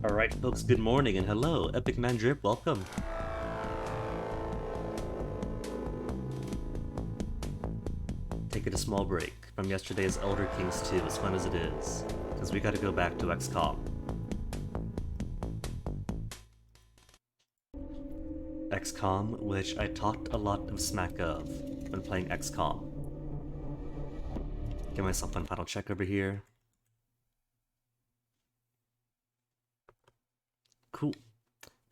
Alright folks, good morning and hello, Epic Man Drip, welcome. Taking a small break from yesterday's Elder Kings 2, as fun as it is, because we gotta go back to XCOM. XCOM, which I talked a lot of smack of when playing XCOM. Get myself one final check over here. Cool.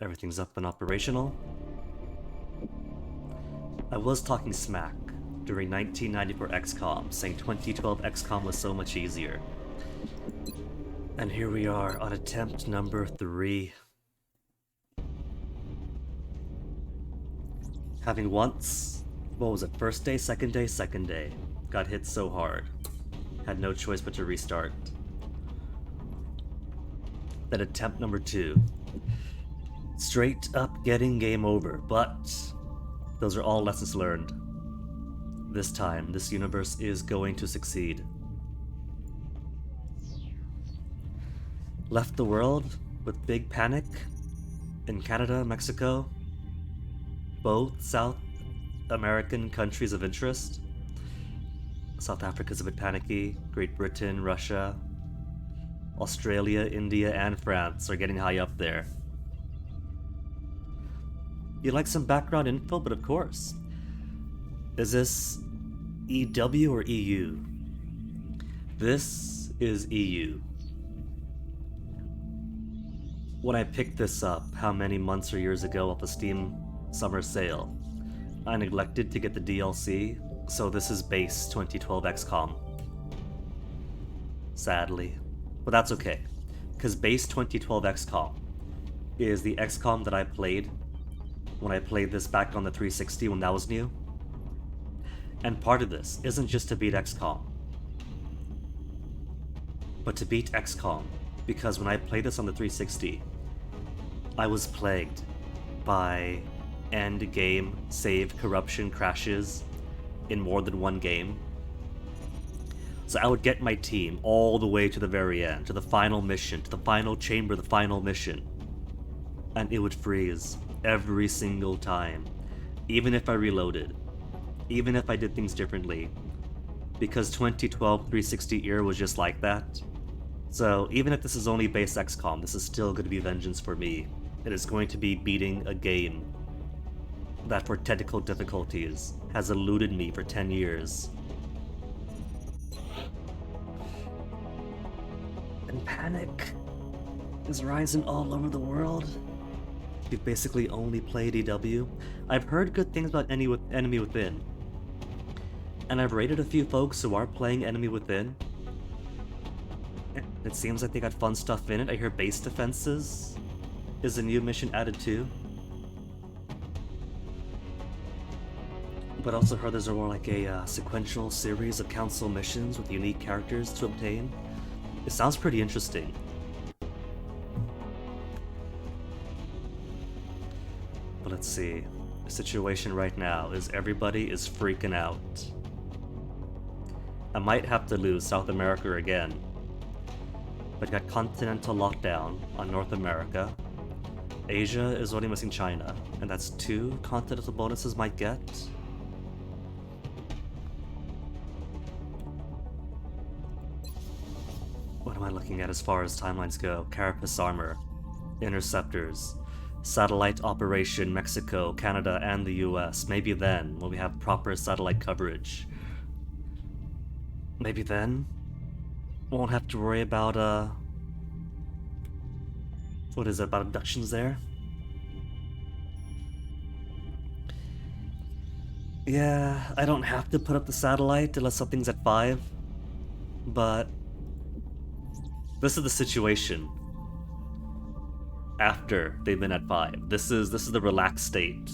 Everything's up and operational. I was talking smack during 1994 XCOM, saying 2012 XCOM was so much easier. And here we are on attempt number 3. Having once, what was it, first day, second day, got hit so hard. Had no choice but to restart. Then attempt number 2. Straight up getting game over, but those are all lessons learned. This time, this universe is going to succeed. Left the world with big panic in Canada, Mexico, both South American countries of interest. South Africa's a bit panicky, Great Britain, Russia, Australia, India, and France are getting high up there. You'd like some background info, but of course. Is this EW or EU? This is EU. When I picked this up, how many months or years ago off a Steam summer sale, I neglected to get the DLC, so this is base 2012 XCOM. Sadly. But that's okay, because base 2012 XCOM is the XCOM that I played when I played this back on the 360 when that was new. And part of this isn't just to beat XCOM, but to beat XCOM, because when I played this on the 360, I was plagued by end game save corruption crashes in more than one game. So I would get my team all the way to the very end, to the final mission, to the final chamber, the final mission, and it would freeze every single time, even if I reloaded, even if I did things differently, because 2012 360 era was just like that. So even if this is only base XCOM, this is still going to be vengeance for me. It is going to be beating a game that for technical difficulties has eluded me for 10 years. And panic is rising all over the world. You've basically only played EW. I've heard good things about Enemy Within, and I've rated a few folks who are playing Enemy Within. It seems like they got fun stuff in it. I hear base defenses is a new mission added too. But also heard there's more like a sequential series of council missions with unique characters to obtain. It sounds pretty interesting. But let's see. The situation right now is everybody is freaking out. I might have to lose South America again. But got continental lockdown on North America. Asia is only missing China, and that's 2 continental bonuses might get. What am I looking at as far as timelines go? Carapace armor, interceptors, satellite operation Mexico, Canada, and the US. Maybe then, when we have proper satellite coverage. Maybe then, won't have to worry about, what is it, about abductions there? Yeah, I don't have to put up the satellite unless something's at 5, but this is the situation after they've been at 5. This is the relaxed state.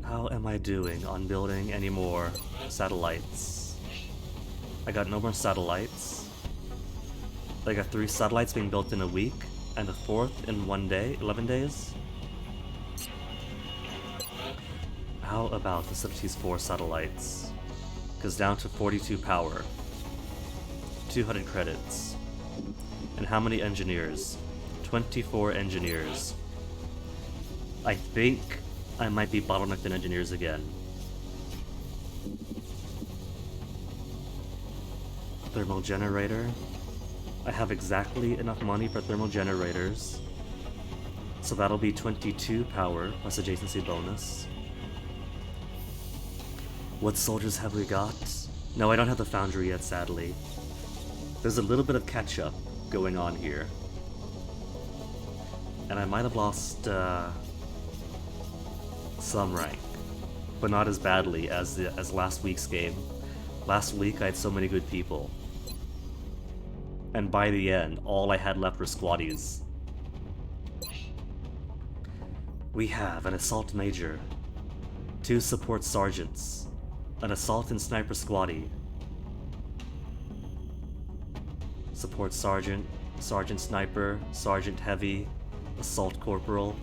How am I doing on building any more satellites? I got no more satellites. I got 3 satellites being built in a week, and the 4th in 1 day, 11 days. How about the Subsea 4 satellites? Goes down to 42 power. 200 credits. And how many engineers? 24 engineers. I think I might be bottlenecked in engineers again. Thermal generator. I have exactly enough money for thermal generators. So that'll be 22 power plus adjacency bonus. What soldiers have we got? No, I don't have the foundry yet, sadly. There's a little bit of catch-up going on here. And I might have lost some rank, but not as badly as last week's game. Last week I had so many good people. And by the end, all I had left were squaddies. We have an assault major, 2 support sergeants, an assault and sniper squaddie, support sergeant, sergeant sniper, sergeant heavy, assault corporal,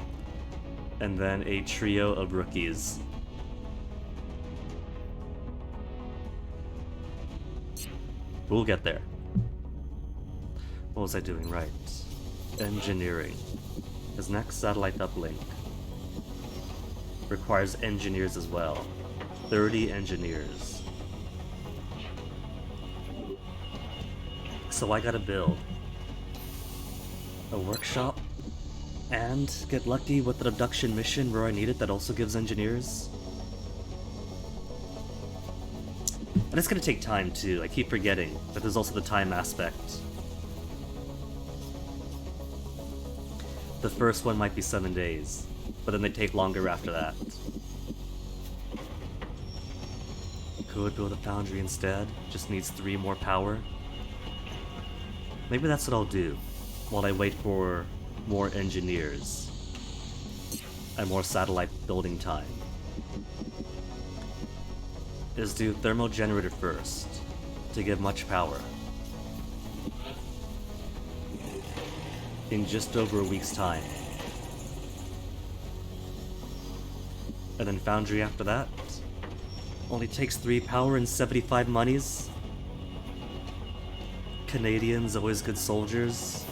and then a trio of rookies. We'll get there. What was I doing right? Engineering. His next satellite uplink requires engineers as well. 30 engineers. So I gotta build a workshop and get lucky with an abduction mission where I need it that also gives engineers. And it's gonna take time too. I keep forgetting that there's also the time aspect. The first one might be 7 days, but then they take longer after that. Could build a foundry instead, just needs 3 more power. Maybe that's what I'll do, while I wait for more engineers and more satellite building time. Is do thermal generator first, to give much power. In just over a week's time. And then foundry after that. Only takes 3 power and 75 monies. Canadians, always good soldiers.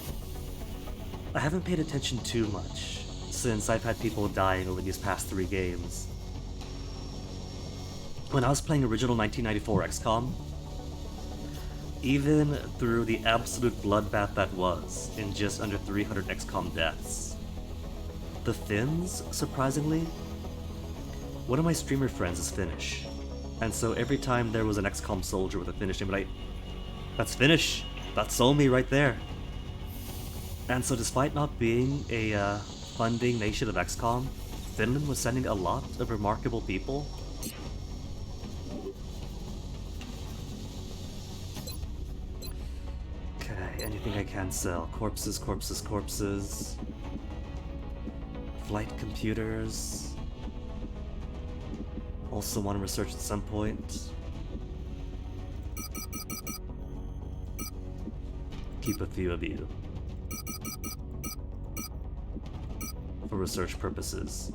I haven't paid attention too much, since I've had people dying over these past 3 games. When I was playing original 1994 XCOM, even through the absolute bloodbath that was, in just under 300 XCOM deaths, the Finns, surprisingly, one of my streamer friends is Finnish, and so every time there was an XCOM soldier with a Finnish name, that's Finnish! That's Somi right there! And so despite not being a funding nation of XCOM, Finland was sending a lot of remarkable people. Okay, anything I can sell. Corpses, corpses, corpses. Flight computers. Also want to research at some point. Keep a few of you. For research purposes.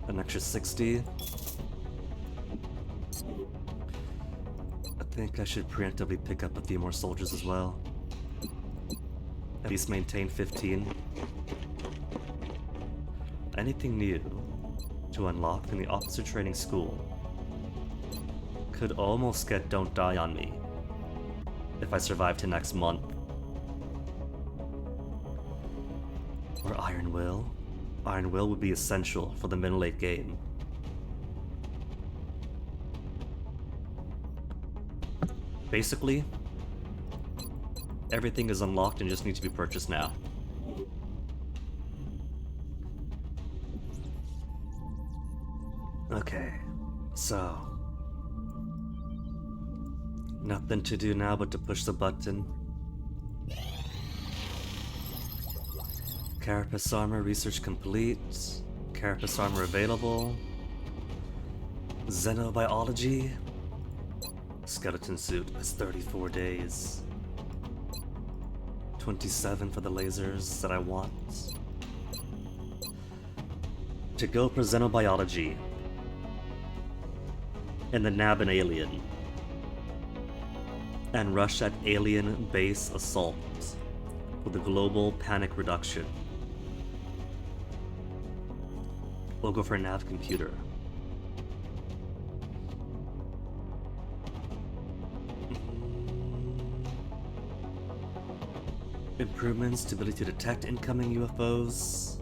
An extra 60. I think I should preemptively pick up a few more soldiers as well. At least maintain 15. Anything new to unlock in the officer training school could almost get Don't Die on me if I survive to next month. Or Iron Will. Iron Will would be essential for the mid-late game. Basically, everything is unlocked and just needs to be purchased now. Okay, so nothing to do now but to push the button. Carapace armor research complete. Carapace armor available. Xenobiology. Skeleton suit is 34 days. 27 for the lasers that I want. To go for xenobiology. And the nab an alien. And rush at alien base assault. with a global panic reduction. We'll go for a nav computer. Improvements to ability to detect incoming UFOs.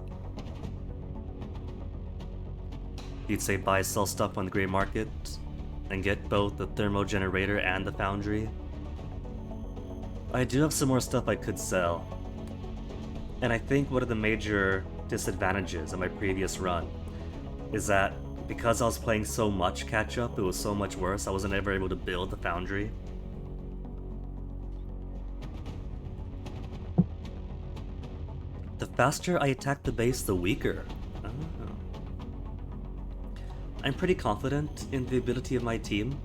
You'd say buy sell stuff on the gray market and get both the thermo generator and the foundry. I do have some more stuff I could sell. And I think one of the major disadvantages of my previous run is that because I was playing so much catch up, it was so much worse, I wasn't ever able to build the foundry. The faster I attack the base, the weaker. Oh. I'm pretty confident in the ability of my team.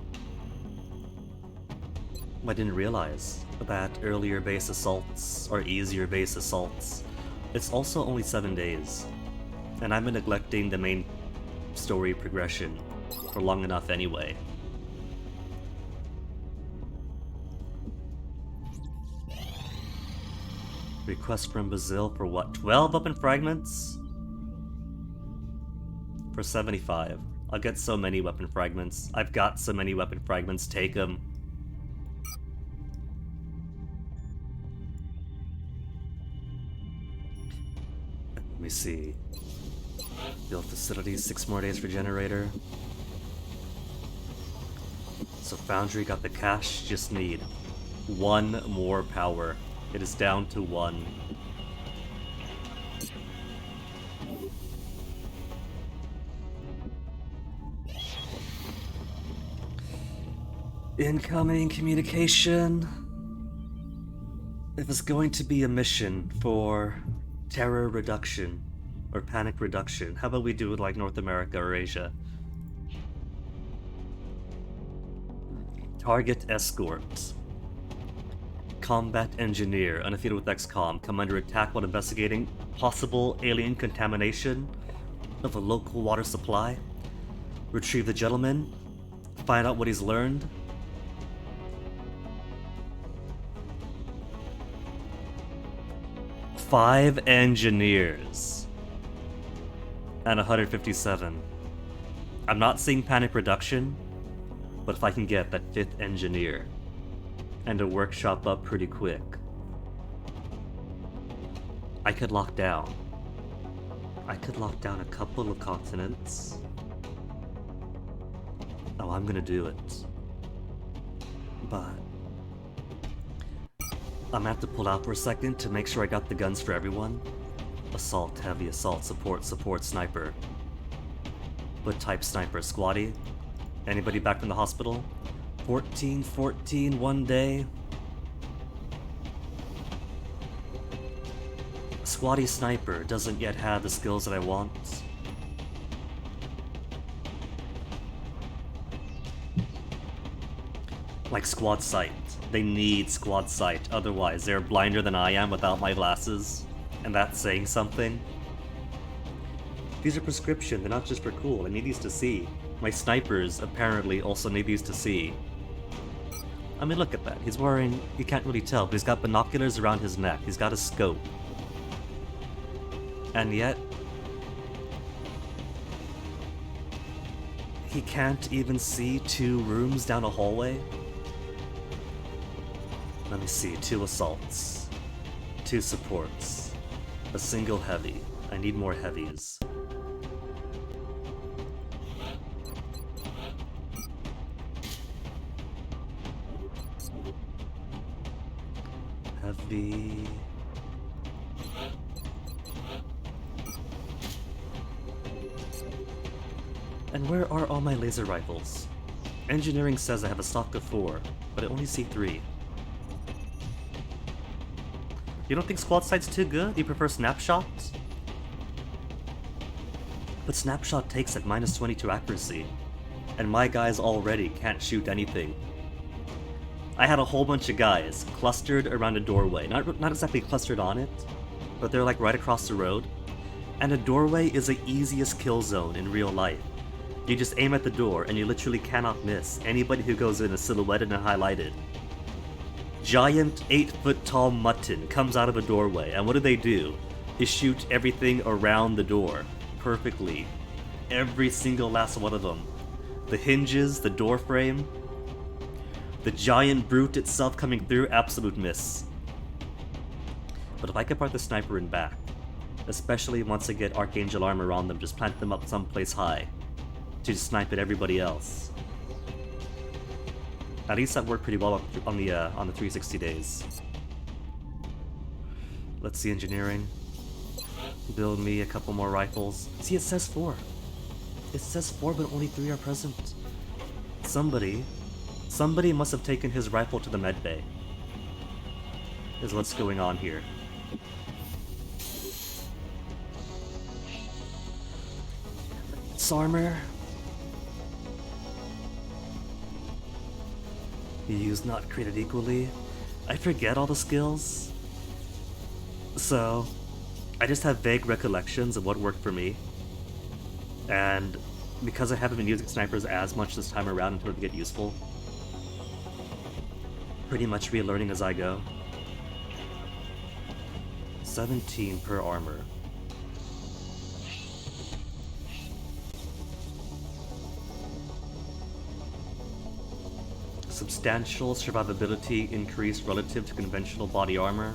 I didn't realize that earlier base assaults or easier base assaults, it's also only 7 days. And I've been neglecting the main story progression for long enough anyway. Request from Brazil for what? 12 weapon fragments? For 75. I'll get so many weapon fragments. I've got so many weapon fragments, take them. Let me see. Build facilities, 6 more days for generator. So foundry got the cash, just need 1 more power. It is down to 1. Incoming communication. If it's going to be a mission for terror reduction or panic reduction, how about we do it like North America or Asia? Target escort. Combat engineer, undefeated with XCOM, come under attack while investigating possible alien contamination of a local water supply. Retrieve the gentleman. Find out what he's learned. Five engineers. And 157. I'm not seeing panic reduction, but if I can get that 5th engineer and a workshop up pretty quick, I could lock down. I could lock down a couple of continents. Oh, I'm gonna do it. But I'm gonna have to pull out for a second to make sure I got the guns for everyone. Assault, heavy assault, support, sniper. What type sniper? Squatty? Anybody back from the hospital? 14, 1 day. Squatty sniper doesn't yet have the skills that I want. Like squad sight. They need squad sight, otherwise they're blinder than I am without my glasses. And that's saying something. These are prescription, they're not just for cool, I need these to see. My snipers apparently also need these to see. I mean, look at that. He's wearing, you can't really tell, but he's got binoculars around his neck. He's got a scope. And yet, he can't even see 2 rooms down a hallway. Let me see, 2 assaults, 2 supports, a single heavy. I need more heavies. Heavy. And where are all my laser rifles? Engineering says I have a stock of 4, but I only see 3. You don't think squad sight's too good? You prefer snapshots? But snapshot takes at minus 22 accuracy, and my guys already can't shoot anything. I had a whole bunch of guys clustered around a doorway. Not exactly clustered on it, but they're like right across the road. And a doorway is the easiest kill zone in real life. You just aim at the door and you literally cannot miss. Anybody who goes in is silhouetted and highlighted. giant 8-foot-tall mutton comes out of a doorway, and what do? They shoot everything around the door perfectly. Every single last one of them. The hinges, the door frame, the giant brute itself coming through, absolute miss. But if I could park the sniper in back, especially once I get Archangel armor on them, just plant them up someplace high to just snipe at everybody else. At least that worked pretty well on the 360 days. Let's see engineering. Build me a couple more rifles. See, it says 4. It says 4, but only 3 are present. Somebody must have taken his rifle to the med bay. Is what's going on here. It's armor. Used not created equally. I forget all the skills. So, I just have vague recollections of what worked for me. And because I haven't been using snipers as much this time around until they get useful, pretty much relearning as I go. 17 per armor. Substantial survivability increase relative to conventional body armor.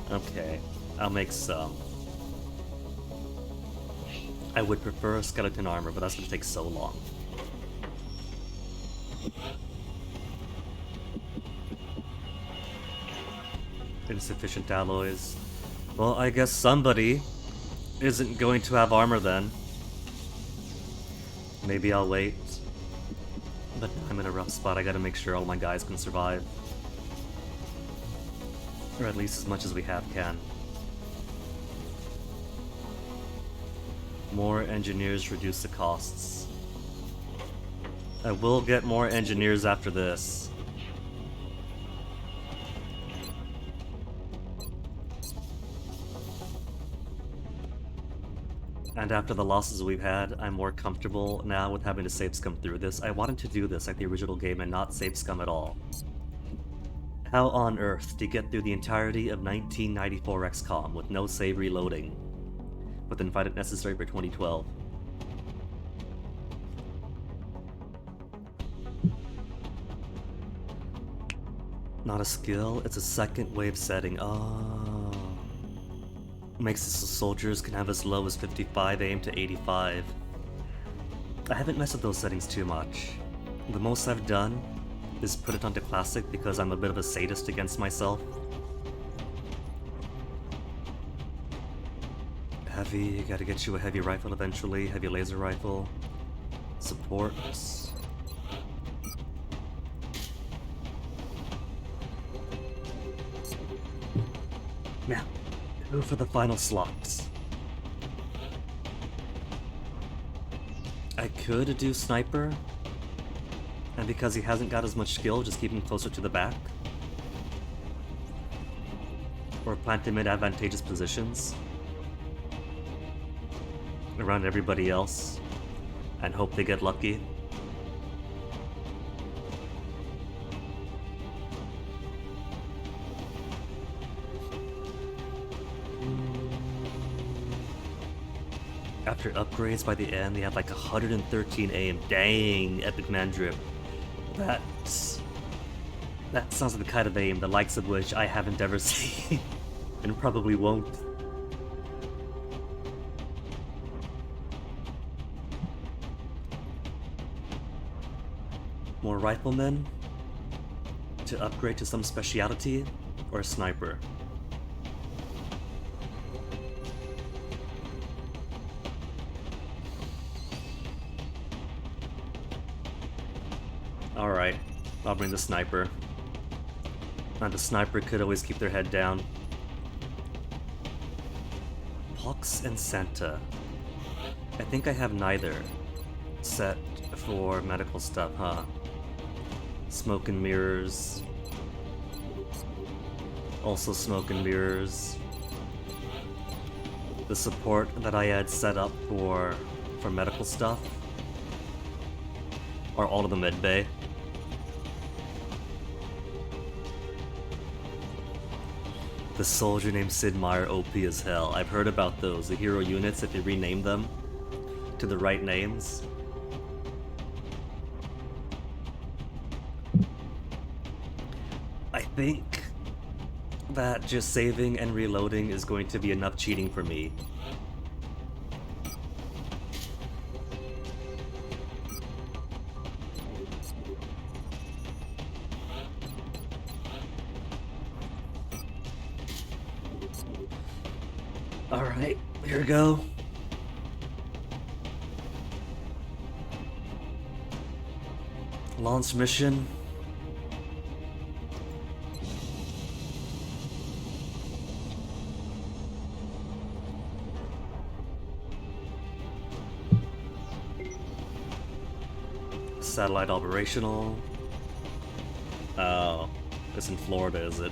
Okay, I'll make some. I would prefer skeleton armor, but that's gonna take so long. Insufficient alloys. Well, I guess somebody isn't going to have armor then. Maybe I'll wait. But I'm in a rough spot. I gotta make sure all my guys can survive. Or at least as much as we have can. More engineers reduce the costs. I will get more engineers after this. And after the losses we've had, I'm more comfortable now with having to save scum through this. I wanted to do this like the original game and not save scum at all. How on earth do you get through the entirety of 1994 XCOM with no save reloading? But then find it necessary for 2012. Not a skill, it's a second wave setting. Oh. Makes it so soldiers can have as low as 55 aim to 85. I haven't messed with those settings too much. The most I've done is put it onto classic because I'm a bit of a sadist against myself. Heavy, gotta get you a heavy rifle eventually, heavy laser rifle. Supports. Now, go for the final slots. I could do sniper, and because he hasn't got as much skill, just keep him closer to the back. Or plant him in advantageous positions around everybody else and hope they get lucky. After upgrades by the end, they have like 113 aim. Dang, epic man drip. That sounds like the kind of aim, the likes of which I haven't ever seen, and probably won't. More riflemen to upgrade to some speciality, or a sniper. Alright, I'll bring the sniper. And the sniper could always keep their head down. Pox and Santa. I think I have neither set for medical stuff, huh? Smoke and mirrors. Also smoke and mirrors. The support that I had set up for medical stuff are all of the med bay. The soldier named Sid Meier OP as hell. I've heard about those. The hero units, if you rename them to the right names. I think that just saving and reloading is going to be enough cheating for me. Alright, here we go. Launch mission. Satellite operational. Oh, it's in Florida, is it?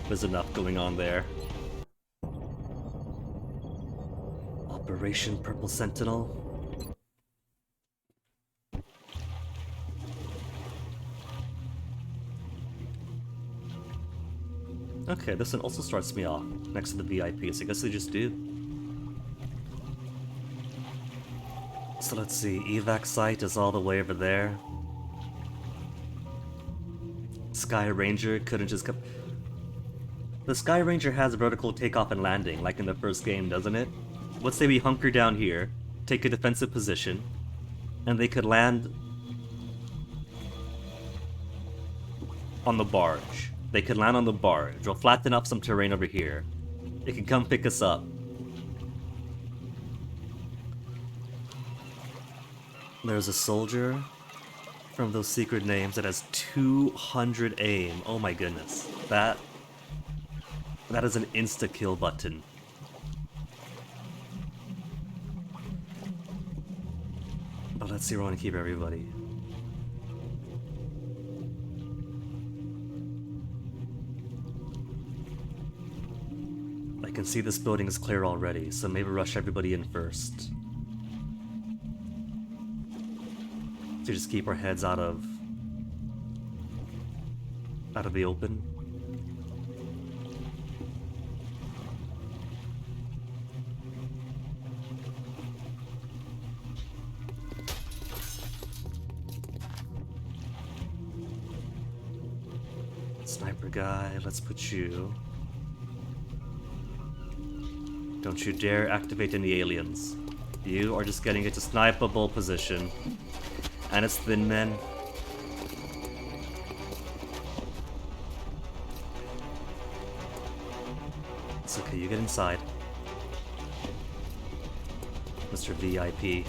There's enough going on there. Operation Purple Sentinel. Okay, this one also starts me off next to the VIPs. I guess they just do. So let's see, evac site is all the way over there. Sky Ranger couldn't just come. The Sky Ranger has vertical takeoff and landing, like in the first game, doesn't it? Let's say we hunker down here, take a defensive position, and they could land on the barge. They could land on the barge. We'll flatten up some terrain over here. They can come pick us up. There's a soldier from those secret names that has 200 aim. Oh my goodness. That is an insta-kill button. But let's see where I want to keep everybody. I can see this building is clear already, so maybe rush everybody in first. To just keep our heads out of the open. Sniper guy, let's put you. Don't you dare activate any aliens. You are just getting into snipeable position. And it's thin men. It's okay, you get inside. Mr. VIP.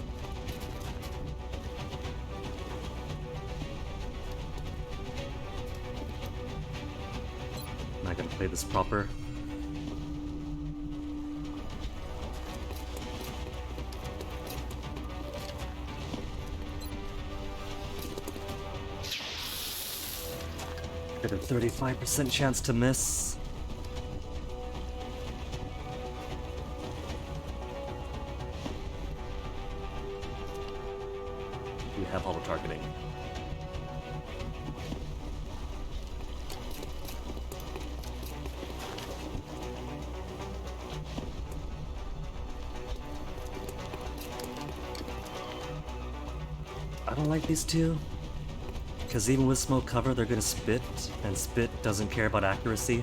Am I gonna play this proper? Got a 35% chance to miss. We have auto targeting. I don't like these two. Because even with smoke cover, they're gonna spit, and spit doesn't care about accuracy.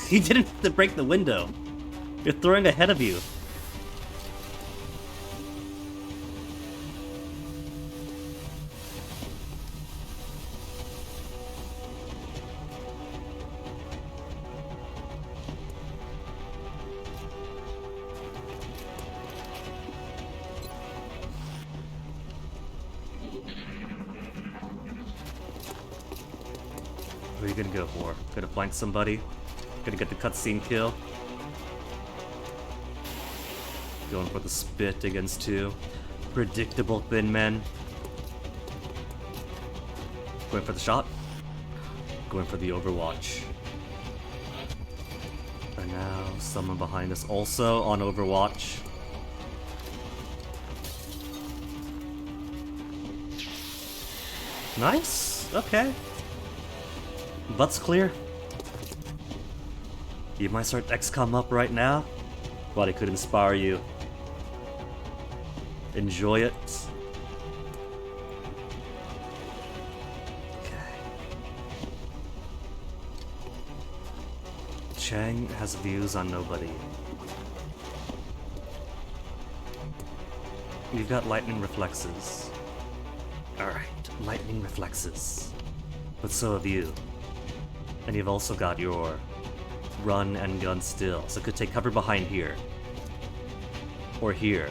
He didn't have to break the window. You're throwing ahead of you. What are you gonna go for? Gonna flank somebody? Gonna get the cutscene kill? Going for the spit against two. Predictable thin men. Going for the shot. Going for the overwatch. And now someone behind us also on overwatch. Nice. Okay. Butt's clear. You might start XCOM up right now. Thought it could inspire you. Enjoy it. Okay. Chang has views on nobody. You've got lightning reflexes. Alright, lightning reflexes. But so have you. And you've also got your run and gun still, so could take cover behind here. Or here.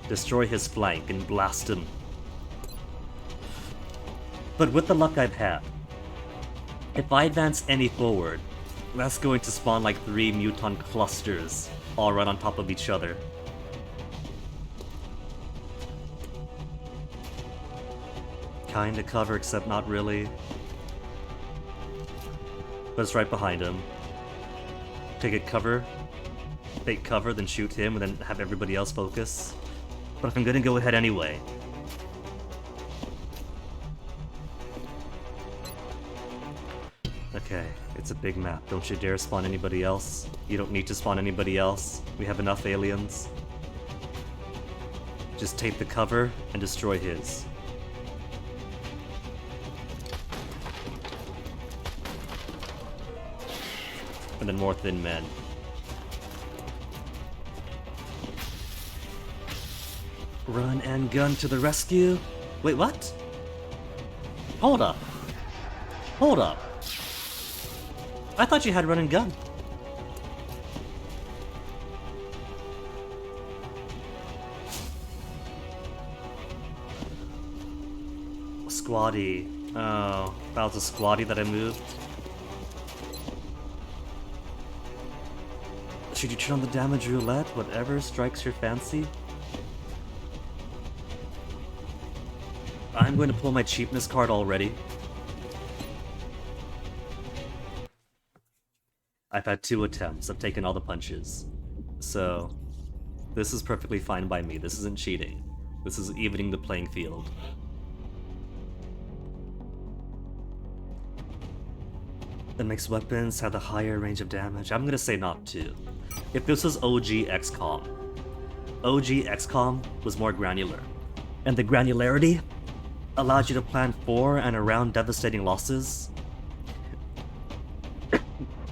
Destroy his flank and blast him. But with the luck I've had, if I advance any forward, that's going to spawn like 3 muton clusters, all right on top of each other. Kinda cover, except not really. But it's right behind him. Take it cover, take cover, then shoot him, and then have everybody else focus. But if I'm gonna go ahead anyway. Okay, it's a big map. Don't you dare spawn anybody else. You don't need to spawn anybody else. We have enough aliens. Just take the cover and destroy his. And then more thin men. Run and gun to the rescue? Wait, what? Hold up. Hold up. I thought you had run and gun. Squatty. Oh, that was a squatty that I moved. Should you turn on the damage roulette? Whatever strikes your fancy? I'm going to pull my cheapness card already. I've had 2 attempts. I've taken all the punches. So, this is perfectly fine by me. This isn't cheating. This is evening the playing field. That makes weapons have a higher range of damage. I'm gonna say not to. If this was OG XCOM, OG XCOM was more granular. And the granularity allowed you to plan for and around devastating losses.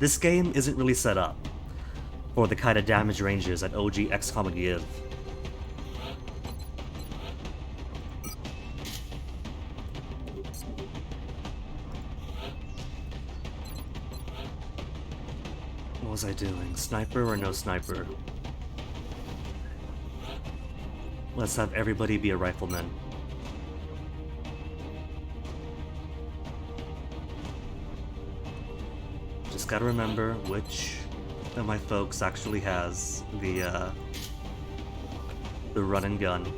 This game isn't really set up for the kind of damage ranges that OG XCOM would give. What was I doing? Sniper or no sniper? Let's have everybody be a rifleman. Just gotta remember which of my folks actually has the run and gun.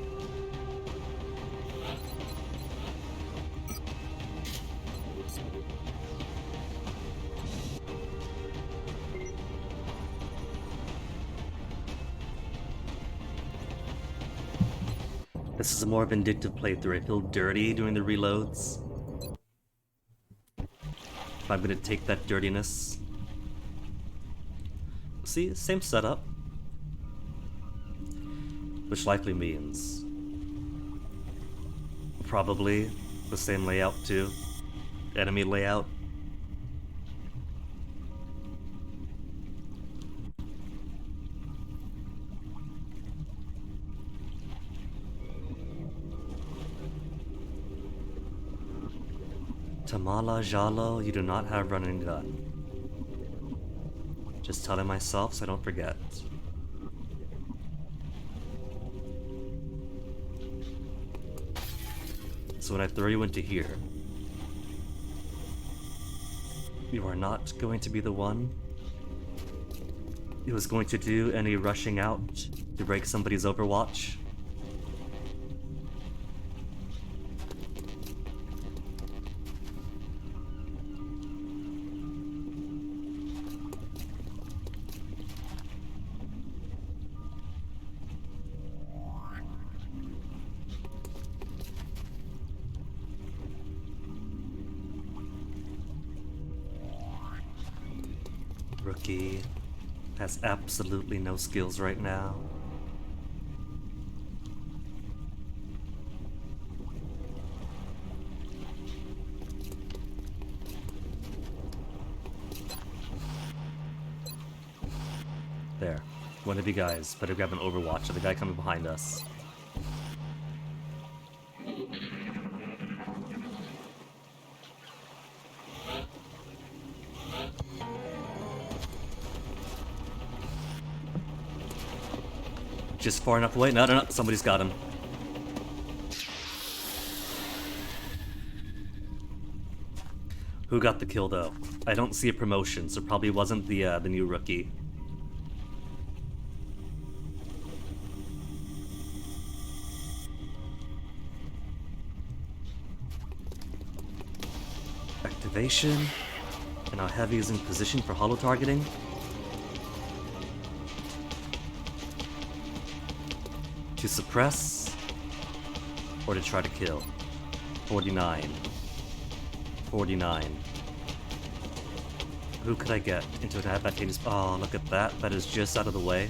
This is a more vindictive playthrough. I feel dirty doing the reloads. If I'm gonna take that dirtiness. See, same setup. Which likely means probably the same layout too. Enemy layout. Tamala Jalo, you do not have run and gun. Just telling myself so I don't forget. So when I throw you into here, you are not going to be the one who is going to do any rushing out to break somebody's Overwatch. Rookie has absolutely no skills right now. There. One of you guys better grab an overwatch of the guy coming behind us. Just far enough away. No, somebody's got him. Who got the kill though? I don't see a promotion, so probably wasn't the new rookie. Activation. And now Heavy is in position for holo targeting. To suppress or to try to kill. 49. 49. Who could I get into an advantageous... Oh, look at that. That is just out of the way.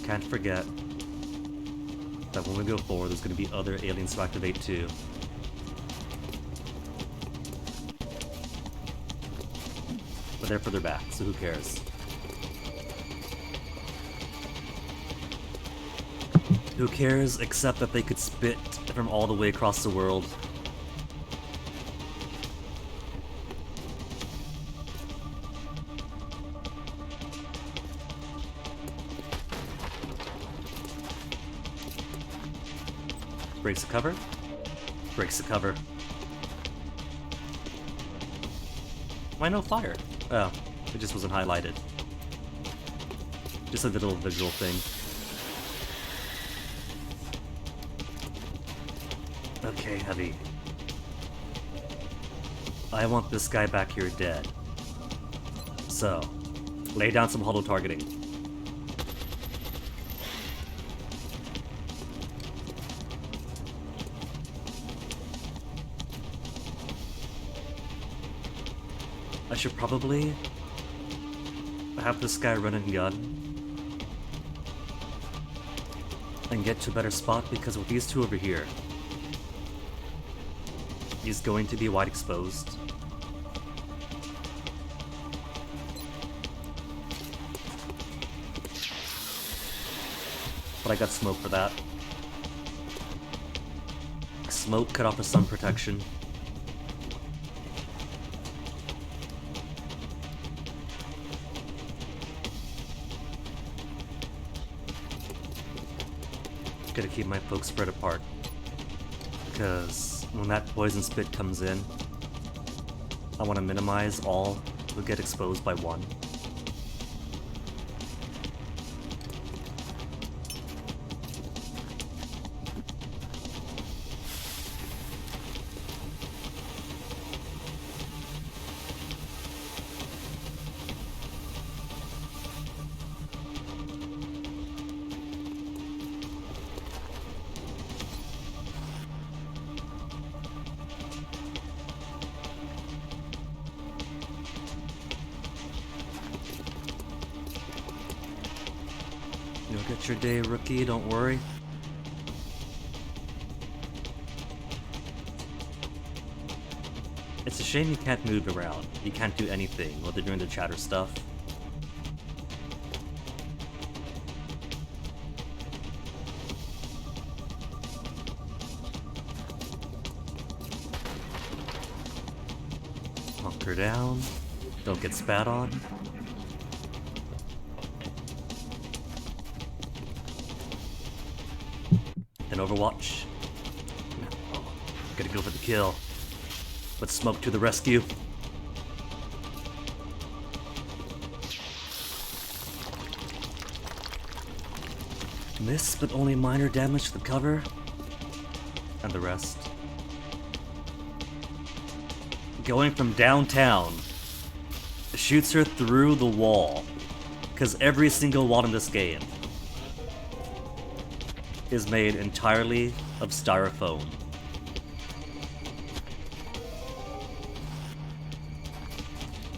Can't forget that when we go forward, there's going to be other aliens to activate too. But they're further back, so who cares? Who cares except that they could spit from all the way across the world? Breaks the cover? Breaks the cover. Why no fire? Oh, it just wasn't highlighted. Just a little visual thing. Okay, Heavy. I want this guy back here dead. So, lay down some holo targeting. I should probably have this guy run and gun and get to a better spot, because with these two over here, he's going to be wide exposed. But I got smoke for that. Smoke could offer some protection. Gotta keep my folks spread apart, because when that poison spit comes in, I want to minimize all who get exposed by one. You'll get your day, rookie, don't worry. It's a shame you can't move around. You can't do anything while they're doing the chatter stuff. Hunker down. Don't get spat on. Then Overwatch. No. Gotta go for the kill. But Smoke to the rescue. Miss, but only minor damage to the cover. And the rest. Going from downtown. Shoots her through the wall. Because every single wall in this game is made entirely of styrofoam.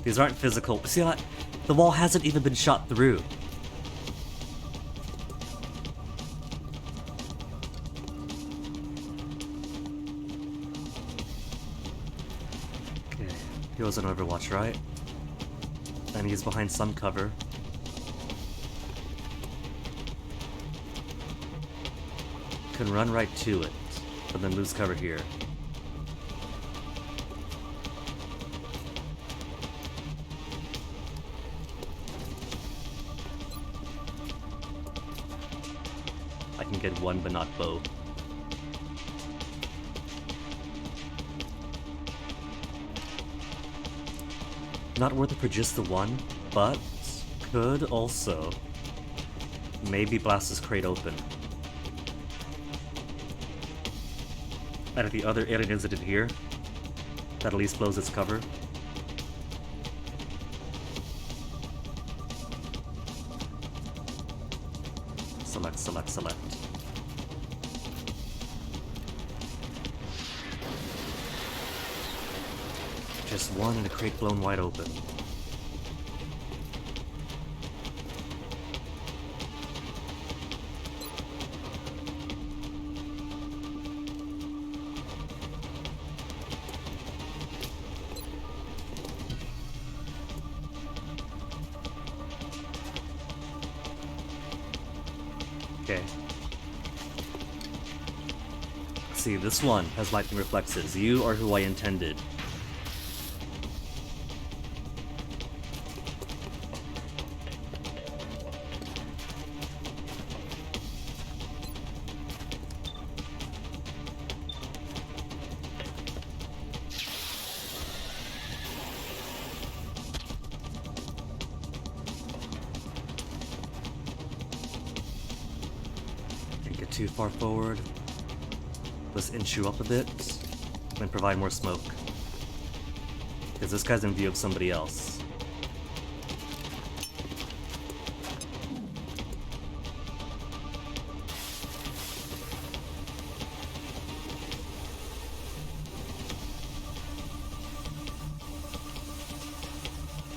These aren't physical. See, the wall hasn't even been shot through. Okay, he was on Overwatch, right? And he's behind some cover. Can run right to it, but then lose cover here. I can get one, but not both. Not worth it for just the one, but could also maybe blast this crate open. And if the other alien incident here, that at least blows its cover. Select, select, select. Just one and a crate blown wide open. Okay. See, this one has lightning reflexes. You are who I intended. Too far forward. Let's inch you up a bit, and provide more smoke. Because this guy's in view of somebody else.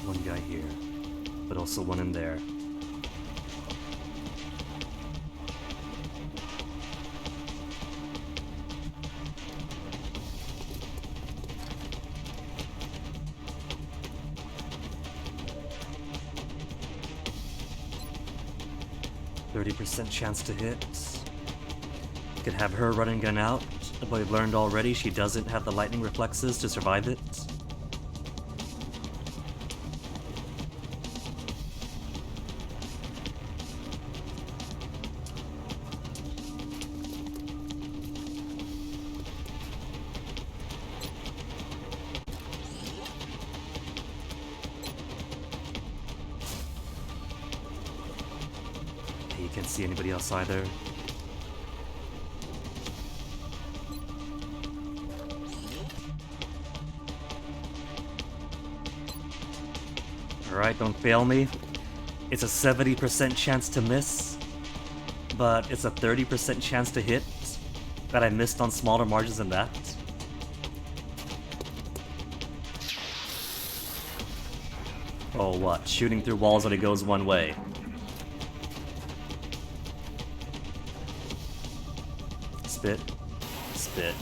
One guy here, but also one in there. %, chance to hit. Could have her run and gun out, but we've learned already she doesn't have the lightning reflexes to survive it. You can't see anybody else either. Alright, don't fail me. It's a 70% chance to miss, but it's a 30% chance to hit that I missed on smaller margins than that. Oh, what? Shooting through walls only goes one way. Spit. Spit.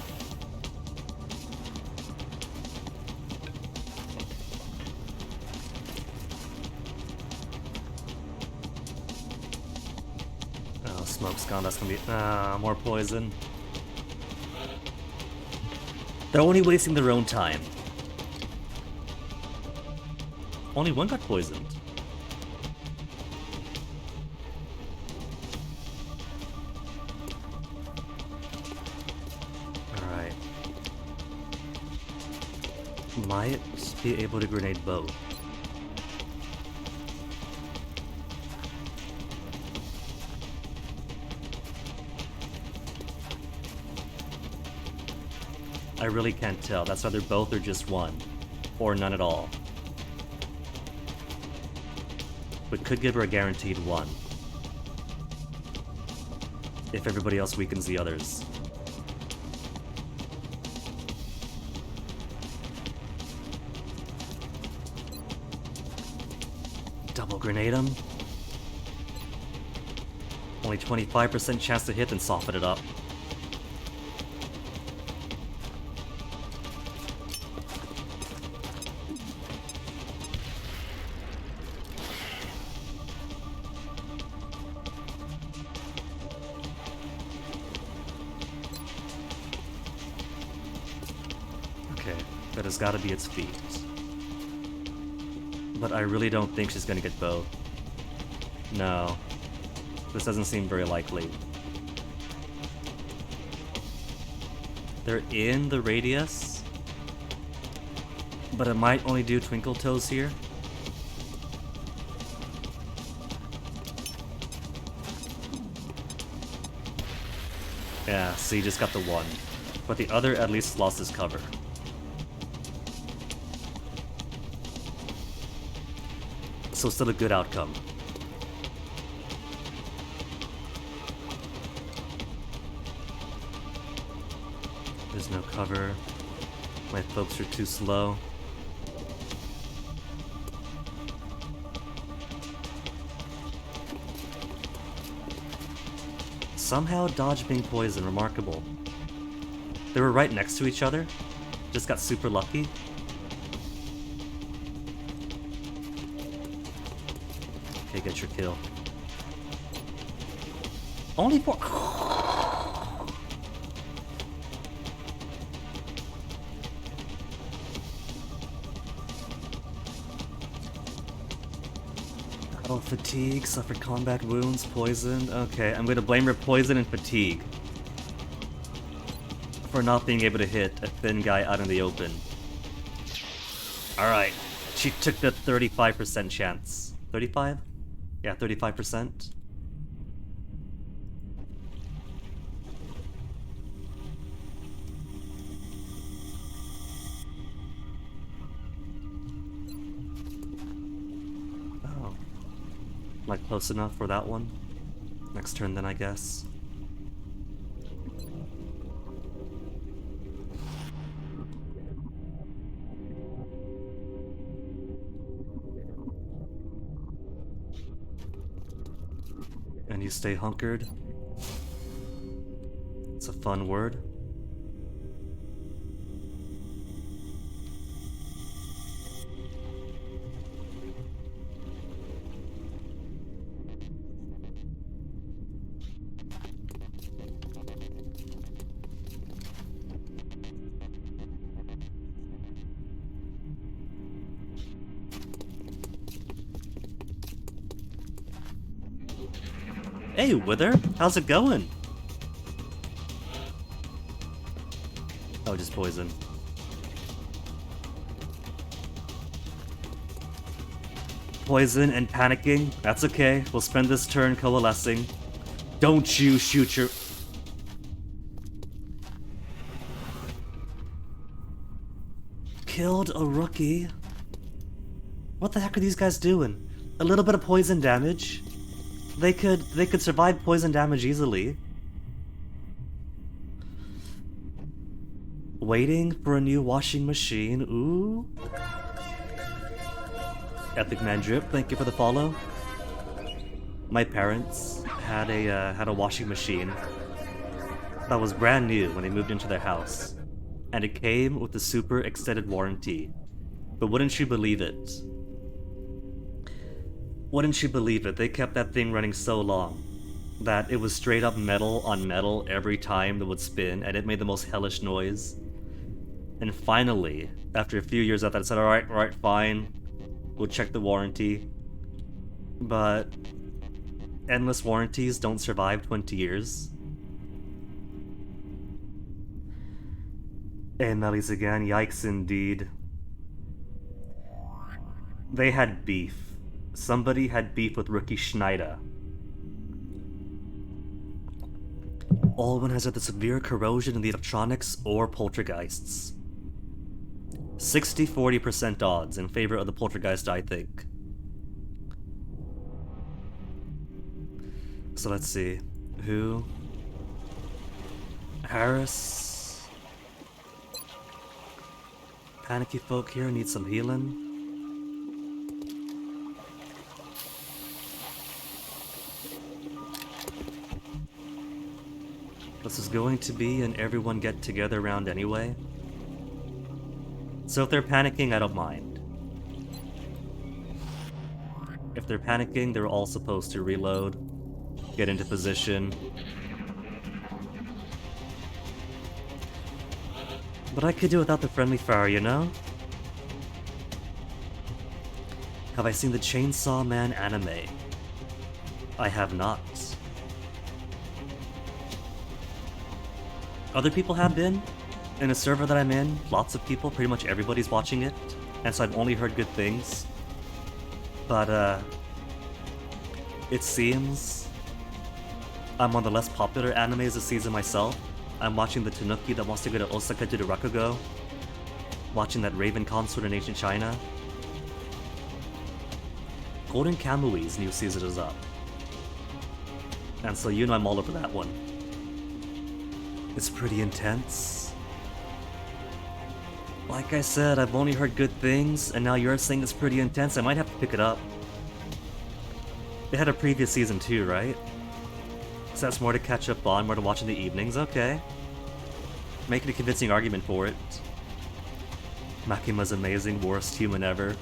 Oh, smoke's gone. That's gonna be... more poison. They're only wasting their own time. Only one got poisoned. Alright. Might be able to grenade both. I really can't tell. That's either both or just one. Or none at all. But could give her a guaranteed one. if everybody else weakens the others. Double grenade him. Only 25% chance to hit and soften it up. Okay, that has got to be its feet. But I really don't think she's gonna get both. No. This doesn't seem very likely. They're in the radius, but it might only do Twinkle Toes here. Yeah, see, just got the one. But the other at least lost his cover. So still a good outcome. There's no cover. My folks are too slow. Somehow dodged being poisoned. Remarkable. They were right next to each other. Just got super lucky. Okay, get your kill. Only 4. Battle fatigue, suffered combat wounds, poisoned. Okay, I'm gonna blame her poison and fatigue for not being able to hit a thin guy out in the open. Alright, she took the 35% chance. 35? Yeah, 35%. Oh. Like close enough for that one? Next turn then, I guess. And you stay hunkered. It's a fun word. Hey, Wither, how's it going? Oh, just poison. Poison and panicking? That's okay. We'll spend this turn coalescing. Don't you shoot your... Killed a rookie? What the heck are these guys doing? A little bit of poison damage? They could survive poison damage easily. Waiting for a new washing machine. Ooh. Epic Man Drip, thank you for the follow. My parents had a washing machine that was brand new when they moved into their house, and it came with a super extended warranty. But wouldn't you believe it? Wouldn't you believe it? They kept that thing running so long that it was straight up metal on metal every time it would spin, and it made the most hellish noise. And finally, after a few years after that, I said, alright, fine. We'll check the warranty. But endless warranties don't survive 20 years. And Mellies again, yikes indeed. They had beef. Somebody had beef with Rookie Schneider. Alwyn has either severe corrosion in the electronics or poltergeists. 60-40% odds in favor of the poltergeist, I think. So let's see. Who Harris. Panicky folk here need some healing. This is going to be an everyone get together round anyway. So if they're panicking, I don't mind. If they're panicking, they're all supposed to reload, get into position. But I could do without the friendly fire, you know? Have I seen the Chainsaw Man anime? I have not. Other people have been. In a server that I'm in, lots of people, pretty much everybody's watching it, and so I've only heard good things. But, it seems I'm on the less popular animes this season myself. I'm watching the Tanuki that wants to go to Osaka to do Rakugo, watching that Raven Consort in ancient China. Golden Kamui's new season is up, and so you know I'm all over that one. It's pretty intense. Like I said, I've only heard good things, and now you're saying it's pretty intense. I might have to pick it up. It had a previous season too, right? So that's more to catch up on, more to watch in the evenings. Okay. Making a convincing argument for it. Makima's amazing, worst human ever.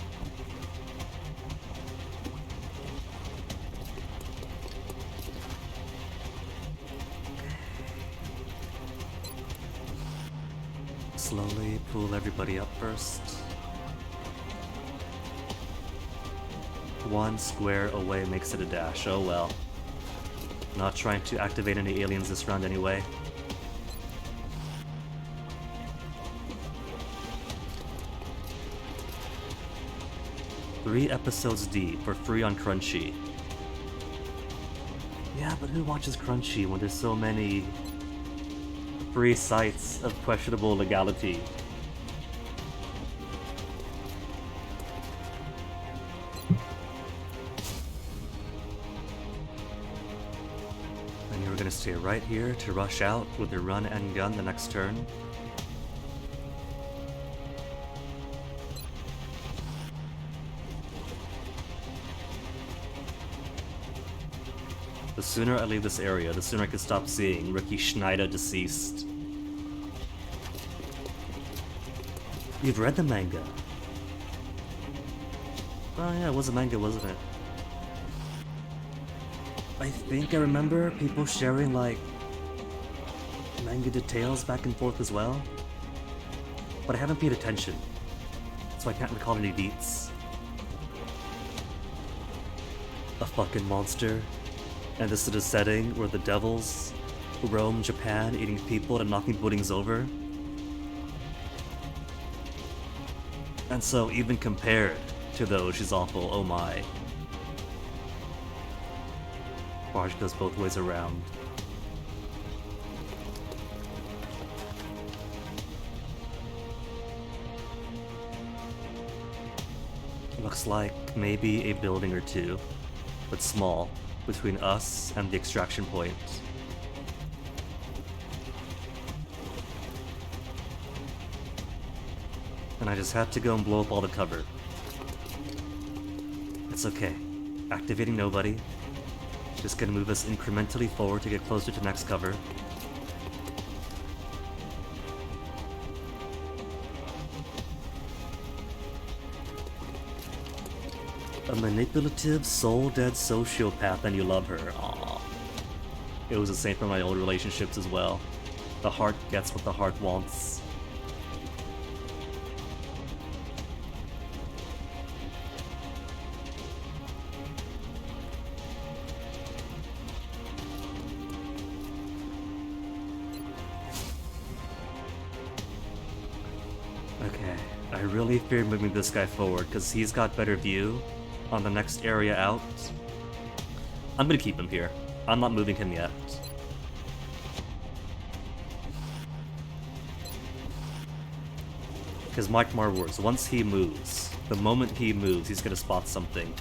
Slowly pull everybody up first. One square away makes it a dash. Oh well. Not trying to activate any aliens this round anyway. Three episodes deep for free on Crunchy. Yeah, but who watches Crunchy when there's so many free sites of questionable legality? And you were gonna stay right here to rush out with your run and gun the next turn. The sooner I leave this area, the sooner I can stop seeing Ricky Schneider deceased. You've read the manga? Oh yeah, it was a manga, wasn't it? I think I remember people sharing, like, manga details back and forth as well. But I haven't paid attention, so I can't recall any deets. A fucking monster. And this is a setting where the devils roam Japan, eating people and knocking buildings over. And so, even compared to those, she's awful, oh my. Barge goes both ways around. Looks like maybe a building or two, but small, between us and the extraction point. And I just had to go and blow up all the cover. It's okay. Activating nobody. Just gonna move us incrementally forward to get closer to next cover. A manipulative, soul-dead sociopath and you love her. Aww. It was the same for my old relationships as well. The heart gets what the heart wants. Okay, I really fear moving this guy forward because he's got better view on the next area out. I'm gonna keep him here. I'm not moving him yet. Because mark my words, once he moves, the moment he moves, he's gonna spot something.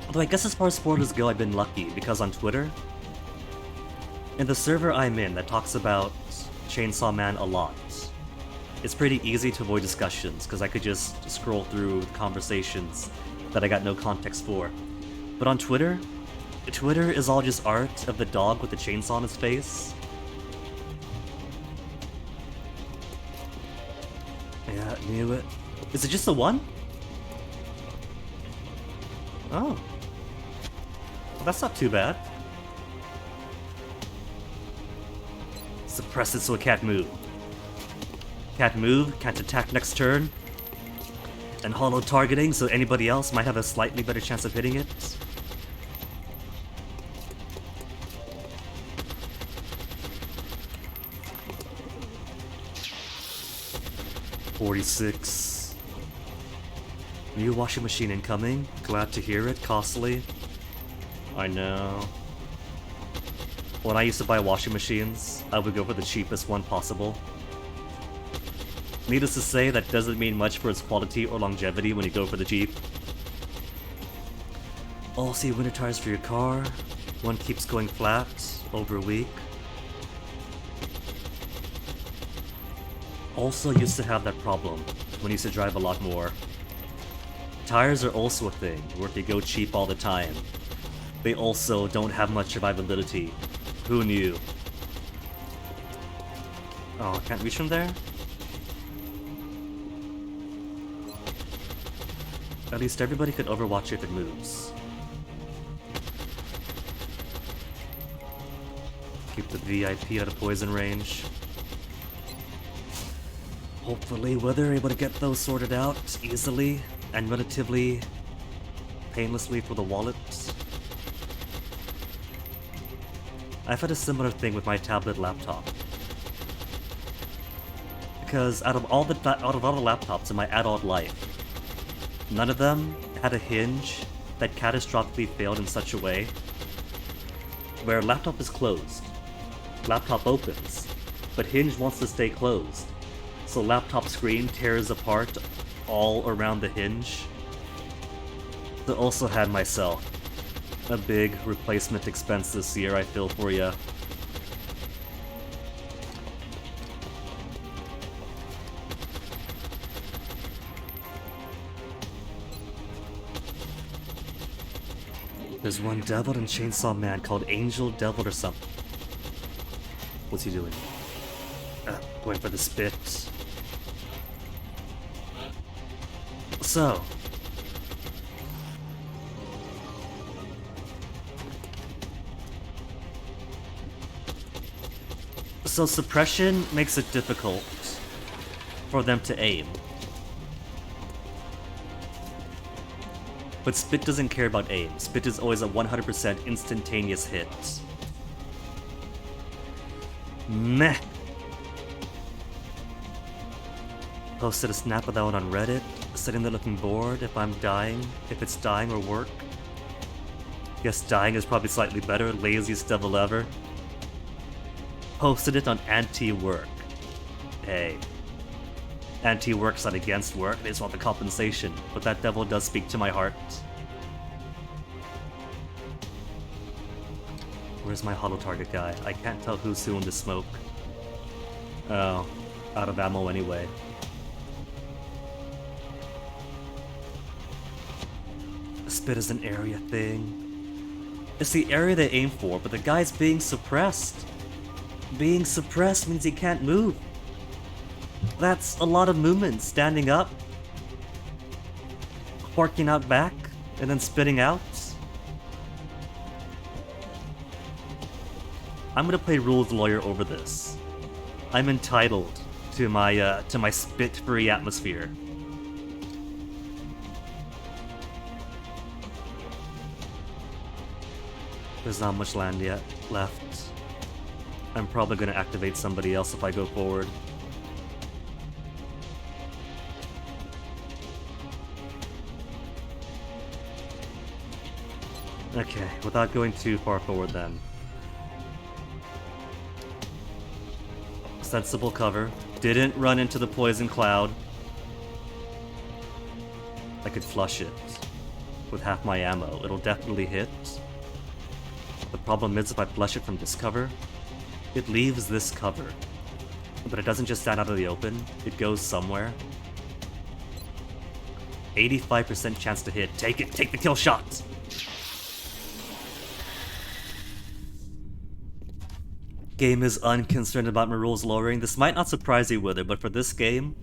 Although I guess as far as spoilers go, I've been lucky, because on Twitter, in the server I'm in that talks about Chainsaw Man a lot, it's pretty easy to avoid discussions, because I could just scroll through conversations that I got no context for. But on Twitter is all just art of the dog with the chainsaw on his face. Yeah, knew it. Is it just the one? Oh. Well, that's not too bad. Suppress it so it can't move. Can't move, can't attack next turn. And hollow targeting so anybody else might have a slightly better chance of hitting it. $46. New washing machine incoming. Glad to hear it. Costly. I know. When I used to buy washing machines, I would go for the cheapest one possible. Needless to say, that doesn't mean much for its quality or longevity when you go for the cheap. All-sea winter tires for your car. One keeps going flat over a week. Also used to have that problem when I used to drive a lot more. Tires are also a thing, where if you go cheap all the time, they also don't have much survivability. Who knew? Oh, I can't reach from there? At least everybody could overwatch if it moves. Keep the VIP out of poison range. Hopefully we're able to get those sorted out easily and relatively painlessly for the wallet. I've had a similar thing with my tablet laptop. Because out of all the laptops in my adult life, none of them had a hinge that catastrophically failed in such a way where laptop is closed, laptop opens, but hinge wants to stay closed, so laptop screen tears apart all around the hinge. I also had myself a big replacement expense this year, I feel for ya. There's one devil in Chainsaw Man called Angel Devil or something. What's he doing? Going for the spit. So. So suppression makes it difficult for them to aim. But Spit doesn't care about aim. Spit is always a 100% instantaneous hit. Meh. Posted a snap of that one on Reddit, sitting there looking bored if it's dying or work. Guess dying is probably slightly better, laziest devil ever. Posted it on anti-work. Hey. Anti-work's not against work, they just want the compensation, but that devil does speak to my heart. Where's my hollow target guy? I can't tell who's who in the smoke. Oh, out of ammo anyway. Spit is an area thing. It's the area they aim for, but the guy's being suppressed. Being suppressed means he can't move. That's a lot of movement. Standing up, barking out back, and then spitting out. I'm gonna play rules lawyer over this. I'm entitled to my spit-free atmosphere. There's not much land yet left. I'm probably gonna activate somebody else if I go forward. Okay, without going too far forward then. Sensible cover. Didn't run into the poison cloud. I could flush it. with half my ammo. It'll definitely hit. The problem is if I flush it from this cover, it leaves this cover. But it doesn't just stand out of the open, it goes somewhere. 85% chance to hit. Take it, take the kill shot! Game is unconcerned about my rules lowering. This might not surprise you with it, but for this game,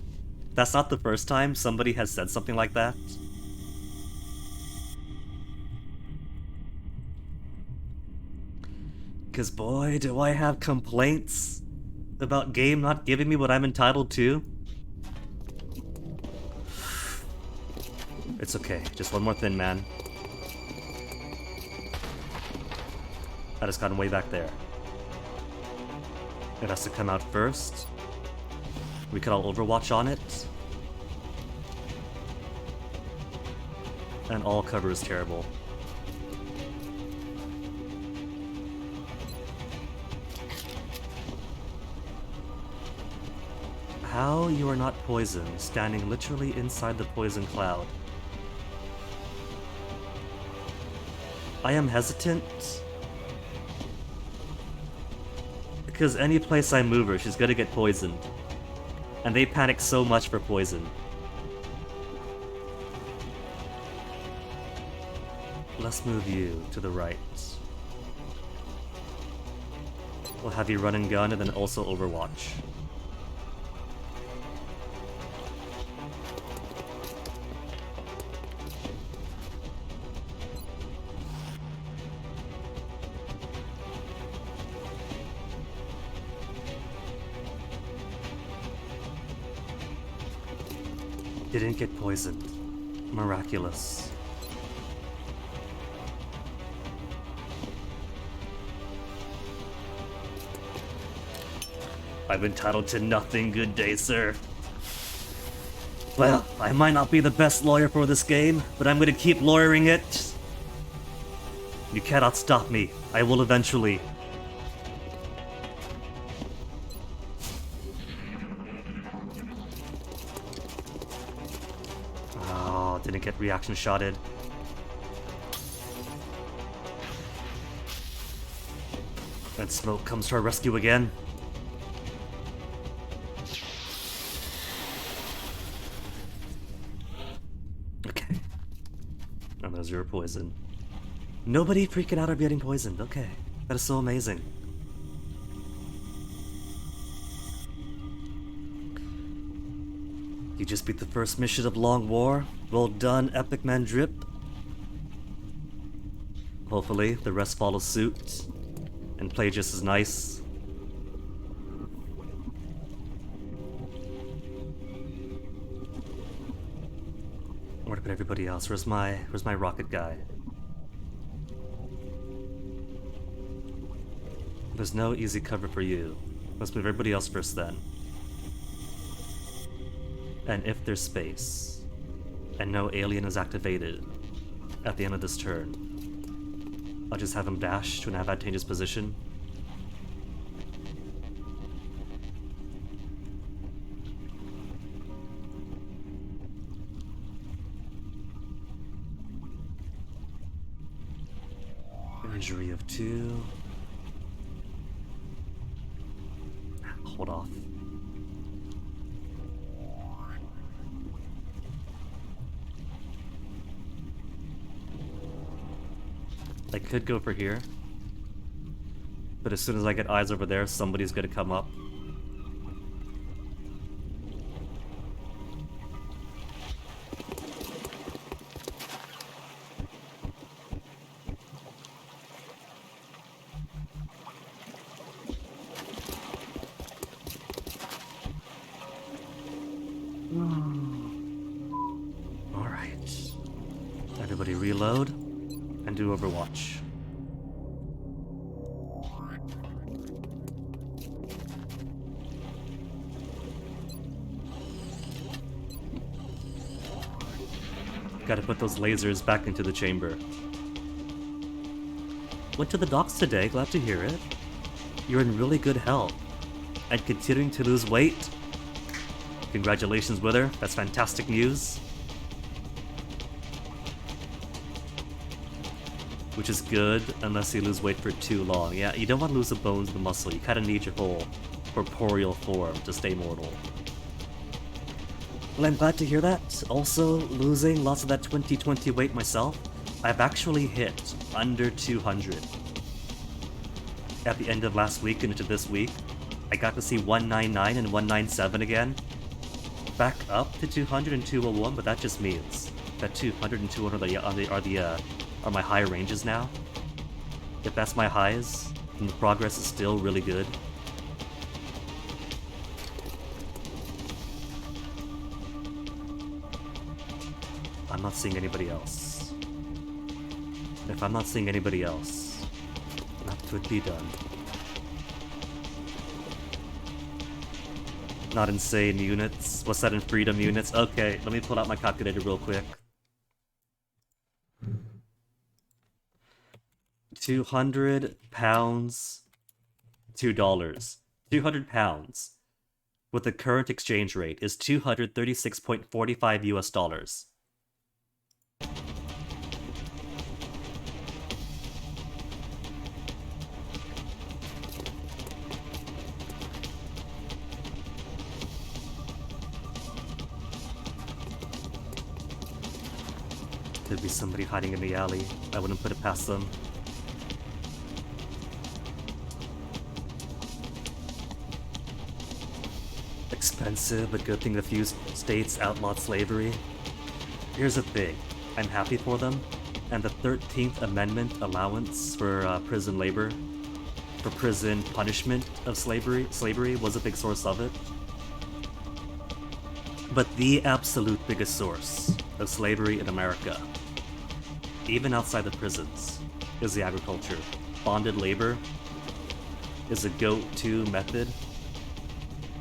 that's not the first time somebody has said something like that. Cause boy, do I have complaints about game not giving me what I'm entitled to. It's okay, just one more thin man. I just gotten way back there. It has to come out first. We could all Overwatch on it. And all cover is terrible. How you are not poisoned, standing literally inside the poison cloud. I am hesitant. Because any place I move her, she's gonna get poisoned. And they panic so much for poison. Let's move you to the right. We'll have you run and gun and then also Overwatch. Didn't get poisoned. Miraculous. I'm entitled to nothing, good day, sir. Well, I might not be the best lawyer for this game, but I'm gonna keep lawyering it. You cannot stop me. I will eventually. Oh, didn't get reaction shotted. And smoke comes to our rescue again. Okay. And there's your poison. Nobody freaking out or getting poisoned. Okay. That is so amazing. You just beat the first mission of Long War. Well done, Epic Man Drip. Hopefully, the rest follow suit and play just as nice. What about everybody else? Where's my rocket guy? There's no easy cover for you. Let's move everybody else first then. And if there's space, and no alien is activated at the end of this turn, I'll just have him dash to an advantageous position. Injury of 2. Hold off. I could go for here, but as soon as I get eyes over there, somebody's gonna come up. Alright. Everybody reload and do Overwatch. Gotta put those lasers back into the chamber. Went to the docks today, glad to hear it. You're in really good health. And continuing to lose weight. Congratulations, Wither, that's fantastic news. which is good unless you lose weight for too long. Yeah, you don't want to lose the bones and the muscle. You kind of need your whole corporeal form to stay mortal. Well, I'm glad to hear that. Also, losing lots of that 2020 weight myself, I've actually hit under 200. At the end of last week and into this week, I got to see 199 and 197 again. Back up to 200 and 201, but that just means that 200 and 200 are my high ranges now. If that's my highs, then the progress is still really good. I'm not seeing anybody else. If I'm not seeing anybody else, that could be done. Not insane units. What's that in freedom units? Okay, let me pull out my calculator real quick. 200 pounds, $2. 200 pounds with the current exchange rate is 236.45 US dollars. Could be somebody hiding in the alley. I wouldn't put it past them. Expensive, but good thing a few states outlawed slavery. Here's the thing. I'm happy for them, and the 13th Amendment allowance for prison labor, for prison punishment of slavery was a big source of it. But the absolute biggest source of slavery in America, even outside the prisons, is the agriculture. Bonded labor is a go-to method.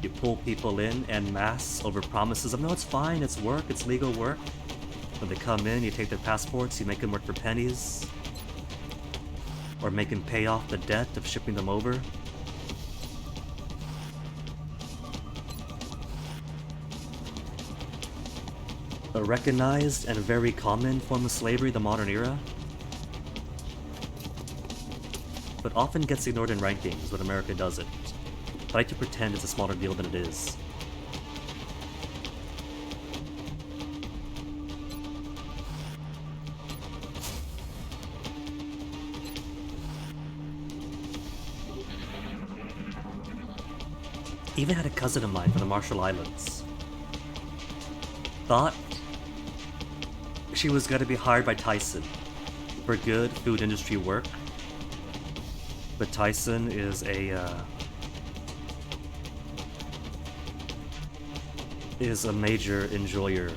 You pull people in en masse over promises of, no, it's fine, it's work, it's legal work. When they come in, you take their passports, you make them work for pennies, or make them pay off the debt of shipping them over. A recognized and very common form of slavery, the modern era, but often gets ignored in rankings when America does it. I like to pretend it's a smaller deal than it is. Even had a cousin of mine from the Marshall Islands. Thought she was going to be hired by Tyson for good food industry work, but Tyson is a major enjoyer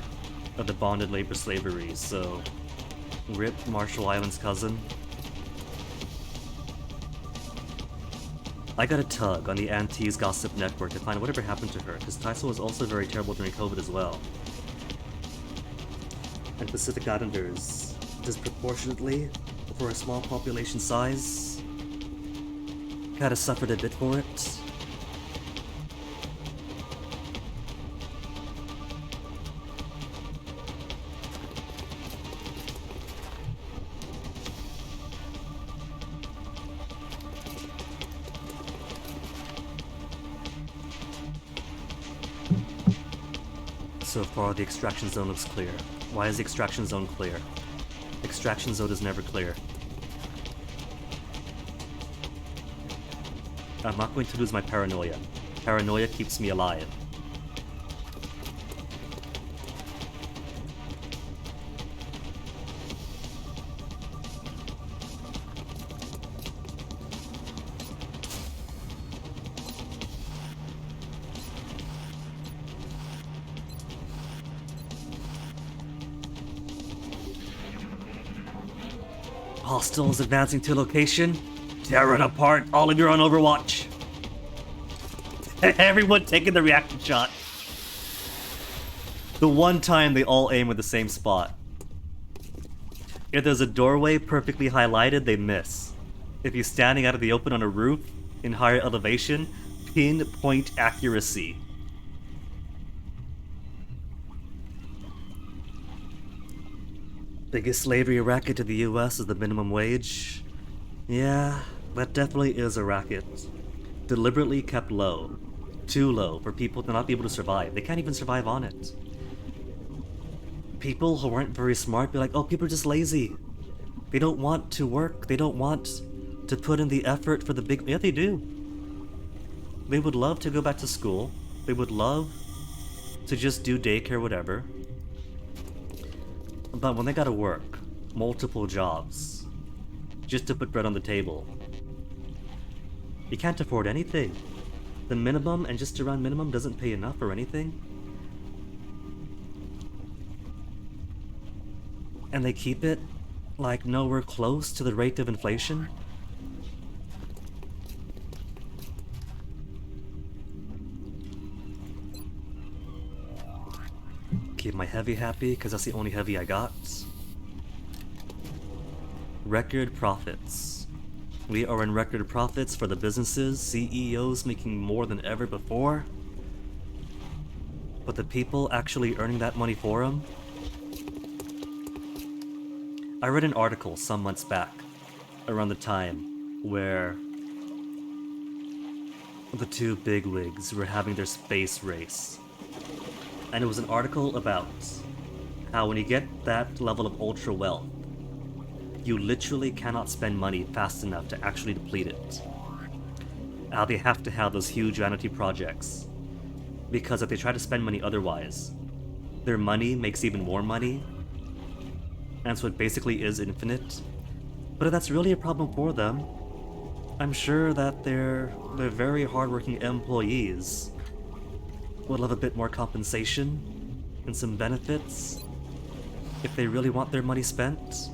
of the bonded labor slavery, so rip Marshall Islands cousin. I got a tug on the Antilles Gossip Network to find whatever happened to her, because Tyson was also very terrible during COVID as well. And Pacific Islanders, disproportionately, for a small population size, kinda suffered a bit for it. So far, the extraction zone looks clear. Why is the extraction zone clear? Extraction zone is never clear. I'm not going to lose my paranoia. Paranoia keeps me alive. Hostiles advancing to location. Tear it apart. All of you are on Overwatch. Everyone taking the reaction shot. The one time they all aim at the same spot. If there's a doorway perfectly highlighted, they miss. If you're standing out of the open on a roof in higher elevation, pinpoint accuracy. Biggest slavery racket to the US is the minimum wage. Yeah, that definitely is a racket. Deliberately kept low. Too low for people to not be able to survive. They can't even survive on it. People who aren't very smart be like, oh, people are just lazy. They don't want to work. They don't want to put in the effort for the big... Yeah, they do. They would love to go back to school. They would love to just do daycare, whatever. But when they gotta work, multiple jobs, just to put bread on the table, you can't afford anything. The minimum and just around minimum doesn't pay enough or anything. And they keep it like nowhere close to the rate of inflation. Keep my heavy happy, because that's the only heavy I got. Record profits. We are in record profits for the businesses, CEOs making more than ever before. But the people actually earning that money for them? I read an article some months back, around the time where the two bigwigs were having their space race. And it was an article about how when you get that level of ultra wealth, you literally cannot spend money fast enough to actually deplete it. How they have to have those huge vanity projects. Because if they try to spend money otherwise, their money makes even more money. And so it basically is infinite. But if that's really a problem for them, I'm sure that they're very hardworking employees would love a bit more compensation and some benefits if they really want their money spent.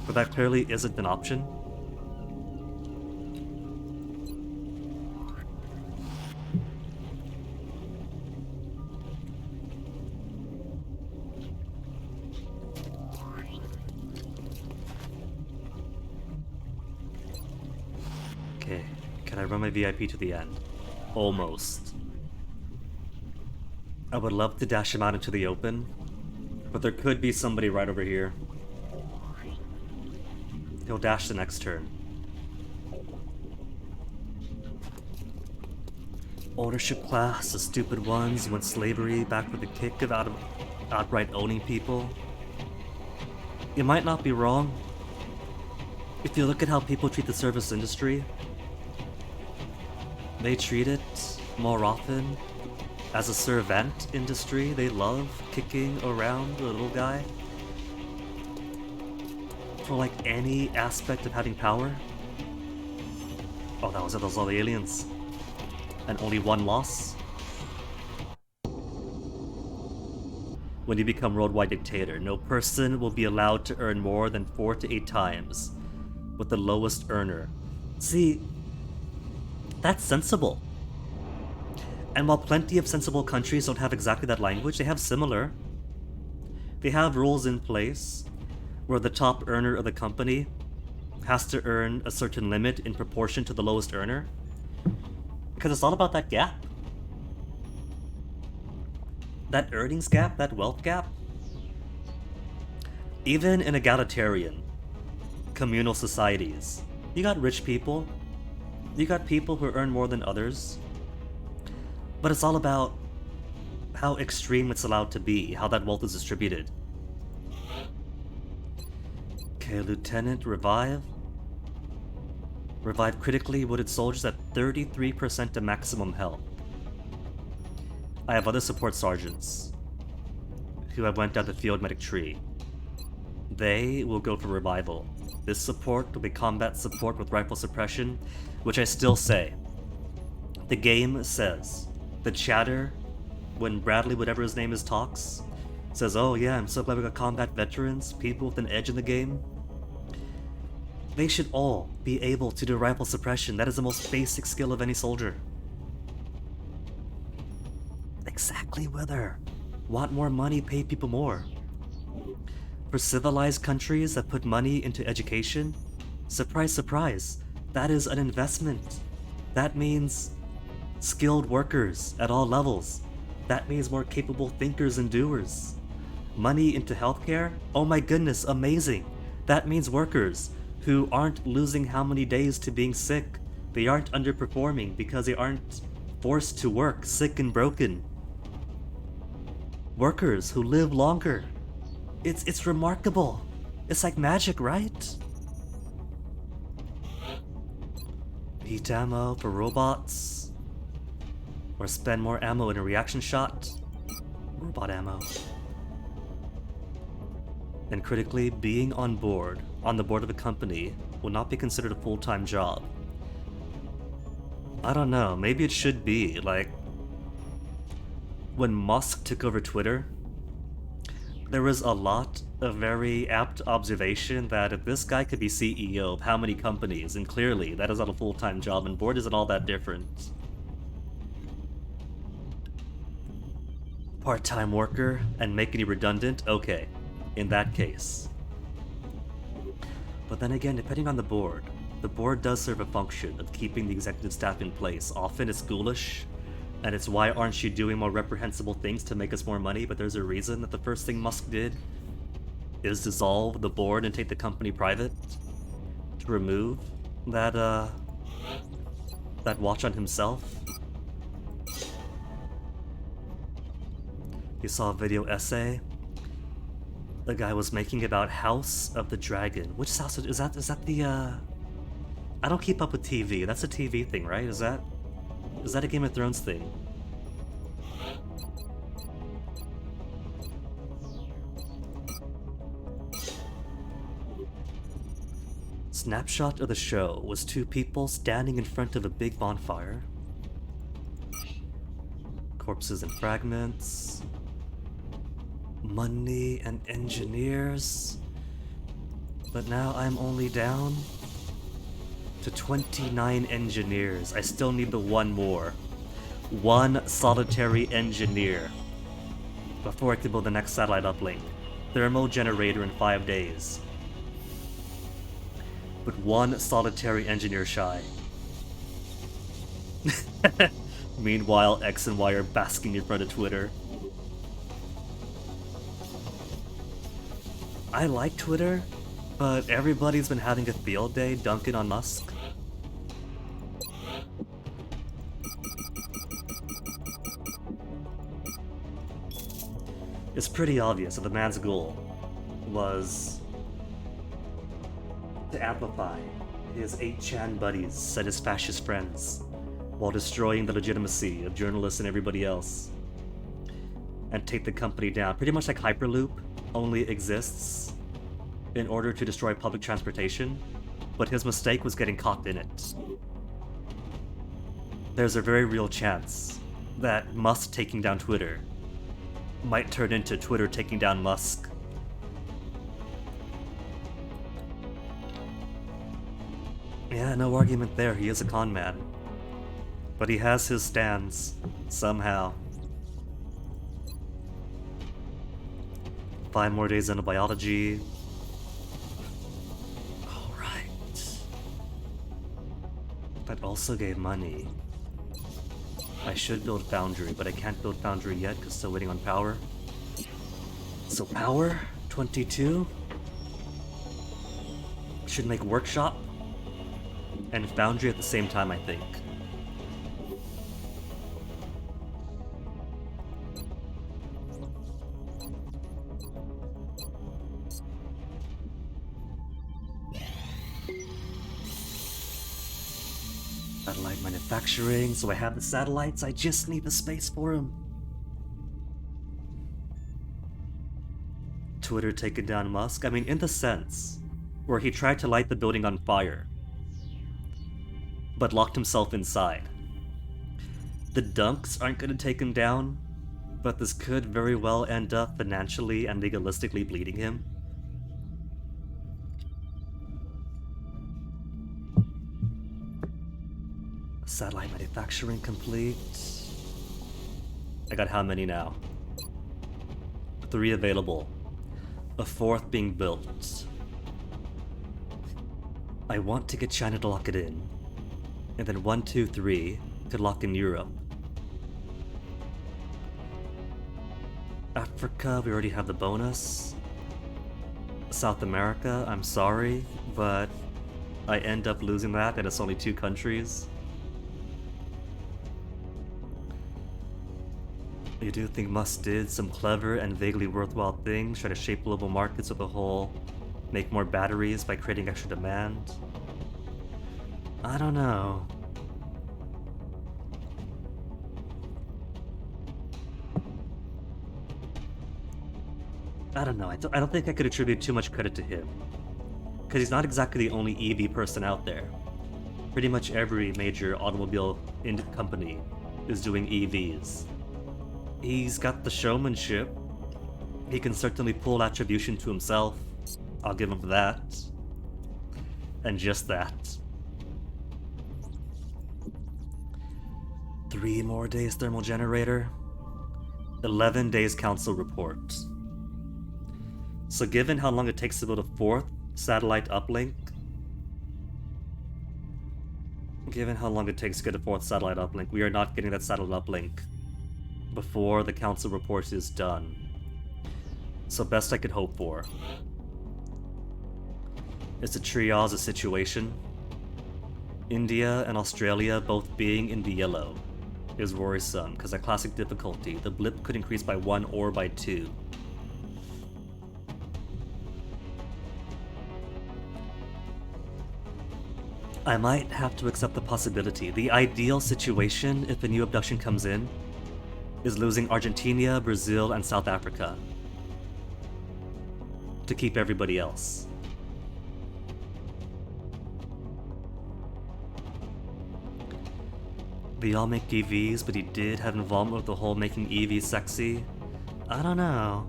But that clearly isn't an option. Okay, can I run my VIP to the end? Almost. I would love to dash him out into the open, but there could be somebody right over here. He'll dash the next turn. Ownership class, the stupid ones, want slavery back for the kick of outright owning people. You might not be wrong. If you look at how people treat the service industry, they treat it more often as a servant industry. They love kicking around the little guy for like any aspect of having power. Oh, that was it, those are the aliens. And only one loss. When you become worldwide dictator, no person will be allowed to earn more than 4 to 8 times what the lowest earner. See, that's sensible. And while plenty of sensible countries don't have exactly that language, they have similar. They have rules in place where the top earner of the company has to earn a certain limit in proportion to the lowest earner. Because it's all about that gap. That earnings gap, that wealth gap. Even in egalitarian, communal societies, you got rich people, you got people who earn more than others, but it's all about how extreme it's allowed to be, how that wealth is distributed. Okay, Lieutenant, revive. Revive critically wounded soldiers at 33% of maximum health. I have other support sergeants who have went down the field medic tree. They will go for revival. This support will be combat support with rifle suppression, which I still say. The game says, the chatter, when Bradley, whatever his name is, talks, says, oh yeah, I'm so glad we got combat veterans, people with an edge in the game. They should all be able to do rifle suppression. That is the most basic skill of any soldier. Exactly, whether. Want more money, pay people more. For civilized countries that put money into education, surprise, surprise, that is an investment. That means skilled workers at all levels. That means more capable thinkers and doers. Money into healthcare? Oh my goodness, amazing. That means workers who aren't losing how many days to being sick. They aren't underperforming because they aren't forced to work sick and broken. Workers who live longer. It's remarkable. It's like magic, right? Heat ammo for robots. Or spend more ammo in a reaction shot. Robot ammo. And critically, being on the board of a company, will not be considered a full-time job. I don't know, maybe it should be. Like, when Musk took over Twitter, there was a lot of very apt observation that if this guy could be CEO of how many companies, and clearly that is not a full-time job, and board isn't all that different. Part-time worker and making you redundant? Okay, in that case. But then again, depending on the board does serve a function of keeping the executive staff in place. Often it's ghoulish, and it's why aren't you doing more reprehensible things to make us more money, but there's a reason that the first thing Musk did is dissolve the board and take the company private to remove that watch on himself. You saw a video essay the guy was making about House of the Dragon. Which house is that the I don't keep up with TV. That's a TV thing, right? Is that a Game of Thrones thing? Snapshot of the show was two people standing in front of a big bonfire. Corpses and fragments. Money and engineers. But now I'm only down to 29 engineers. I still need the one more. One solitary engineer before I can build the next satellite uplink. Thermal generator in 5 days. But one solitary engineer shy. Meanwhile, X and Y are basking in front of Twitter. I like Twitter, but everybody's been having a field day dunking on Musk. It's pretty obvious that the man's goal was to amplify his 8chan buddies and his fascist friends while destroying the legitimacy of journalists and everybody else, and take the company down. Pretty much like Hyperloop only exists in order to destroy public transportation, but his mistake was getting caught in it. There's a very real chance that Musk taking down Twitter might turn into Twitter taking down Musk. Yeah, no argument there, he is a con man. But he has his stands, somehow. 5 more days into biology. Alright. That also gave money. I should build Foundry, but I can't build Foundry yet because still waiting on power. So power, 22. Should make Workshop and Foundry at the same time, I think. Satellite manufacturing, so I have the satellites, I just need the space for them. Twitter taking down Musk? I mean, in the sense where he tried to light the building on fire, but locked himself inside. The dunks aren't going to take him down, but this could very well end up financially and legalistically bleeding him. Satellite manufacturing complete. I got how many now? 3 available. A 4th being built. I want to get China to lock it in. And then 1, 2, 3 could lock in Europe. Africa, we already have the bonus. South America, I'm sorry, but I end up losing that and it's only 2 countries. You do think Musk did some clever and vaguely worthwhile things, try to shape global markets with a whole make more batteries by creating extra demand? I don't know. I don't know. I don't think I could attribute too much credit to him. Because he's not exactly the only EV person out there. Pretty much every major automobile company is doing EVs. He's got the showmanship. He can certainly pull attribution to himself. I'll give him that. And just that. 3 more days thermal generator. 11 days council report. So given how long it takes to build a 4th satellite uplink, we are not getting that satellite uplink before the council report is done. So best I could hope for is to triage the situation. India and Australia both being in the yellow is worrisome, because at classic difficulty, the blip could increase by 1 or by 2. I might have to accept the possibility. The ideal situation, if a new abduction comes in, is losing Argentina, Brazil, and South Africa to keep everybody else. They all make EVs, but he did have involvement with the whole making EVs sexy. I don't know.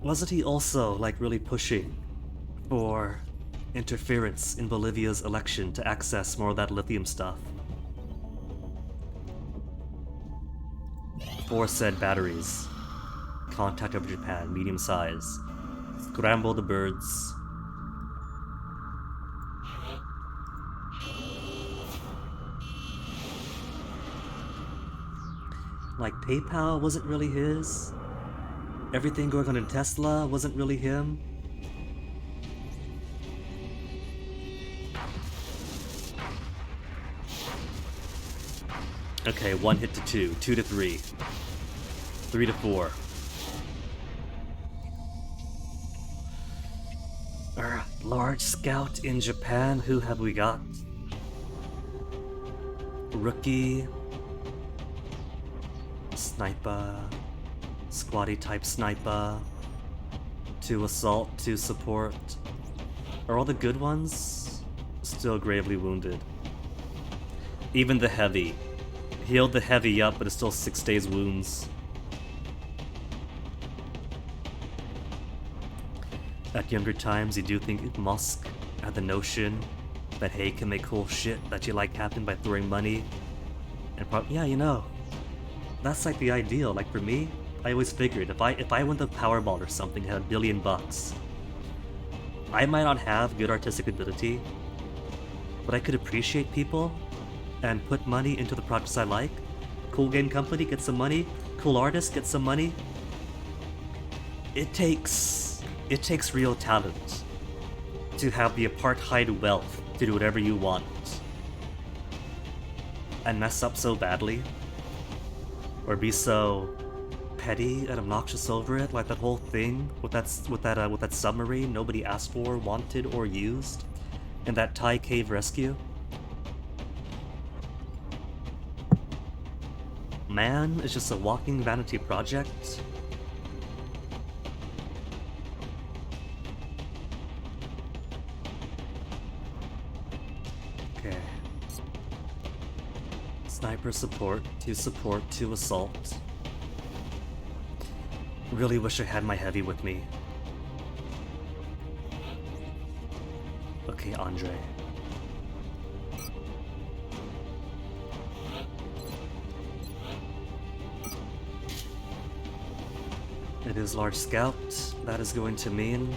Wasn't he also, like, really pushing for interference in Bolivia's election to access more of that lithium stuff? 4 said batteries. Contact over Japan, medium size. Scramble the birds. Like, PayPal wasn't really his. Everything going on in Tesla wasn't really him. Okay, 1 hit to 2, 2 to 3, 3 to 4. Large scout in Japan, who have we got? Rookie. Sniper. Squatty type sniper. 2 assault, 2 support. Are all the good ones still gravely wounded? Even the heavy. Healed the heavy up, but it's still 6 days wounds. At younger times, you do think Musk had the notion that hey can make cool shit that you like happen by throwing money. And yeah, you know, that's like the ideal. Like for me, I always figured if I won the Powerball or something, had $1 billion, I might not have good artistic ability, but I could appreciate people and put money into the projects I like. Cool game company, get some money. Cool artist, get some money. It takes real talent to have the apartheid wealth to do whatever you want and mess up so badly, or be so petty and obnoxious over it, like that whole thing with that submarine nobody asked for, wanted, or used in that Thai cave rescue. Man is just a walking vanity project. Okay. Sniper support, 2 assault. Really wish I had my heavy with me. Okay, Andre. It is large scout. That is going to mean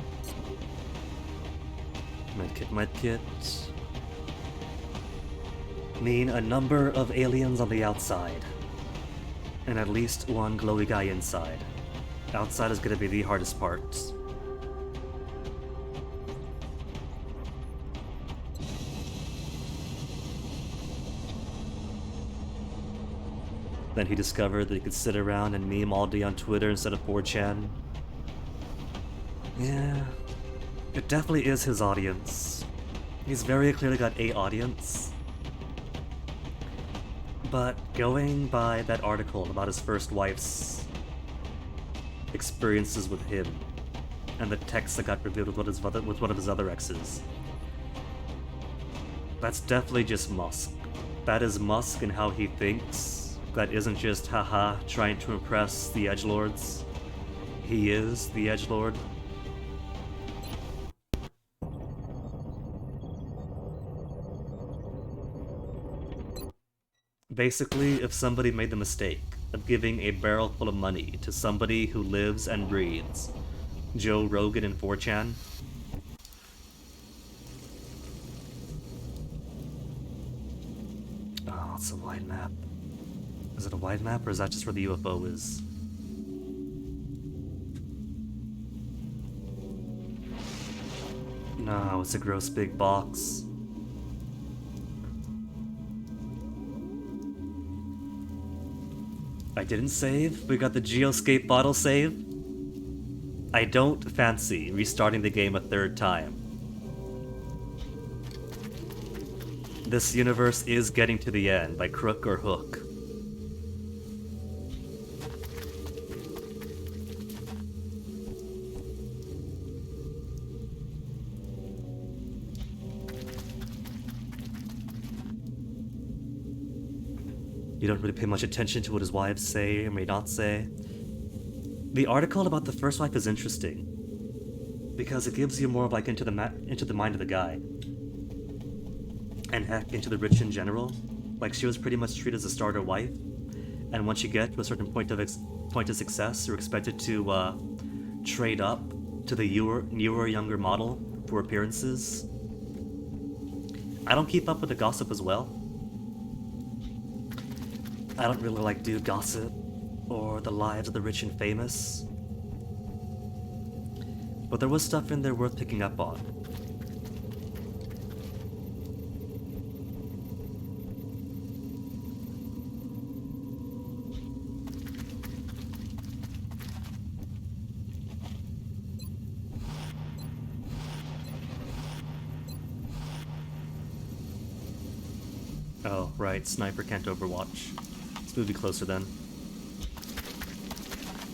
medkit. Mean a number of aliens on the outside. and at least one glowy guy inside. Outside is gonna be the hardest part. Then he discovered that he could sit around and meme all day on Twitter instead of 4chan. Yeah, it definitely is his audience. He's very clearly got a audience. But going by that article about his first wife's experiences with him, and the text that got revealed with one of his other exes, that's definitely just Musk. That is Musk and how he thinks. That isn't just haha trying to impress the edgelords. He is the edgelord. Basically, if somebody made the mistake of giving a barrel full of money to somebody who lives and breathes Joe Rogan and 4chan, oh, it's a wide map. Is it a wide map, or is that just where the UFO is? No, it's a gross big box. I didn't save. We got the Geoscape bottle save. I don't fancy restarting the game a third time. This universe is getting to the end by crook or hook. You don't really pay much attention to what his wives say or may not say. The article about the first wife is interesting because it gives you more of like into the mind of the guy, and heck, into the rich in general. Like, she was pretty much treated as a starter wife, and once you get to a certain point of success, you're expected to trade up to the newer, younger model for appearances. I don't keep up with the gossip as well. I don't really like do gossip or the lives of the rich and famous. But there was stuff in there worth picking up on. Oh, right, Sniper can't Overwatch. Let's move you closer then.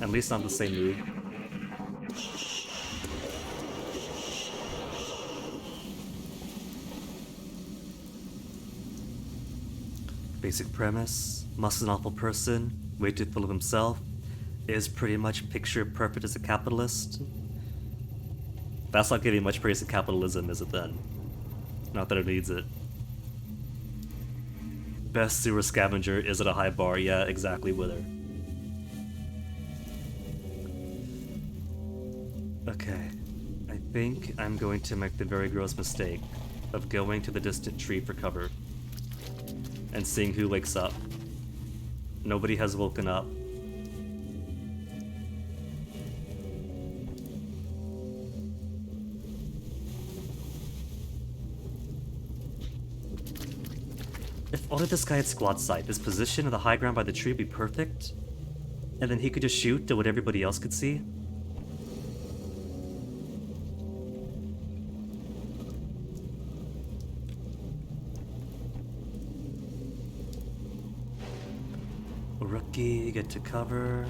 At least not the same move. Basic premise: Musk's an awful person, way too full of himself, is pretty much picture perfect as a capitalist. That's not giving much praise to capitalism, is it then? Not that it needs it. Best sewer scavenger is at a high bar, yeah, exactly, Wither. Okay, I think I'm going to make the very gross mistake of going to the distant tree for cover and seeing who wakes up. Nobody has woken up. If only this guy had squad sight, this position of the high ground by the tree would be perfect, and then he could just shoot to what everybody else could see. Rookie, get to cover.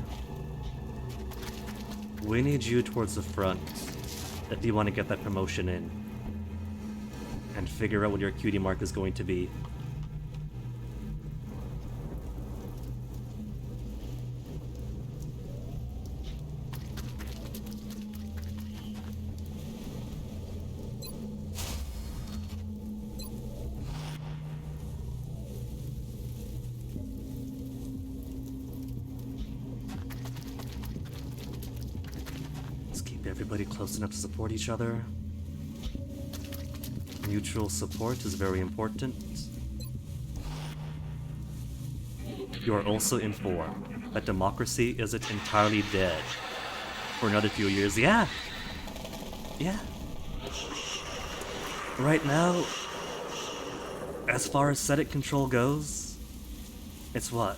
We need you towards the front if you want to get that promotion in and figure out what your cutie mark is going to be. Everybody close enough to support each other. Mutual support is very important. You are also in 4. that democracy isn't entirely dead for another few years. Yeah. Yeah. Right now, as far as Senate control goes, it's what?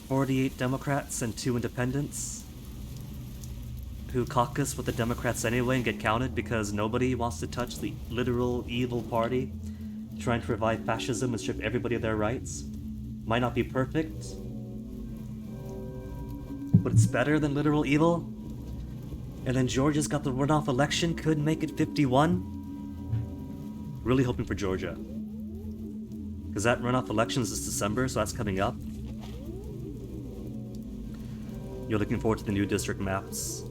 48 Democrats and 2 independents who caucus with the Democrats anyway and get counted because nobody wants to touch the literal evil party trying to revive fascism and strip everybody of their rights. Might not be perfect, but it's better than literal evil. And then Georgia's got the runoff election, could make it 51. Really hoping for Georgia. Because that runoff election is this December, so that's coming up. You're looking forward to the new district maps.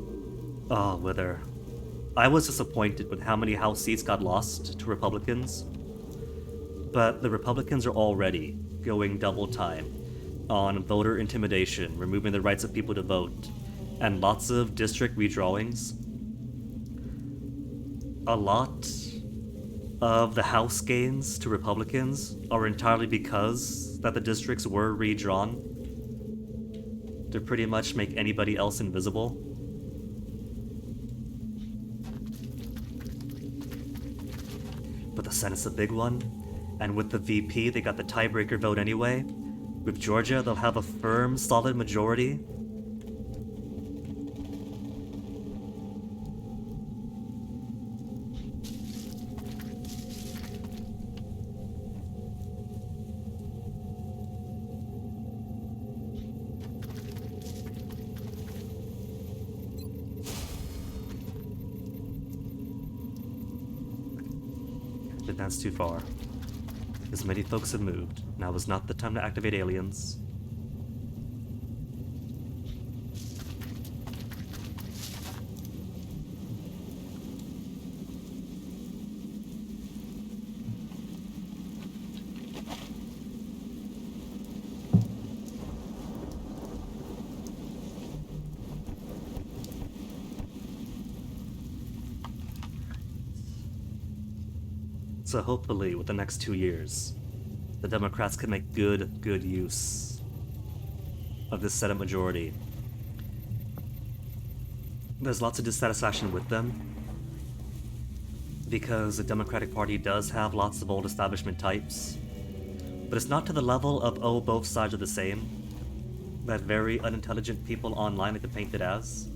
Oh, whether... I was disappointed with how many House seats got lost to Republicans. But the Republicans are already going double time on voter intimidation, removing the rights of people to vote, and lots of district redrawings. A lot of the House gains to Republicans are entirely because that the districts were redrawn to pretty much make anybody else invisible. But the Senate's a big one, and with the VP they got the tiebreaker vote anyway. With Georgia, they'll have a firm, solid majority. That's too far. As many folks have moved. Now is not the time to activate aliens. So hopefully, with the next 2 years, the Democrats can make good use of this Senate majority. There's lots of dissatisfaction with them, because the Democratic Party does have lots of old establishment types, but it's not to the level of, oh, both sides are the same, that very unintelligent people online like to paint it as.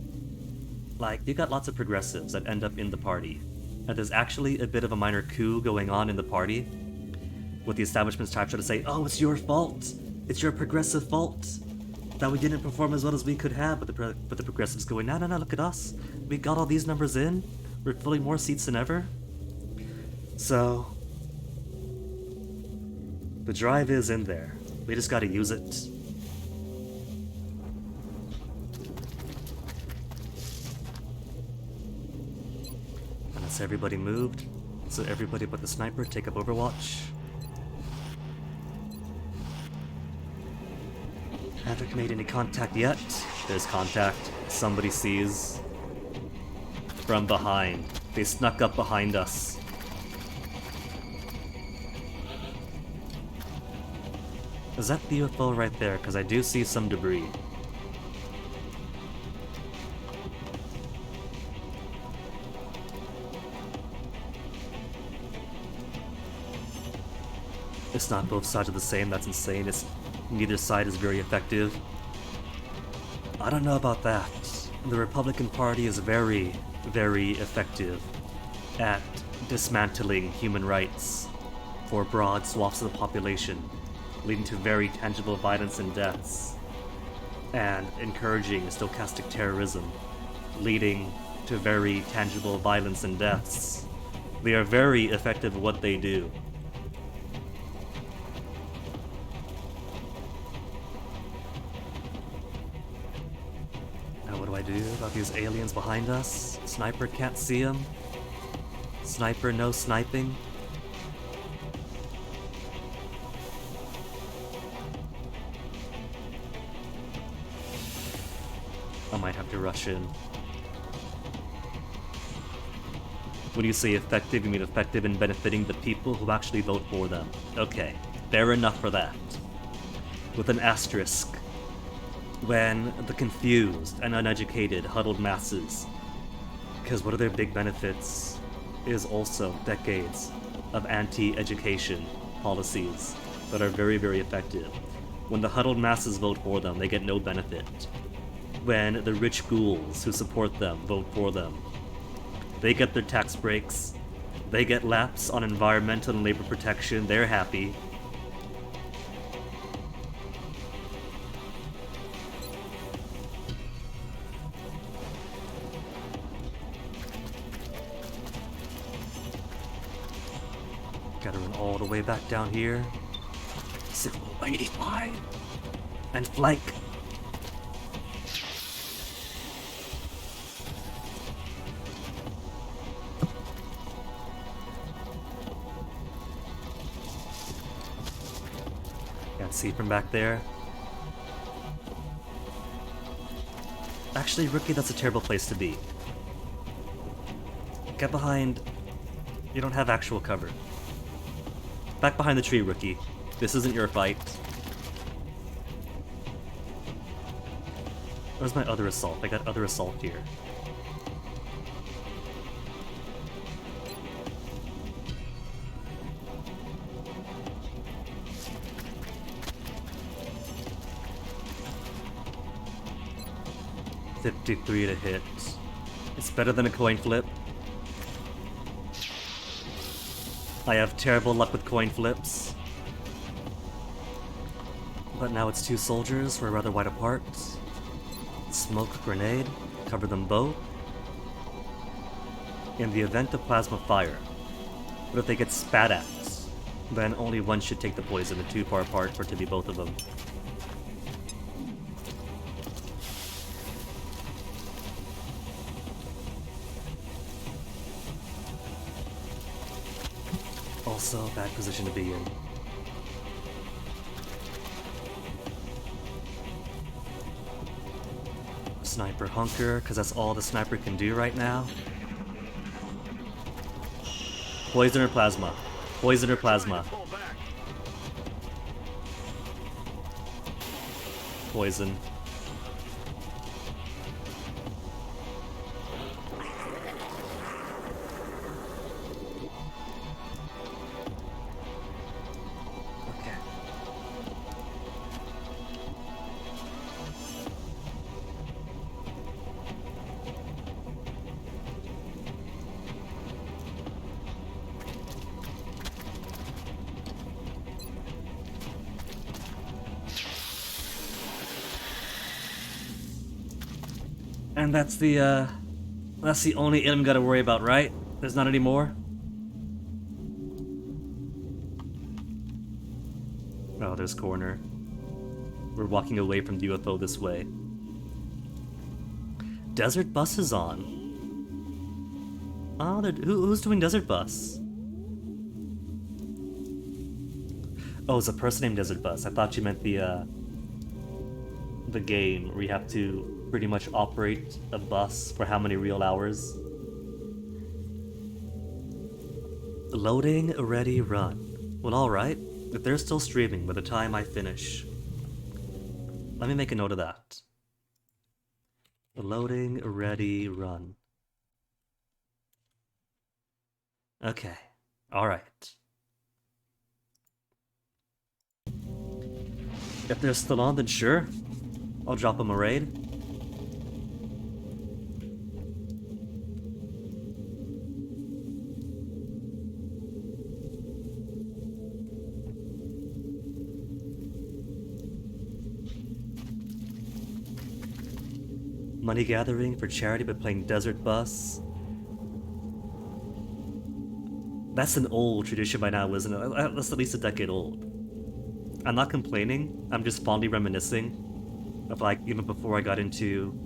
Like, you got lots of progressives that end up in the party. And there's actually a bit of a minor coup going on in the party, with the establishment's type trying to say, oh, it's your fault, it's your progressive fault, that we didn't perform as well as we could have, but the progressives going, no, look at us, we got all these numbers in, we're filling more seats than ever. So, the drive is in there, we just gotta use it. So everybody moved, so everybody but the sniper take up Overwatch. Haven't made any contact yet. There's contact. Somebody sees. From behind. They snuck up behind us. Is that the UFO right there? Because I do see some debris. It's not both sides are the same, that's insane. It's neither side is very effective. I don't know about that. The Republican Party is very effective at dismantling human rights for broad swaths of the population, leading to very tangible violence and deaths, and encouraging stochastic terrorism, leading to very tangible violence and deaths. They are very effective at what they do. About these aliens behind us. Sniper can't see them. Sniper no sniping. I might have to rush in. When you say effective, you mean effective in benefiting the people who actually vote for them. Okay, fair enough for that. With an asterisk. when the confused and uneducated huddled masses, because one of their big benefits is also decades of anti-education policies that are very, very effective. When the huddled masses vote for them, they get no benefit. When the rich ghouls who support them vote for them, they get their tax breaks, they get laps on environmental and labor protection, they're happy. Gotta run all the way back down here. Signal 85. And flank. Can't see from back there. Actually, Rookie, that's a terrible place to be. Get behind... You don't have actual cover. Back behind the tree, Rookie. This isn't your fight. Where's my other assault? I got other assault here. $53 to hit. It's better than a coin flip. I have terrible luck with coin flips. But now it's two soldiers, we're rather wide apart. Smoke grenade, cover them both. In the event of plasma fire, but if they get spat at, then only one should take the poison, and too far apart for it to be both of them. Also, bad position to be in. Sniper hunker, because that's all the sniper can do right now. Poison or plasma? Poison or plasma? Poison. And that's the only item gotta worry about, right? There's not any more? Oh, there's corner. We're walking away from the UFO this way. Desert bus is on. Oh, who's doing Desert Bus? Oh, it's a person named Desert Bus. I thought you meant the game where you have to pretty much operate a bus for how many real hours? Loading, ready, run. Well, alright. If they're still streaming by the time I finish, let me make a note of that. Loading, ready, run. Okay. Alright. If they're still on, then sure. I'll drop them a raid. Money gathering for charity by playing Desert Bus. That's an old tradition by now, isn't it? That's at least a decade old. I'm not complaining, I'm just fondly reminiscing of, like, even before I got into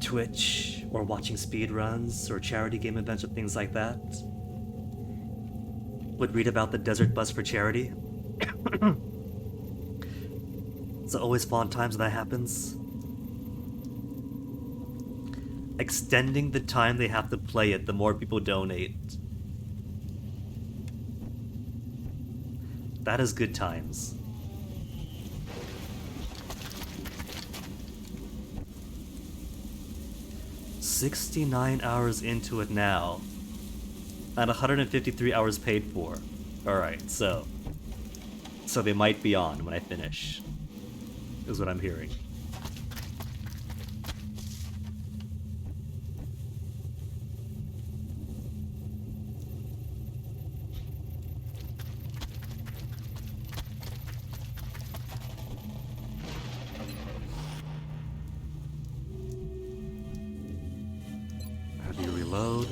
Twitch or watching speedruns or charity game events or things like that. Would read about the Desert Bus for charity. It's always fun times when that happens. Extending the time they have to play it, the more people donate. That is good times. 69 hours into it now. And 153 hours paid for. Alright, so they might be on when I finish, is what I'm hearing. How do you reload?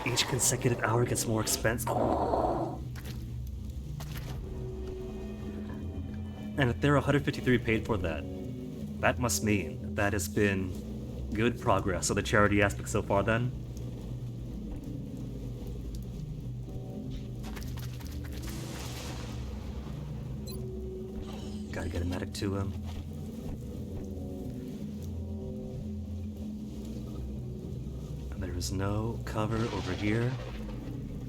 Each consecutive hour gets more expensive. And if there are 153 paid for that, that must mean that has been good progress on the charity aspect so far then. Gotta get a medic to him. There is no cover over here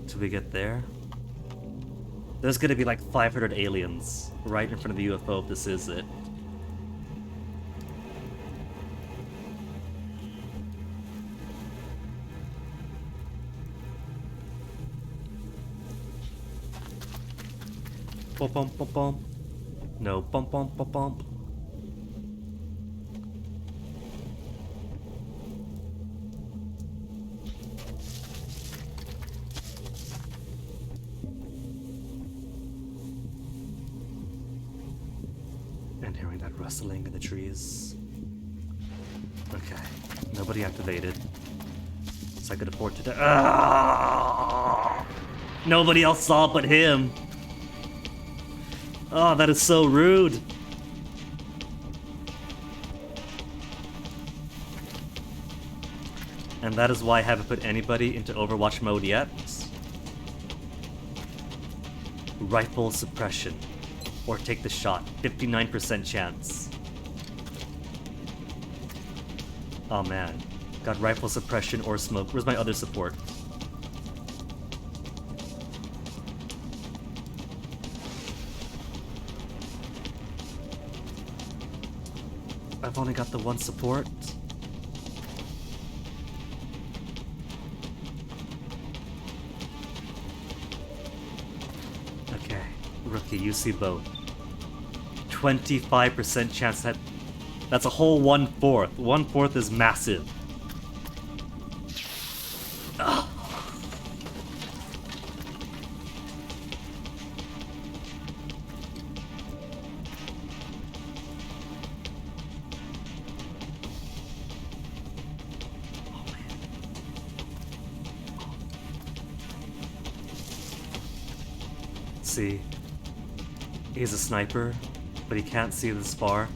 till we get there. There's gonna be like 500 aliens right in front of the UFO if this is it. Bump bump bump bump. No bump bump bump bump. Rustling in the trees. Okay, nobody activated, so I could afford to die. Nobody else saw but him. Oh, that is so rude. And that is why I haven't put anybody into Overwatch mode yet. Rifle suppression. Or take the shot. 59% chance. Oh man. Got rifle suppression or smoke. Where's my other support? I've only got the one support. Okay. Rookie, you see both. 25% chance that's a whole 1/4. 1/4 is massive. Ugh. See, he's a sniper, but he can't see this far.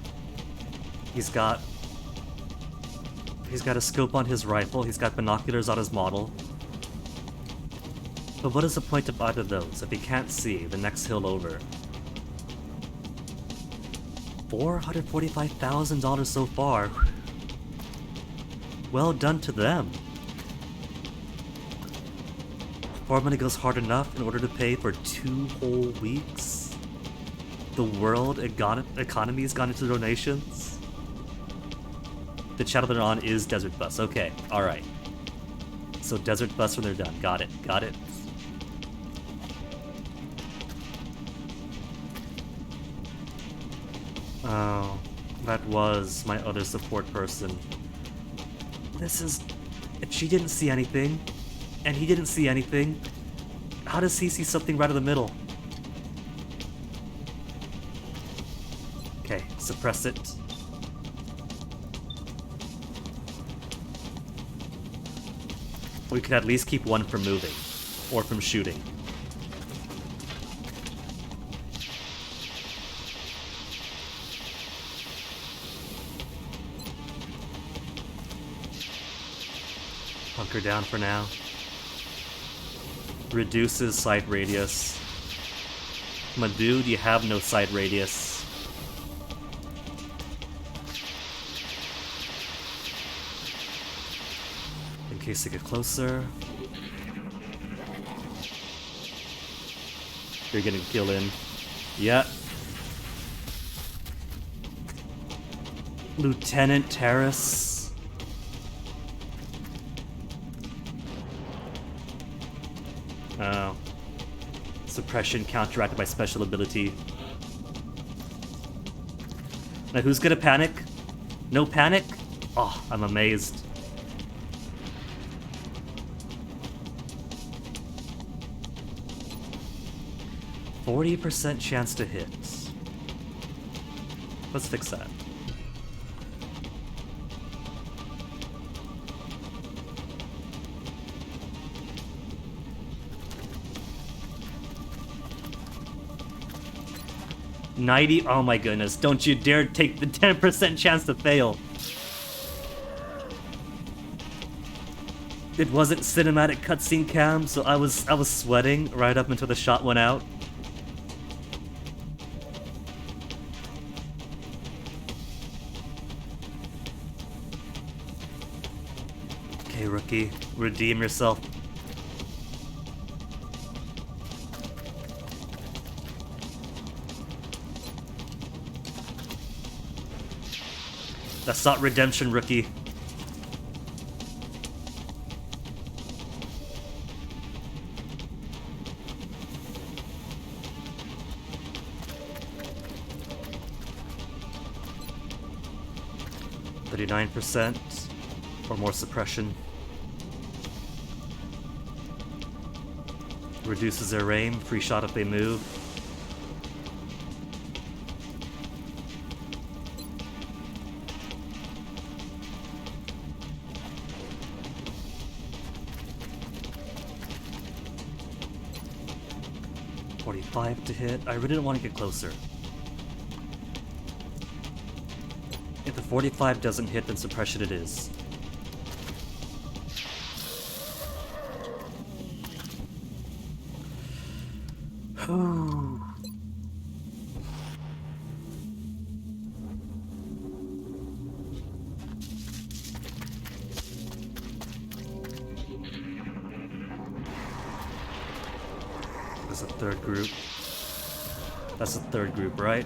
He's got a scope on his rifle, he's got binoculars on his model. But what is the point of either of those if he can't see the next hill over? $445,000 so far. Well done to them. Farm money goes hard enough in order to pay for 2 whole weeks. The world economy has gone into donations. The channel they're on is Desert Bus. Okay, alright. So Desert Bus when they're done. Got it, got it. Oh, that was my other support person. This is... If she didn't see anything, and he didn't see anything, how does he see something right in the middle? Okay, suppress it. We could at least keep one from moving, or from shooting. Hunker down for now. Reduces sight radius. My dude, you have no sight radius. In case they get closer. You're getting kill in. Yeah, Lieutenant Terrace. Oh. Suppression counteracted by special ability. Now who's gonna panic? No panic? Oh, I'm amazed. %40 chance to hit. Let's fix that. $90. Oh my goodness! Don't you dare take the 10% chance to fail. It wasn't cinematic cutscene cam, so I was sweating right up until the shot went out. Okay, rookie, redeem yourself. That's not redemption, rookie. %39 or more suppression. Reduces their aim, free shot if they move. $45 to hit. I really don't want to get closer. If the 45 doesn't hit, then suppression it is. There's a third group. That's the third group, right?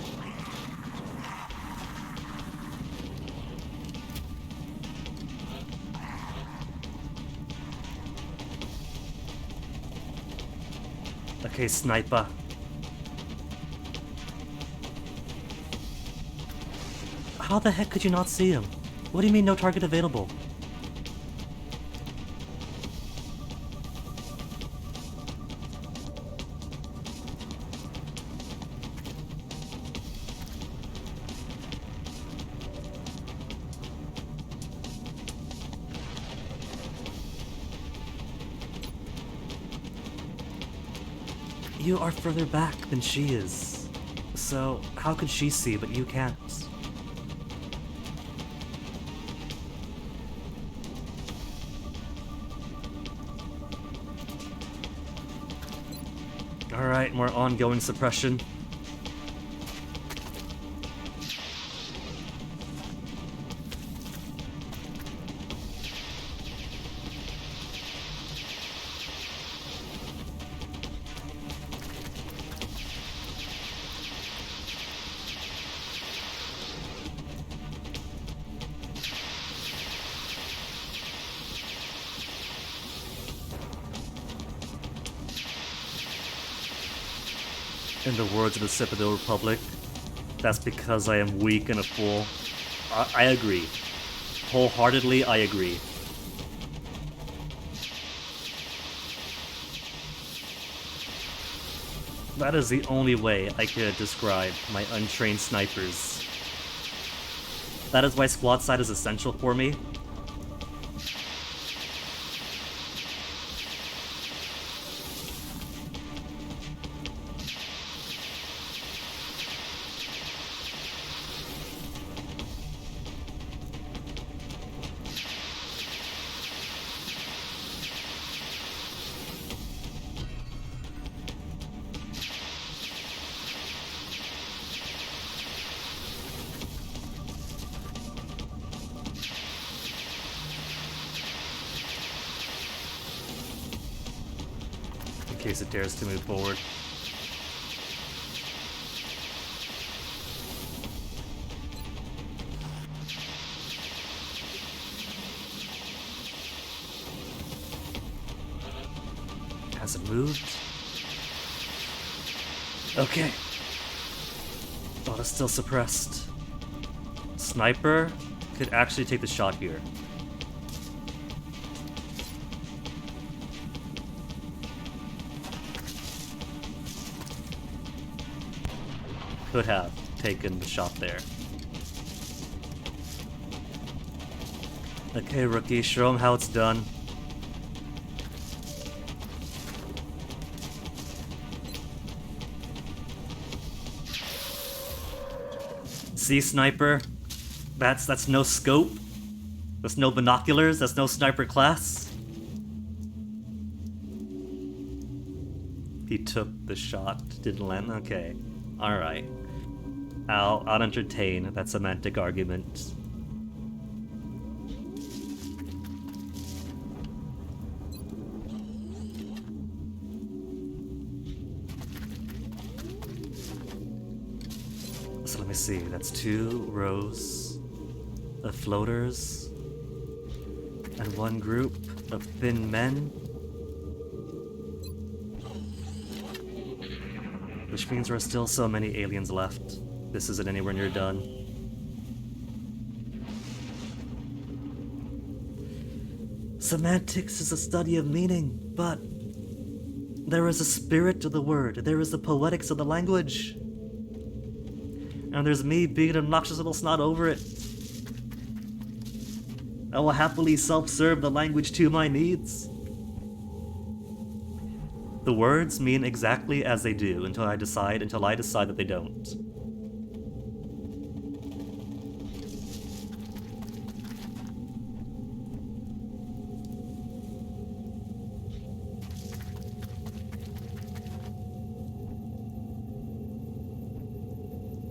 Okay, sniper. How the heck could you not see him? What do you mean no target available? You are further back than she is. So, how could she see but you can't? Alright, more ongoing suppression. In the words of the Sip of the Republic, that's because I am weak and a fool. I agree. Wholeheartedly, I agree. That is the only way I could describe my untrained snipers. That is why squad side is essential for me. In case it dares to move forward. Has it moved? Okay. Oh, it's still suppressed. Sniper could actually take the shot here. Could have taken the shot there. Okay, rookie, show him how it's done. See, sniper? That's no scope. That's no binoculars. That's no sniper class. He took the shot. Didn't land. Okay. Alright. I'll entertain that semantic argument. So let me see, that's 2 rows of floaters and 1 group of thin men. Which means there are still so many aliens left. This isn't anywhere near done. Semantics is a study of meaning, but there is a spirit to the word. There is the poetics of the language. And there's me being an obnoxious little snot over it. I will happily self-serve the language to my needs. The words mean exactly as they do until I decide that they don't.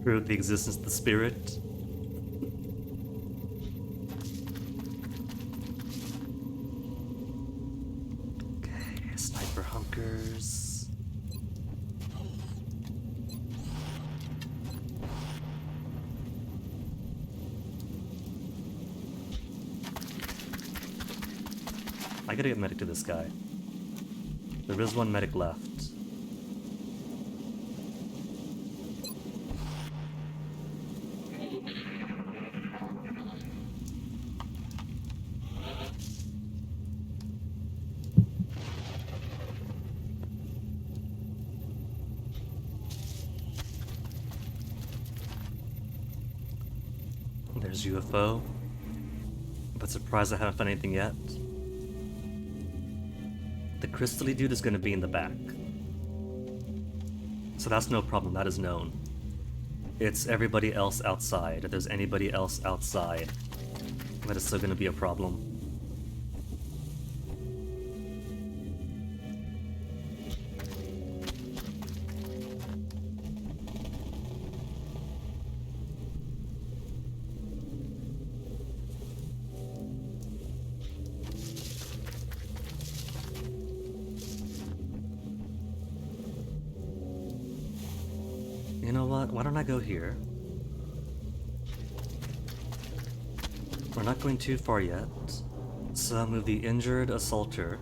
Prove the existence of the spirit. Okay, sniper hunkers. I gotta get medic to this guy. There is 1 medic left. There's UFO. But surprised I haven't found anything yet. The crystally dude is going to be in the back. So that's no problem, that is known. It's everybody else outside. If there's anybody else outside, that is still going to be a problem. You know what? Why don't I go here? We're not going too far yet. So I'll move the injured assaulter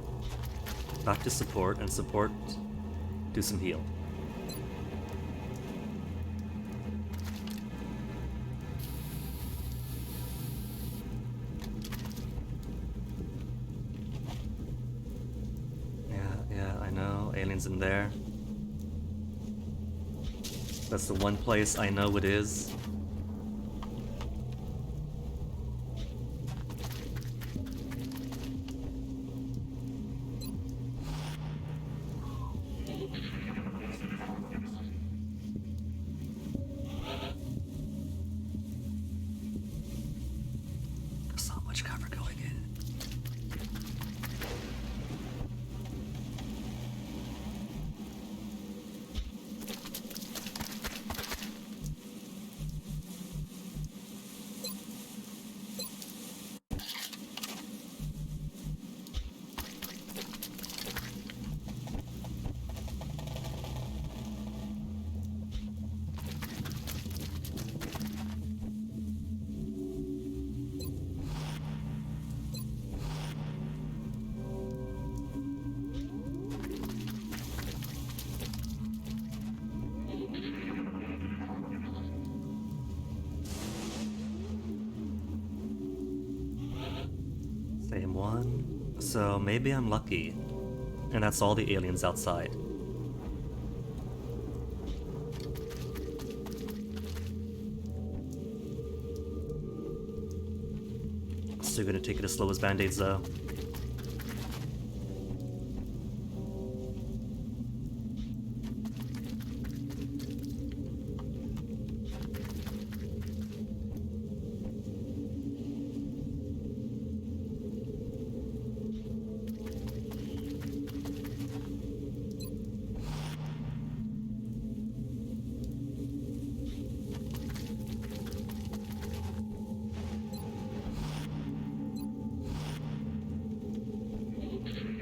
back to support, and support do some heal. Yeah, I know. Aliens in there. That's the one place I know it is. There's so much cover going in. Frame 1. So maybe I'm lucky. And that's all the aliens outside. Still gonna take it as slow as band-aids though.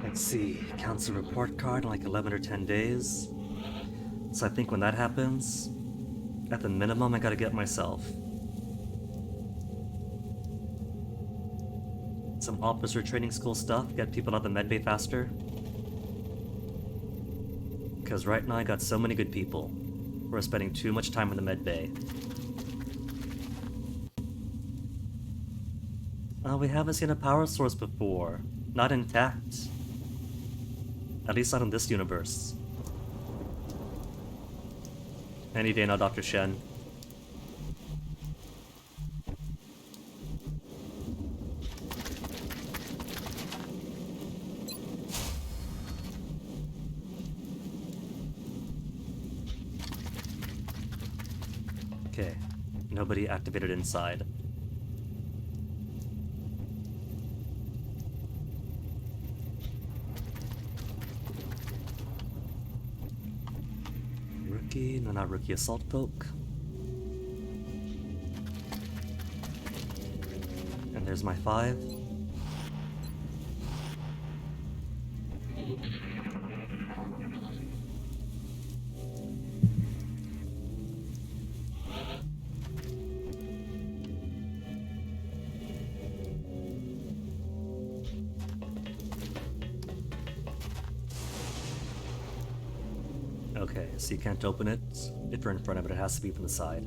Let's see, counts a report card in like 11 or 10 days. So I think when that happens, at the minimum, I gotta get myself some officer training school stuff, get people out of the medbay faster. Because right now I got so many good people who are spending too much time in the medbay. We haven't seen a power source before. Not intact. At least not in this universe. Any day now, Dr. Shen. Okay, nobody activated inside. Rookie, no, not rookie, assault folk. And there's my 5. Okay, so you can't open it if you're in front of it. It has to be from the side.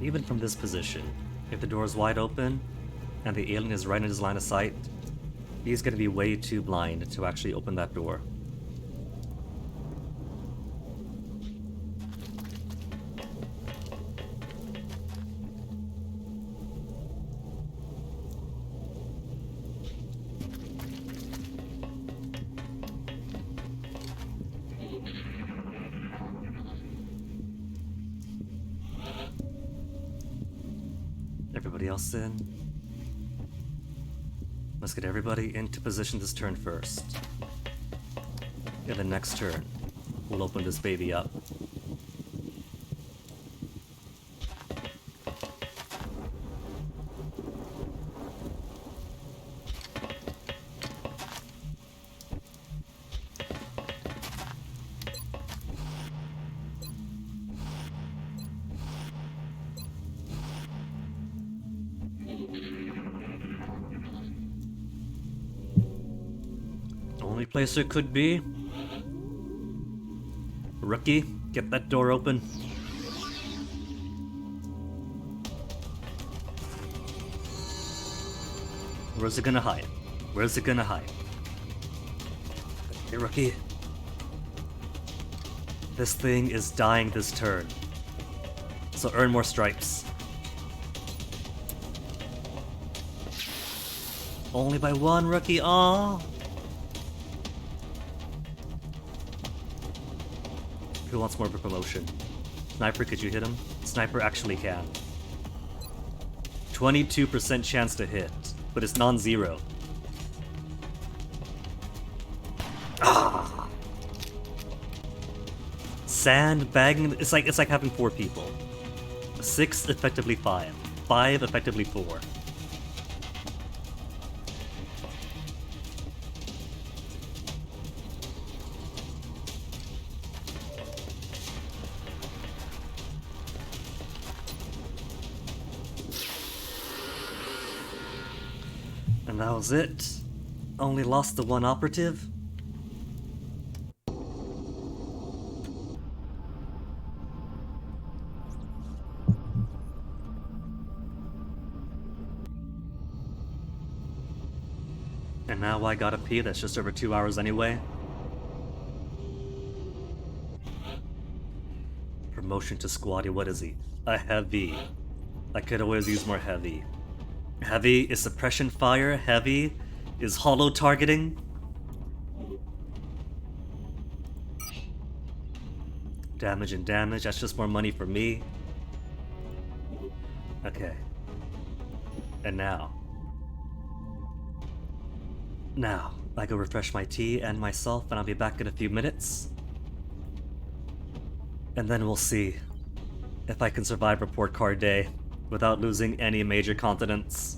Even from this position, if the door is wide open, and the alien is right in his line of sight, he's gonna be way too blind to actually open that door. Everybody else in? Let's get everybody into position this turn first. In the next turn, we'll open this baby up. Only place it could be. Rookie, get that door open. Where's it gonna hide? Where's it gonna hide? Hey, Rookie. This thing is dying this turn. So earn more stripes. Only by 1, Rookie. Aww. Who wants more of a promotion? Sniper, could you hit him? Sniper actually can. 22% chance to hit, but it's non-zero. Ah! Sandbagging. It's like having 4 people. 6 effectively 5. 5 effectively 4. And that was it. Only lost the one operative? And now I gotta pee, that's just over 2 hours anyway. Promotion to squatty, what is he? A heavy. I could always use more heavy. Heavy is suppression fire, heavy is hollow targeting. Damage and damage, that's just more money for me. Okay. And now, I go refresh my tea and myself, and I'll be back in a few minutes. And then we'll see if I can survive report card day without losing any major continents.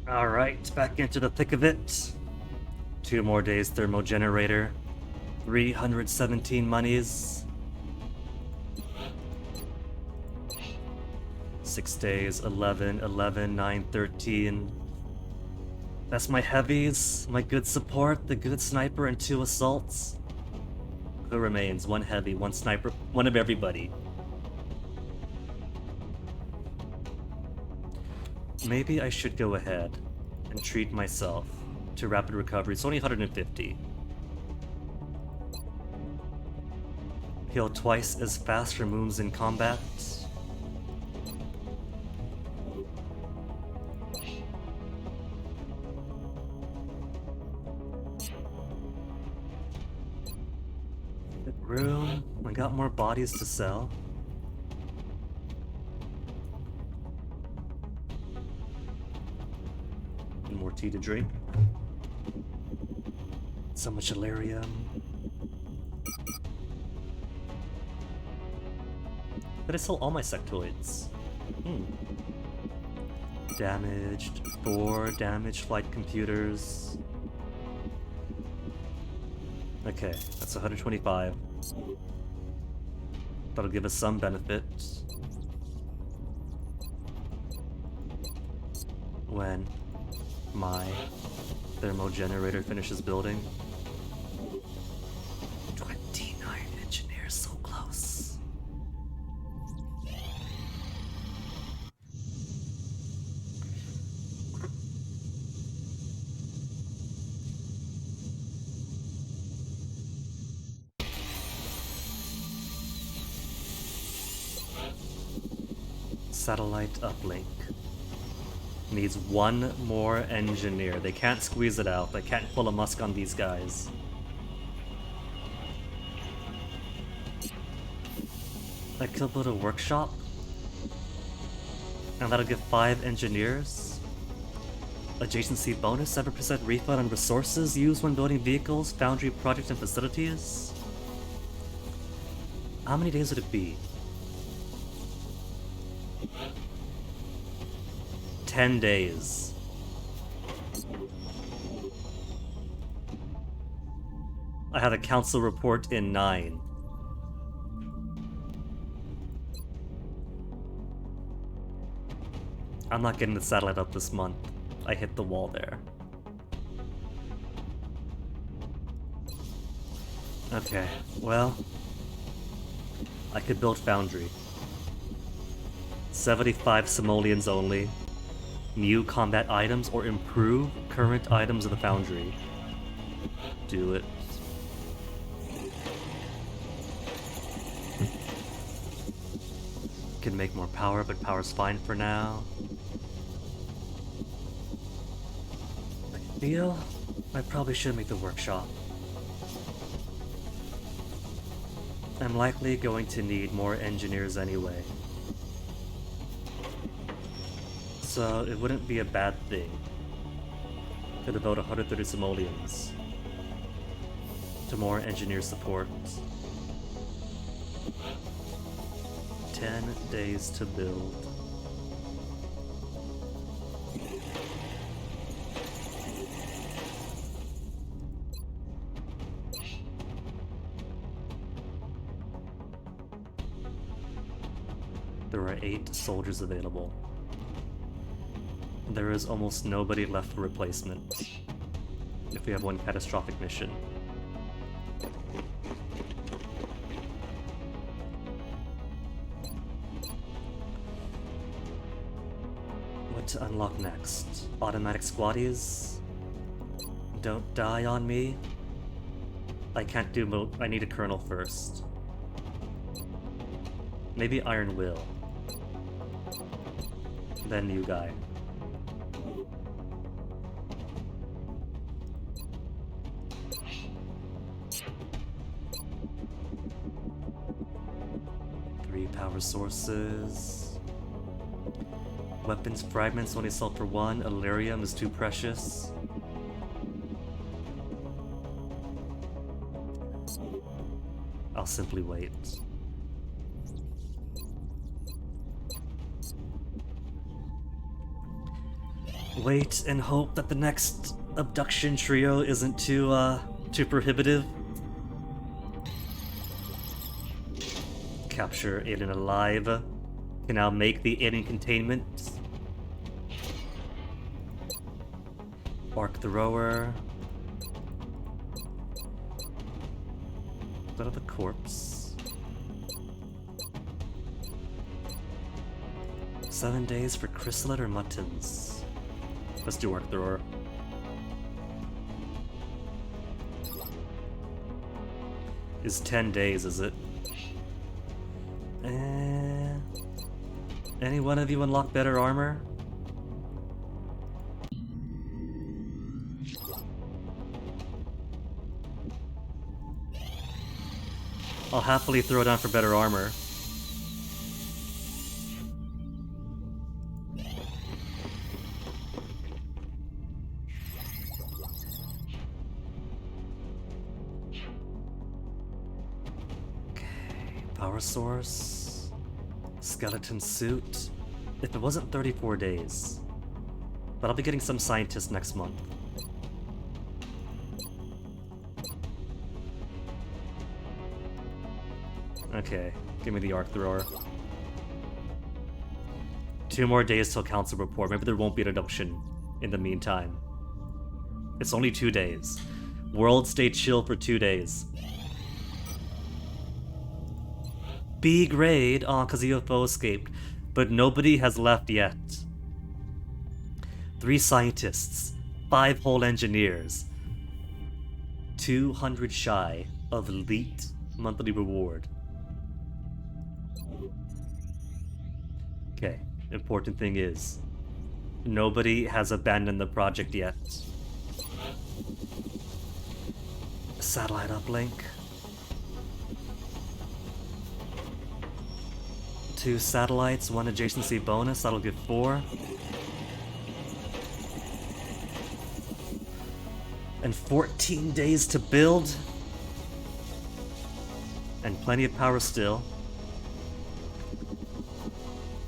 Alright, back into the thick of it. 2 more days thermo generator. 317 monies. 6 days, 11, 11, 9, 13. That's my heavies, my good support, the good sniper, and 2 assaults. Who remains? 1 heavy, 1 sniper, 1 of everybody. Maybe I should go ahead and treat myself to rapid recovery. It's only 150. Heal twice as fast for moves in combat. Good room. I got more bodies to sell. And more tea to drink. So much Illyrium. Did I sell all my sectoids? Damaged. 4 damaged flight computers. Okay, that's 125. That'll give us some benefit. When my thermo generator finishes building. 29 engineers, so close. Satellite uplink. Needs one more engineer. They can't squeeze it out. They can't pull a Musk on these guys. I could build a workshop. And that'll give 5 engineers. Adjacency bonus, 7% refund on resources used when building vehicles, foundry projects, and facilities. How many days would it be? 10 days. I had a council report in 9. I'm not getting the satellite up this month. I hit the wall there. Okay, well, I could build foundry. 75 simoleons only. New combat items or improve current items of the foundry. Do it. Can make more power, but power's fine for now. I feel I probably should make the workshop. I'm likely going to need more engineers anyway. So it wouldn't be a bad thing to devote 130 simoleons to more engineer support. 10 days to build. There are 8 soldiers available. There is almost nobody left for replacement if we have one catastrophic mission. What to unlock next? Automatic squaddies? Don't die on me. I can't do I need a colonel first. Maybe Iron Will. Then new guy. Power sources. Weapons fragments only sell for 1. Illyrium is too precious. I'll simply wait. Wait and hope that the next abduction trio isn't too prohibitive. Capture alien alive. Can now make the alien containment. Arc thrower. Go to the corpse. 7 days for chrysalid or muttons. Let's do arc thrower. Is 10 days, is it? Any one of you unlock better armor? I'll happily throw down for better armor. Okay, power source, skeleton suit. If it wasn't 34 days. But I'll be getting some scientists next month. Okay, give me the arc thrower. 2 more days till council report. Maybe there won't be a deduction in the meantime. It's only 2 days. World stay chill for 2 days. B grade? Aw, cause the UFO escaped. But nobody has left yet. 3 scientists. 5 whole engineers. 200 shy of elite monthly reward. Okay, important thing is, nobody has abandoned the project yet. Satellite uplink. 2 satellites, 1 adjacency bonus, that'll give 4. And 14 days to build. And plenty of power still.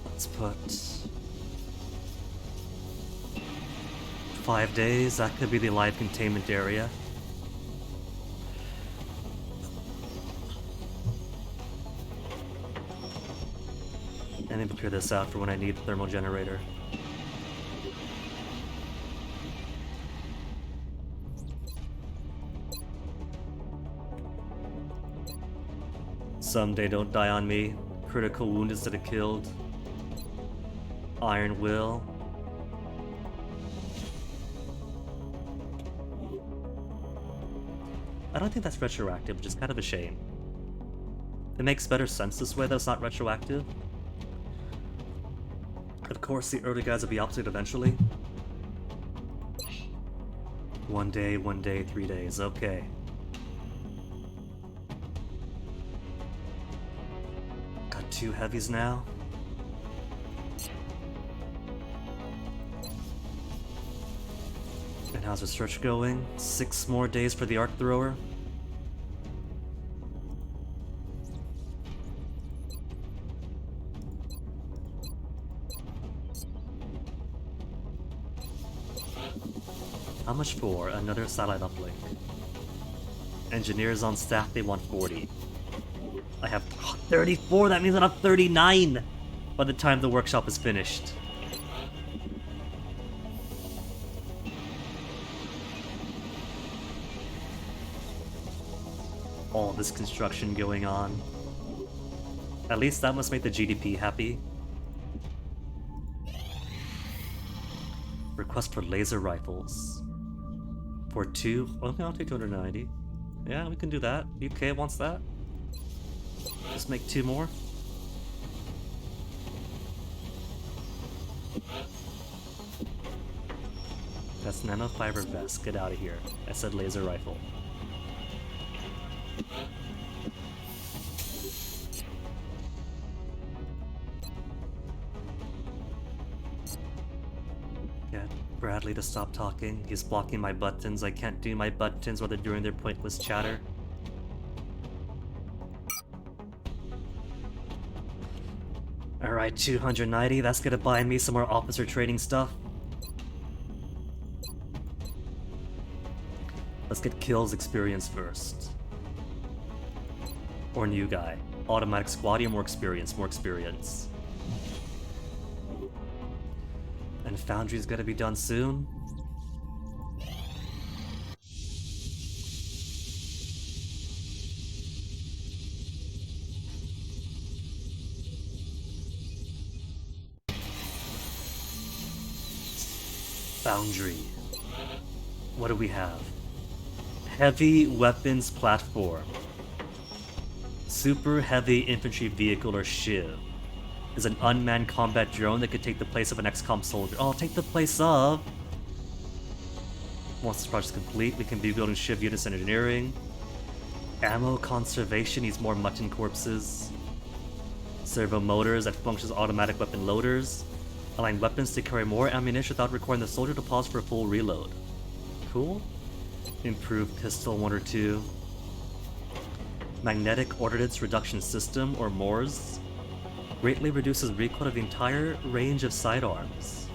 Let's put 5 days, that could be the live containment area. And maybe clear this out for when I need the thermal generator. Someday don't die on me. Critical wound instead of killed. Iron Will. I don't think that's retroactive, which is kind of a shame. It makes better sense this way that it's not retroactive. Of course, the early guys will be obsolete eventually. 1 day, 3 days, okay. Got 2 heavies now. And how's research going? 6 more days for the arc thrower. How much for another satellite uplink? Engineers on staff, they want 40. I have 34, that means I have 39 by the time the workshop is finished. All this construction going on. At least that must make the GDP happy. Request for laser rifles. For 2, okay, I'll take 290. Yeah, we can do that. UK wants that. Just make 2 more. That's nanofiber vest. Get out of here. I said laser rifle. Get Bradley to stop talking. He's blocking my buttons. I can't do my buttons while they're doing their pointless chatter. Alright, 290. That's gonna buy me some more officer trading stuff. Let's get kills experience first. Or new guy. Automatic squaddy, more experience, more experience. And Foundry's gonna be done soon. Foundry. What do we have? Heavy weapons platform. Super heavy infantry vehicle or shiv. is an unmanned combat drone that could take the place of an XCOM soldier. Oh, take the place of! Once this project is complete, we can be building shiv units and engineering. Ammo conservation needs more mutton corpses. Servo motors that functions as automatic weapon loaders. Allowing weapons to carry more ammunition without requiring the soldier to pause for a full reload. Cool. Improved pistol 1 or 2. Magnetic Ordnance Reduction System, or MORS. Greatly reduces recoil of the entire range of sidearms.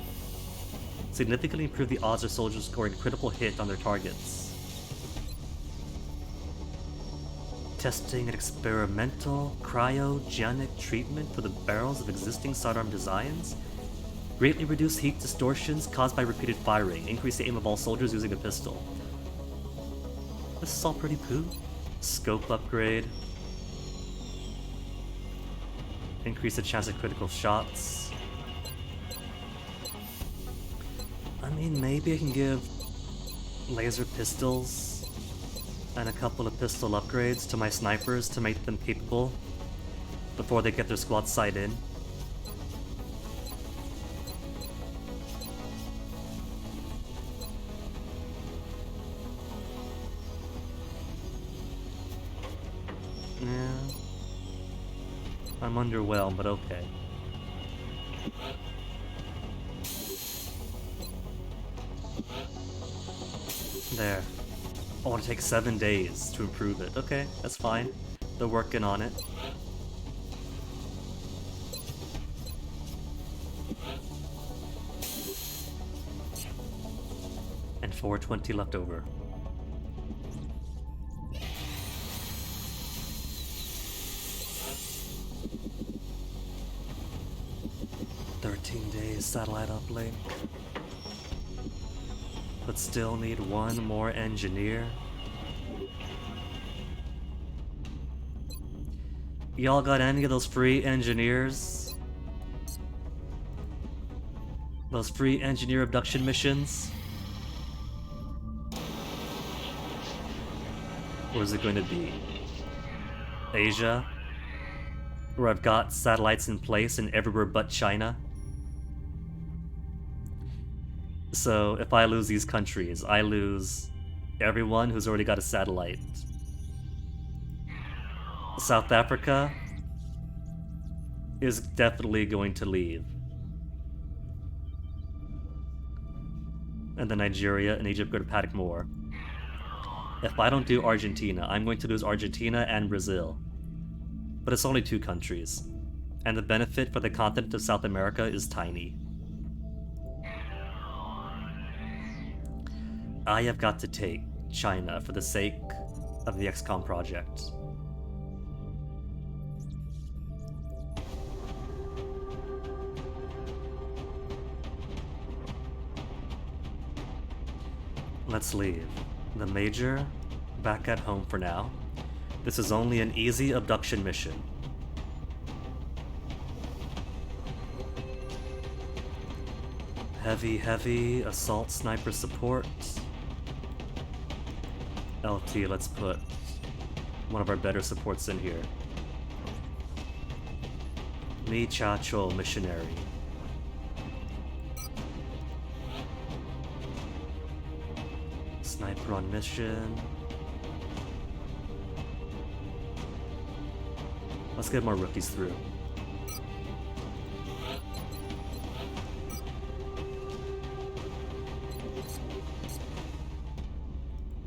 Significantly improve the odds of soldiers scoring critical hit on their targets. Testing an experimental cryogenic treatment for the barrels of existing sidearm designs. Greatly reduce heat distortions caused by repeated firing. Increase the aim of all soldiers using a pistol. This is all pretty poo. Scope upgrade. Increase the chance of critical shots. I mean, maybe I can give laser pistols and a couple of pistol upgrades to my snipers to make them capable before they get their squad sight in. Yeah. I'm underwhelmed, but okay. There. I want to take 7 days to improve it. Okay, that's fine. They're working on it. And 420 left over. Satellite uplink. But still need one more engineer. Y'all got any of those free engineers? Those free engineer abduction missions? Or is it going to be Asia? Where I've got satellites in place in everywhere but China? So if I lose these countries, I lose everyone who's already got a satellite. South Africa is definitely going to leave. And then Nigeria and Egypt go to panic more. If I don't do Argentina, I'm going to lose Argentina and Brazil. But it's only 2 countries. And the benefit for the continent of South America is tiny. I have got to take China for the sake of the XCOM project. Let's leave. The Major, back at home for now. This is only an easy abduction mission. Heavy assault sniper support. LT, let's put one of our better supports in here. Mi Chacho missionary. Sniper on mission. Let's get more rookies through.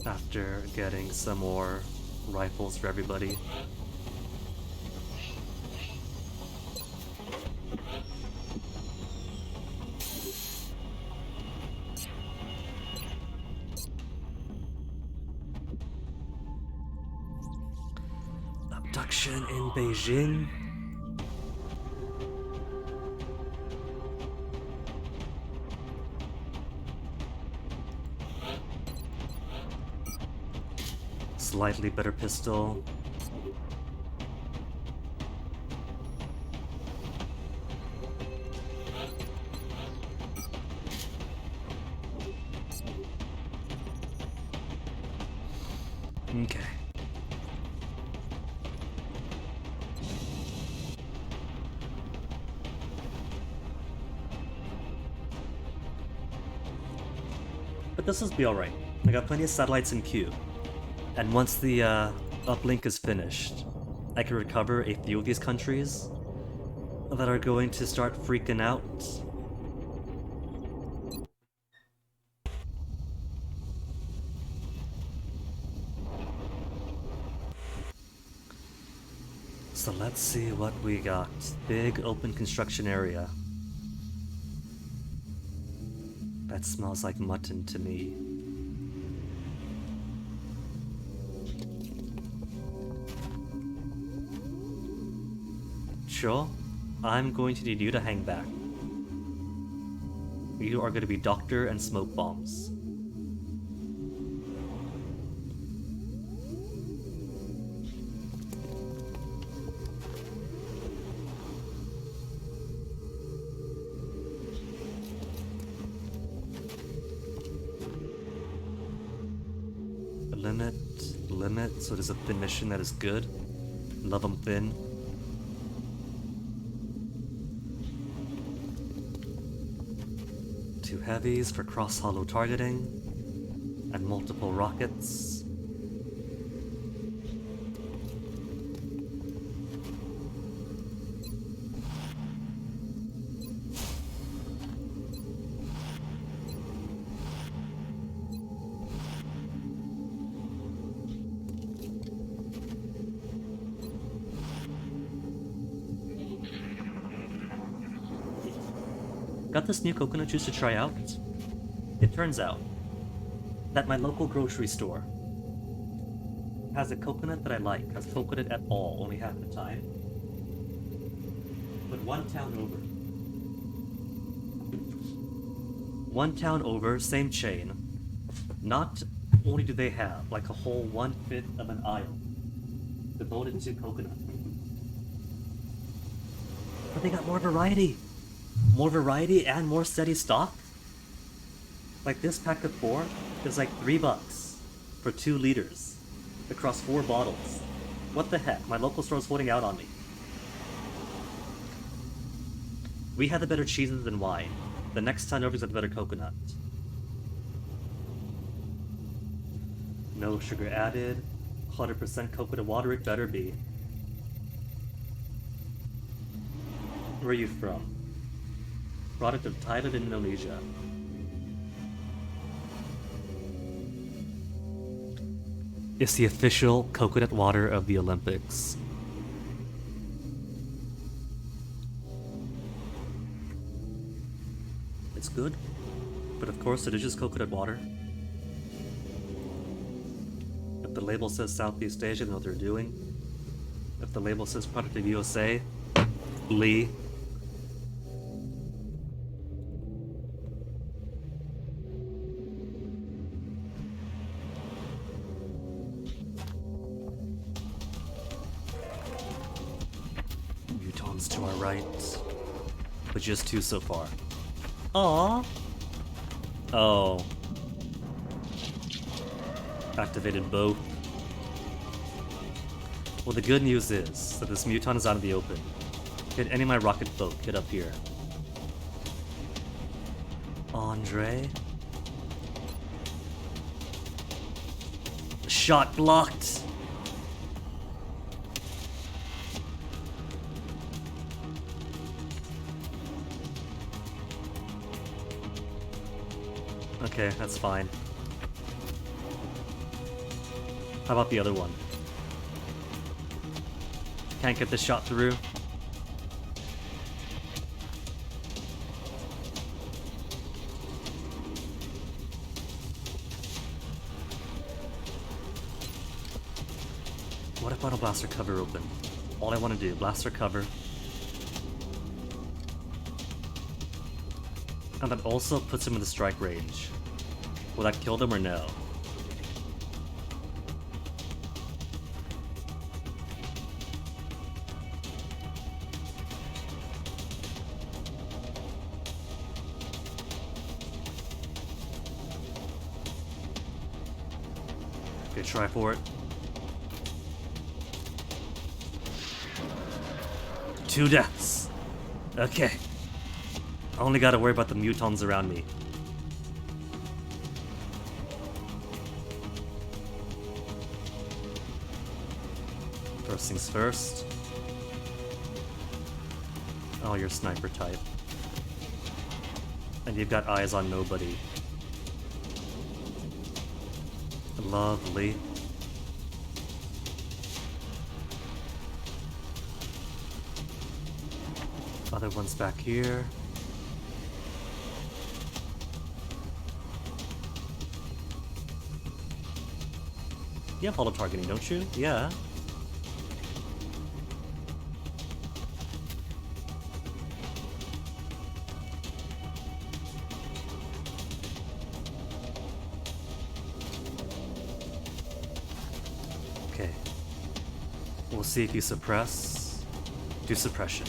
After getting some more rifles for everybody. Abduction in Beijing. Slightly better pistol. Okay. But this will be alright. I got plenty of satellites in queue. And once the uplink is finished, I can recover a few of these countries that are going to start freaking out. So let's see what we got. Big open construction area. That smells like mutton to me. Sure, I'm going to need you to hang back. You are going to be doctor and smoke bombs. Limit, so it is a thin mission that is good. Love them thin. Two heavies for cross-hollow targeting, and multiple rockets. Got this new coconut juice to try out. It turns out that my local grocery store has a coconut that I like, has coconut at all, only half the time. But one town over, same chain, not only do they have like a whole 1/5 of an aisle devoted to coconut, but they got more variety. More variety and more steady stock. Like this pack of 4 is like $3 for 2 liters across 4 bottles. What the heck? My local store is holding out on me. We had the better cheeses than wine. The next time over is the better coconut. No sugar added. 100% coconut water, it better be. Where are you from? Product of Thailand, Indonesia. It's the official coconut water of the Olympics. It's good, but of course it is just coconut water. If the label says Southeast Asia, they know what they're doing. If the label says product of USA, Lee. To our right, but just 2 so far. Aww. Oh. Activated both. Well, the good news is that this muton is out in the open. Get any of my rocket folk, get up here. Andre? Shot blocked! Okay, that's fine. How about the other one? Can't get this shot through. What if I don't blaster cover open? All I want to do, blaster cover. And that also puts him in the strike range. Will that kill them or no? Okay, try for it. 2 deaths. Okay. I only gotta worry about the mutons around me. First things first. Oh, you're sniper type. And you've got eyes on nobody. Lovely. Other one's back here. You have auto targeting, don't you? Yeah. Okay. We'll see if you suppress. Do suppression.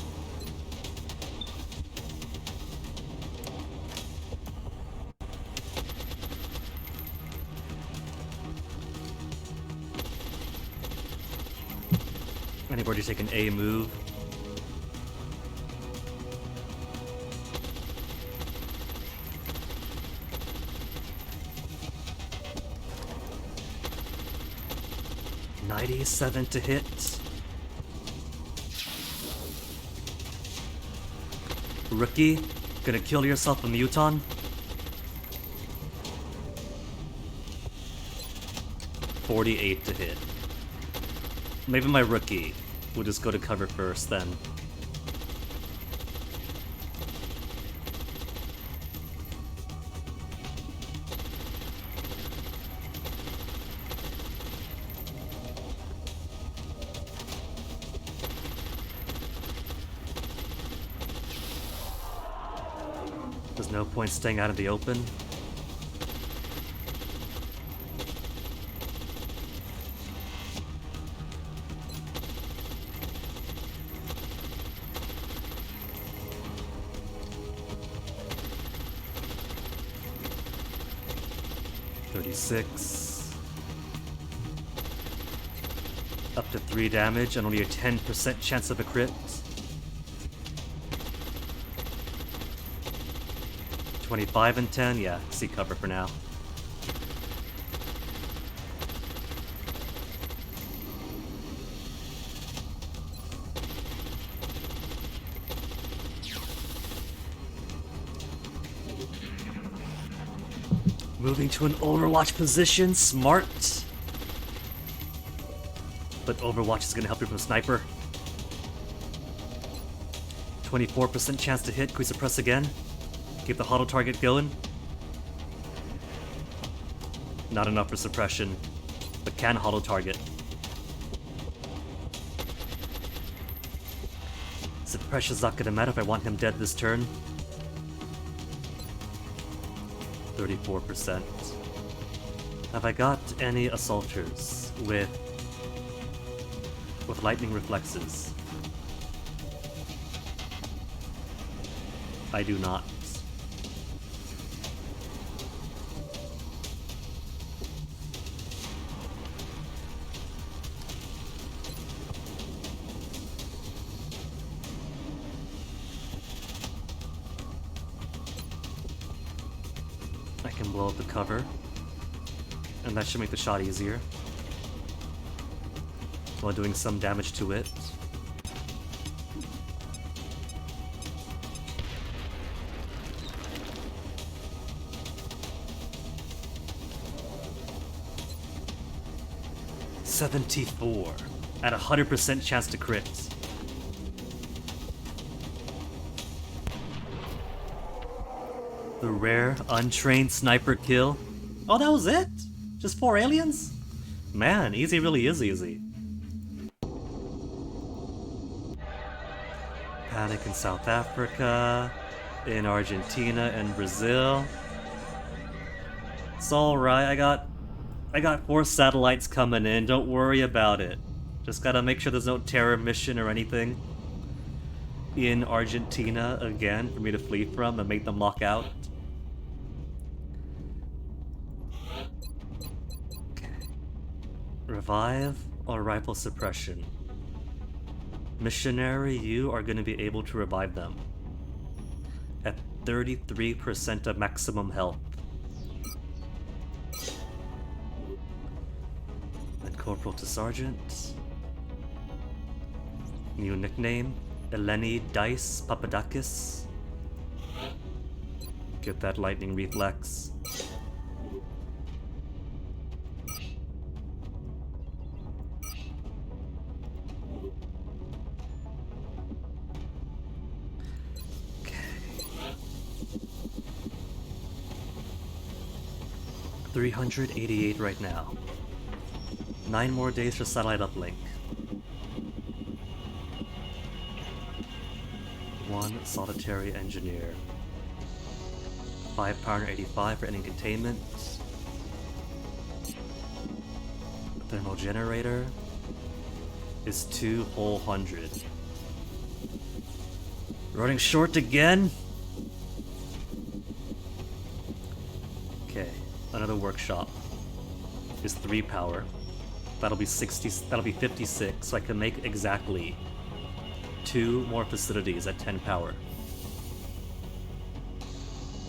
Anybody take an A move? $97 to hit. Rookie, gonna kill yourself a muton? $48 to hit. Maybe my rookie will just go to cover first then. There's no point staying out of the open. Up to 3 damage and only a 10% chance of a crit. 25 and 10, yeah, see cover for now. Moving to an Overwatch position, smart. But Overwatch is gonna help you from Sniper. 24% chance to hit, can we suppress again? Keep the auto target going. Not enough for suppression, but can auto target. Suppression's not gonna matter if I want him dead this turn. 34%. Have I got any assaulters with lightning reflexes? I do not. I can blow up the cover, and that should make the shot easier while doing some damage to it. $74 at 100% chance to crit. The rare untrained sniper kill. Oh, that was it? Just 4 aliens? Man, easy really is easy. Panic in South Africa, in Argentina and Brazil. It's alright, I got 4 satellites coming in, don't worry about it. Just gotta make sure there's no terror mission or anything in Argentina again for me to flee from and make them lock out. Okay. Revive or rifle suppression? Missionary, you are going to be able to revive them at 33% of maximum health. And Corporal to Sergeant. New nickname, Eleni Dice Papadakis. Get that lightning reflex. Okay. 388 right now. 9 more days for satellite uplink. 1 solitary engineer. 5 power 85 for ending containment. Thermal generator is 2 whole 100. Running short again? Okay, another workshop is 3 power. That'll be 60, that'll be 56, so I can make exactly 2 more facilities at 10 power.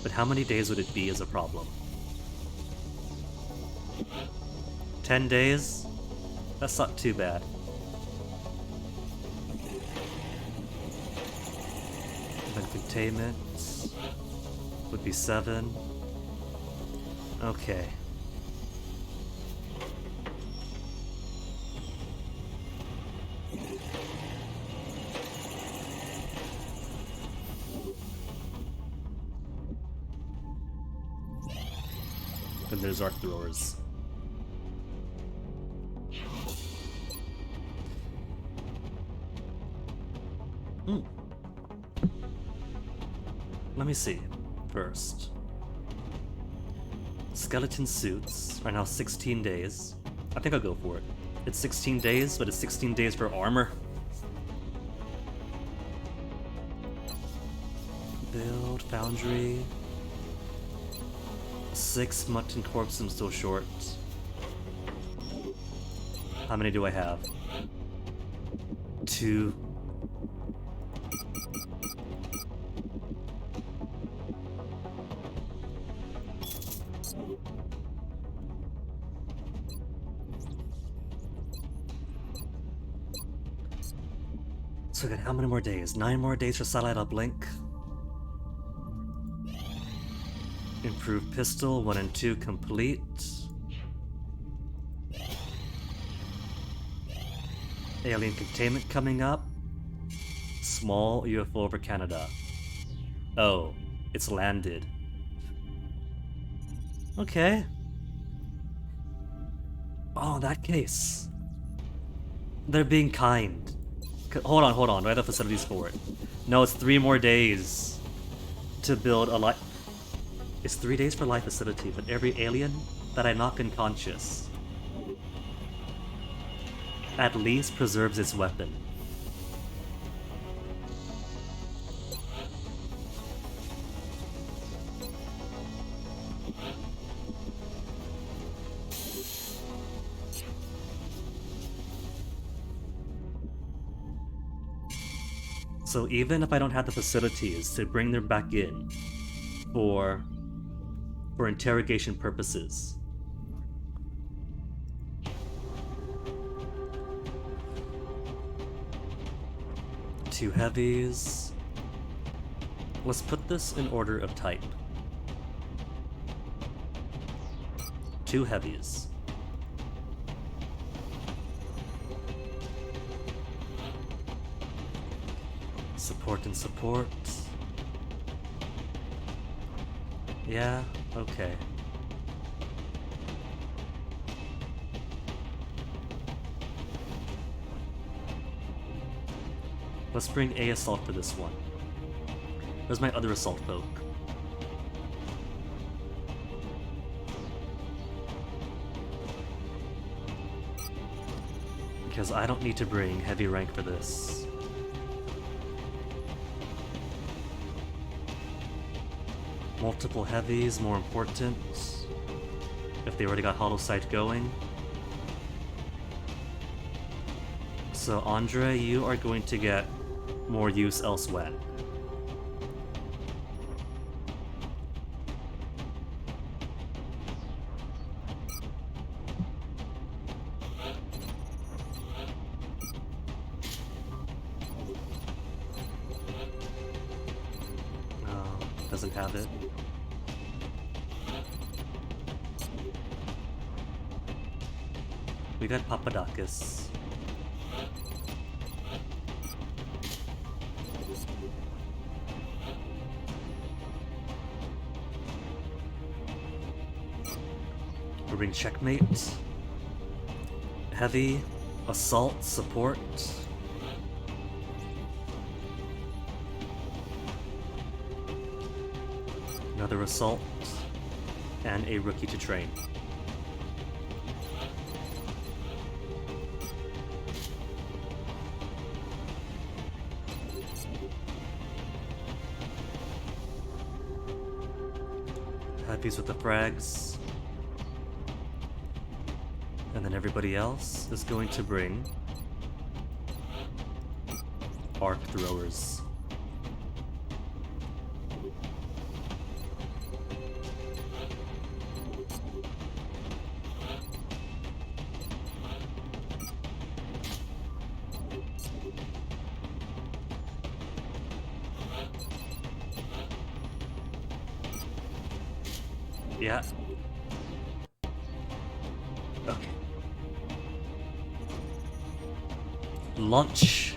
But how many days would it be is a problem? 10 days? That's not too bad. Then containment would be 7. Okay. Then there's arc throwers. Let me see. First. Skeleton suits are now 16 days. I think I'll go for it. It's 16 days, but it's 16 days for armor. Build, foundry. 6 mutton corpses, I'm still short. How many do I have? 2. So again, how many more days? 9 more days for satellite uplink. Improved pistol, 1 and 2 complete. Alien containment coming up. Small UFO over Canada. Oh, it's landed. Okay. Oh, in that case. They're being kind. Hold on. Do I have the facilities for it? No, it's 3 more days to build a life. It's 3 days for life facility, but every alien that I knock unconscious at least preserves its weapon. So even if I don't have the facilities to bring them back in for interrogation purposes, two heavies. Let's put this in order of type. 2 heavies. Support and support. Yeah, okay. Let's bring A assault for this one. Where's my other assault folk? Because I don't need to bring heavy rank for this. Multiple heavies, more important. If they already got hollow sight going. So Andre, you are going to get more use elsewhere. doesn't have it. We got Papadakis. We're being checkmate. Heavy, assault, support. Another assault, and a rookie to train. Heavies with the frags. And then everybody else is going to bring arc throwers. Yeah. Okay. Launch.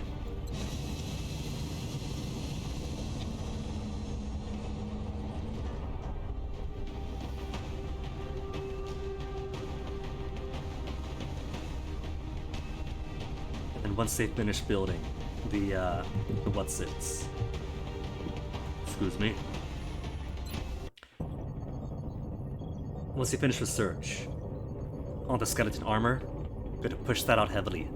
And once they finish building the what's-its. Excuse me. Once you finish research on the skeleton armor, I'm gonna push that out heavily.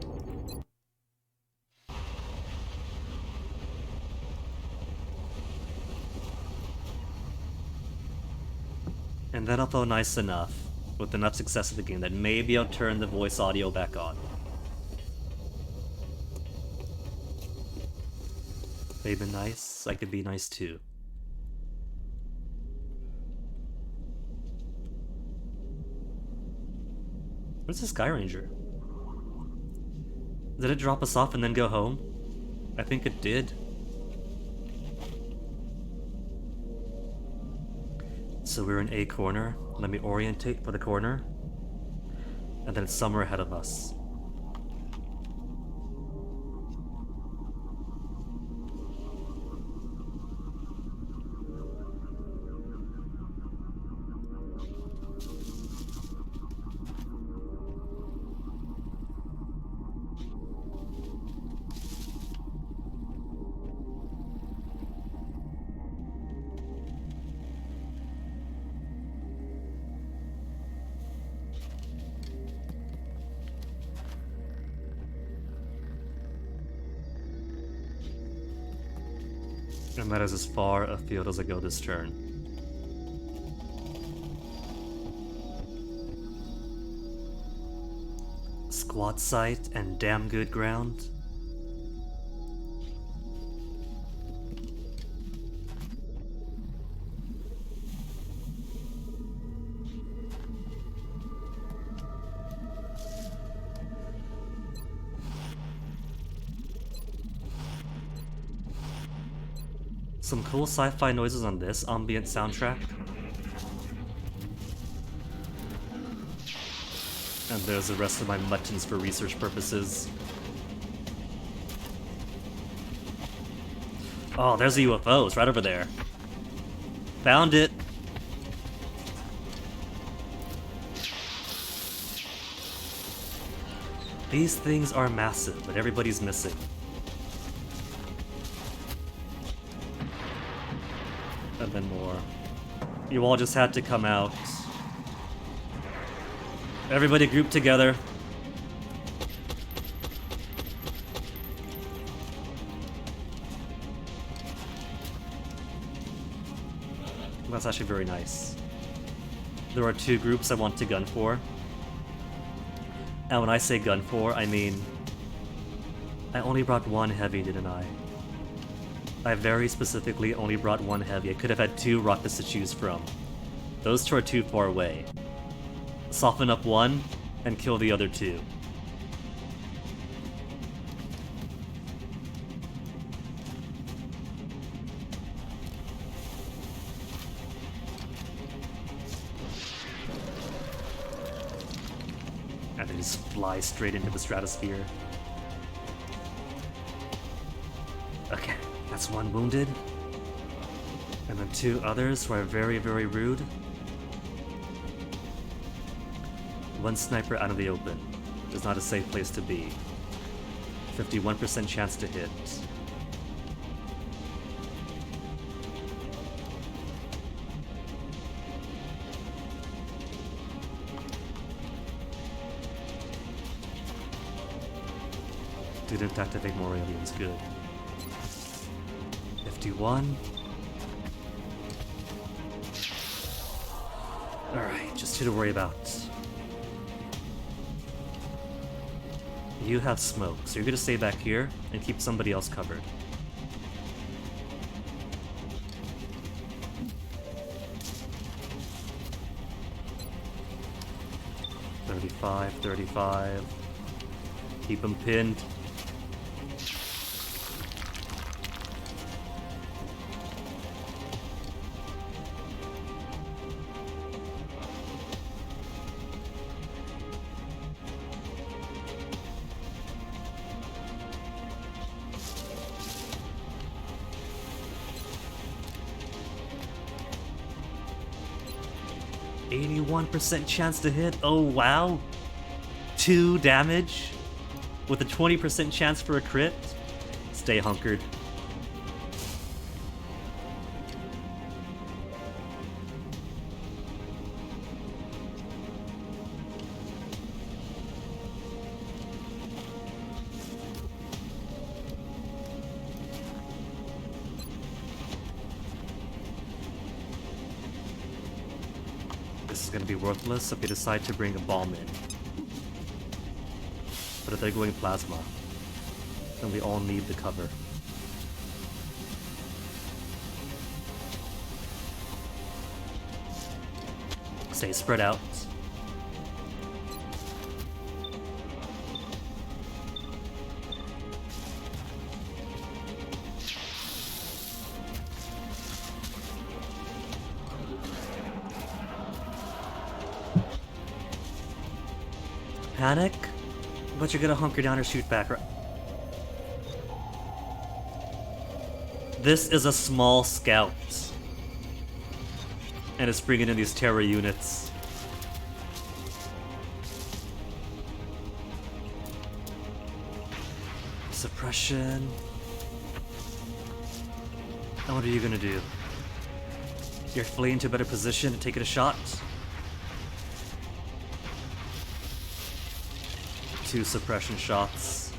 And then I'll feel nice enough, with enough success in the game, that maybe I'll turn the voice audio back on. They've been nice, I could be nice too. Where's the Sky Ranger? Did it drop us off and then go home? I think it did. So we're in a corner. Let me orientate for the corner. And then it's somewhere ahead of us. And that is as far afield as I go this turn. Squad site and damn good ground. Some cool sci-fi noises on this ambient soundtrack. And there's the rest of my muttons for research purposes. Oh, there's the UFOs right over there. Found it. These things are massive, but everybody's missing. And then more. You all just had to come out. Everybody grouped together. That's actually very nice. There are two groups I want to gun for. And when I say gun for, I mean... I only brought one heavy, didn't I? I very specifically only brought one heavy. I could have had two rockets to choose from. Those two are too far away. Soften up one, and kill the other two. just fly straight into the stratosphere. Okay, that's one wounded. And then two others who are very, very rude. One sniper out of the open. Is not a safe place to be. 51% chance to hit. Didn't activate more aliens, good. 51. Alright, just two to worry about. You have smoke, so you're gonna stay back here and keep somebody else covered. $35, $35. Keep them pinned. %81 chance to hit. Oh wow. 2 damage with a 20% chance for a crit. Stay hunkered. This is going to be worthless if they decide to bring a bomb in. But if they're going plasma, then we all need the cover. Stay spread out. Panic? But you're gonna hunker down or shoot back, right? This is a small scout. And it's bringing in these terror units. Suppression. And what are you gonna do? You're fleeing to a better position and taking a shot? 2 suppression shots.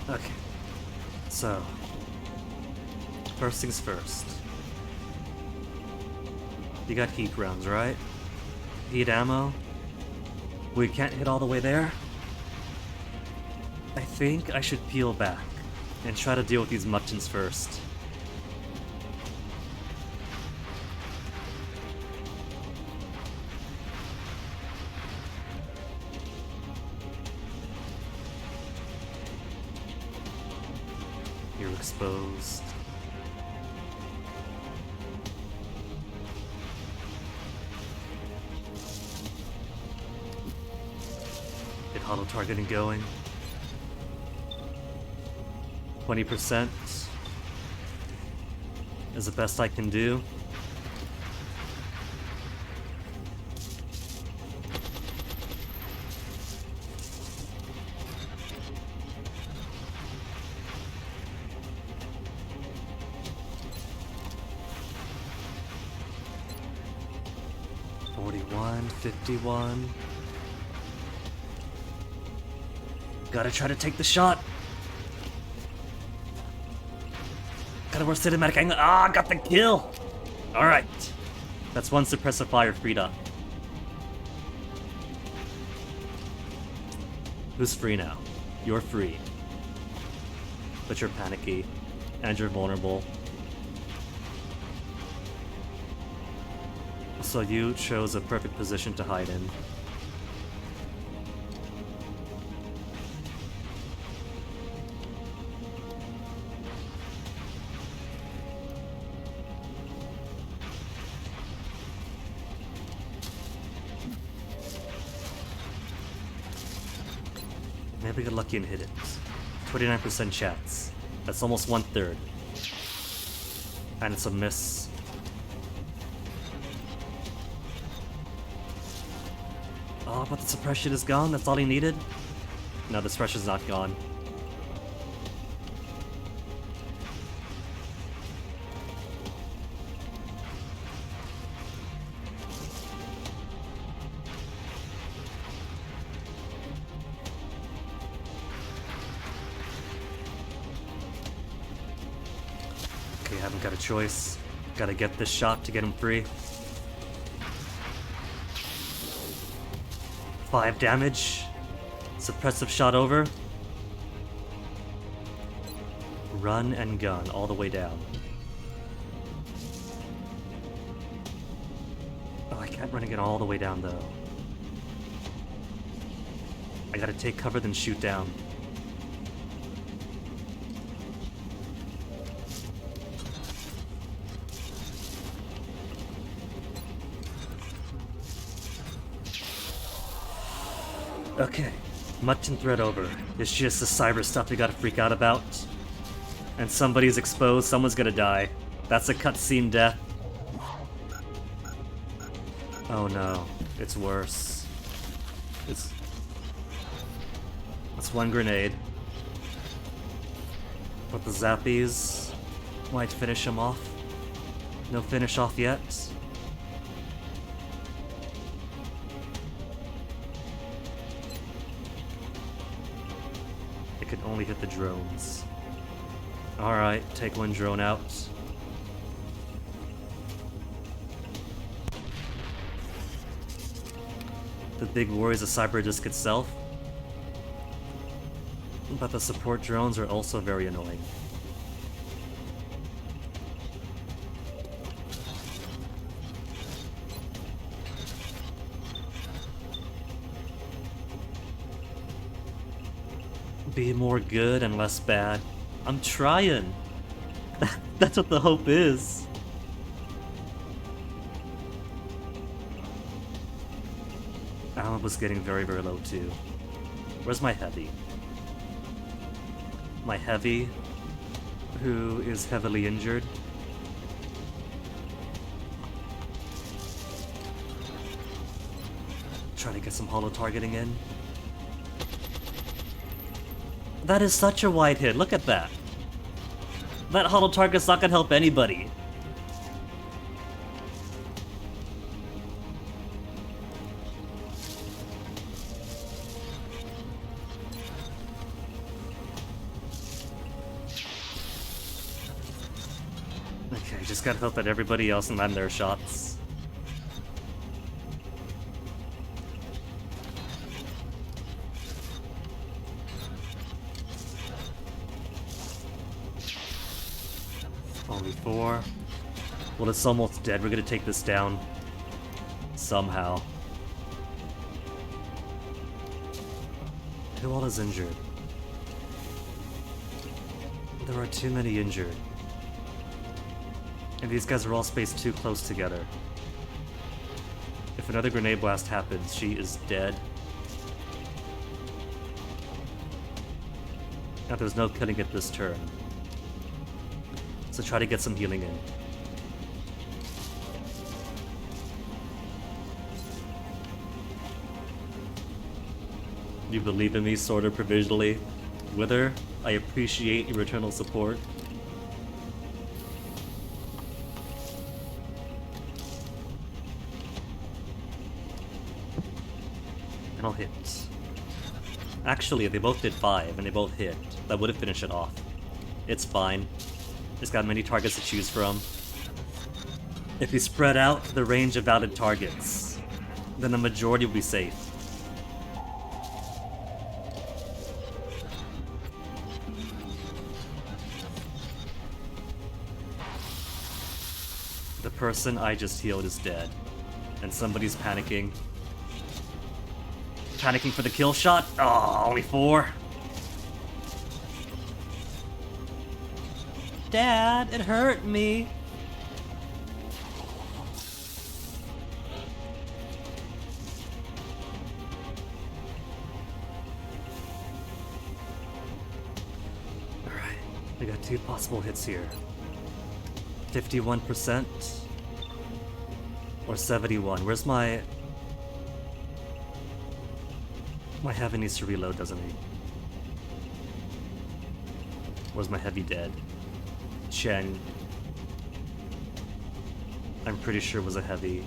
Okay. So, first things first. You got heat rounds, right? Heat ammo. We can't hit all the way there. I think I should peel back and try to deal with these muttons first. You're exposed. Get auto targeting going. 20% is the best I can do. $41, $51. Gotta try to take the shot. Gotta work cinematic angle. Ah, got the kill! Alright. That's one suppressive fire freed up. Who's free now? You're free. But you're panicky. And you're vulnerable. So you chose a perfect position to hide in. Maybe get lucky and hit it. 29% chance. That's almost 1/3. And it's a miss. Oh, but the suppression is gone? That's all he needed? No, the suppression's not gone. Okay, haven't got a choice. Gotta get this shot to get him free. 5 damage. Suppressive shot over. Run and gun all the way down. Oh, I can't run and gun all the way down though. I gotta take cover then shoot down. Okay, Mutton threat over. It's just the cyber stuff we gotta freak out about. And somebody's exposed, someone's gonna die. That's a cutscene death. Oh no, it's worse. It's one grenade. But the zappies might finish him off. No finish off yet. It can only hit the drones. Alright, take one drone out. The big worry is the cyber disk itself. But the support drones are also very annoying. Be more good and less bad. I'm trying. That's what the hope is. Alan was getting very, very low too. Where's my heavy? My heavy, who is heavily injured. Try to get some holo targeting in. That is such a wide hit, look at that. That holo target's not gonna help anybody. Okay, just gotta hope that everybody else can land their shots. Only 4. Well, it's almost dead. We're gonna take this down. Somehow. Who all is injured? There are too many injured. And these guys are all spaced too close together. If another grenade blast happens, she is dead. Now there's no killing it this turn. So try to get some healing in. You believe in me, sort of provisionally. Wither, I appreciate your eternal support. And I'll hit. Actually, they both did 5, and they both hit. That would have finished it off. It's fine. It's got many targets to choose from. If you spread out the range of valid targets, then the majority will be safe. The person I just healed is dead, and somebody's panicking. Panicking for the kill shot? Oh, only 4. Dad, it hurt me. Two possible hits here. 51% or 71. Where's my... My heavy needs to reload, doesn't he? Where's my heavy dead? Cheng. I'm pretty sure it was a heavy.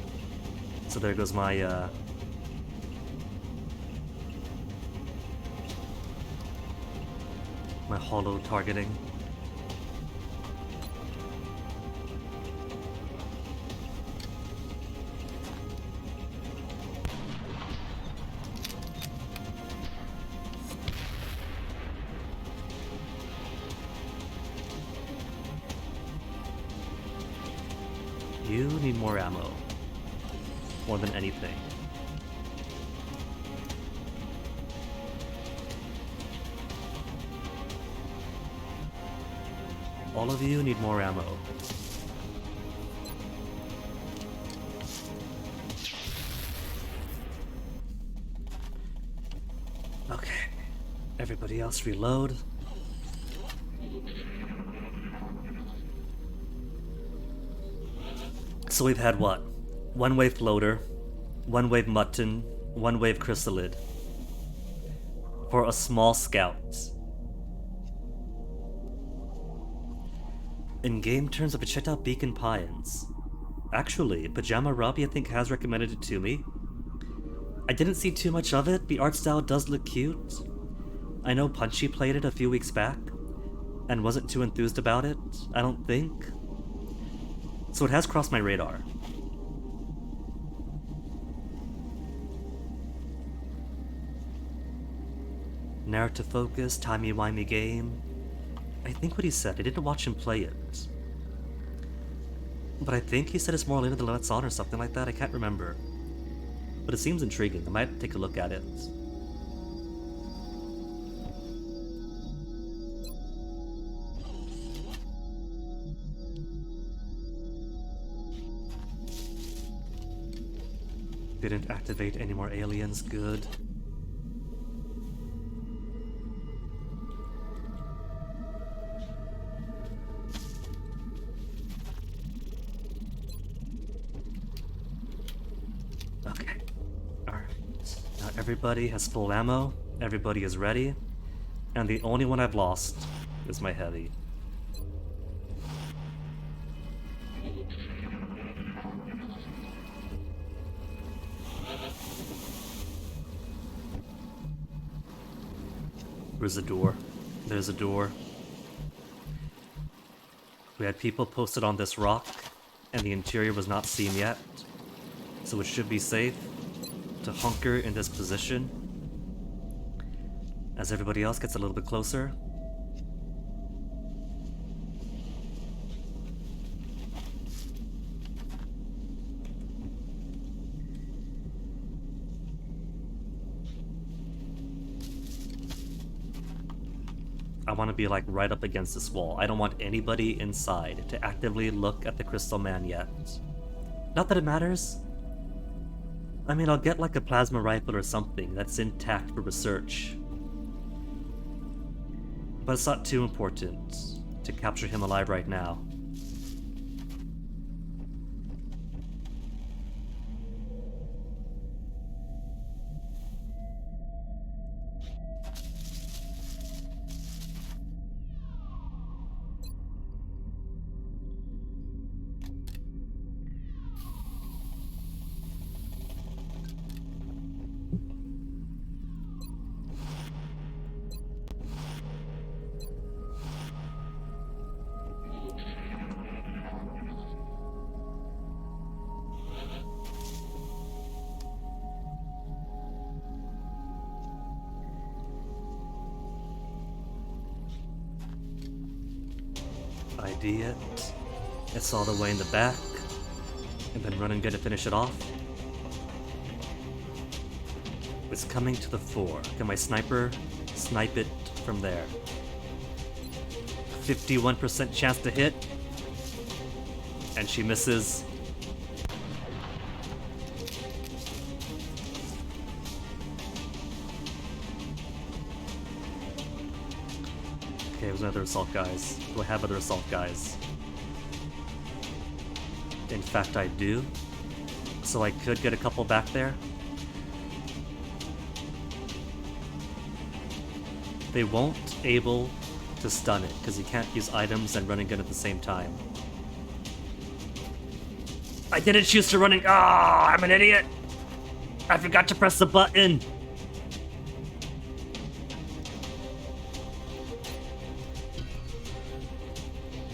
So there goes my, my hollow targeting. You need more ammo. More than anything. All of you need more ammo. Okay. Everybody else reload. So we've had what? One wave floater, one wave mutton, one wave chrysalid. For a small scout. In game terms, I've checked out Beacon Pines. Actually, Pajama Robbie I think has recommended it to me. I didn't see too much of it. The art style does look cute. I know Punchy played it a few weeks back and wasn't too enthused about it, I don't think. So it has crossed my radar. Narrative focus, timey-wimey game. I think what he said, I didn't watch him play it. But I think he said it's more later than Let's On or something like that, I can't remember. But it seems intriguing, I might take a look at it. Didn't activate any more aliens, good. Okay, alright. Now everybody has full ammo, everybody is ready, and the only one I've lost is my heavy. Where's the door? There's a door. We had people posted on this rock, and the interior was not seen yet, so it should be safe to hunker in this position as everybody else gets a little bit closer. I want to be like right up against this wall. I don't want anybody inside to actively look at the Crystal Man yet. Not that it matters. I mean, I'll get like a plasma rifle or something that's intact for research. But it's not too important to capture him alive right now. ID it. It's all the way in the back. And then run and get to finish it off. It's coming to the fore. Can my sniper snipe it from there? 51% chance to hit. And she misses. Okay, there's other assault guys. Do I have other assault guys? In fact, I do. So I could get a couple back there. They won't able to stun it, because you can't use items and run and gun at the same time. I didn't choose to run and... Ah, I'm an idiot! I forgot to press the button!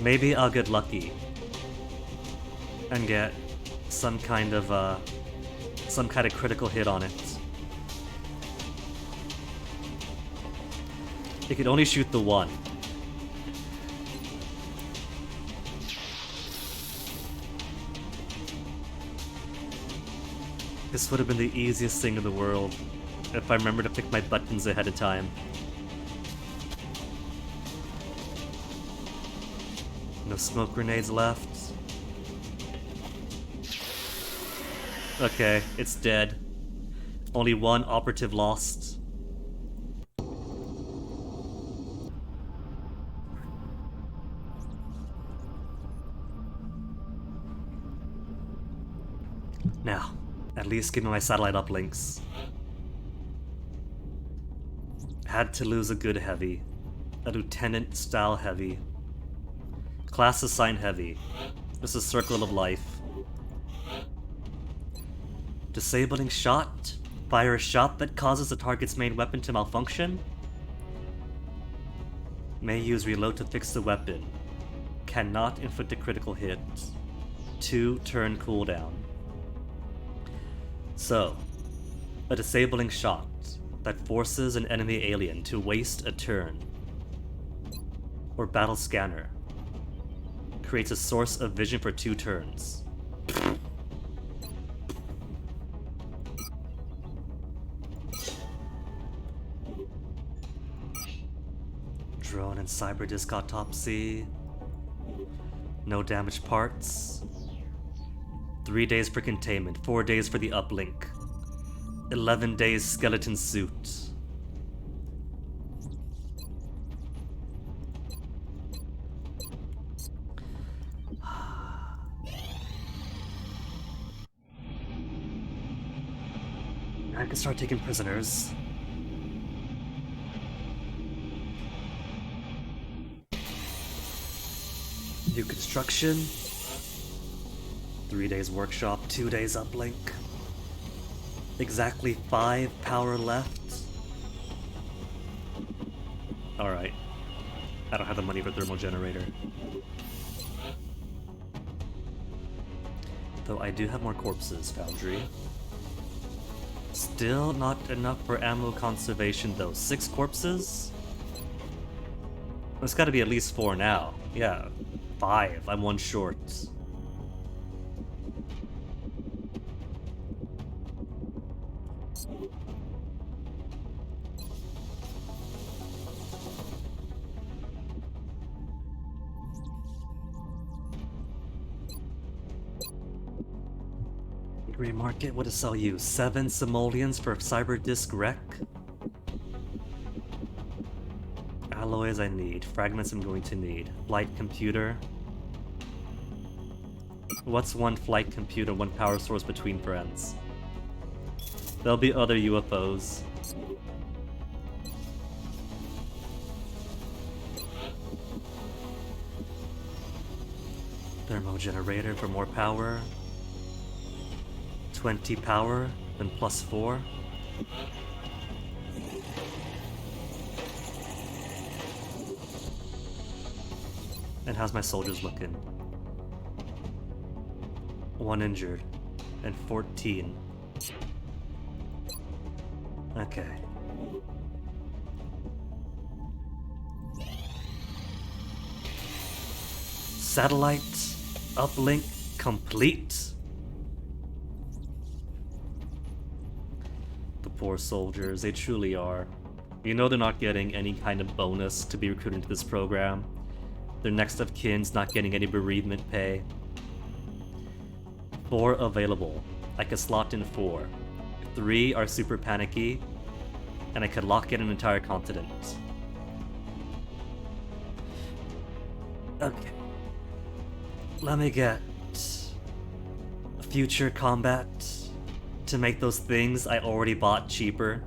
Maybe I'll get lucky and get some kind of critical hit on it. It could only shoot the one. This would have been the easiest thing in the world if I remembered to pick my buttons ahead of time. No smoke grenades left. Okay, it's dead. Only one operative lost. Now, at least give me my satellite uplinks. Had to lose a good heavy. A lieutenant style heavy. Class assigned heavy. This is Circle of Life. Disabling shot. Fire a shot that causes the target's main weapon to malfunction. May use reload to fix the weapon. Cannot inflict a critical hit. 2 turn cooldown. So, a disabling shot that forces an enemy alien to waste a turn. Or battle scanner. Creates a source of vision for 2 turns. Drone and cyber disc autopsy. No damaged parts. 3 days for containment, 4 days for the uplink. 11 days skeleton suit. I can start taking prisoners. New construction. 3 days workshop, 2 days uplink. Exactly 5 power left. Alright. I don't have the money for thermal generator. Though I do have more corpses, Foundry. Still not enough for ammo conservation though. 6 corpses? There's gotta be at least 4 now. Yeah, 5. I'm 1 short. Grey market, what to sell you? 7 simoleons for cyber disc wreck? Alloys I need. Fragments I'm going to need. Flight computer. What's 1 flight computer, 1 power source between friends? There'll be other UFOs. Thermo generator for more power. 20 power, then +4. And how's my soldiers looking? 1 injured, and 14. Okay. Satellite uplink complete. The poor soldiers, they truly are. You know they're not getting any kind of bonus to be recruited into this program. Their next of kin's not getting any bereavement pay. 4 available. I could slot in 4. 3 are super panicky, and I could lock in an entire continent. Okay. Let me get future combat to make those things I already bought cheaper.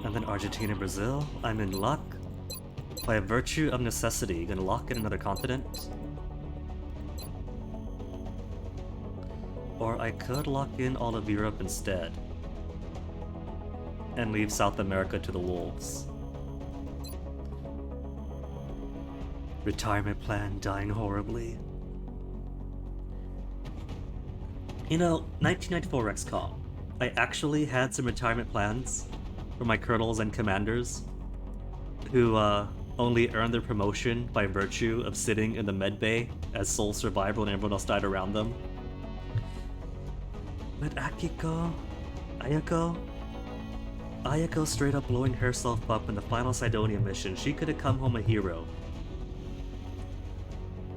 And then Argentina and Brazil. I'm in luck. By virtue of necessity, gonna lock in another continent. Or I could lock in all of Europe instead. And leave South America to the wolves. Retirement plan dying horribly. You know, 1994 XCOM. I actually had some retirement plans for my colonels and commanders who only earned their promotion by virtue of sitting in the med bay as sole survivor when everyone else died around them. But Ayako straight up blowing herself up in the final Sidonia mission. She could have come home a hero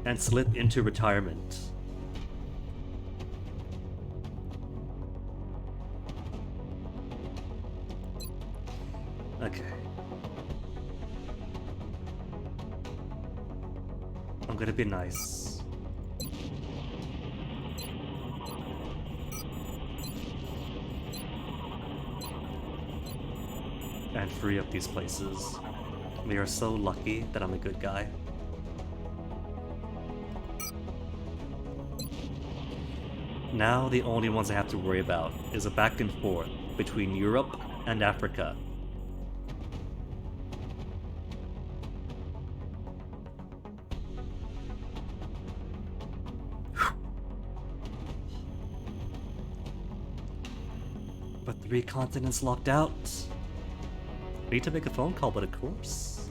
and slip into retirement. Okay. I'm gonna be nice. And free up these places. We are so lucky that I'm a good guy. Now the only ones I have to worry about is a back and forth between Europe and Africa. But 3 continents locked out. I need to make a phone call, but of course.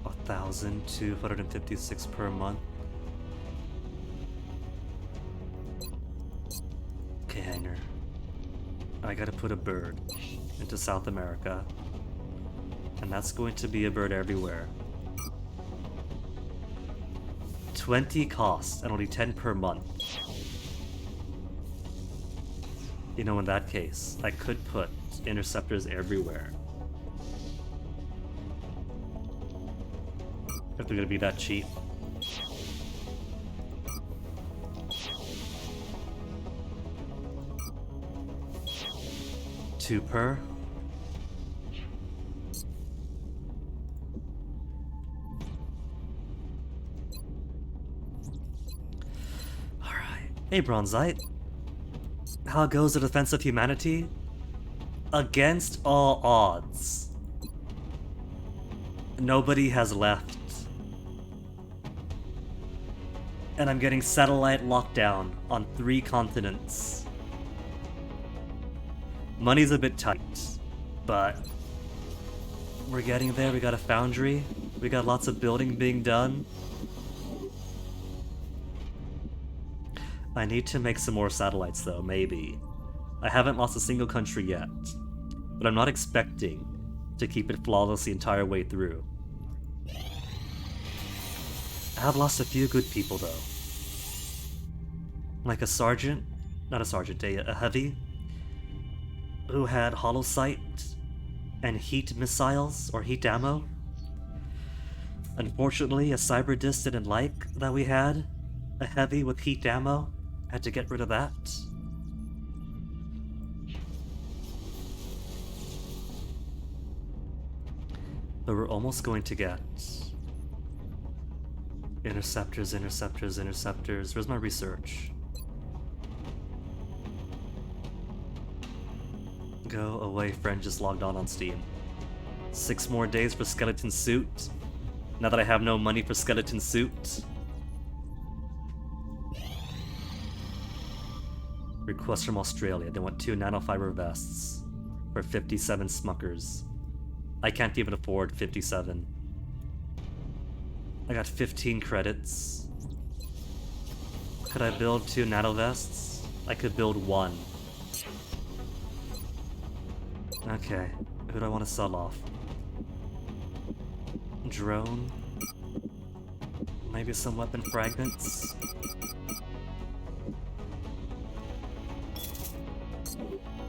$1,256 per month. Okay, hanger. I gotta put a bird into South America. And that's going to be a bird everywhere. 20 cost and only 10 per month. You know, in that case, I could put interceptors everywhere. If they're gonna be that cheap. $2 per. Alright. Hey, Bronzite. How goes the defense of humanity? Against all odds. Nobody has left. And I'm getting satellite lockdown on 3 continents. Money's a bit tight, but we're getting there. We got a foundry. We got lots of building being done. I need to make some more satellites though, maybe. I haven't lost a single country yet, but I'm not expecting to keep it flawless the entire way through. I have lost a few good people though. Like a sergeant, not a sergeant, a heavy, who had hollow sight and heat missiles or heat ammo. Unfortunately, a cyber disc didn't like that we had a heavy with heat ammo. Had to get rid of that. But we're almost going to get interceptors. Where's my research? Go away, friend just logged on Steam. 6 more days for skeleton suit. Now that I have no money for skeleton suit. Request from Australia. They want 2 nanofiber vests for 57 smuckers. I can't even afford 57. I got 15 credits. Could I build 2 nano vests? I could build 1. Okay, who do I want to sell off? Drone. Maybe some weapon fragments.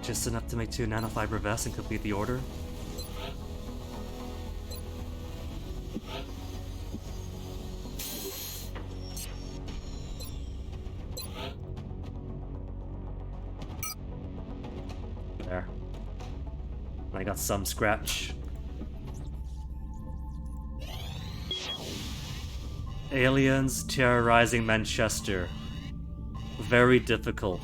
Just enough to make 2 nanofiber vests and complete the order. There. I got some scratch. Aliens terrorizing Manchester. Very difficult.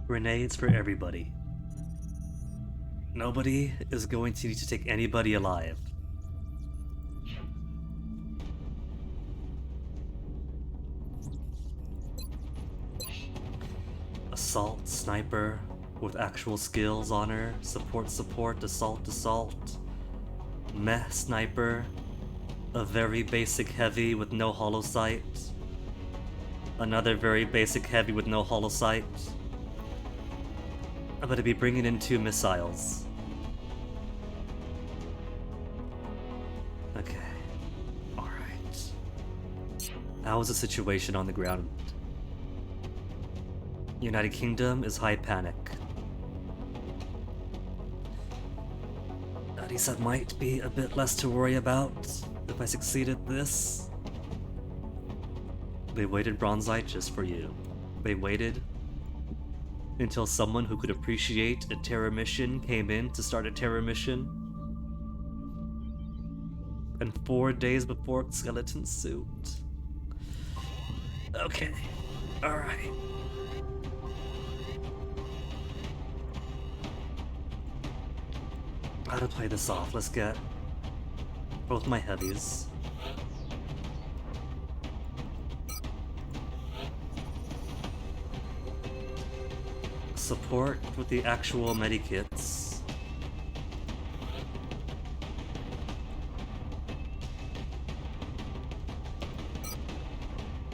Grenades for everybody. Nobody is going to need to take anybody alive. Assault sniper with actual skills on her. Support, assault. Meh sniper. A very basic heavy with no hollow sight. Another very basic heavy with no hollow sight. I'm gonna be bringing in 2 missiles. Okay. Alright. How is the situation on the ground? United Kingdom is high panic. At least that might be a bit less to worry about if I succeeded this. They waited Bronzite just for you. They waited until someone who could appreciate a terror mission came in to start a terror mission. And 4 days before skeleton suit. Okay. Alright. How to play this off? Let's get both my heavies. Support with the actual medikits.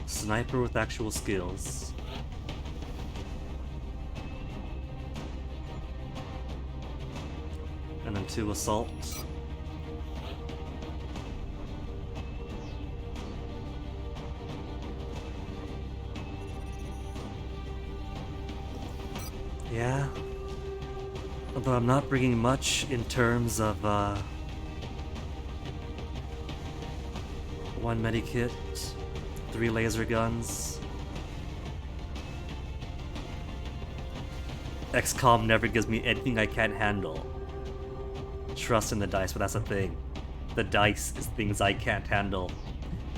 Sniper with actual skills. And then 2 assault. Yeah. Although I'm not bringing much in terms of 1 medikit, 3 laser guns. XCOM never gives me anything I can't handle. Trust in the dice, but that's the thing. The dice is things I can't handle.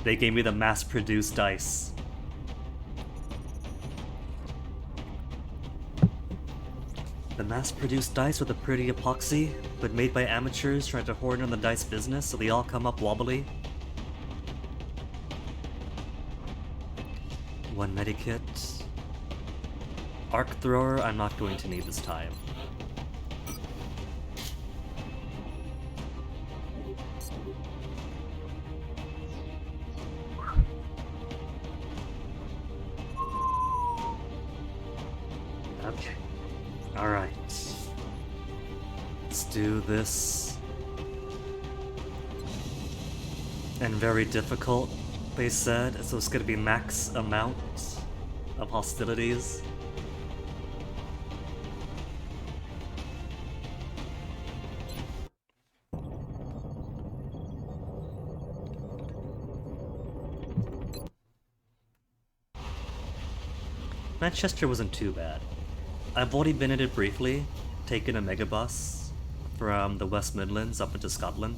They gave me the mass-produced dice. The mass-produced dice with a pretty epoxy, but made by amateurs trying to hoard on the dice business, so they all come up wobbly. 1 medikit. Arc thrower, I'm not going to need this time. Okay. Alright. Let's do this. And very difficult, they said, so it's gonna be max amount of hostilities. Manchester wasn't too bad. I've already been in it briefly, taken a megabus from the West Midlands up into Scotland,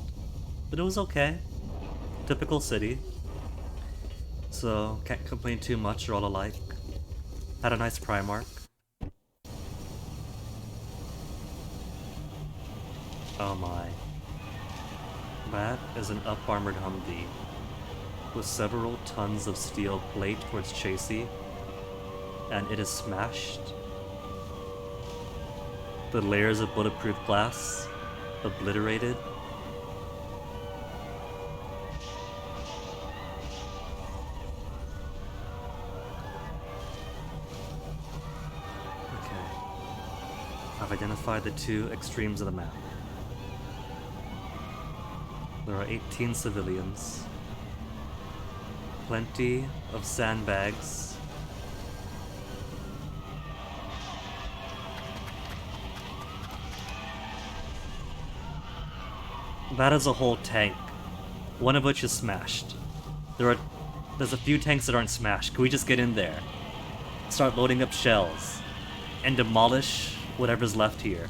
but it was okay. Typical city, so can't complain too much, they're all alike. Had a nice Primark. Oh my. That is an up-armored Humvee with several tons of steel plate for its chassis, and it is smashed. The layers of bulletproof glass obliterated. I've identified the two extremes of the map. There are 18 civilians. Plenty of sandbags. That is a whole tank, one of which is smashed. There's a few tanks that aren't smashed. Can we just get in there, start loading up shells, and demolish whatever's left here?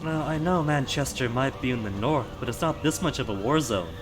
Now, I know Manchester might be in the north, but it's not this much of a war zone.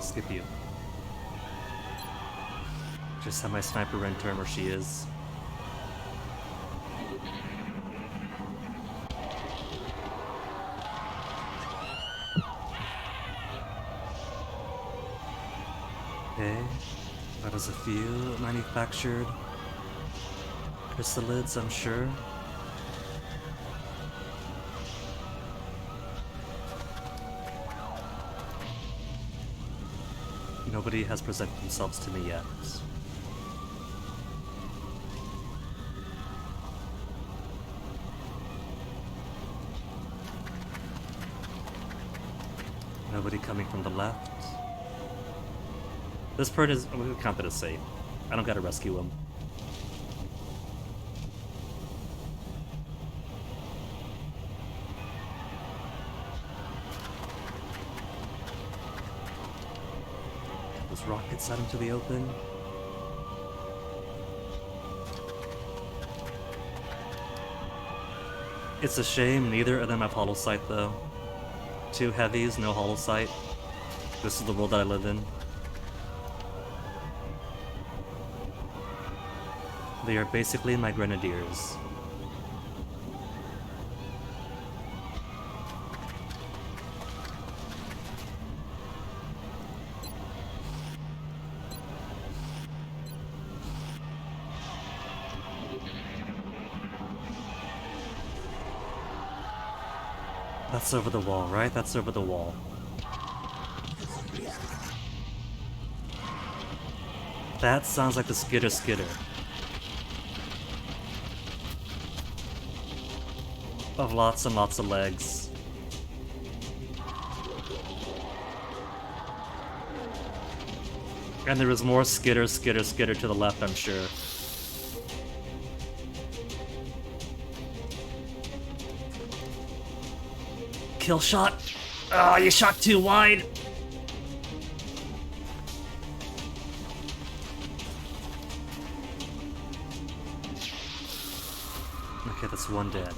Skip you. Just have my sniper run turn where she is. Okay, that is a few manufactured chrysalids, I'm sure. Nobody has presented themselves to me yet. Nobody coming from the left. This bird is... I'm gonna count that as safe. I don't gotta rescue him. Rockets out into the open. It's a shame neither of them have hollow sight though. Two heavies, no hollow sight. This is the world that I live in. They are basically my grenadiers. That's over the wall, right? That's over the wall. That sounds like the skitter skitter. Of lots and lots of legs. And there is more skitter skitter skitter to the left, I'm sure. Kill shot. Oh, you shot too wide. Okay, that's one dead.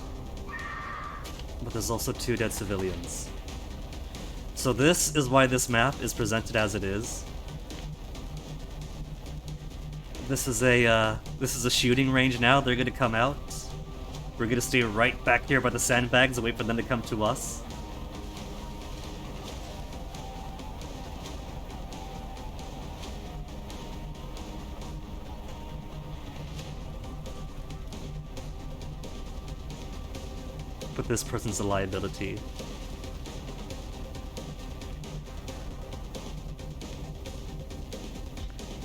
But there's also two dead civilians. So this is why this map is presented as it is. This is a shooting range now. They're gonna come out. We're gonna stay right back here by the sandbags and wait for them to come to us. But this person's a liability.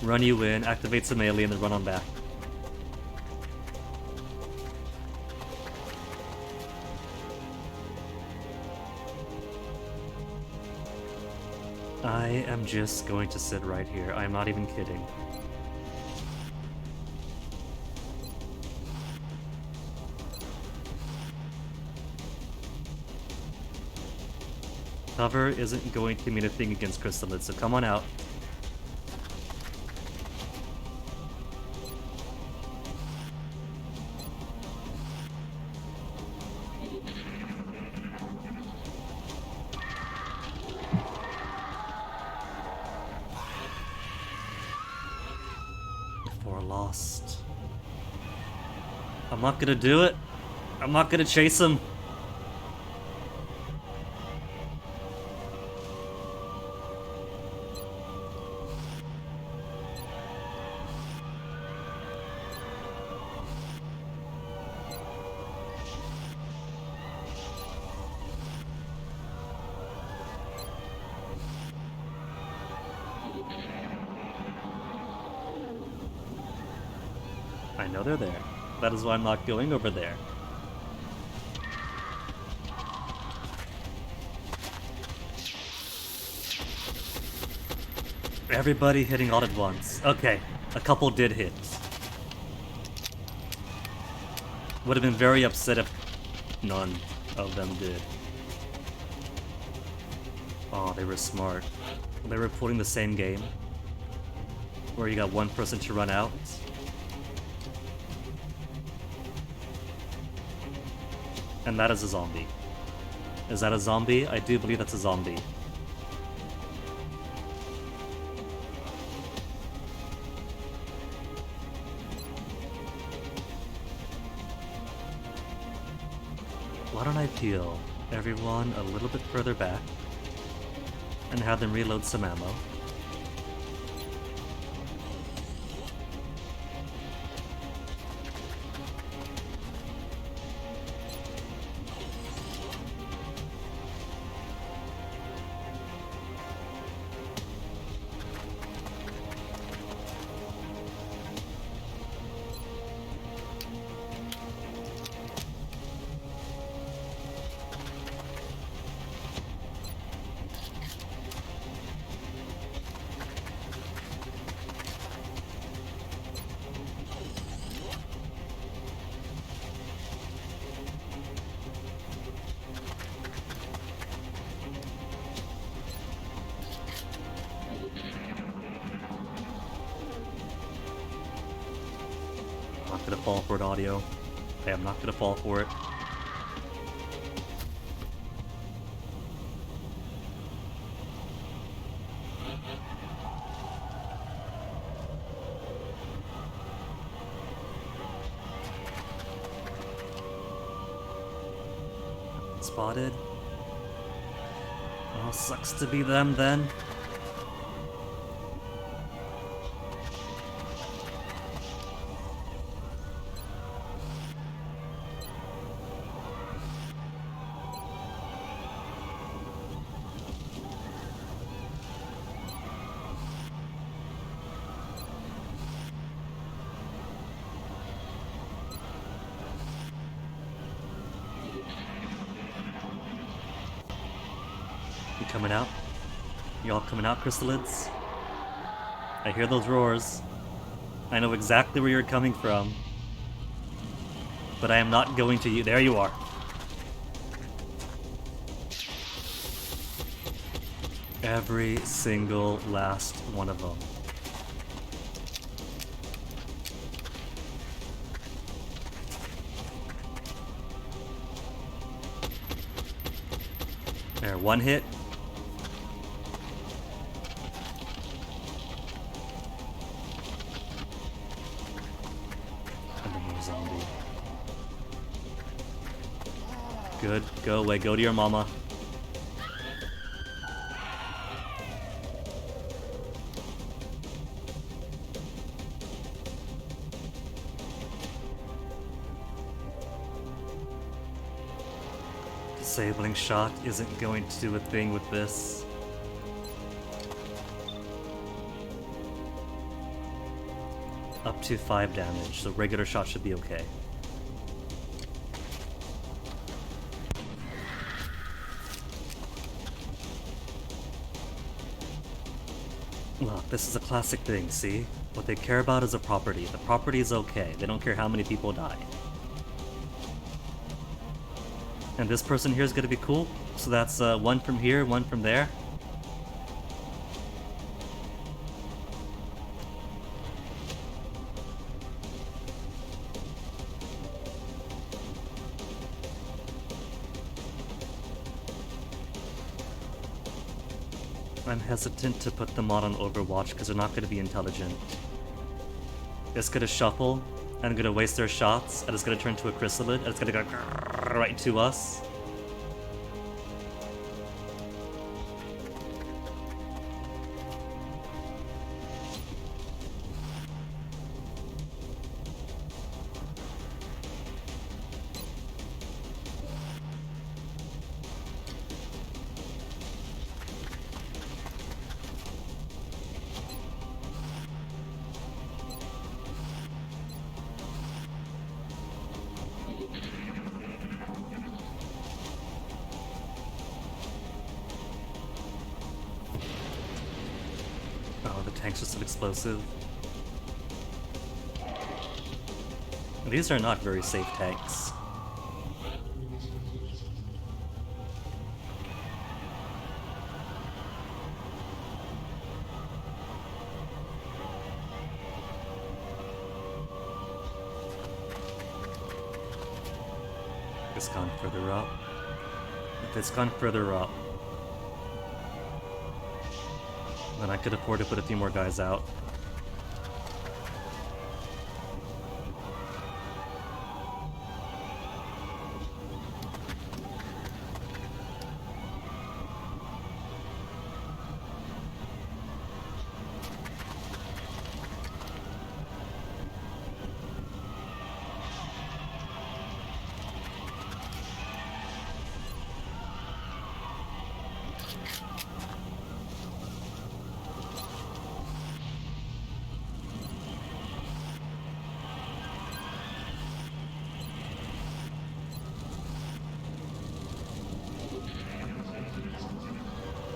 Run you in, activate some melee, and then run on back. I am just going to sit right here. I'm not even kidding. Cover isn't going to mean a thing against Crystalid, so come on out. Before lost. I'm not gonna do it. I'm not gonna chase him. I know they're there. That is why I'm not going over there. Everybody hitting all at once. Okay, a couple did hit. Would have been very upset if none of them did. Oh, they were smart. They were pulling the same game, where you got one person to run out. And that is a zombie. Is that a zombie? I do believe that's a zombie. Why don't I peel everyone a little bit further back and have them reload some ammo? I'm not gonna fall for it, audio. I am not gonna fall for it. Spotted. Oh, sucks to be them then. You coming out? Y'all coming out, Crystalids? I hear those roars. I know exactly where you're coming from. But I am not going to you. There you are. Every single last one of them. There, one hit. And then more zombie. Good, go away, go to your mama. Disabling shot isn't going to do a thing with this. Up to 5 damage, so regular shot should be okay. Look, this is a classic thing, see? What they care about is a property. The property is okay. They don't care how many people die. And this person here is gonna be cool? So that's one from here, one from there. I'm hesitant to put them on Overwatch because they're not going to be intelligent. It's going to shuffle, and going to waste their shots, and it's going to turn to a chrysalid, and it's going to go right to us. Oh, the tank's just an explosive. These are not very safe tanks. It's gone further up. If it's gone further up, then I could afford to put a few more guys out.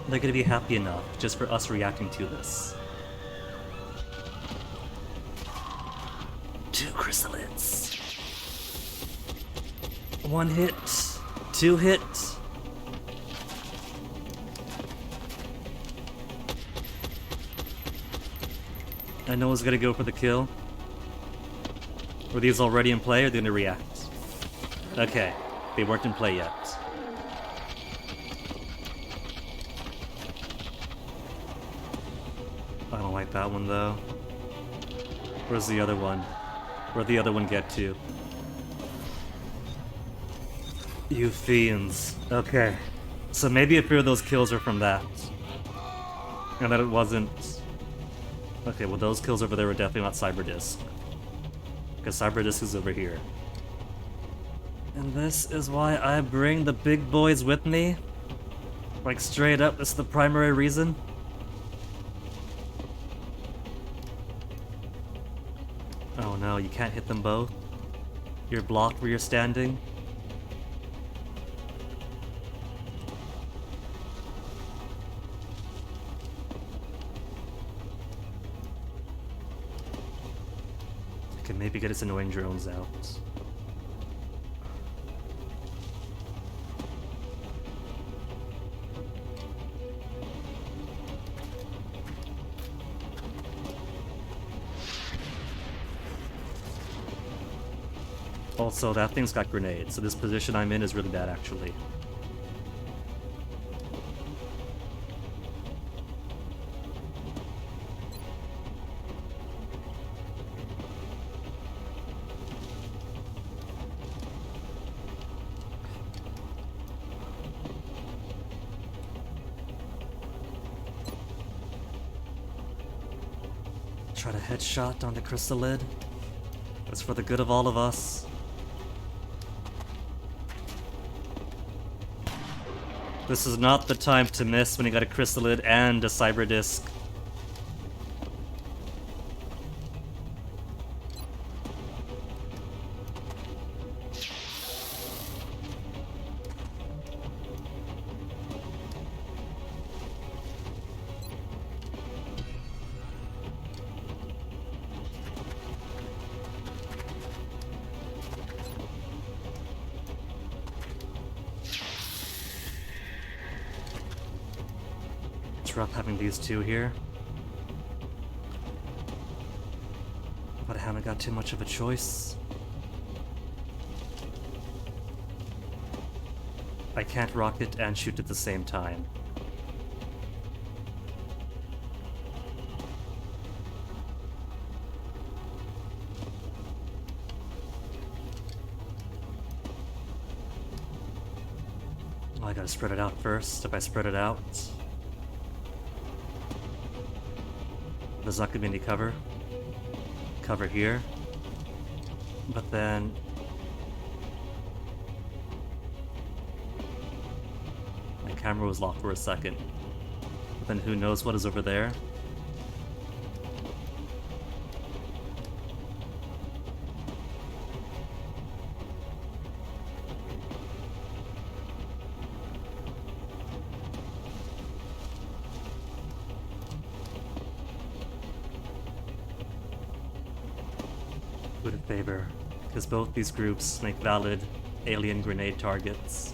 They're gonna be happy enough just for us reacting to this. 2 chrysalids. 1 hit. 2 hit. I know it's gonna go for the kill. Were these already in play or are they gonna react? Okay, they weren't in play yet. I don't like that one though. Where's the other one? Where'd the other one get to? You fiends. Okay. So maybe a few of those kills are from that. And that it wasn't... Okay, well those kills over there were definitely not Cyberdisk. Because Cyberdisk is over here. And this is why I bring the big boys with me? Like straight up, this is the primary reason? Oh no, you can't hit them both? You're blocked where you're standing? I can maybe get its annoying drones out. Also, that thing's got grenades, so this position I'm in is really bad, actually. Try to headshot on the chrysalid. It's for the good of all of us. This is not the time to miss when you got a chrysalid and a cyberdisk. It's rough having these two here. But I haven't got too much of a choice. I can't rocket and shoot at the same time. Oh, I gotta spread it out first. If I spread it out, there's not gonna be any cover. Cover here. But then my camera was locked for a second. But then who knows what is over there? Would it favor? Because both these groups make valid alien grenade targets.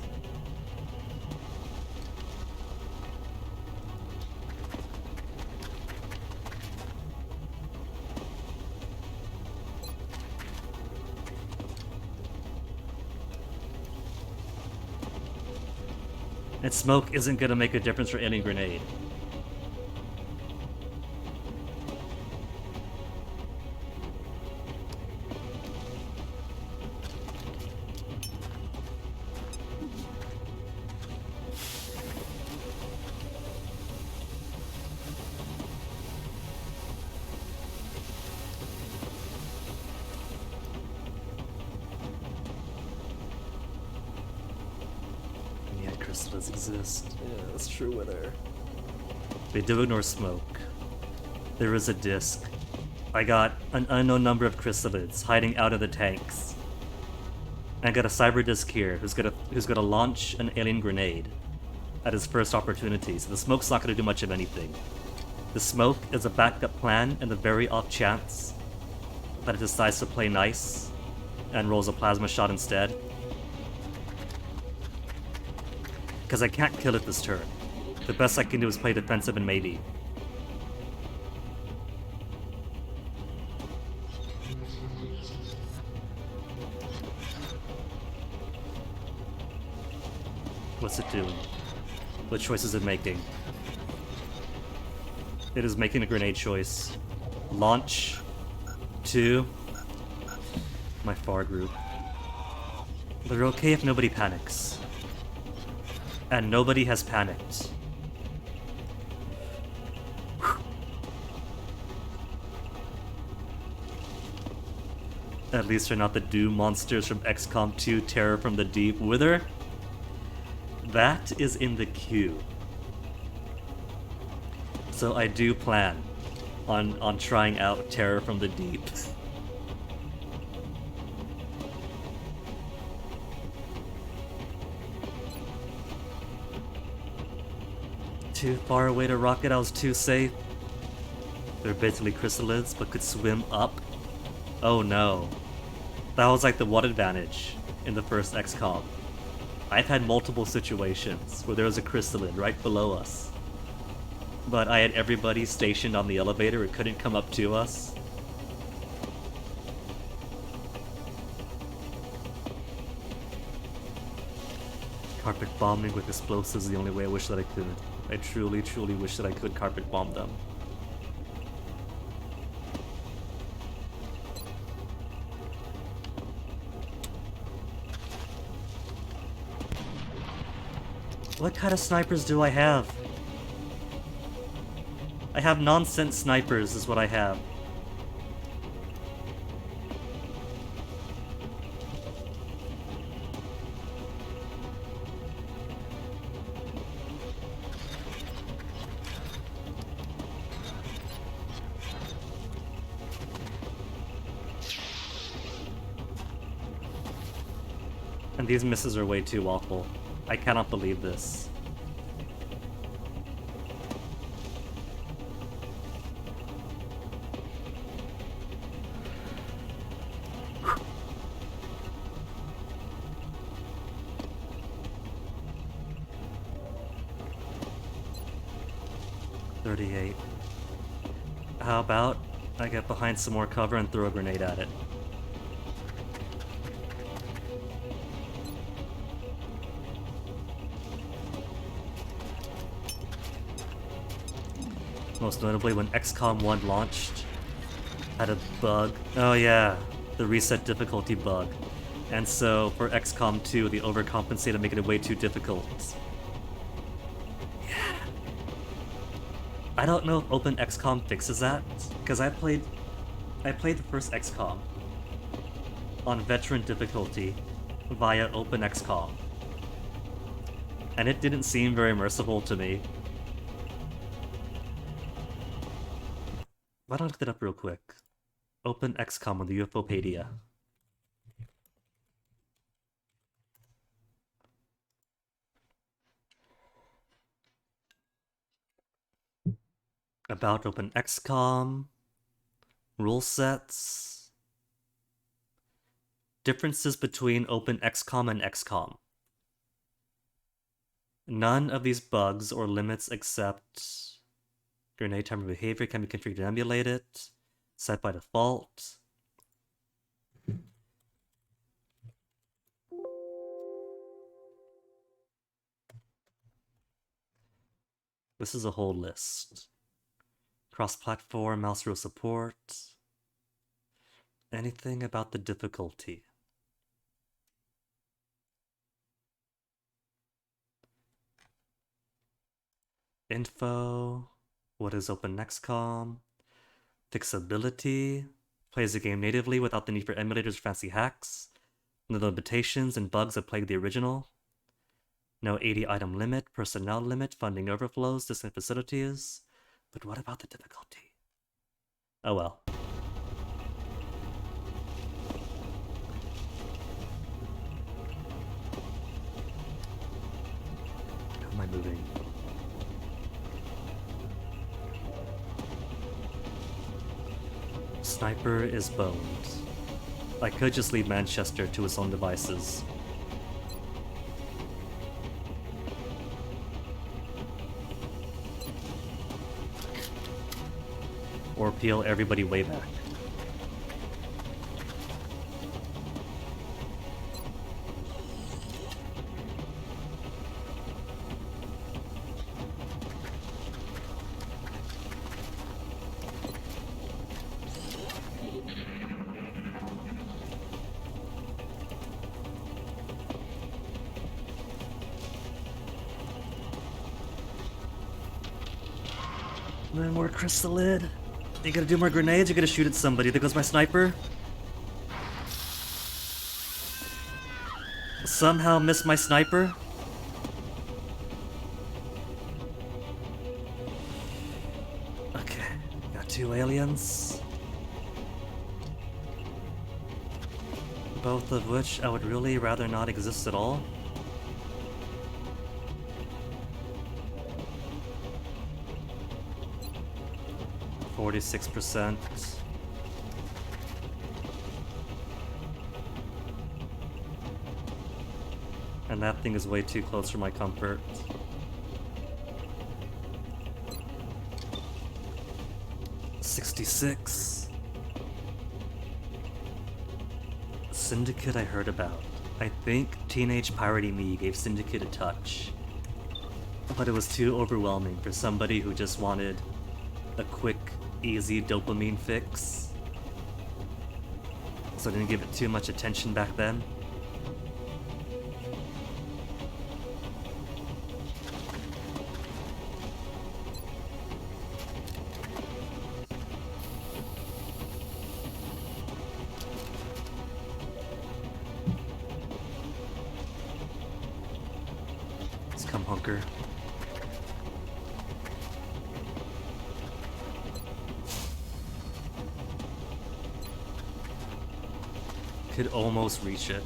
And smoke isn't gonna make a difference for alien grenade. Crystals exist. Yeah, that's true with her. They do ignore smoke. There is a disc. I got an unknown number of chrysalids hiding out of the tanks. And I got a cyber disc here who's gonna launch an alien grenade at his first opportunity, so the smoke's not gonna do much of anything. The smoke is a backup plan in the very off chance that it decides to play nice and rolls a plasma shot instead. Because I can't kill it this turn. The best I can do is play defensive and maybe. What's it doing? What choice is it making? It is making a grenade choice. Launch to my far group. They're okay if nobody panics. And nobody has panicked. At least they're not the Doom monsters from XCOM 2 Terror from the Deep. Wither? That is in the queue. So I do plan on trying out Terror from the Deep. Too far away to rocket, I was too safe. They're basically chrysalids, but could swim up. Oh no. That was like the one advantage in the first XCOM. I've had multiple situations where there was a chrysalid right below us. But I had everybody stationed on the elevator, it couldn't come up to us. Carpet bombing with explosives is the only way I wish that I could. I truly, truly wish that I could carpet bomb them. What kind of snipers do I have? I have nonsense snipers is what I have. And these misses are way too awful. I cannot believe this. 38. How about I get behind some more cover and throw a grenade at it? Most notably when XCOM 1 launched, had a bug. Oh yeah, the reset difficulty bug. And so for XCOM 2, they overcompensated, making it way too difficult. Yeah. I don't know if Open XCOM fixes that, because I played the first XCOM on veteran difficulty via Open XCOM, and it didn't seem very merciful to me. Why don't I look that up real quick? Open XCOM on the UFOpedia. About Open XCOM. Rule sets. Differences between Open XCOM and XCOM. None of these bugs or limits except grenade timer behavior can be configured and emulated. Set by default. This is a whole list. Cross-platform, mouse wheel support. Anything about the difficulty. Info. What is Open XCOM? Fixability. Plays the game natively without the need for emulators or fancy hacks. No limitations and bugs that plague the original. No 80 item limit, personnel limit, funding overflows, distant facilities. But what about the difficulty? Oh well. How am I moving? Sniper is boned. I could just leave Manchester to his own devices. Or peel everybody way back. No more chrysalid. You gotta do more grenades, you gotta shoot at somebody. There goes my sniper. Somehow missed my sniper. Okay, got 2 aliens. Both of which I would really rather not exist at all. %. And that thing is way too close for my comfort. $66. Syndicate I heard about. I think Teenage Pirating Me gave Syndicate a touch. But it was too overwhelming for somebody who just wanted a quick, easy dopamine fix. So I didn't give it too much attention back then. Let's come hunker. Could almost reach it.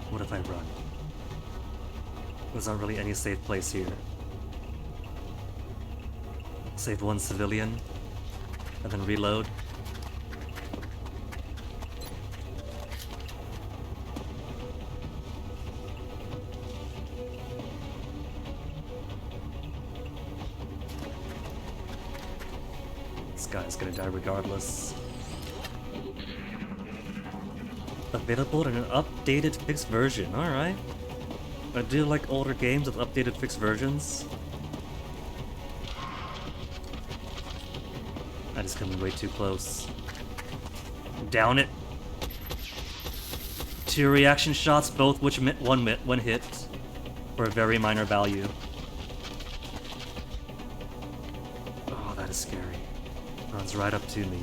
What if I run? There's not really any safe place here. Save 1 civilian, and then reload. guy's gonna die regardless. Available in an updated fixed version, alright. I do like older games with updated fixed versions. That is coming way too close. Down it. 2 reaction shots, both which one hit for a very minor value. Oh, that is scary. Runs right up to me.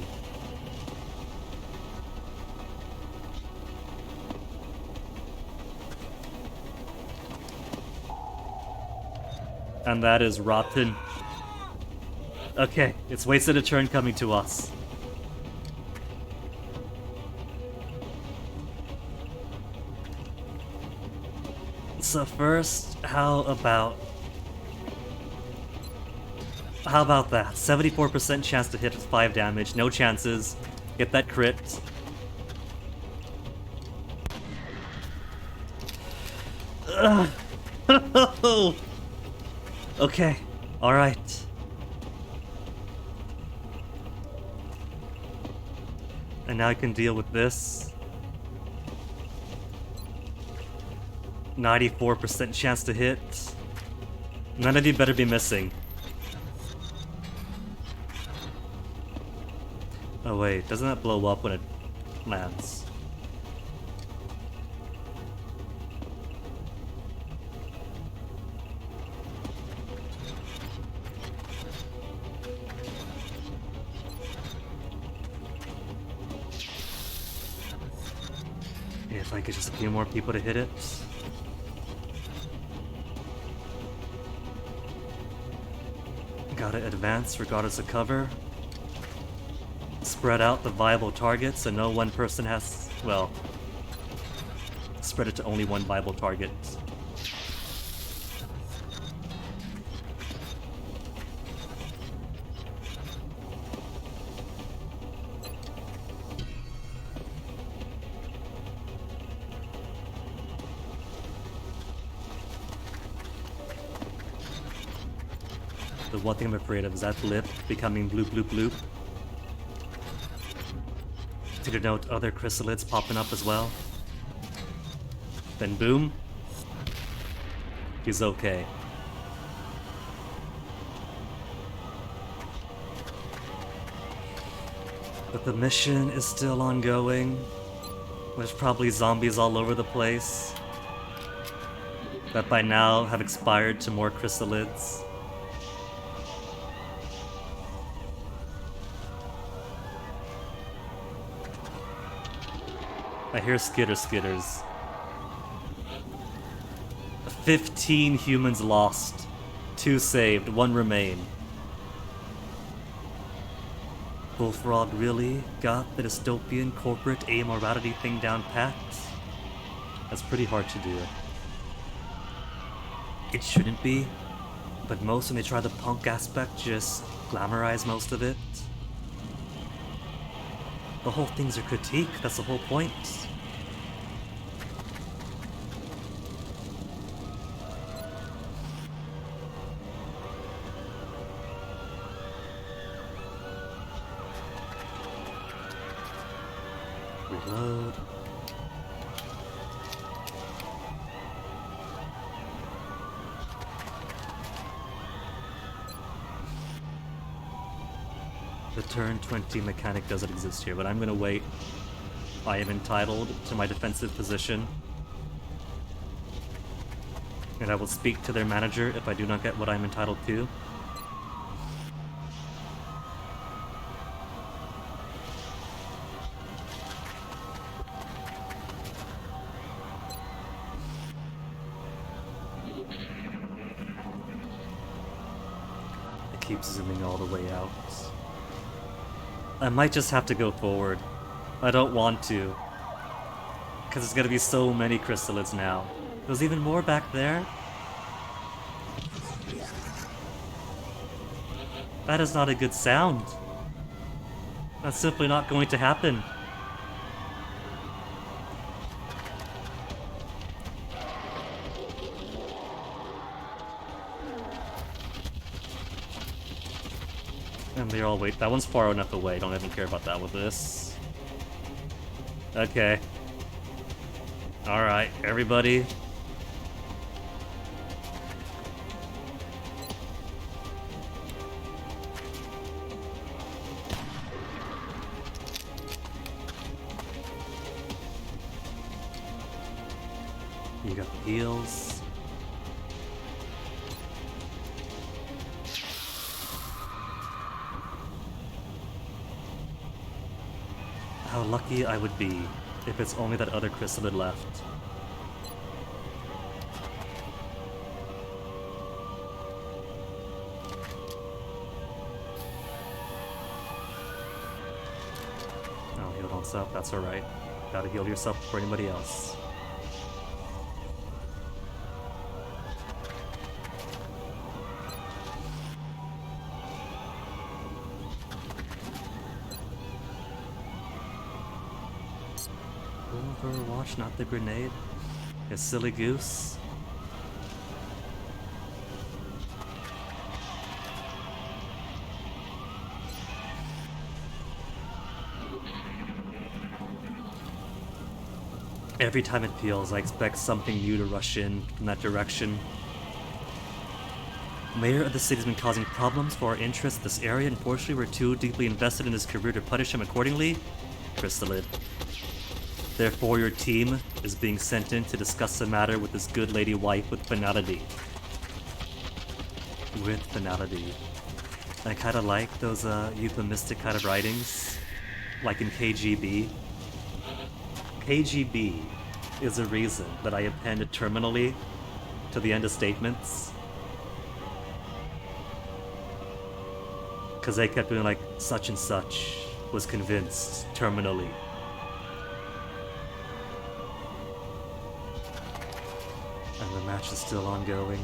And that is rotten. Okay, it's wasted a turn coming to us. So first, how about that? 74% chance to hit with 5 damage, no chances. Get that crit. Ugh. Okay, alright. And now I can deal with this. 94% chance to hit. None of you better be missing. Oh wait, doesn't that blow up when it lands? If I get just a few more people to hit it. Gotta advance regardless of cover. Spread out the viable targets so no one person has... well... spread it to only one viable target. The one thing I'm afraid of is that blip becoming bloop bloop bloop. To denote other chrysalids popping up as well. Then boom. He's okay. But the mission is still ongoing. There's probably zombies all over the place that by now have expired to more chrysalids. I hear skitters. 15 humans lost. 2 saved, 1 remain. Bullfrog really got the dystopian corporate amorality thing down pat? That's pretty hard to do. It shouldn't be, but most when they try the punk aspect just glamorize most of it. The whole thing's a critique, that's the whole point. Reload. The turn 20 mechanic doesn't exist here, but I'm gonna wait. I am entitled to my defensive position. And I will speak to their manager if I do not get what I'm entitled to. It keeps zooming all the way out. I might just have to go forward. I don't want to. Because there's gonna be so many chrysalids now. There's even more back there. That is not a good sound. That's simply not going to happen. And they all wait. That one's far enough away. Don't even care about that with this. Okay. Alright, everybody. You got the heals. How lucky I would be if it's only that other chrysalid left. Oh, heal yourself, that's alright. Gotta heal yourself before anybody else. Overwatch, not the grenade. A silly goose. Every time it feels, I expect something new to rush in from that direction. Mayor of the city has been causing problems for our interests in this area. Unfortunately, we're too deeply invested in his career to punish him accordingly. Chrysalid. Therefore, your team is being sent in to discuss the matter with this good lady wife with finality. With finality. I kinda like those euphemistic kind of writings, like in KGB. KGB is a reason that I append terminally to the end of statements. Because they kept doing like, such and such was convinced terminally. And the match is still ongoing.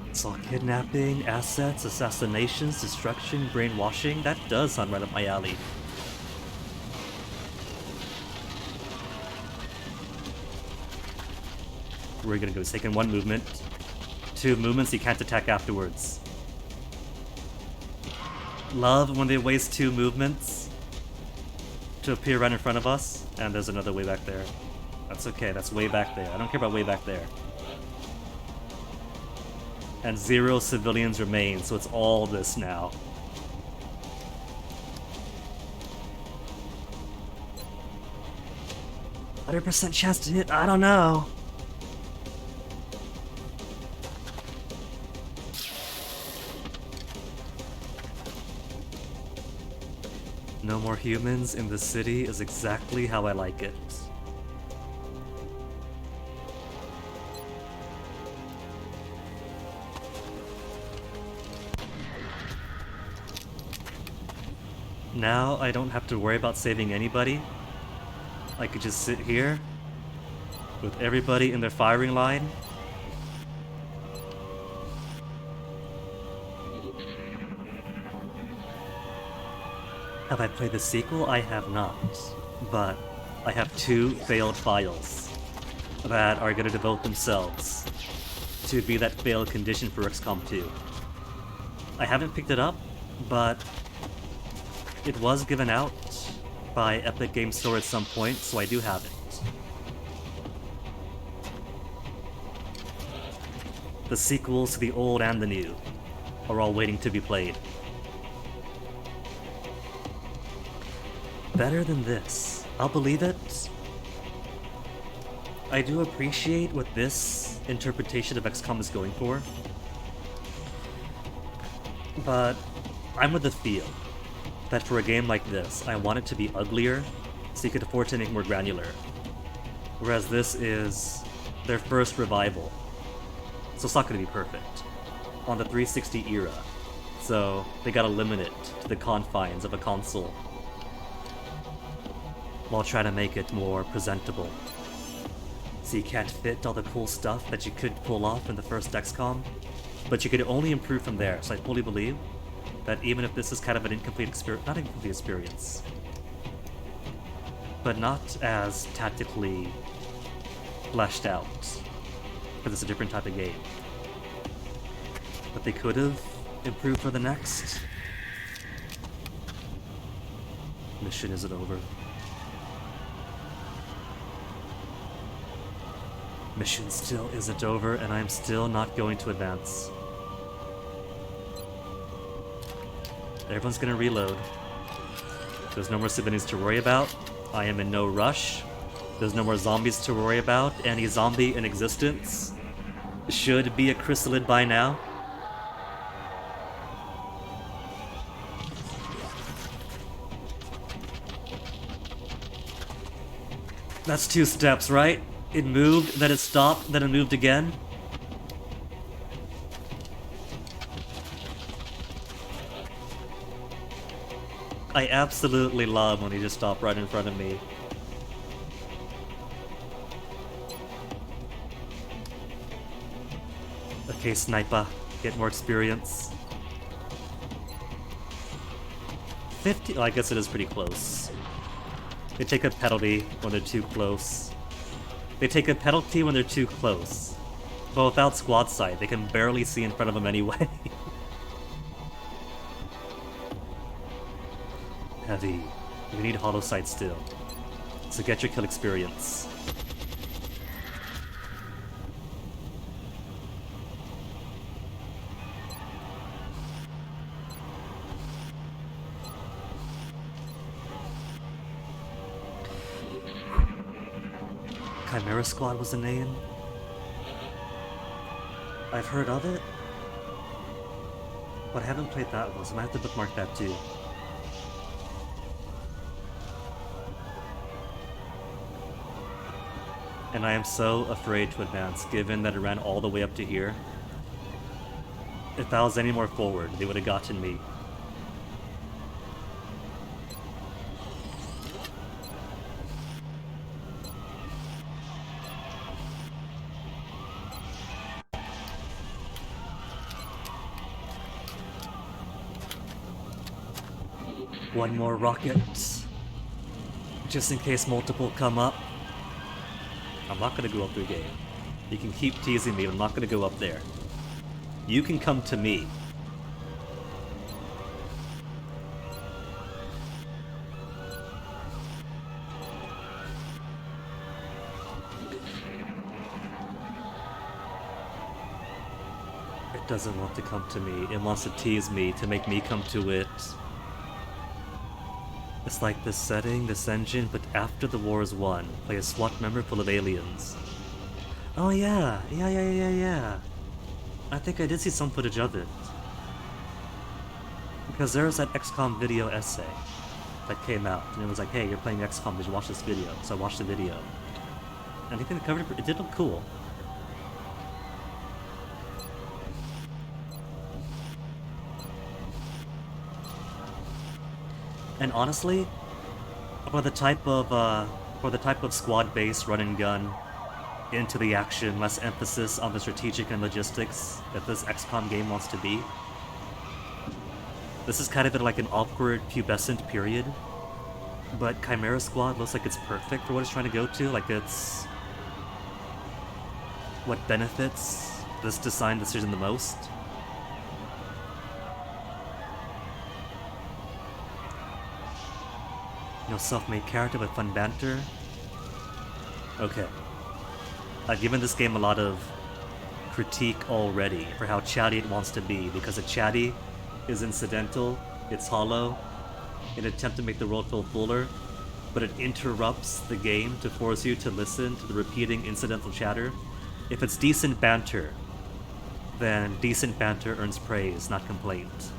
It's all kidnapping, assets, assassinations, destruction, brainwashing. That does sound right up my alley. We're gonna go take in one movement. 2 movements, you can't attack afterwards. Love when they waste 2 movements to appear right in front of us. And there's another way back there. That's okay, that's way back there. I don't care about way back there. And 0 civilians remain, so it's all this now. %100% chance to hit? I don't know. No more humans in the city is exactly how I like it. Now I don't have to worry about saving anybody. I could just sit here with everybody in their firing line. Have I played the sequel? I have not. But I have 2 failed files that are going to devote themselves to be that failed condition for XCOM 2. I haven't picked it up, but it was given out by Epic Game Store at some point, so I do have it. The sequels to the old and the new are all waiting to be played. Better than this. I'll believe it. I do appreciate what this interpretation of XCOM is going for, but I'm with the feel that for a game like this, I want it to be uglier so you could afford to make more granular. Whereas this is their first revival, so it's not going to be perfect. On the 360 era, So they gotta limit it to the confines of a console while trying to make it more presentable. So you can't fit all the cool stuff that you could pull off in the first XCOM, but you could only improve from there. So I fully believe that even if this is kind of an incomplete experience, not incomplete experience, but not as tactically fleshed out, because it's a different type of game. But they could have improved for the next. Mission isn't over. Mission still isn't over, and I'm still not going to advance. Everyone's gonna reload. There's no more civilians to worry about. I am in no rush. There's no more zombies to worry about. Any zombie in existence should be a chrysalid by now. That's 2 steps, right? It moved, then it stopped, then it moved again. I absolutely love when he just stopped right in front of me. Okay, sniper, get more experience. 50, oh, I guess it is pretty close. They take a penalty when they're too close. They take a penalty when they're too close. But without squad sight, they can barely see in front of them anyway. Heavy. We need hollow sight still. So get your kill experience. Chimera Squad was the name. I've heard of it, but I haven't played that one, so I might have to bookmark that too. And I am so afraid to advance, given that it ran all the way up to here. If I was any more forward, they would have gotten me. One more rocket, just in case multiple come up. I'm not gonna go up there, game. You can keep teasing me, but I'm not gonna go up there. You can come to me. It doesn't want to come to me. It wants to tease me to make me come to it. It's like this setting, this engine, but after the war is won, play a SWAT member full of aliens. Oh yeah. I think I did see some footage of it. Because there was that XCOM video essay that came out, and it was like, hey, you're playing XCOM, did you watch this video? So I watched the video. And I think they covered it, it did look cool. And honestly, for the type of squad-based run and gun, into the action, less emphasis on the strategic and logistics that this XCOM game wants to be, this is kind of like an awkward, pubescent period. But Chimera Squad looks like it's perfect for what it's trying to go to. Like it's what benefits this design decision the most. You know, self-made character with fun banter. Okay. I've given this game a lot of critique already for how chatty it wants to be, because a chatty is incidental, it's hollow, in an attempt to make the world feel fuller, but it interrupts the game to force you to listen to the repeating incidental chatter. If it's decent banter, then decent banter earns praise, not complaint.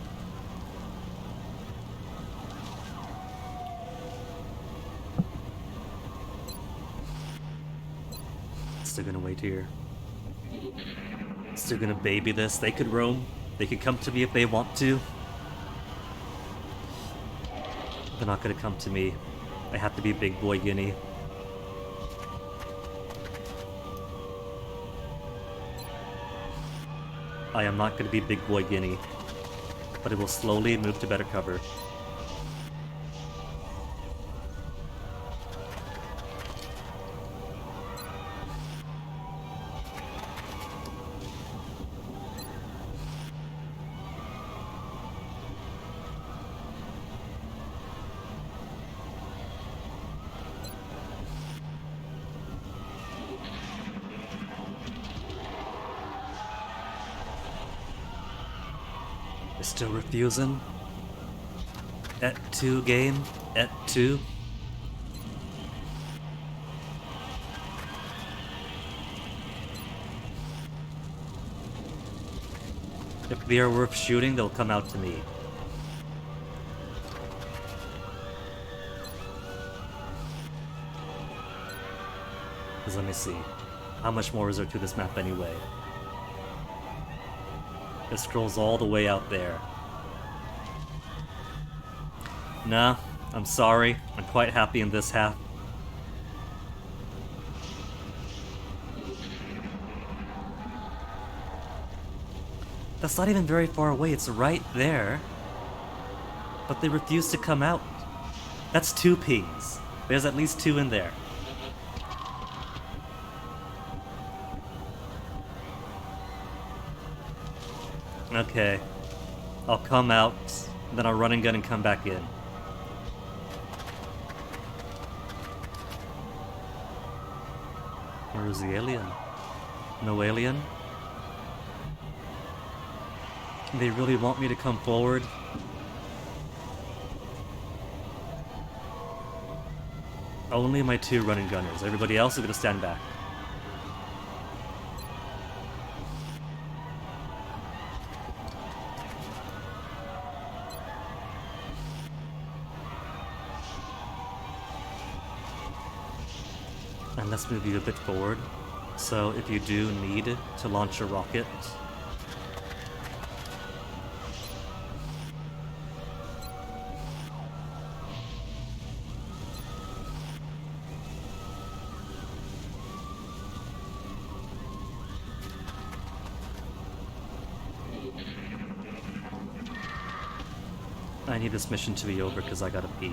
Still gonna wait here. Still gonna baby this. They could roam. They could come to me if they want to. They're not gonna come to me. I have to be big boy Guinea. I am not gonna be big boy Guinea, but it will slowly move to better cover. They're still refusing. Et 2 game. Et 2. If they are worth shooting, they'll come out to me. Because let me see. How much more is there to this map anyway? It scrolls all the way out there. Nah, I'm sorry. I'm quite happy in this half. That's not even very far away, it's right there. But they refuse to come out. That's 2 pings. There's at least 2 in there. Okay. I'll come out, then I'll run and gun and come back in. Where is the alien? No alien? They really want me to come forward? Only my 2 running gunners. Everybody else is gonna stand back. And let's move you a bit forward. So if you do need to launch a rocket, I need this mission to be over because I gotta pee.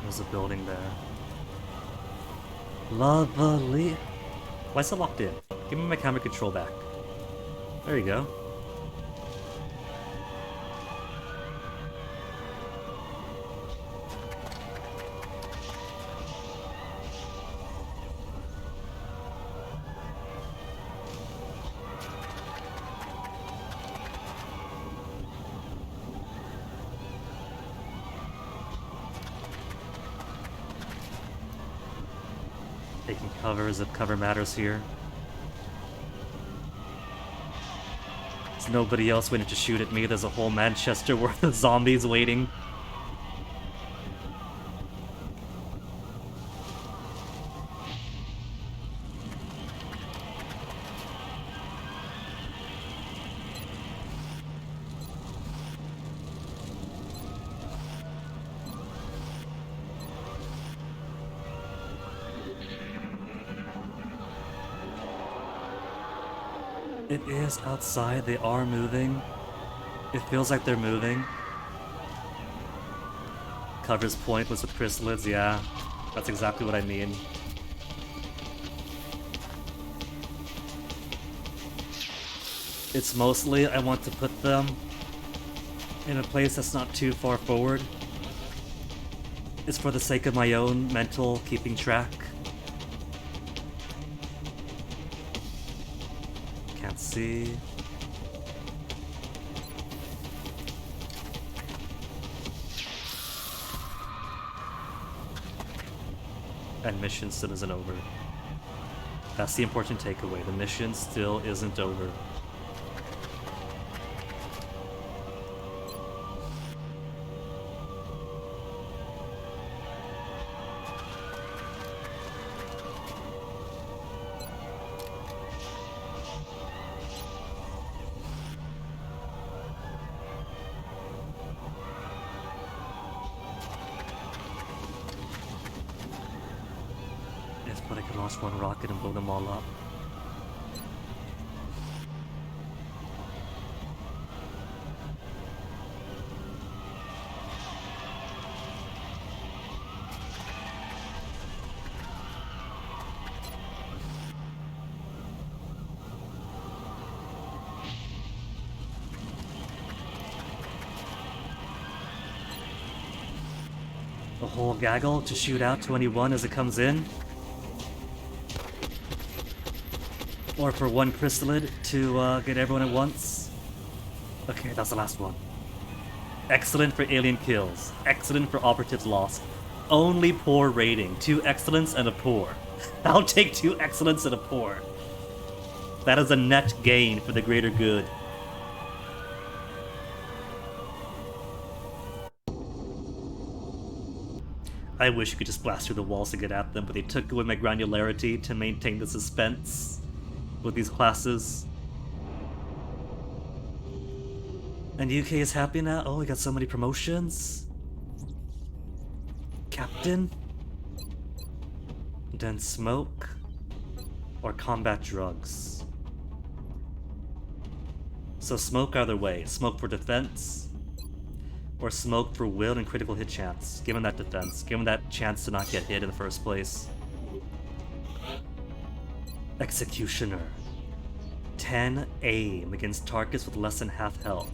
There's a building there. Lovely. Why is it locked in? Give me my camera control back. There you go. Taking cover as if cover matters here. There's nobody else waiting to shoot at me. There's a whole Manchester worth of zombies waiting. It is outside. They are moving. It feels like they're moving. Covers pointless with chrysalids, yeah. That's exactly what I mean. It's mostly I want to put them in a place that's not too far forward. It's for the sake of my own mental keeping track. Can't see. And mission still isn't over. That's the important takeaway. The mission still isn't over. launch one rocket and blow them all up. A whole gaggle to shoot out to anyone as it comes in. Or for one crystallid to get everyone at once. Okay, that's the last one. Excellent for alien kills. Excellent for operatives lost. Only poor rating. 2 excellents and a poor. I'll take 2 excellents and a poor. That is a net gain for the greater good. I wish you could just blast through the walls to get at them, but they took away my granularity to maintain the suspense with these classes. And UK is happy now? Oh, we got so many promotions. Captain? Then smoke? Or combat drugs? So smoke either way. Smoke for defense, or smoke for will and critical hit chance. Give him that defense. Give him that chance to not get hit in the first place. Executioner. 10 aim against targets with less than half health.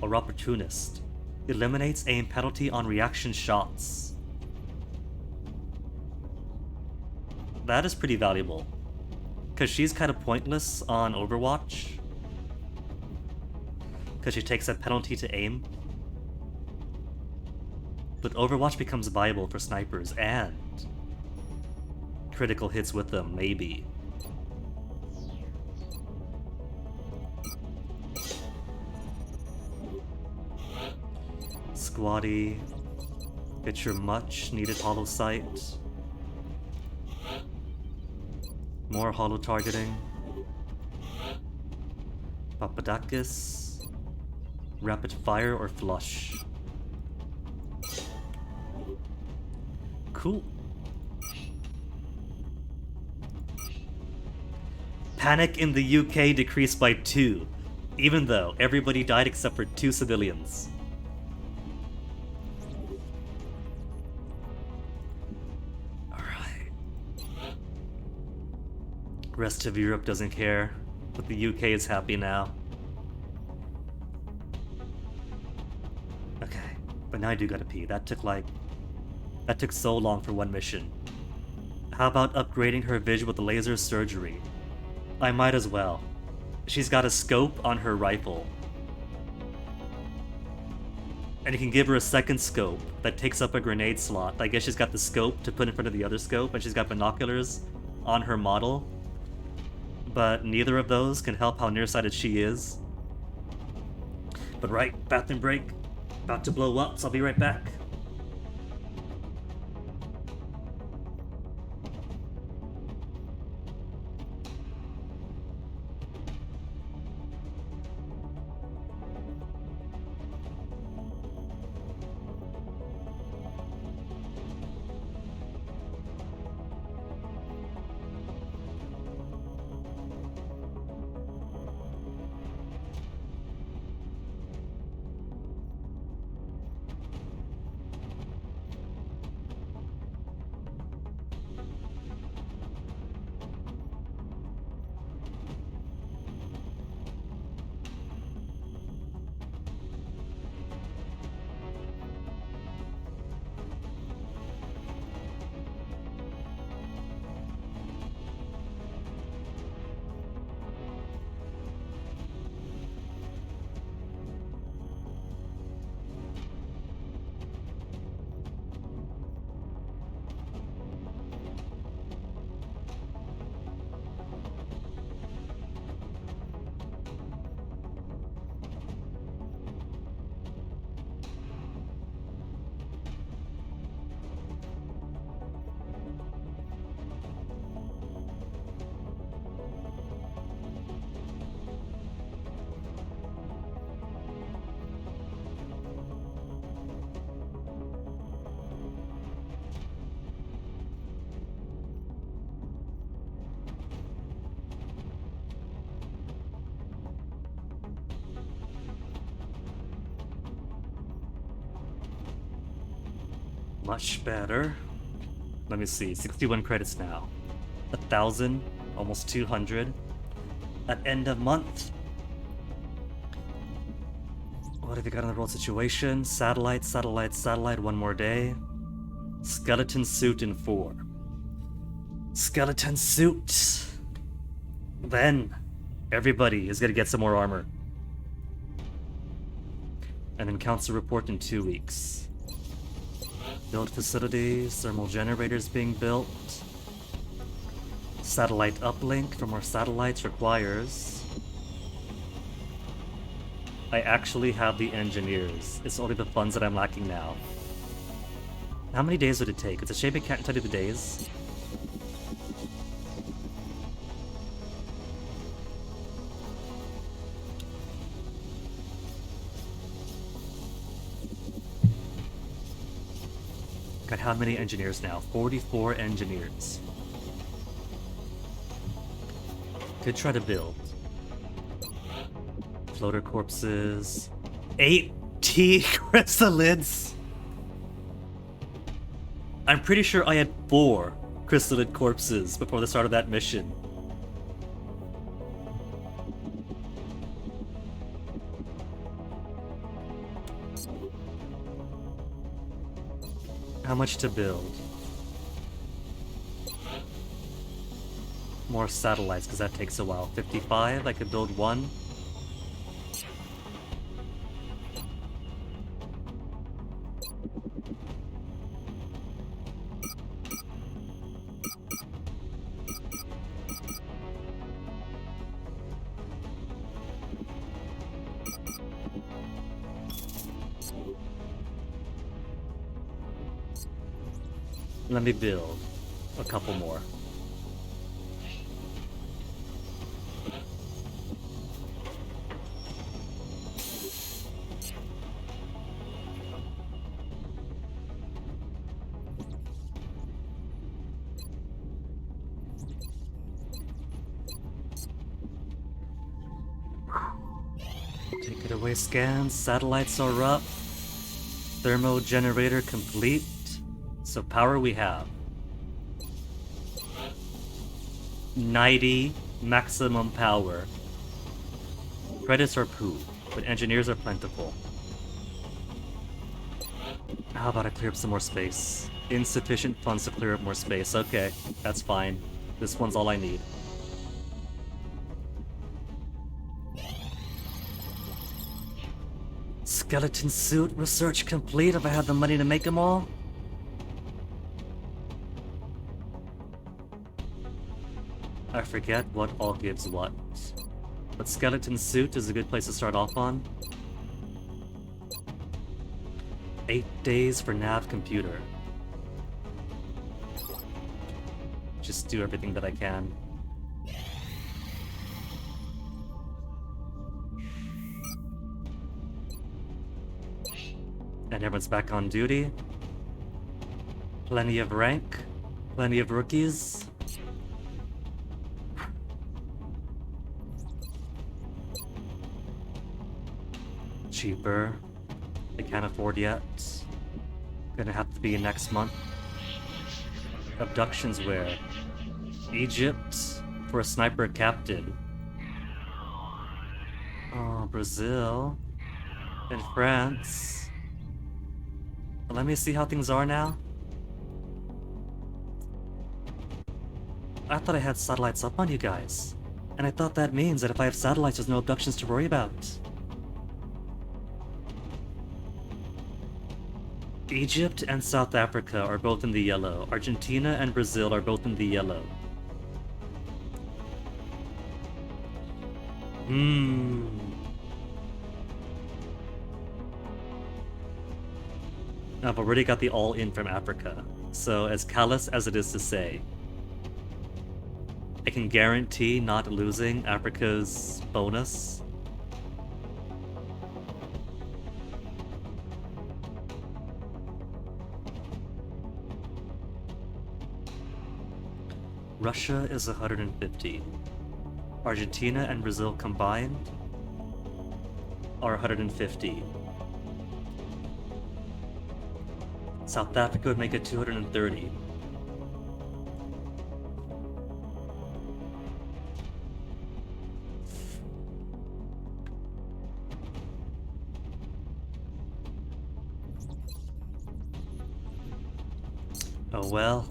Or opportunist. Eliminates aim penalty on reaction shots. That is pretty valuable. Because she's kind of pointless on Overwatch. Because she takes a penalty to aim. But Overwatch becomes viable for snipers and critical hits with them, maybe. Squatty, get your much needed hollow sight. More hollow targeting. Papadakis, rapid fire or flush. Cool. Panic in the UK decreased by 2, even though everybody died except for 2 civilians. Alright. Rest of Europe doesn't care, but the UK is happy now. Okay, but now I do gotta pee. That took so long for one mission. How about upgrading her vision with the laser surgery? I might as well. She's got a scope on her rifle. And you can give her a second scope that takes up a grenade slot. I guess she's got the scope to put in front of the other scope, and she's got binoculars on her model. But neither of those can help how nearsighted she is. But right, bathroom break. About to blow up, so I'll be right back. Much better. Let me see, 61 credits now. 1,000, almost 200. At end of month. What have you got in the roll situation? Satellite, satellite, satellite, one more day. Skeleton suit in 4. Skeleton suit! Then, everybody is gonna get some more armor. And then council report in 2 weeks. Build facilities, thermal generators being built. Satellite uplink for more satellites requires. I actually have the engineers. It's only the funds that I'm lacking now. How many days would it take? It's a shame I can't tell you the days. Got how many engineers now? 44 engineers. Could try to build. Floater corpses. 80 chrysalids! I'm pretty sure I had 4 chrysalid corpses before the start of that mission. How much to build? More satellites, because that takes a while. 55, I could build 1. Let me build a couple more. Take it away, scans. Satellites are up. Thermo generator complete. So power we have 90 maximum power. Credits are poo, but engineers are plentiful. How about I clear up some more space? Insufficient funds to clear up more space. Okay, that's fine. This one's all I need. Skeleton suit research complete if I had the money to make them all. I forget what all gives what. But skeleton suit is a good place to start off on. 8 days for nav computer. Just do everything that I can. And everyone's back on duty. Plenty of rank. Plenty of rookies. Cheaper. I can't afford yet. Gonna have to be next month. Abductions where? Egypt for a sniper captain. Oh, Brazil. And France. Let me see how things are now. I thought I had satellites up on you guys. And I thought that means that if I have satellites, there's no abductions to worry about. Egypt and South Africa are both in the yellow. Argentina and Brazil are both in the yellow. I've already got the all-in from Africa. So as callous as it is to say, I can guarantee not losing Africa's bonus. Russia is 150. Argentina and Brazil combined are 150. South Africa would make it 230. Oh well.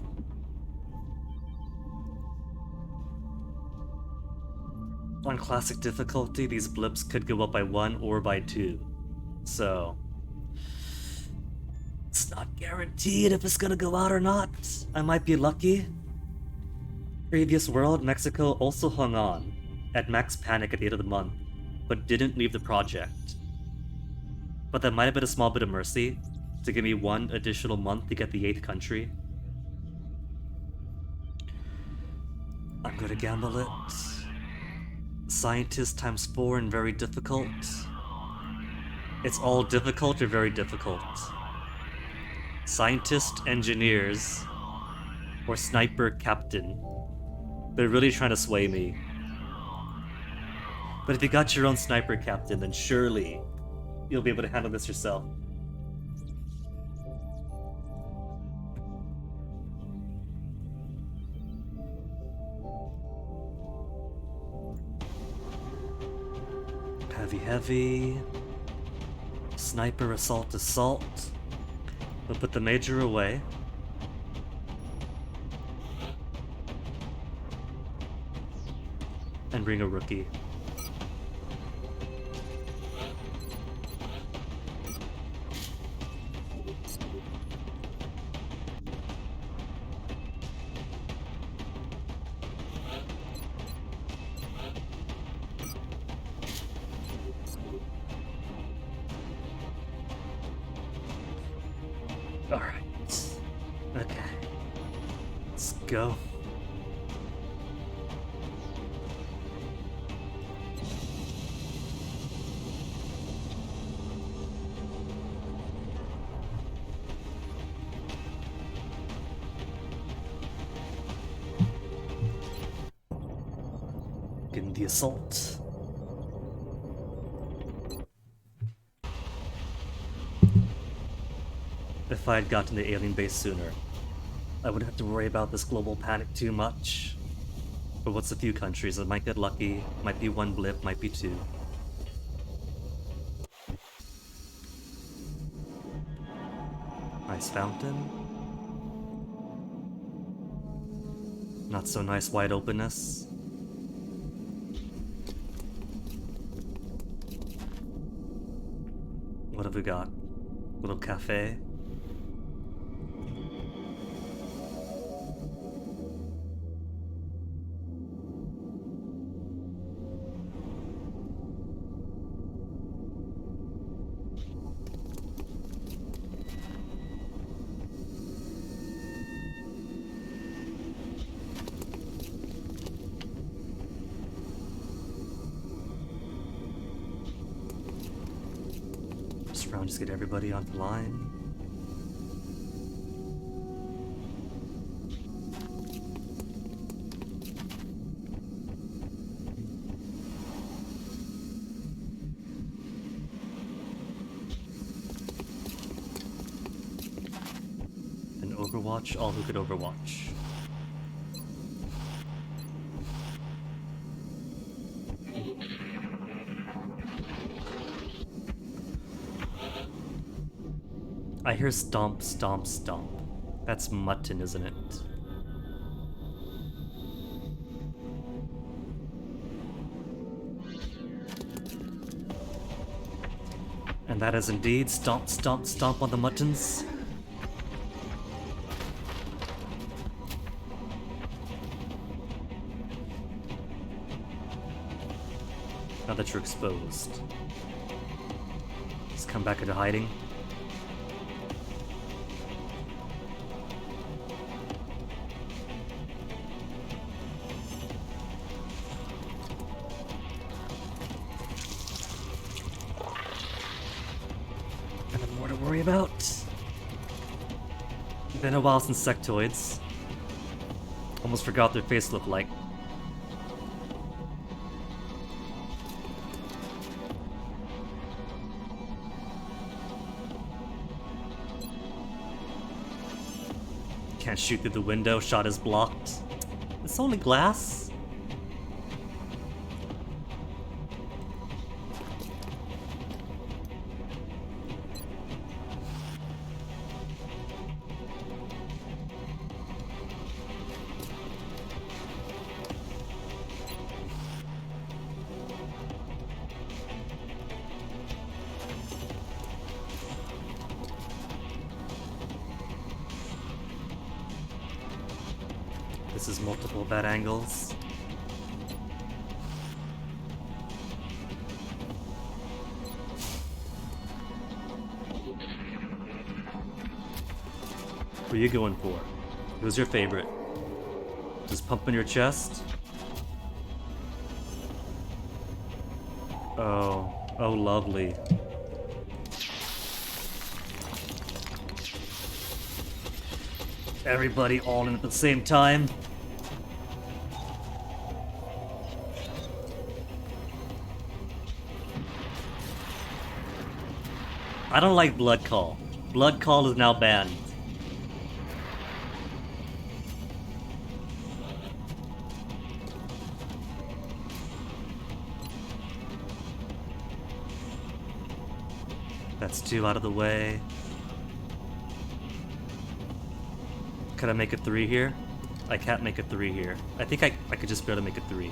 On classic difficulty, these blips could go up by 1 or by 2. So it's not guaranteed if it's gonna go out or not. I might be lucky. Previous world, Mexico also hung on at max panic at the end of the month, but didn't leave the project. But that might have been a small bit of mercy to give me 1 additional month to get the 8th country. I'm gonna gamble it. Scientist times 4 and very difficult. It's all difficult or very difficult. Scientist, engineers, or sniper captain. They're really trying to sway me. But if you got your own sniper captain, then surely you'll be able to handle this yourself. Heavy. Sniper, assault. We'll put the major away. And bring a rookie. Alright. Okay. Let's go. Getting the assault. If I had gotten the alien base sooner, I wouldn't have to worry about this global panic too much. But what's a few countries? I might get lucky, might be 1 blip, might be 2. Nice fountain. Not so nice wide openness. What have we got? Little cafe. Just get everybody on the line. And Overwatch, all who could Overwatch. I hear stomp, stomp, stomp. That's mutton, isn't it? And that is indeed stomp, stomp, stomp on the muttons. Now that you're exposed. Let's come back into hiding. About. Been a while since sectoids. Almost forgot their face looked like. Can't shoot through the window, shot is blocked. It's only glass. This is multiple bad angles. What are you going for? Who's your favorite? Just pumping your chest? Oh, oh lovely. Everybody all in at the same time. I don't like Blood Call. Blood Call is now banned. That's 2 out of the way. Could I make a 3 here? I can't make a 3 here. I think I could just be able to make a 3.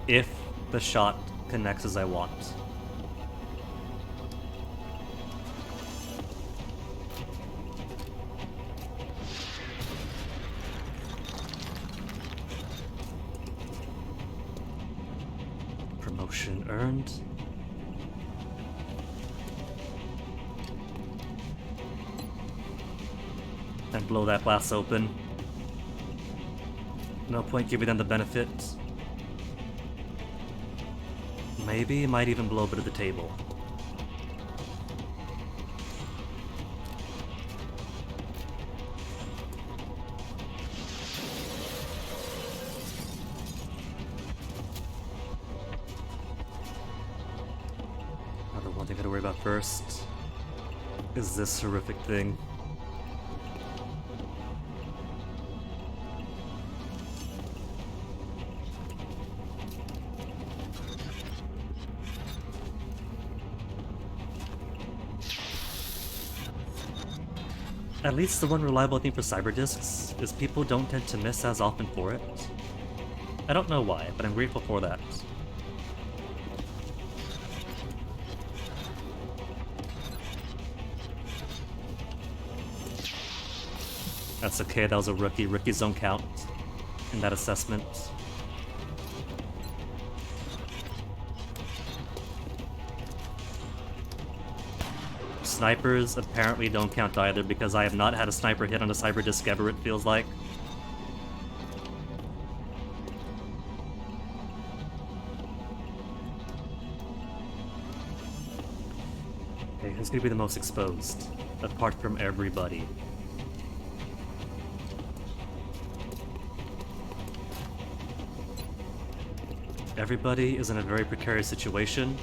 If the shot connects as I want. Promotion earned. And blow that glass open. No point giving them the benefit. Maybe might even blow a bit of the table. Another one thing I gotta worry about first is this horrific thing. At least the one reliable thing for cyber discs is people don't tend to miss as often for it. I don't know why, but I'm grateful for that. That's okay, that was a rookie. Rookies don't count in that assessment. Snipers apparently don't count either because I have not had a sniper hit on a cyber disc ever, it feels like. Okay, who's gonna be the most exposed? Apart from everybody. Everybody is in a very precarious situation.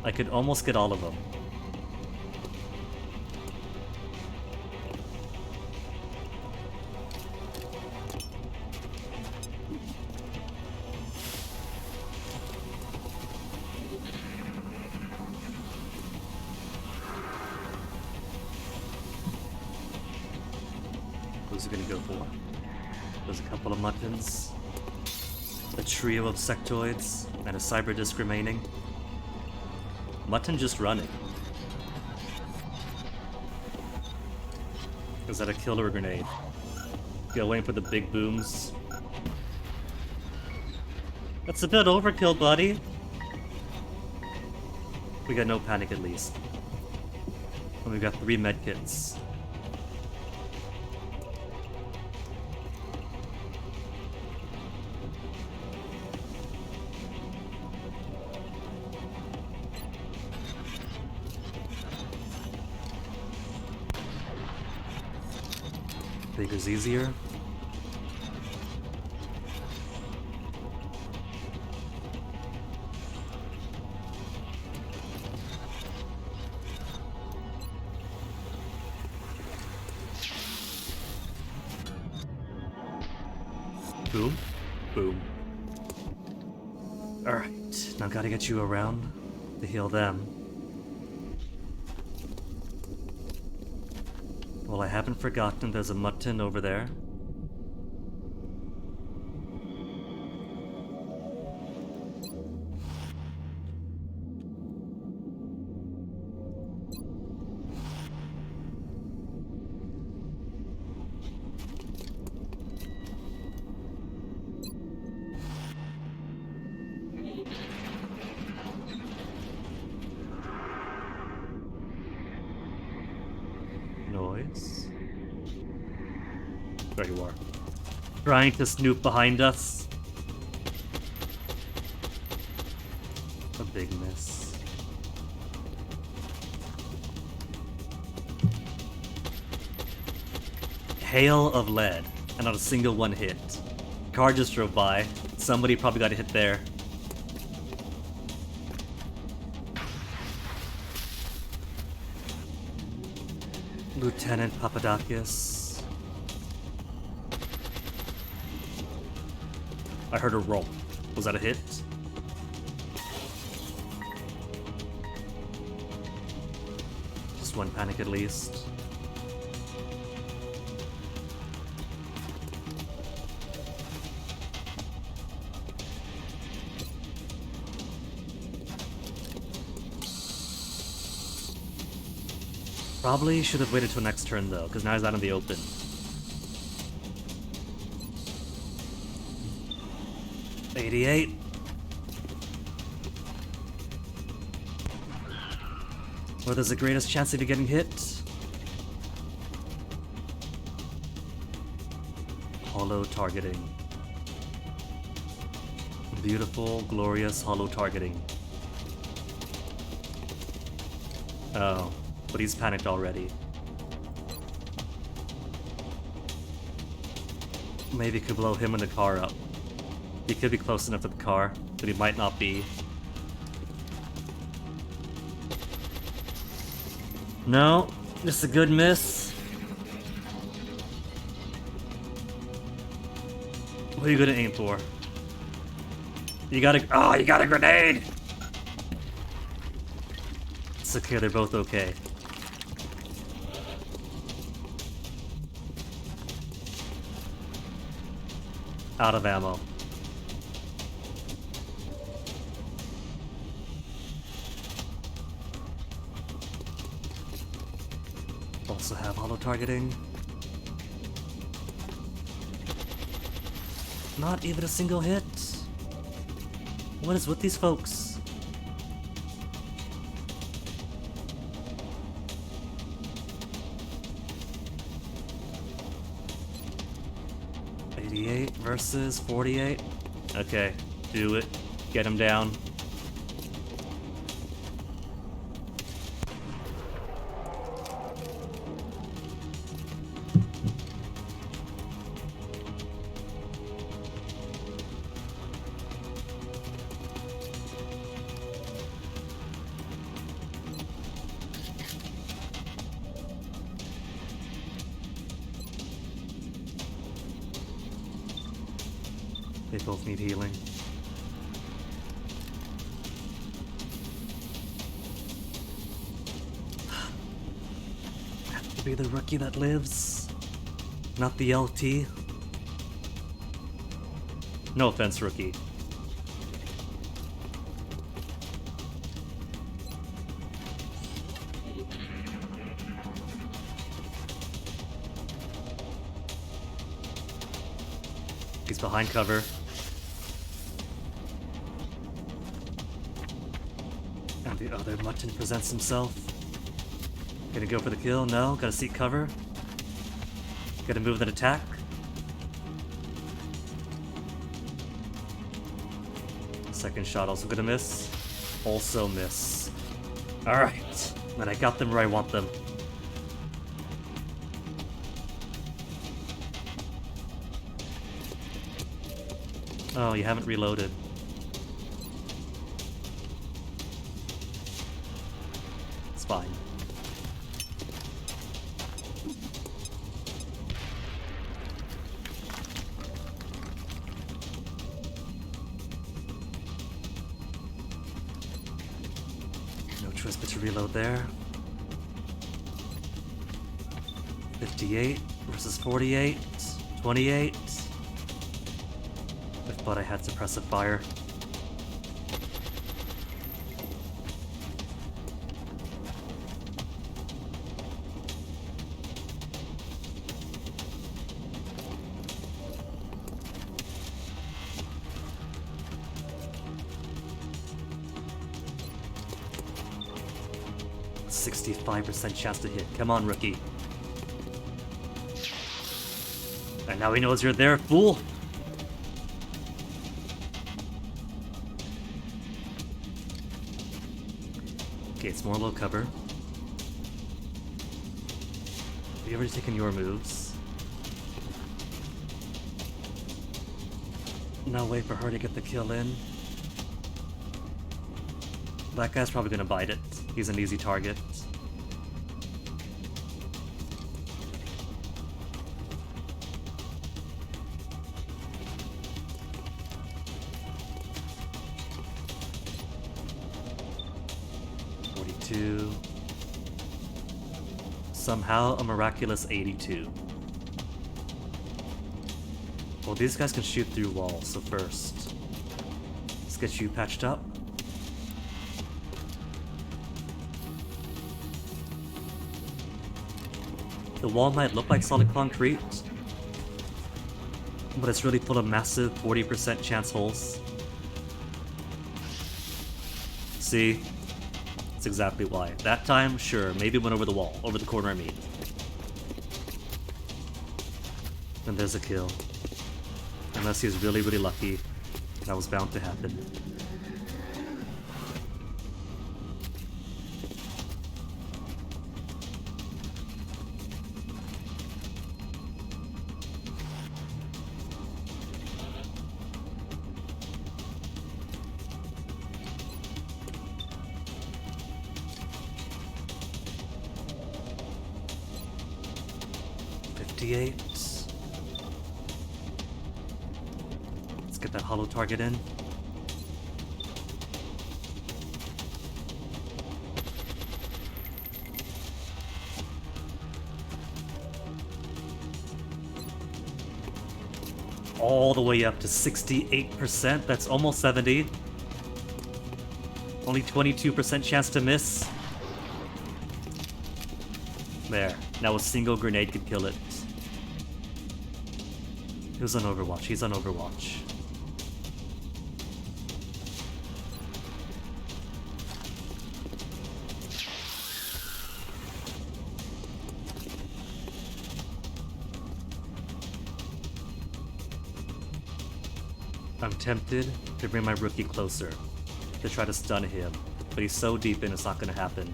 I could almost get all of them. Who's it gonna go for? There's a couple of muttons. A trio of sectoids, and a cyber disc remaining. Mutton just running. Is that a kill or a grenade? Going for the big booms. That's a bit overkill, buddy. We got no panic at least. And we've got 3 medkits. Bigger's easier. Boom. Boom. Alright, now gotta get you around to heal them. Well, I haven't forgotten there's a mutton over there. Noise. There you are. Trying to snoop behind us. A big miss. Hail of lead, and not a single one hit. Car just drove by. Somebody probably got a hit there. Lieutenant Papadakis. I heard a roll. Was that a hit? Just one panic at least. Probably should have waited till next turn though, because now he's out in the open. $88. Where there's the greatest chance of you getting hit. Hollow targeting. Beautiful, glorious hollow targeting. Oh. But he's panicked already. Maybe could blow him and the car up. He could be close enough to the car, but he might not be. No, just a good miss. What are you gonna aim for? You got a— oh, you got a grenade! It's okay, they're both okay. Out of ammo. Also have hollow targeting. Not even a single hit. What is with these folks? $88 versus $48. Okay, do it. Get him down. They both need healing. Have to be the rookie that lives, not the LT. No offense, rookie. He's behind cover. And the other mutton presents himself. Gonna go for the kill? No. Gotta seek cover. Gotta move that attack. Second shot also gonna miss. Also miss. Alright. And I got them where I want them. Oh, you haven't reloaded. It's fine. choice but to reload there. 58 versus 48. 28. But I had suppressive fire. %65 chance to hit. Come on, rookie. And now he knows you're there, fool! Okay, it's more low cover. Have you already taken your moves? No way for her to get the kill in. That guy's probably gonna bite it. He's an easy target. Somehow a miraculous 82. Well, these guys can shoot through walls, so first, let's get you patched up. The wall might look like solid concrete, but it's really full of massive 40% chance holes. See? That's exactly why. That time, sure, maybe went over the wall, over the corner I mean. And there's a kill. Unless he was really, really lucky, that was bound to happen. Let's get that hollow target in. All the way up to 68%. That's almost 70. Only 22% chance to miss. There. Now a single grenade could kill it. Who's on Overwatch? He's on Overwatch. I'm tempted to bring my rookie closer, to try to stun him, but he's so deep in it's not gonna happen.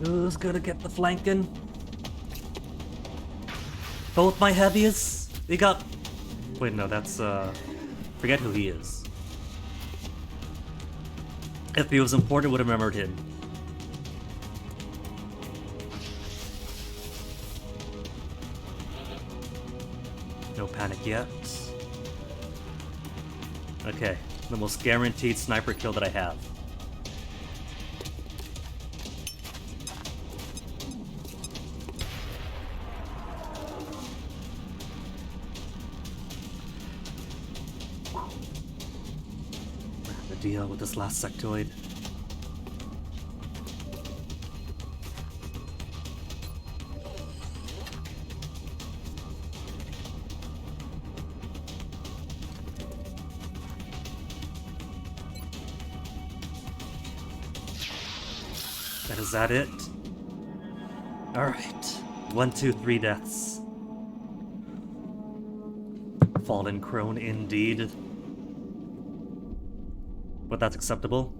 Who's gonna get the flanking? Both my heavies? They got... Wait, no, that's, forget who he is. If he was important, would have remembered him. No panic yet. Okay, the most guaranteed sniper kill that I have. Deal with this last sectoid. Is that it? Alright. 1, 2, 3 deaths. Fallen crone indeed. But that's acceptable.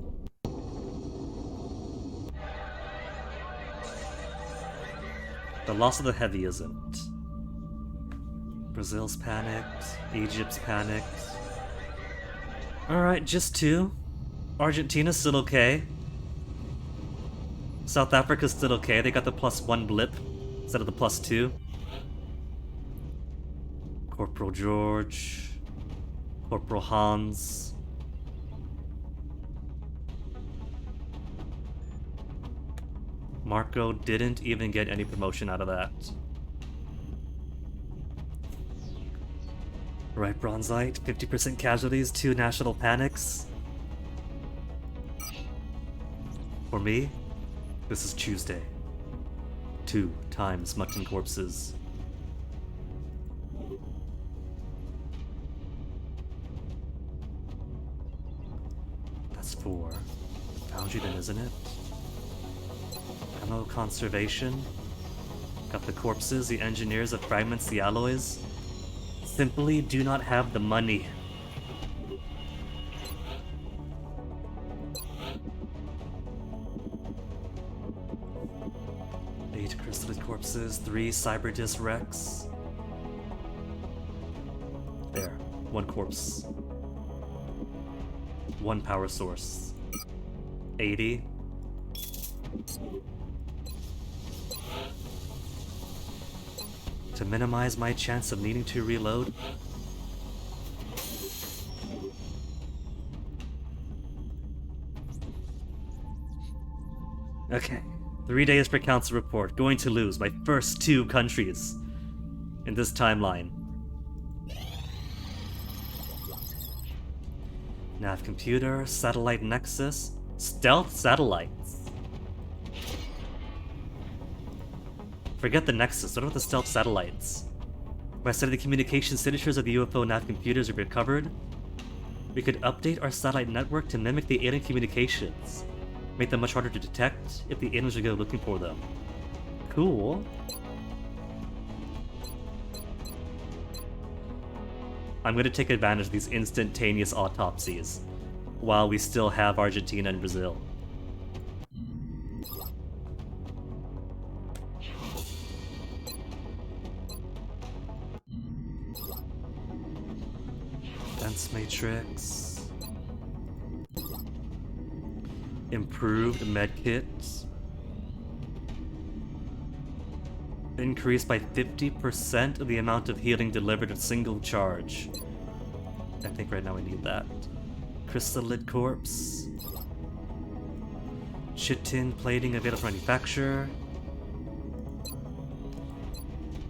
The loss of the heavy isn't. Brazil's panicked. Egypt's panicked. Alright, just 2. Argentina's still okay. South Africa's still okay. They got the +1 blip instead of the +2. Corporal George, Corporal Hans. Marco didn't even get any promotion out of that. Right, Bronzite, 50% casualties, 2 national panics. For me, this is Tuesday. 2 times mutton corpses. That's 4. Foundry then, isn't it? Ammo conservation. Got the corpses, the engineers, the fragments, the alloys. Simply do not have the money. Eight crystalline corpses, 3 cyber wrecks. There, 1 corpse. 1 power source. 80. To minimize my chance of needing to reload. Okay, 3 days for council report. Going to lose my first 2 countries in this timeline. Nav computer, satellite nexus, stealth satellites. Forget the nexus, what about the stealth satellites? By studying the communication signatures of the UFO nav computers we recovered, we could update our satellite network to mimic the alien communications. Make them much harder to detect if the aliens would go looking for them. Cool. I'm going to take advantage of these instantaneous autopsies while we still have Argentina and Brazil. Defense matrix. Improved medkits. Increased by 50% of the amount of healing delivered at single charge. I think right now we need that. Crystallid corpse. Chitin plating available for manufacture.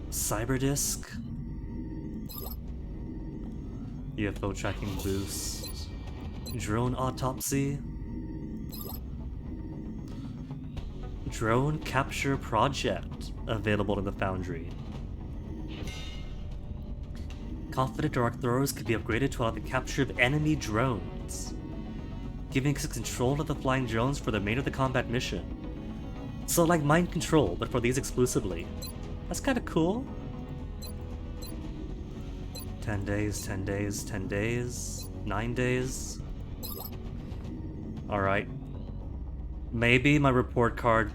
Cyberdisc. UFO tracking boost. Drone autopsy. Drone capture project available in the Foundry. Confident dark throwers could be upgraded to allow the capture of enemy drones, giving us control of the flying drones for the remainder of the combat mission. So like mind control, but for these exclusively. That's kinda cool. 10 days, 10 days, 10 days, 9 days. Alright. Maybe my report card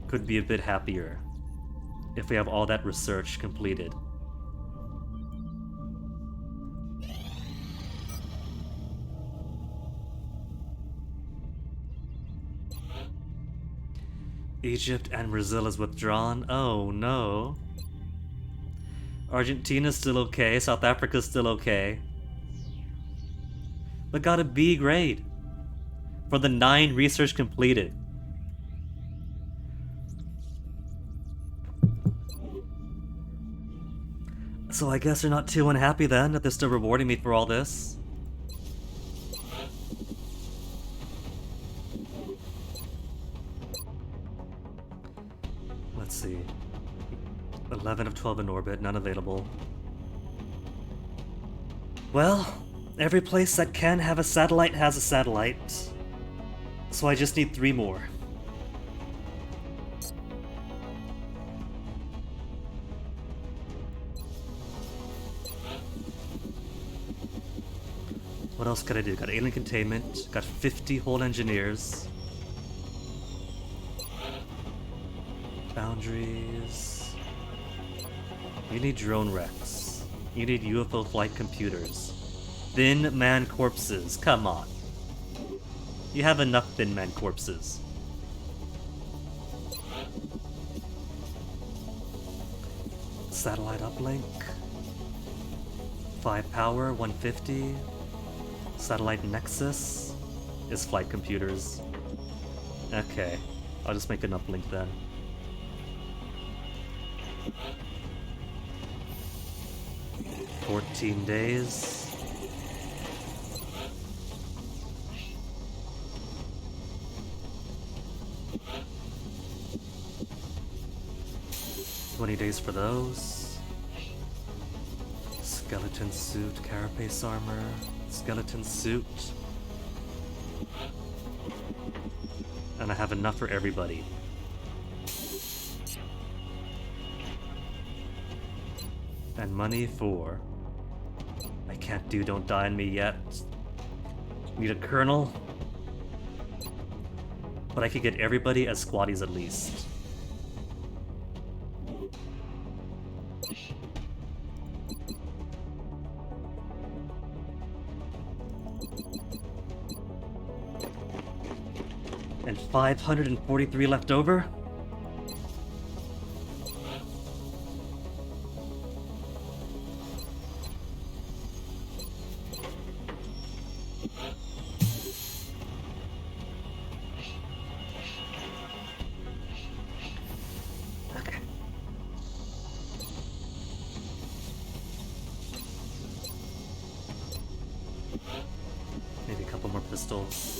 could be a bit happier if we have all that research completed. Egypt and Brazil is withdrawn. Oh no. Argentina's still okay, South Africa's still okay. But got a B grade for the 9 research completed. So I guess they're not too unhappy then that they're still rewarding me for all this. Let's see. 11 of 12 in orbit, none available. Well, every place that can have a satellite has a satellite. So I just need 3 more. What else could I do? Got alien containment, got 50 whole engineers. Boundaries. You need drone wrecks. You need UFO flight computers. Thin man corpses, come on. You have enough thin man corpses. Satellite uplink. 5 power, 150. Satellite Nexus is flight computers. Okay, I'll just make an uplink then. "14 days. "20 days for those. Skeleton suit, carapace armor, skeleton suit. And I have enough for everybody. And money for... I can't do Don't Die on Me yet. Need a colonel. But I could get everybody as squaddies at least. And 543 left over? Okay. Maybe a couple more pistols.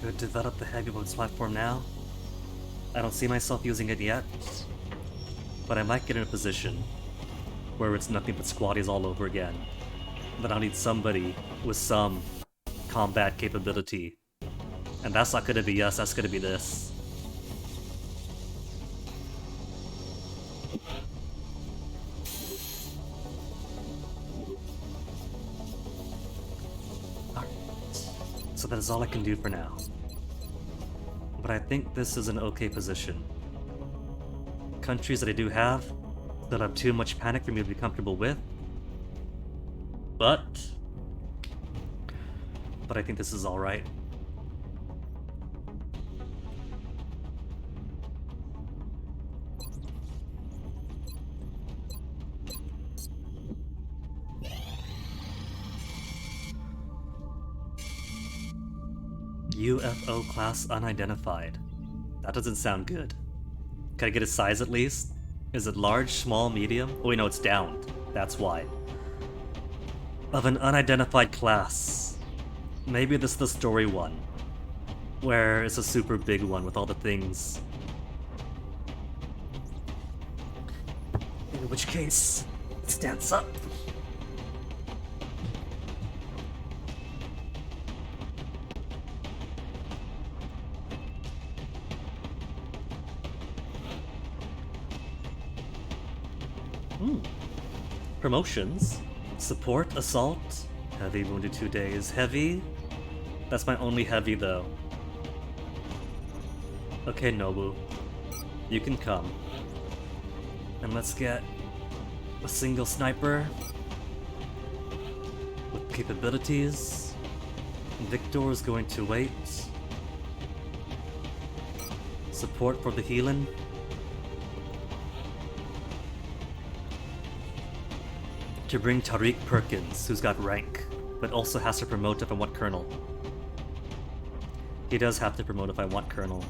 Could develop the heavy weapons platform now. I don't see myself using it yet, but I might get in a position where it's nothing but squaddies all over again. Then I'll need somebody with some combat capability. And that's not gonna be us, that's gonna be this. Alright. So that is all I can do for now. But I think this is an okay position. Countries that I do have that have too much panic for me to be comfortable with. But I think this is alright. UFO class unidentified. That doesn't sound good. Can I get a size at least? Is it large, small, medium? Oh wait, no, it's downed. That's why. Of an unidentified class. Maybe this is the story one. Where it's a super big one with all the things. In which case, it stands up. Promotions. Support, assault. Heavy, wounded 2 days. Heavy? That's my only heavy though. Okay, Nobu. You can come. And let's get a single sniper with capabilities. Victor is going to wait. Support for the healing. To bring Tariq Perkins, who's got rank, but also has to promote if I want Colonel. He does have to promote if I want Colonel.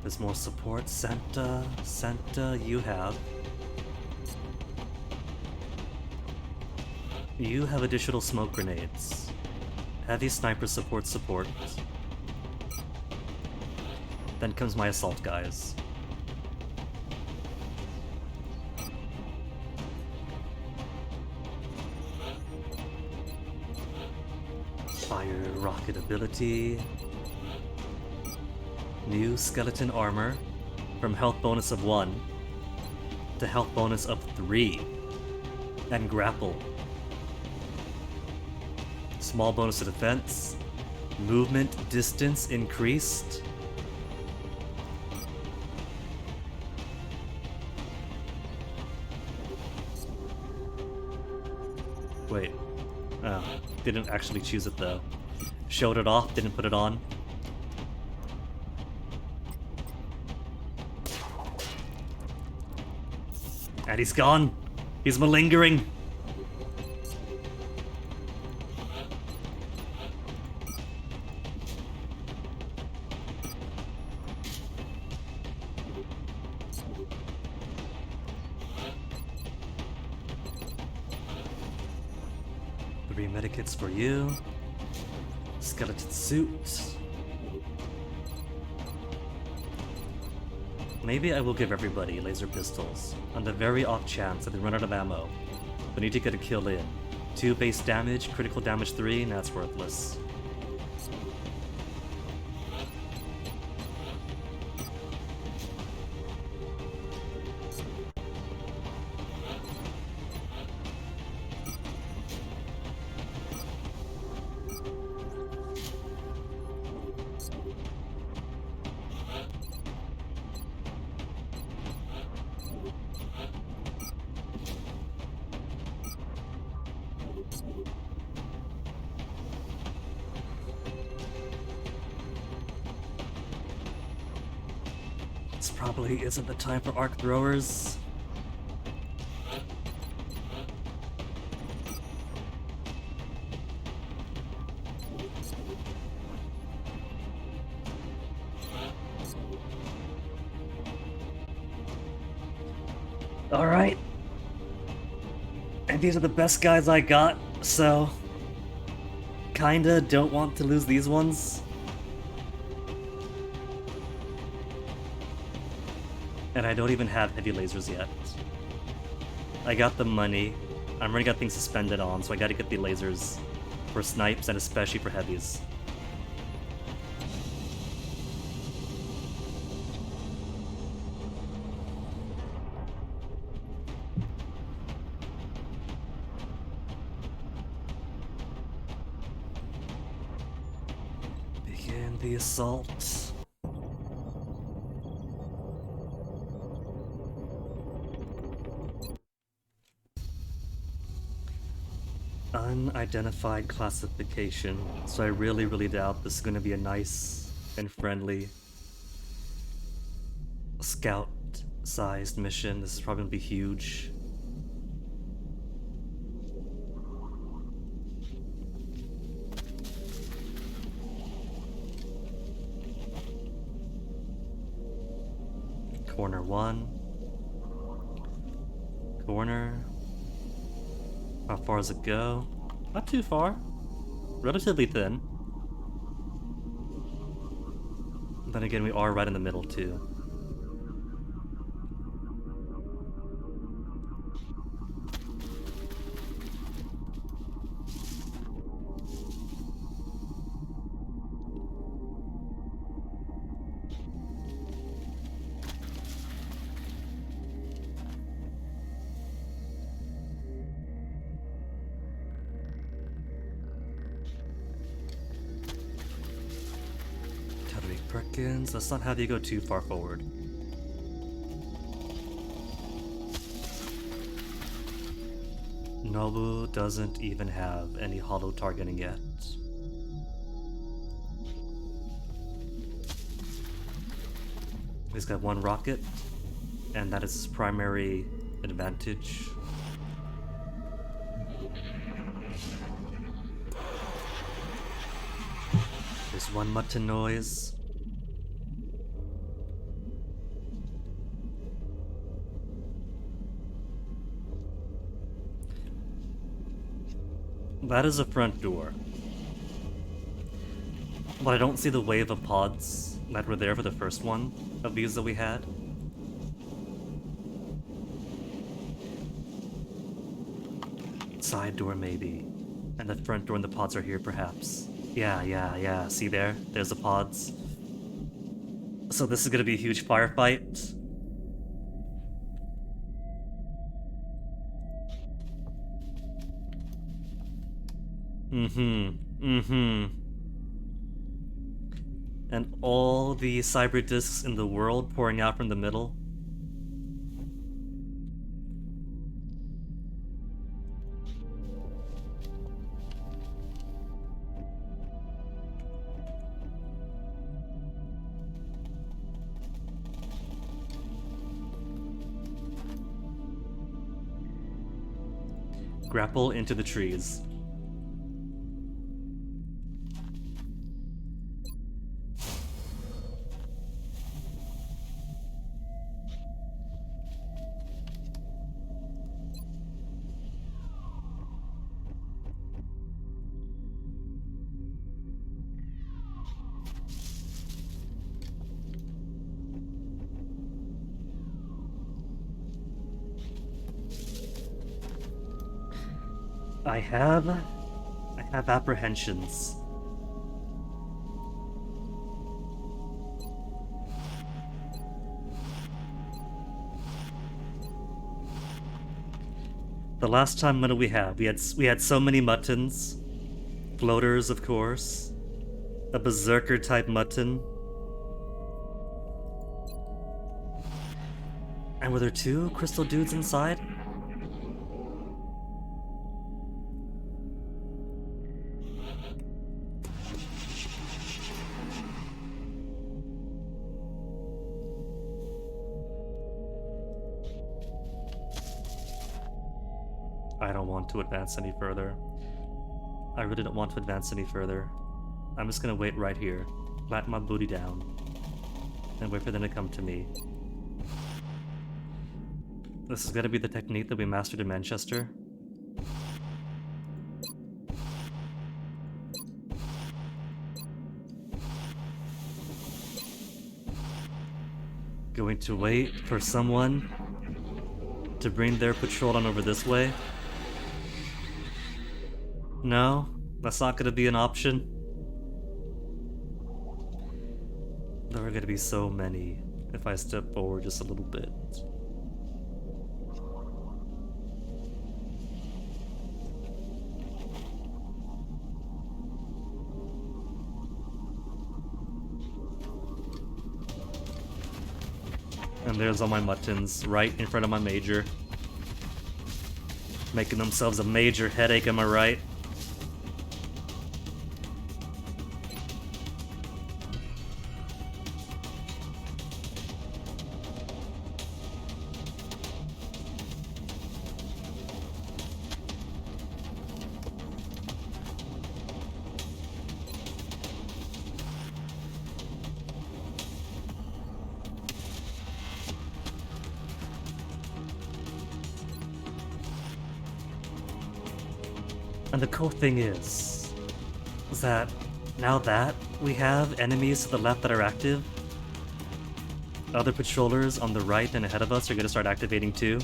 There's more support. Santa, you have. You have additional smoke grenades. Heavy sniper support. Then comes my assault guys. Fire rocket ability. New skeleton armor from health bonus of 1 to health bonus of 3. And grapple. Small bonus to defense. Movement distance increased. Wait. Oh, didn't actually choose it though. Showed it off, didn't put it on. And he's gone. He's malingering. Three medikits for you. Skeleton suit. Maybe I will give everybody laser pistols, on the very off chance that they run out of ammo. But need to get a kill in. 2 base damage, critical damage 3, and that's worthless. This probably isn't the time for arc throwers. Alright. And these are the best guys I got, so... kinda don't want to lose these ones. And I don't even have heavy lasers yet. I got the money. I'm already got things suspended on, so I gotta get the lasers for snipes and especially for heavies. Begin the assault. Unidentified classification, so I really doubt this is going to be a nice and friendly scout-sized mission. This is probably going to be huge. Corner 1. Corner. How far does it go? Not too far. Relatively thin. Then again, we are right in the middle, too. Perkins, let's not have you go too far forward. Nobu doesn't even have any hollow targeting yet. He's got 1 rocket, and that is his primary advantage. There's 1 mutton noise. That is a front door. But I don't see the wave of pods that were there for the first one of these that we had. Side door maybe. And the front door and the pods are here perhaps. Yeah. See there? There's the pods. So this is gonna be a huge firefight. And all the cyber discs in the world pouring out from the middle. Grapple into the trees. I have apprehensions. The last time, what did we have? We had so many muttons. Floaters, of course. A berserker type mutton. And were there 2 crystal dudes inside? I don't want to advance any further. I really don't want to advance any further. I'm just gonna wait right here, flatten my booty down, and wait for them to come to me. This is gonna be the technique that we mastered in Manchester. Going to wait for someone to bring their patrol on over this way. No, that's not gonna be an option. There are gonna be so many if I step forward just a little bit. And there's all my muttons right in front of my major. Making themselves a major headache, am I right? And the cool thing is that now that we have enemies to the left that are active, other patrollers on the right and ahead of us are going to start activating too.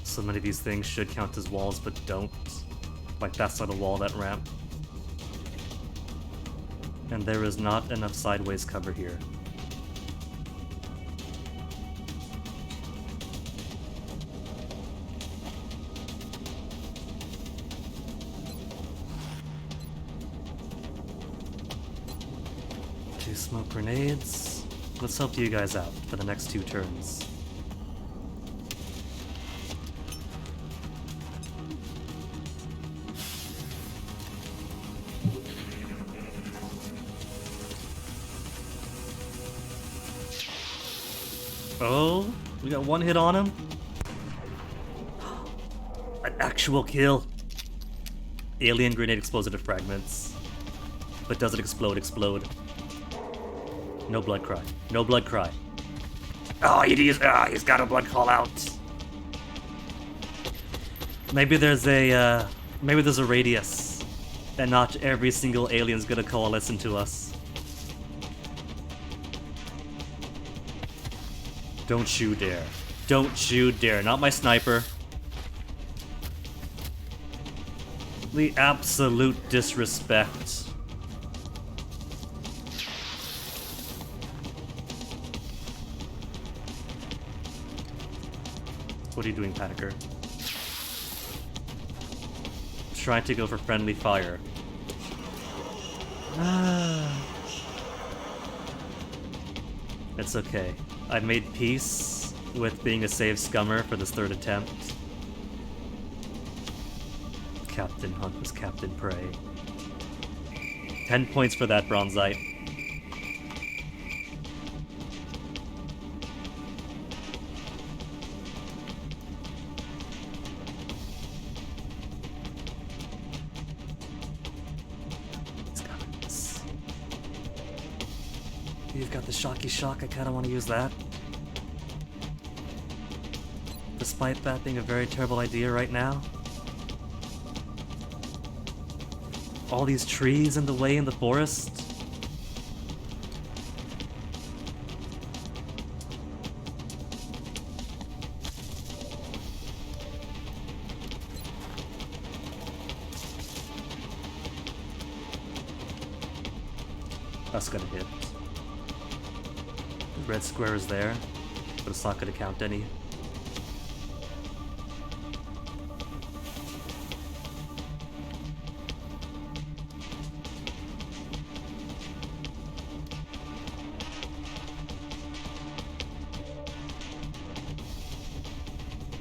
So many of these things should count as walls, but don't. Like, that's not a wall, that ramp. And there is not enough sideways cover here. Two smoke grenades. Let's help you guys out for the next 2 turns. Oh, we got 1 hit on him. An actual kill. Alien grenade explodes into fragments. But does it explode? Explode. No blood cry. No blood cry. Oh, he's got a blood call out. Maybe there's a radius, and not every single alien's gonna coalesce into us. Don't you dare. Don't you dare. Not my sniper. The absolute disrespect. What are you doing, Panicker? Trying to go for friendly fire. It's okay. I made peace with being a save scummer for this 3rd attempt. Captain Hunt was Captain Prey. 10 points for that, Bronzite. You've got the Shocky Shock, I kinda want to use that. Despite that being a very terrible idea right now. All these trees in the way in the forest. That's gonna hit. The red square is there, but it's not gonna count any.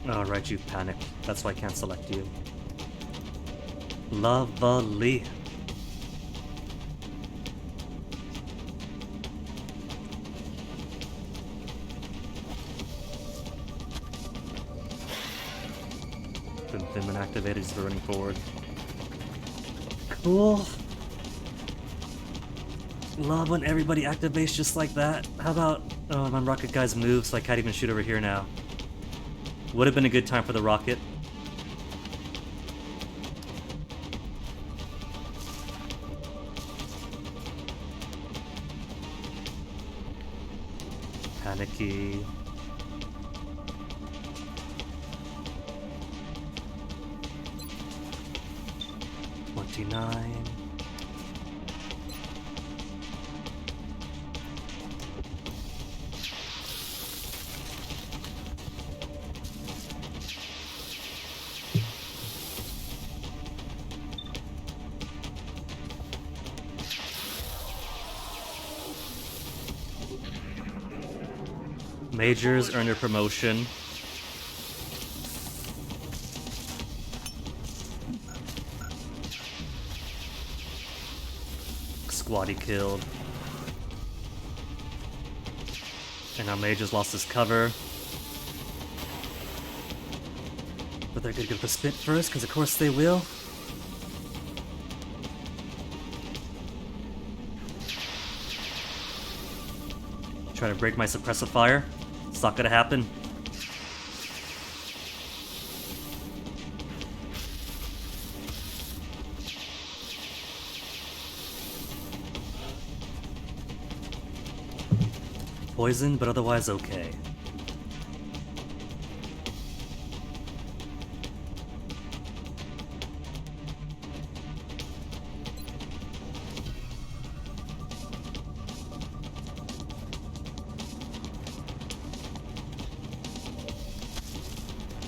Alright, you've panicked. That's why I can't select you. Lovely. Been activated, he's running forward. Cool. Love when everybody activates just like that. How about... Oh, my rocket guy's moved, so I can't even shoot over here now. Would have been a good time for the rocket. Panicky. $29. Majors earn their promotion. Squatty killed. And our mage has lost his cover. But they're gonna go for spit first, because of course they will. Try to break my suppressive fire. It's not gonna happen. Poison, but otherwise okay.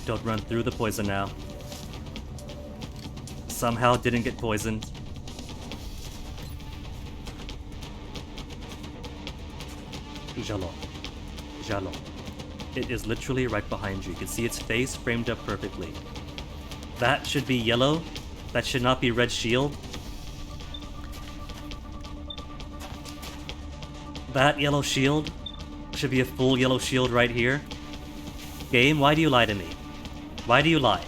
Don't run through the poison now. Somehow didn't get poisoned. Jalo. Jalo. It is literally right behind you. You can see its face framed up perfectly. That should be yellow. That should not be red shield. That yellow shield should be a full yellow shield right here. Game, why do you lie to me? Why do you lie?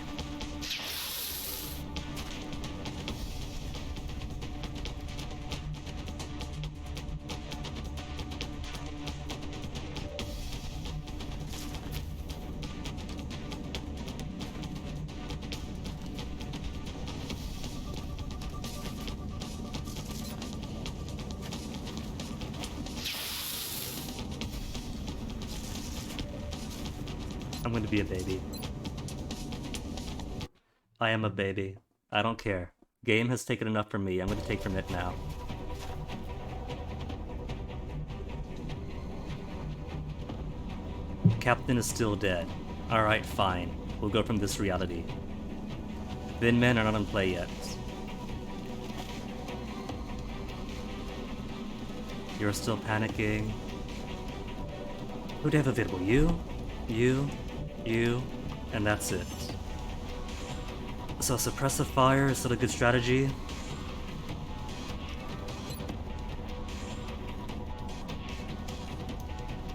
I'm going to be a baby. I am a baby. I don't care. Game has taken enough from me. I'm going to take from it now. Captain is still dead. Alright, fine. We'll go from this reality. Thin men are not on play yet. You're still panicking. Who do I have available? You, and that's it. So suppressive fire is still a good strategy.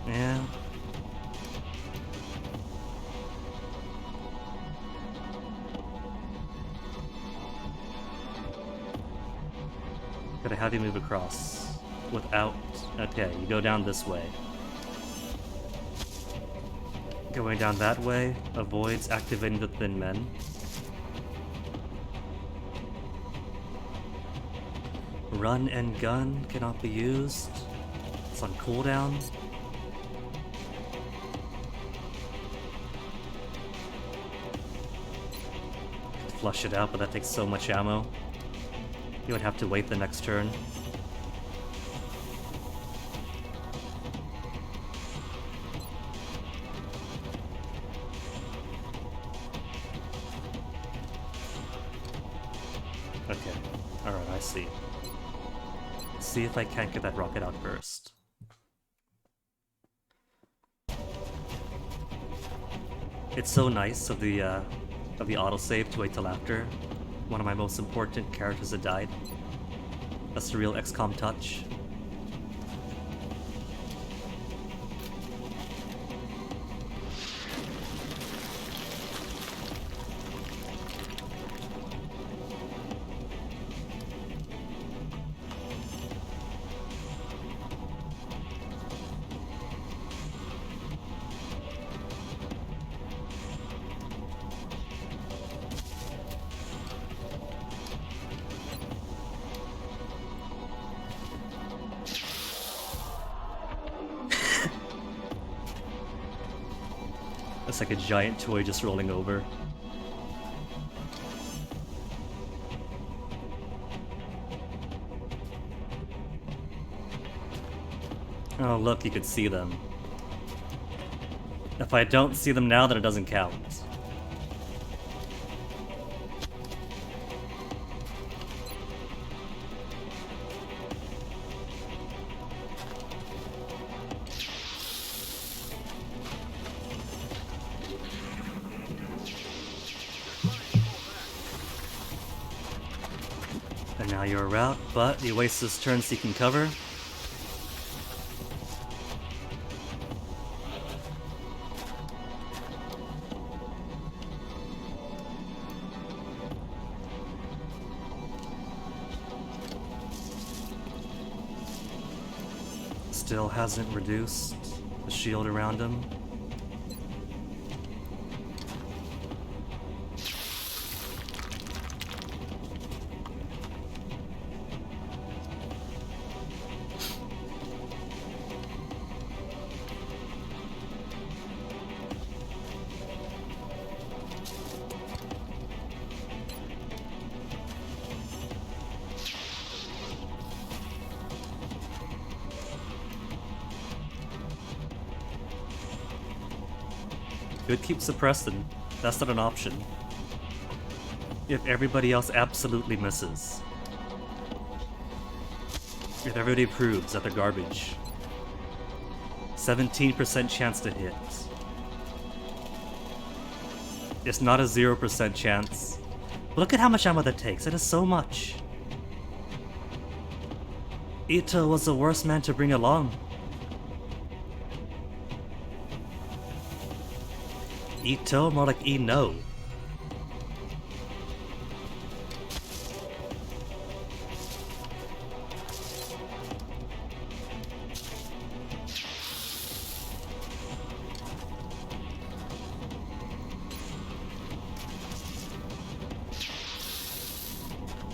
Yeah. Gotta have you move across without... Okay, you go down this way. Going down that way avoids activating the thin men. Run and gun cannot be used. It's on cooldown. Flush it out, but that takes so much ammo. You would have to wait the next turn. Okay. Alright, I see. See if I can't get that rocket out first. It's so nice of the autosave to wait till after. One of my most important characters had died. That's the real XCOM touch. It's like a giant toy just rolling over. Oh look, you could see them. If I don't see them now, then it doesn't count. And now you're out, but he wastes his turn seeking cover. Still hasn't reduced the shield around him. Could keep suppressing. That's not an option. If everybody else absolutely misses. If everybody proves that they're garbage. 17% chance to hit. It's not a 0% chance. Look at how much ammo that takes. It is so much. Ito was the worst man to bring along. Ito? More like Eno.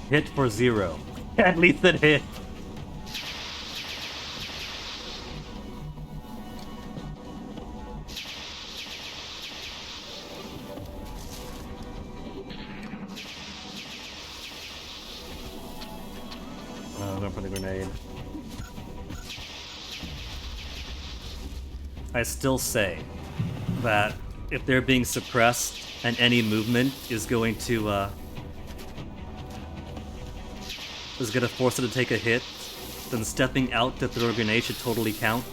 Hit for 0. At least it hit. Going for the grenade. I still say that if they're being suppressed and any movement is going to force it to take a hit, then stepping out to throw a grenade should totally count.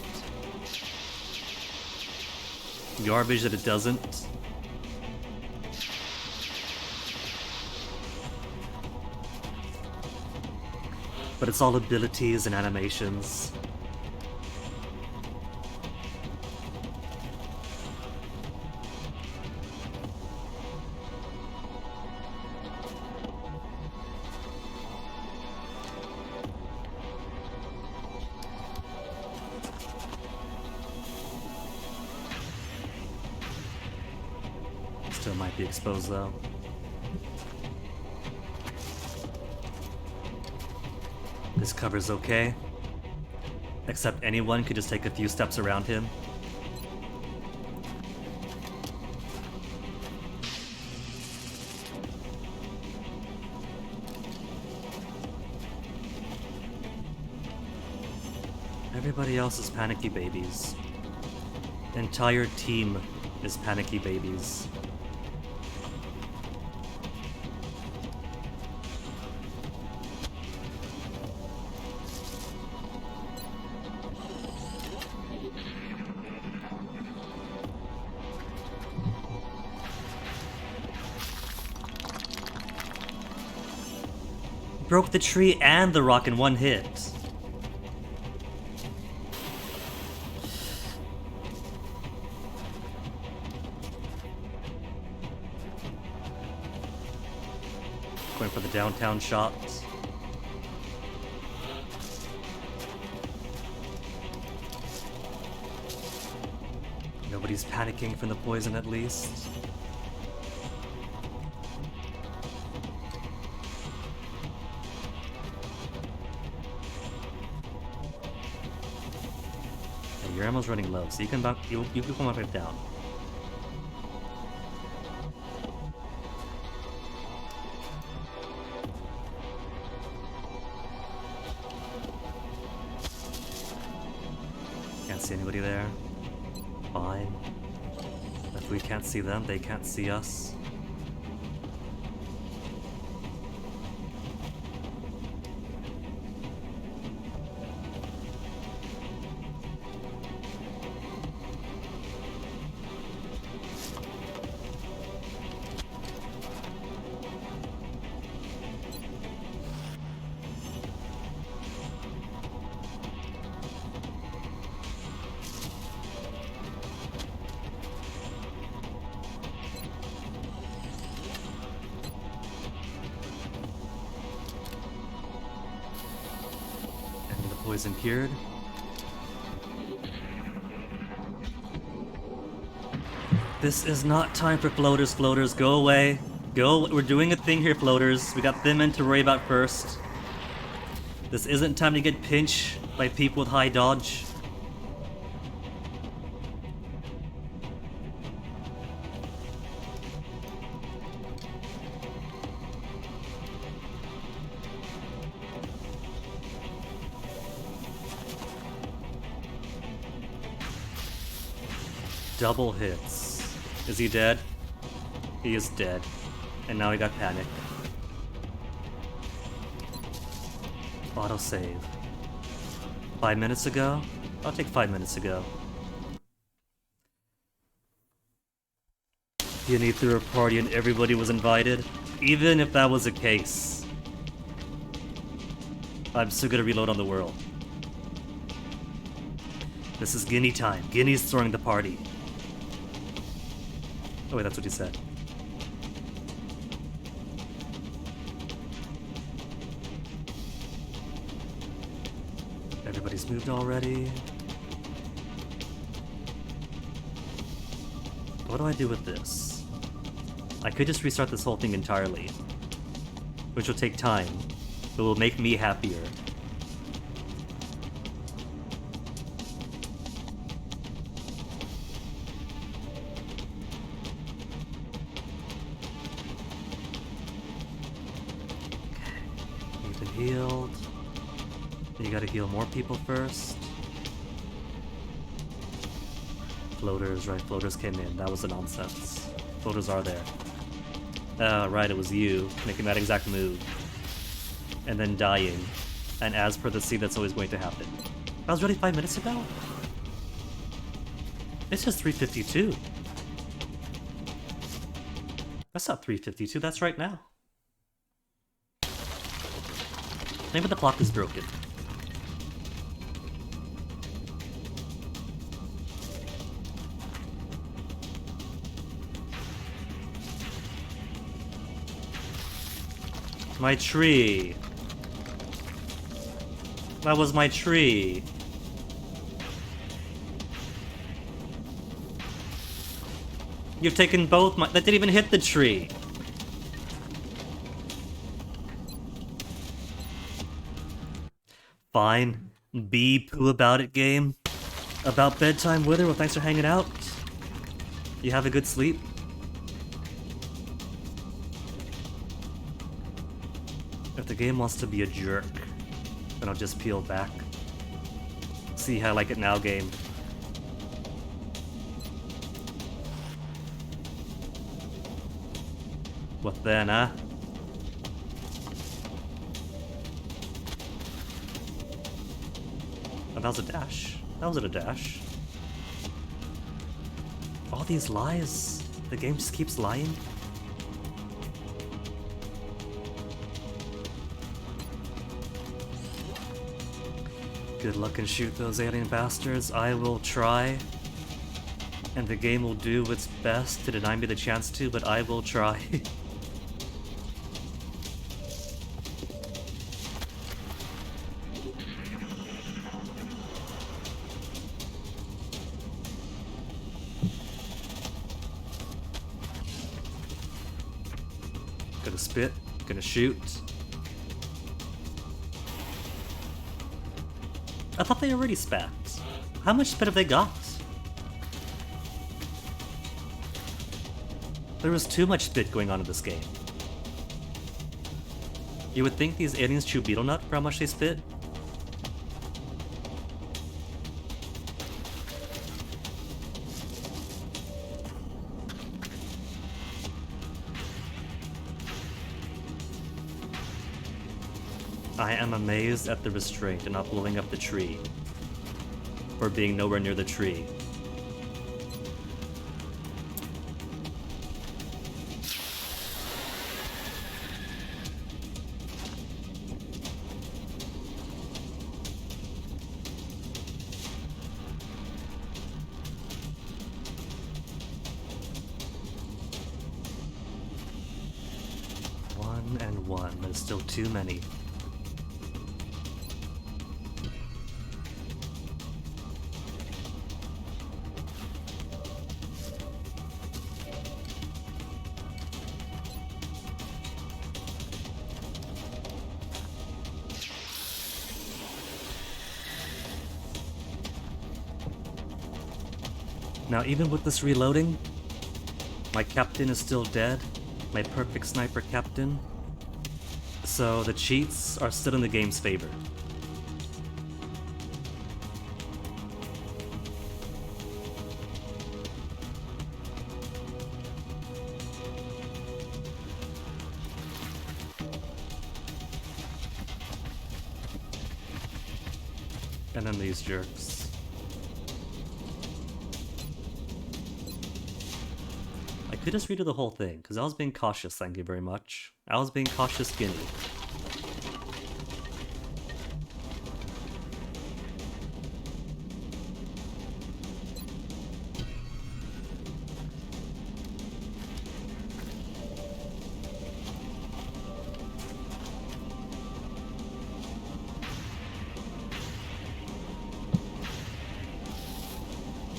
Garbage that it doesn't. But it's all abilities and animations. Still might be exposed though. This cover's okay. Except anyone could just take a few steps around him. Everybody else is panicky babies. Entire team is panicky babies. Broke the tree and the rock in one hit. Going for the downtown shots. Nobody's panicking from the poison at least. Your ammo's running low, so you can come up and down. Can't see anybody there. Fine. If we can't see them, they can't see us. Poison cured. This is not time for floaters, floaters. Go away. Go. We're doing a thing here, floaters. We got them in to worry about first. This isn't time to get pinched by people with high dodge. Double hits. Is he dead? He is dead. And now he got panic. Auto save. 5 minutes ago? I'll take 5 minutes ago. Guinea threw a party and everybody was invited? Even if that was the case, I'm still gonna reload on the world. This is Guinea time. Guinea's throwing the party. Oh wait, that's what he said. Everybody's moved already. What do I do with this? I could just restart this whole thing entirely, which will take time, but will make me happier. Healed. You gotta heal more people first. Floaters, right? Floaters came in. That was the nonsense. Floaters are there. Right, it was you making that exact move. And then dying. And as per the scene, that's always going to happen. I was ready 5 minutes ago? It's just 3:52. That's not 3:52, that's right now. Maybe the clock is broken. My tree. That was my tree. You've taken both my— that didn't even hit the tree. Fine. Be poo about it, game. About bedtime, Wither. Well, thanks for hanging out. You have a good sleep. If the game wants to be a jerk, then I'll just peel back. See how I like it now, game. What then, huh? Oh, that was a dash. That wasn't a dash. All these lies. The game just keeps lying. Good luck and shoot those alien bastards. I will try. And the game will do its best to deny me the chance to, but I will try. Gonna spit, gonna shoot. I thought they already spat. How much spit have they got? There was too much spit going on in this game. You would think these aliens chew beetle nut for how much they spit? I am amazed at the restraint in not blowing up the tree. Or being nowhere near the tree. One and one. There's still too many. Now, even with this reloading, my captain is still dead. My perfect sniper captain. So the cheats are still in the game's favor. And then these jerks. I could just redo the whole thing, because I was being cautious, thank you very much. I was being cautious guinea.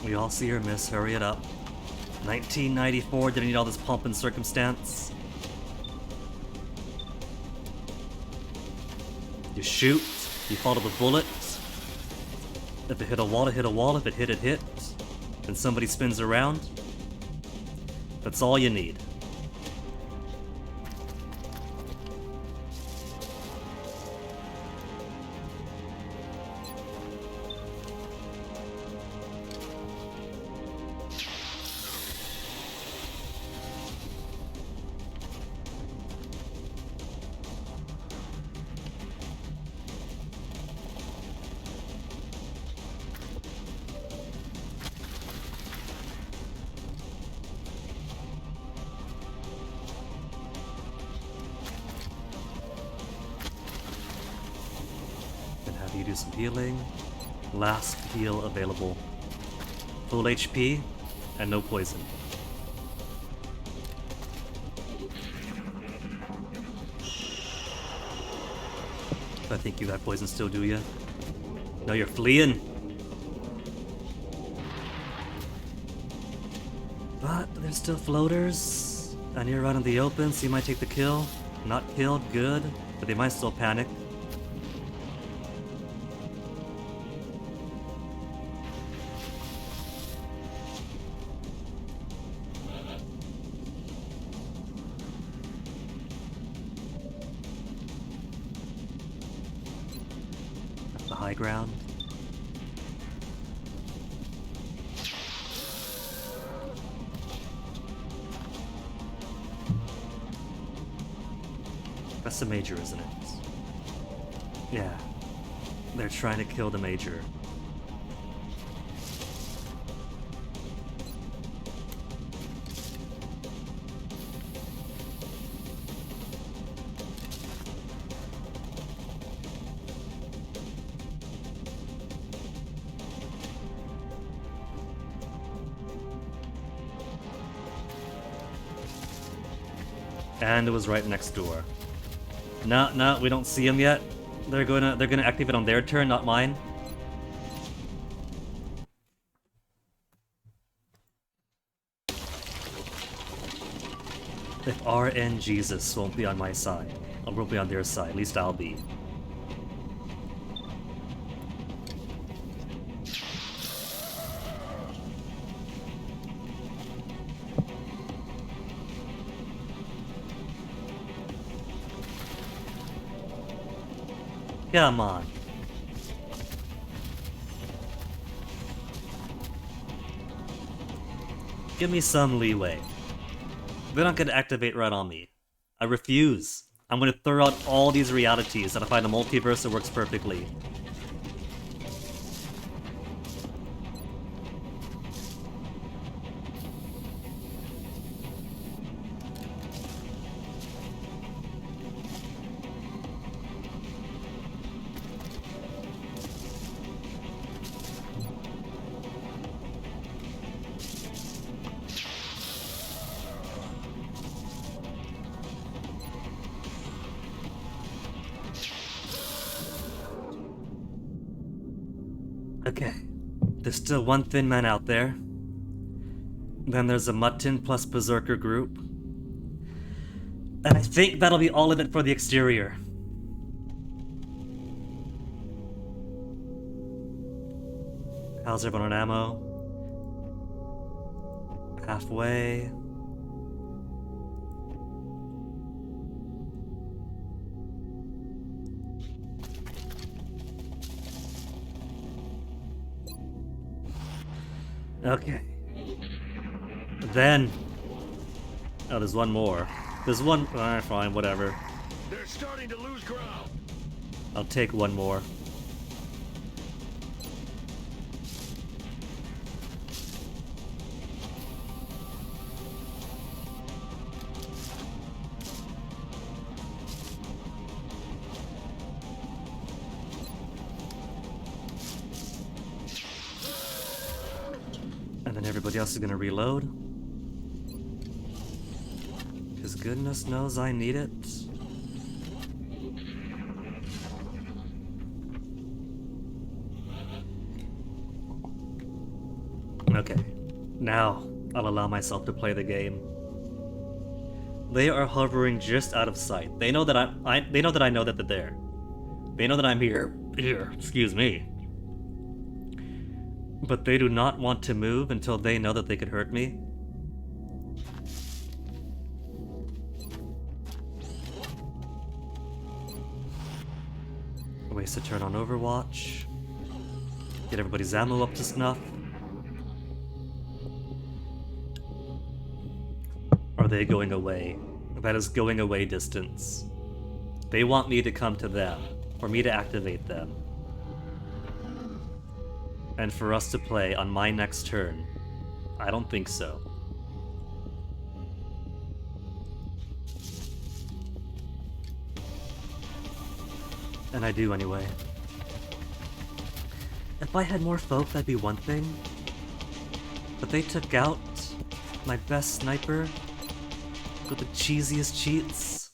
We all see her miss, hurry it up. 1994 didn't need all this pomp and circumstance. You shoot, you follow the bullet. If it hit a wall, it hit a wall. If it hit, it hit. Then somebody spins around. That's all you need. you do some healing. Last heal available. Full HP and no poison. I think you got poison still, do ya? No, you're fleeing. But there's still floaters, and you're out in the open, so you might take the kill. Not killed, good, but they might still panic. That's the high ground. That's the major, isn't it? Yeah. They're trying to kill the major. And it was right next door. No, we don't see them yet. They're gonna activate on their turn, not mine. If RN Jesus won't be on my side, or won't be on their side, at least I'll be. Come on. Give me some leeway. They're not gonna activate right on me. I refuse. I'm gonna throw out all these realities and find a multiverse that works perfectly. Okay, there's still one thin man out there. Then there's a Mutton plus Berserker group. And I think that'll be all of it for the exterior. How's everyone on ammo? Halfway. Okay. Then... oh, there's one more. There's one... alright, fine, whatever. They're starting to lose ground. I'll take one more. And then everybody else is gonna reload. Because goodness knows I need it. Okay, now I'll allow myself to play the game. They are hovering just out of sight. They know that they know that I know that they're there. They know that I'm here. Excuse me. But they do not want to move until they know that they could hurt me. Waste a turn on Overwatch. Get everybody's ammo up to snuff. Are they going away? That is going away distance. They want me to come to them, for me to activate them. And for us to play on my next turn. I don't think so. And I do anyway. If I had more folk, that'd be one thing. But they took out my best sniper with the cheesiest cheats.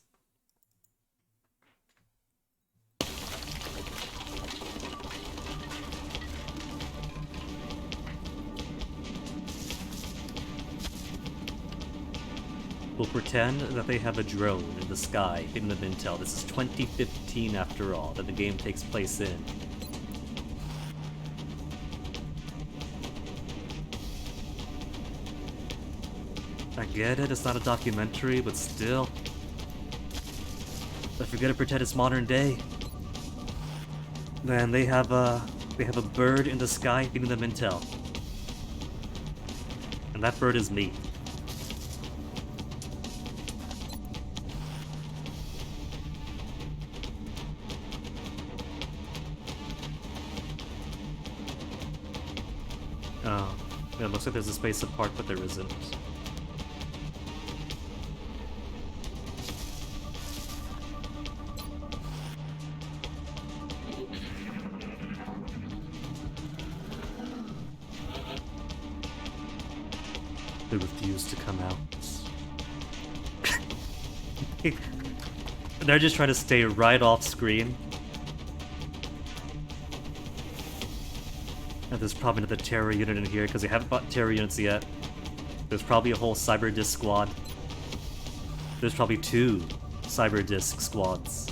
We'll pretend that they have a drone in the sky giving them intel. This is 2015 after all, that the game takes place in. I get it, it's not a documentary, but still. If you're gonna pretend it's modern day, then they have a bird in the sky giving them intel. And that bird is me. Oh, yeah, it looks like there's a space apart, but there isn't. They refuse to come out. They're just trying to stay right off screen. And there's probably another terror unit in here because they haven't bought terror units yet. There's probably a whole cyber disc squad. There's probably 2 cyber disc squads.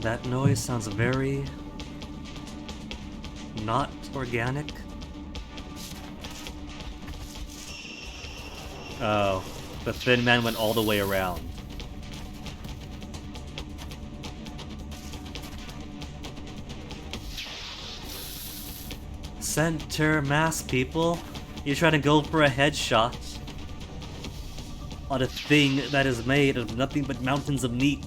That noise sounds very not organic. Oh, the thin man went all the way around. Center mass, people. You're trying to go for a headshot on a thing that is made of nothing but mountains of meat.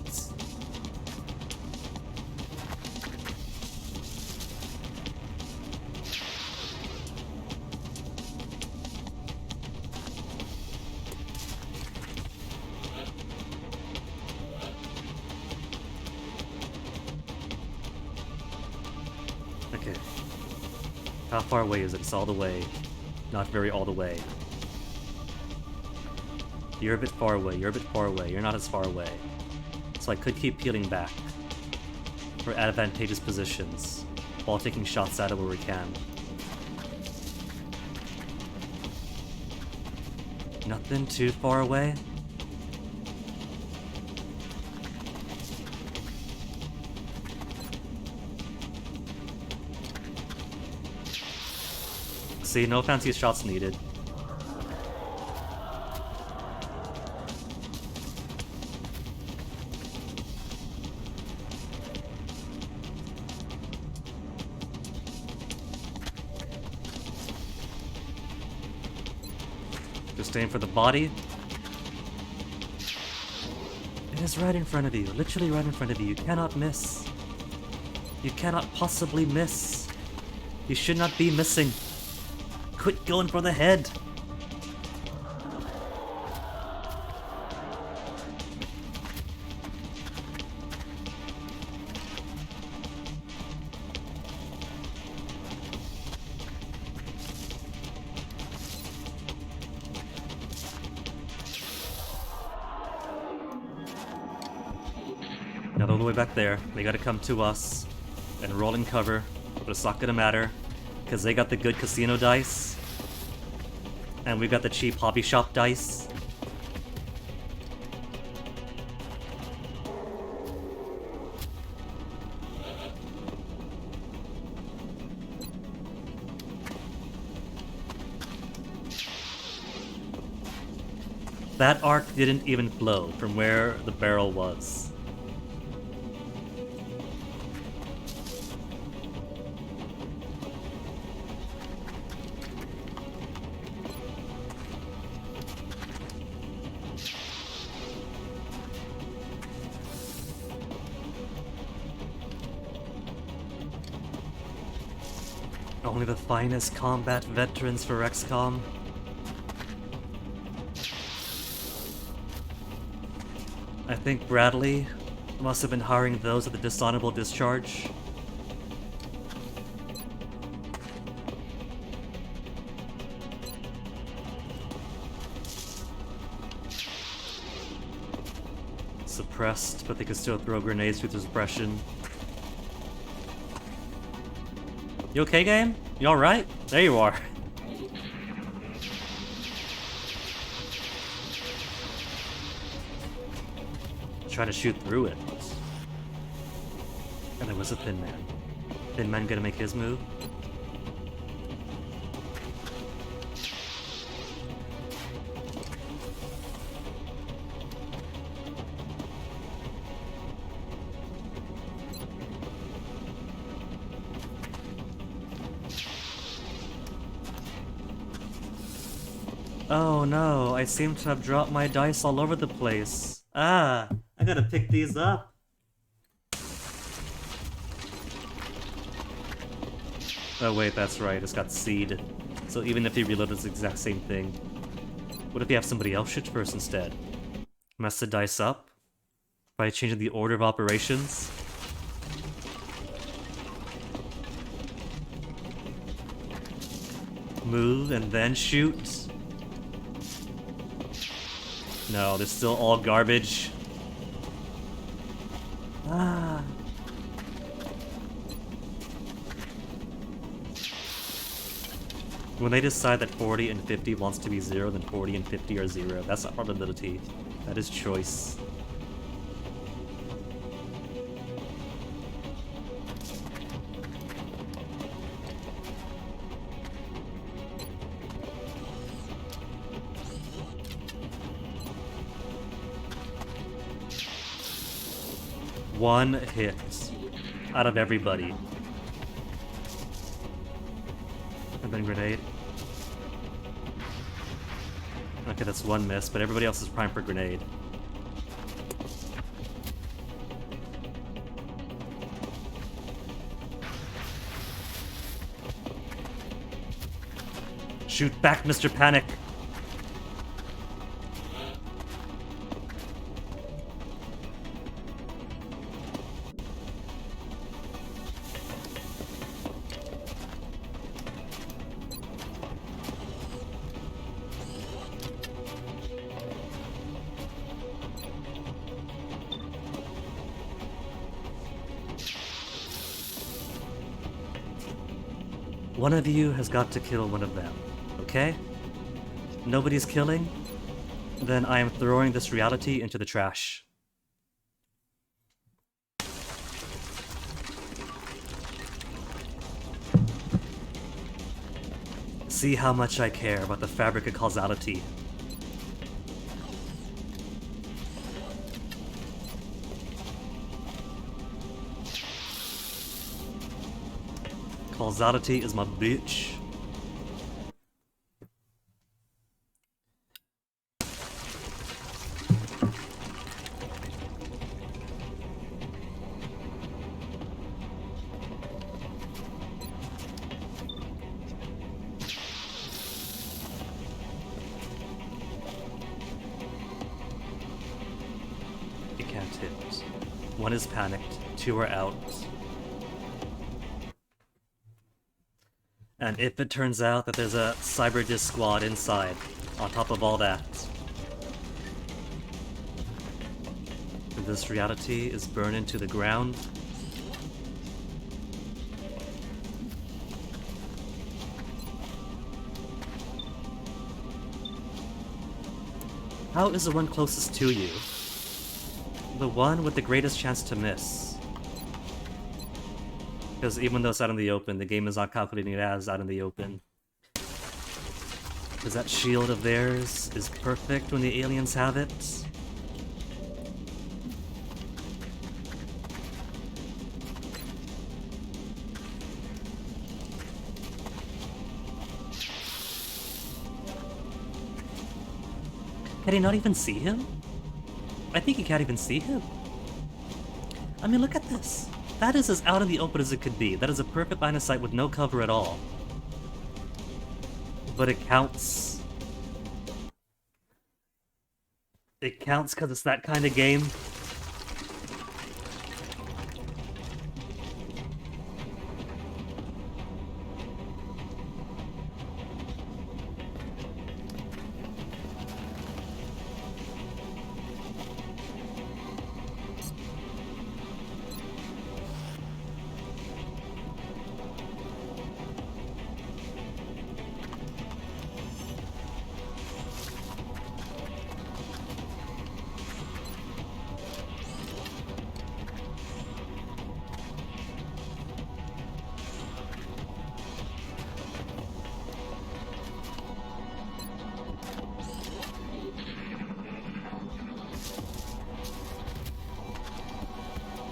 Okay. How far away is it? It's all the way. Not very all the way. You're a bit far away. You're a bit far away. You're not as far away. So I could keep peeling back for advantageous positions while taking shots at it where we can. Nothing too far away. See, no fancy shots needed. Just aim for the body. It is right in front of you, literally right in front of you. You cannot miss. You cannot possibly miss. You should not be missing. Quit going for the head. Not all the way back there. They gotta come to us and roll in cover, but it's not gonna matter because they got the good casino dice and we've got the cheap hobby shop dice. That arc didn't even flow from where the barrel was. Only the finest combat veterans for XCOM. I think Bradley must have been hiring those at the dishonorable discharge. Suppressed, but they can still throw grenades through the suppression. You okay, game? You alright? There you are. Try to shoot through it. And there was a Thin Man. Thin Man gonna make his move? Oh no, I seem to have dropped my dice all over the place. Ah, I gotta pick these up. Oh wait, that's right, it's got seed. So even if he reloaded, it's the exact same thing. What if you have somebody else shoot first instead? Mess the dice up? By changing the order of operations? Move and then shoot? No, they're still all garbage. Ah. When they decide that 40 and 50 wants to be 0, then 40 and 50 are 0. That's not probability. That is choice. One hit out of everybody. And then grenade. Okay, that's one miss, but everybody else is primed for grenade. Shoot back, Mr. Panic! One of you has got to kill one of them, okay? Nobody's killing? Then I am throwing this reality into the trash. See how much I care about the fabric of causality. Causality is my bitch. You can't hit. One is panicked, two are out. And if it turns out that there's a cyber disc squad inside, on top of all that, this reality is burned into the ground. How is the one closest to you? The one with the greatest chance to miss. Because even though it's out in the open, the game is not calculating it as out in the open. Because that shield of theirs is perfect when the aliens have it. Can he not even see him? I think he can't even see him. I mean, look at this. That is as out in the open as it could be. That is a perfect line of sight with no cover at all. But it counts. It counts because it's that kind of game.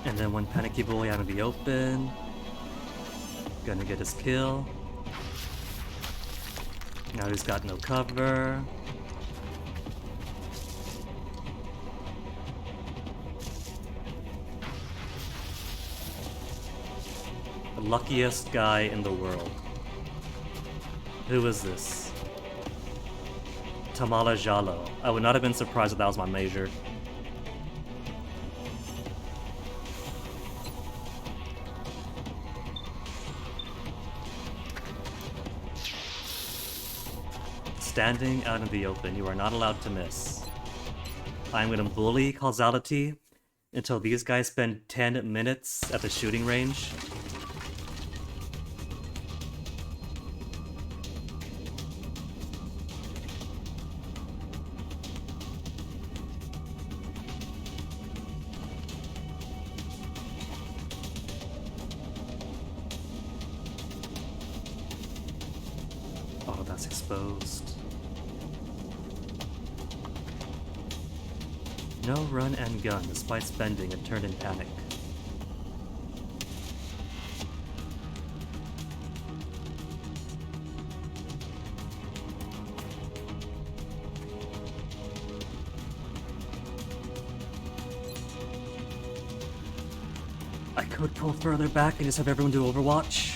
And then one panicky boy out in the open. Gonna get his kill. Now he's got no cover. The luckiest guy in the world. Who is this? Tamala Jalo. I would not have been surprised if that was my major. Standing out in the open, you are not allowed to miss. I'm gonna bully causality until these guys spend 10 minutes at the shooting range. Oh, that's exposed. No run and gun, despite spending and turned in panic. I could pull further back and just have everyone do Overwatch.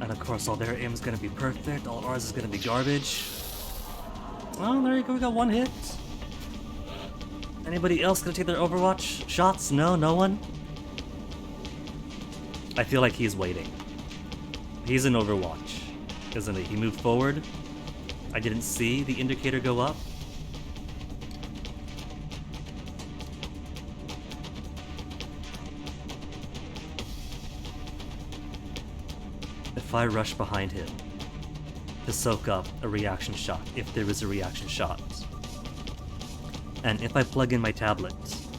And of course all their aim is gonna be perfect, all ours is gonna be garbage. Oh, there you go, we got one hit. Anybody else gonna take their Overwatch shots? No, no one? I feel like he's waiting. He's in Overwatch, isn't he? He moved forward. I didn't see the indicator go up. If I rush behind him to soak up a reaction shot, if there is a reaction shot, and if I plug in my tablet,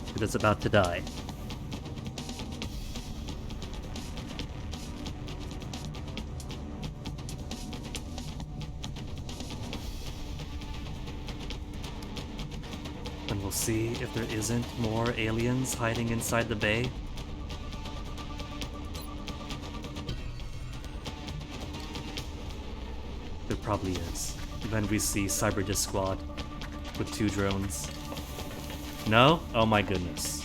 because it's about to die, and we'll see if there isn't more aliens hiding inside the bay. There probably is. Then we see Cyber Disc Squad with 2 drones. No? Oh my goodness.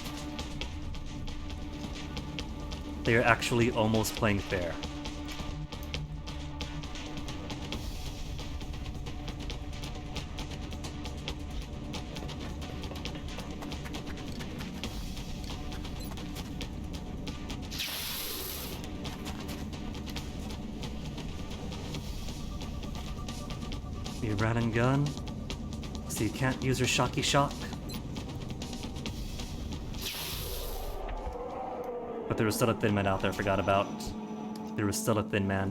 They are actually almost playing fair. You ran and gun. So you can't use your shocky shock. But there was still a thin man out there, forgot about. There was still a thin man.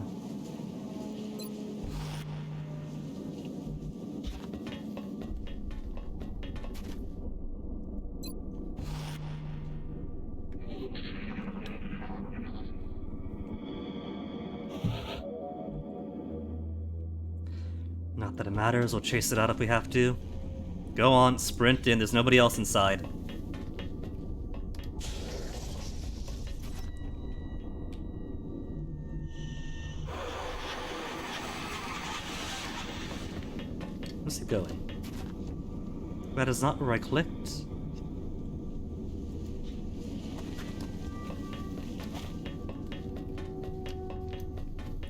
Not that it matters, we'll chase it out if we have to. Go on, sprint in, there's nobody else inside. Where's he going? That is not where I clicked.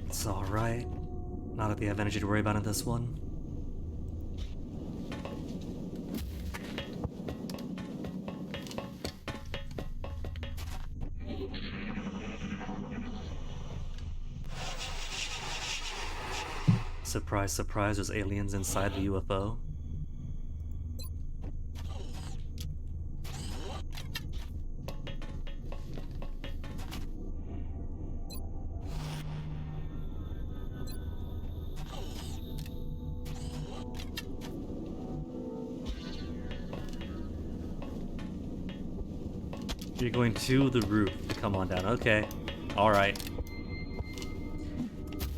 It's alright. Not that they have energy to worry about in this one. Surprise, surprise, there's aliens inside the UFO. You're going to the roof to come on down. Okay. Alright.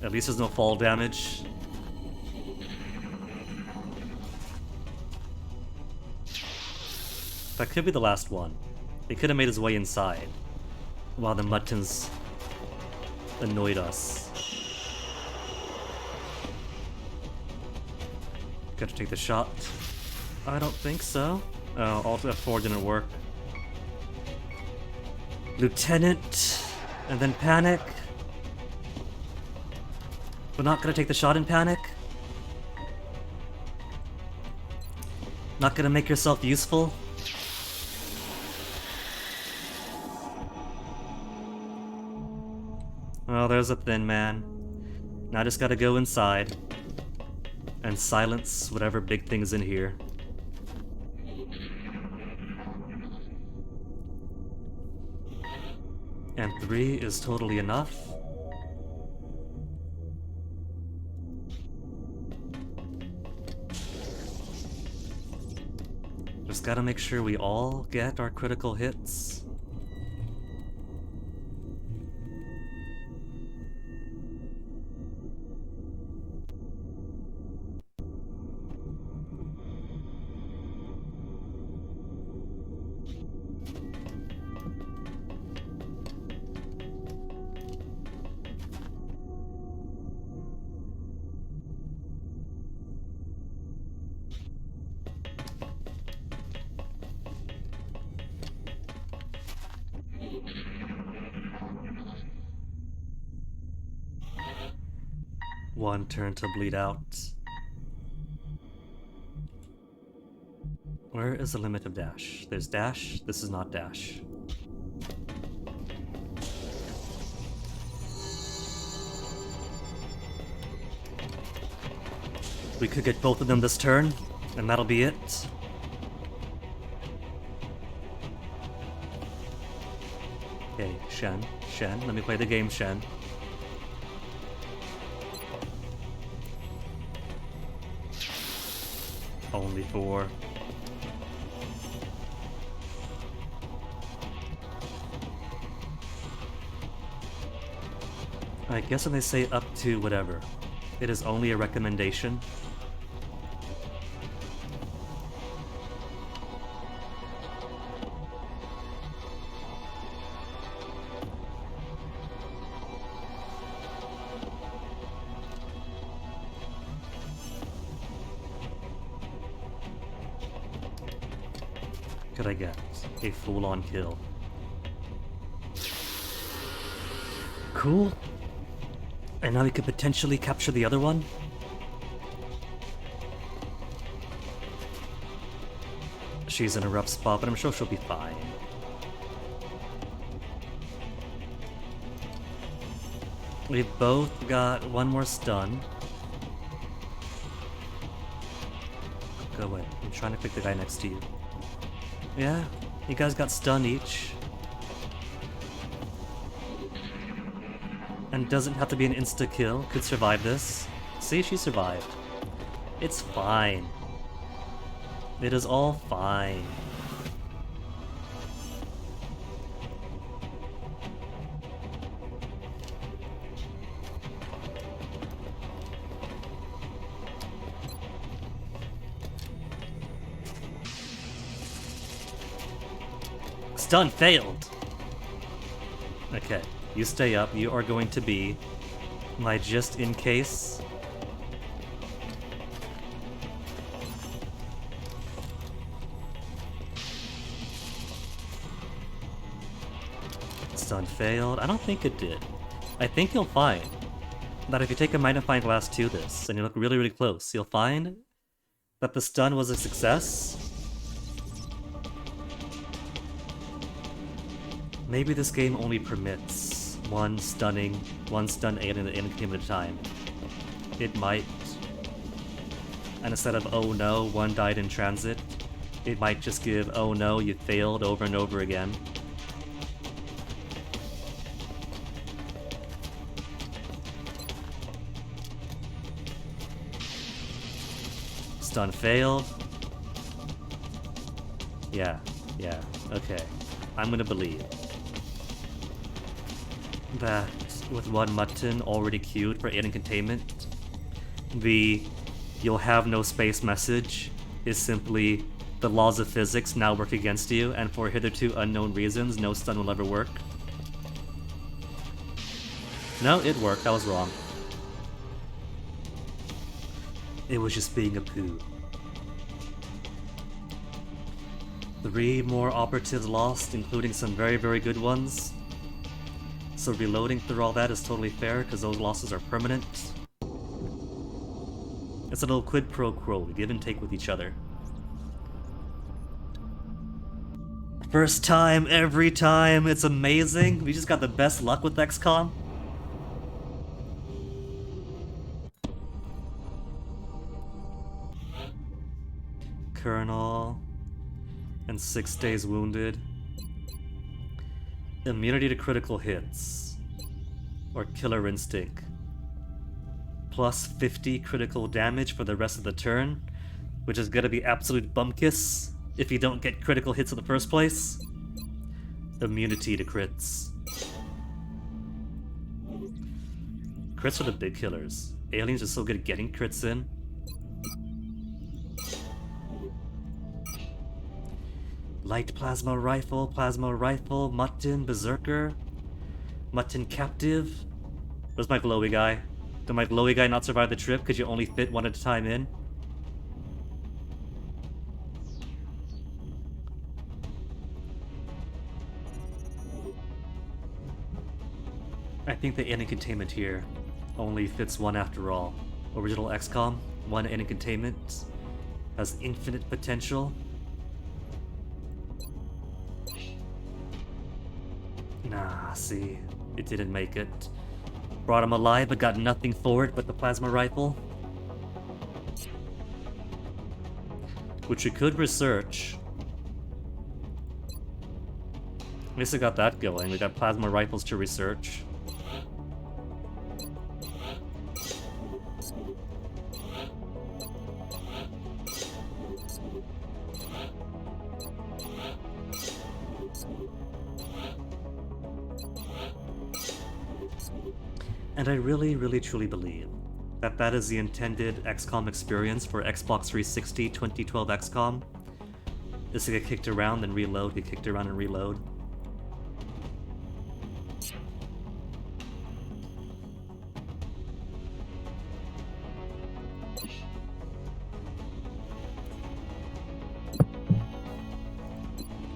At least there's no fall damage. That could be the last one. He could have made his way inside while the Muttons annoyed us. Got to take the shot. I don't think so. Oh, Alt F4 didn't work. Lieutenant, and then panic. We're not gonna take the shot in panic. Not gonna make yourself useful. Well, there's a thin man. Now I just gotta go inside and silence whatever big thing's in here. And 3 is totally enough. Just gotta make sure we all get our critical hits. One turn to bleed out. Where is the limit of dash? There's dash, this is not dash. We could get both of them this turn, and that'll be it. Okay, Shen, let me play the game, Shen. Only 4. I guess when they say up to whatever, it is only a recommendation. Could I get a full-on kill? Cool. And now we could potentially capture the other one? She's in a rough spot, but I'm sure she'll be fine. We've both got one more stun. Go away. I'm trying to pick the guy next to you. Yeah, you guys got stun each. And doesn't have to be an insta-kill, could survive this. See, she survived. It's fine. It is all fine. Stun failed! Okay, you stay up. You are going to be my just in case. Stun failed. I don't think it did. I think you'll find that if you take a magnifying glass to this and you look really, really close, you'll find that the stun was a success. Maybe this game only permits one stun alien at any game at a time. It might. And instead of oh no, one died in transit, it might just give oh no, you failed over and over again. Stun failed. Yeah, okay. I'm gonna believe that with one mutton already queued for alien containment, the you'll have no space message is simply the laws of physics now work against you, and for hitherto unknown reasons, no stun will ever work. No, it worked. I was wrong. It was just being a poo. 3 more operatives lost, including some very, very good ones. So reloading through all that is totally fair, because those losses are permanent. It's a little quid pro quo, we give and take with each other. First time, every time, it's amazing. We just got the best luck with XCOM. Colonel. And 6 days wounded. Immunity to critical hits. Or killer instinct. Plus 50 critical damage for the rest of the turn, which is gonna be absolute bumkiss if you don't get critical hits in the first place. Immunity to crits. Crits are the big killers. Aliens are so good at getting crits in. Light plasma rifle, mutton, berserker, mutton captive. Where's my glowy guy? Did my glowy guy not survive the trip because you only fit one at a time in? I think the alien containment here only fits one after all. Original XCOM, one alien containment, has infinite potential. Nah, see, it didn't make it. Brought him alive, but got nothing for it but the plasma rifle. Which we could research. At least I got that going. We got plasma rifles to research. And I really, really, truly believe that that is the intended XCOM experience for Xbox 360 2012 XCOM. Is to get kicked around and reload, get kicked around and reload.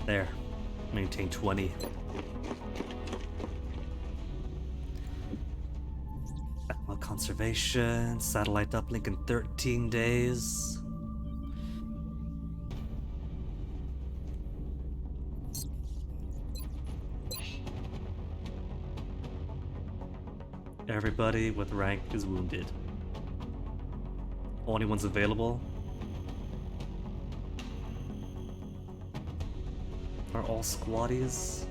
There. Maintain 20. Conservation, satellite uplink in 13 days. Everybody with rank is wounded. Only ones available Are all squatties?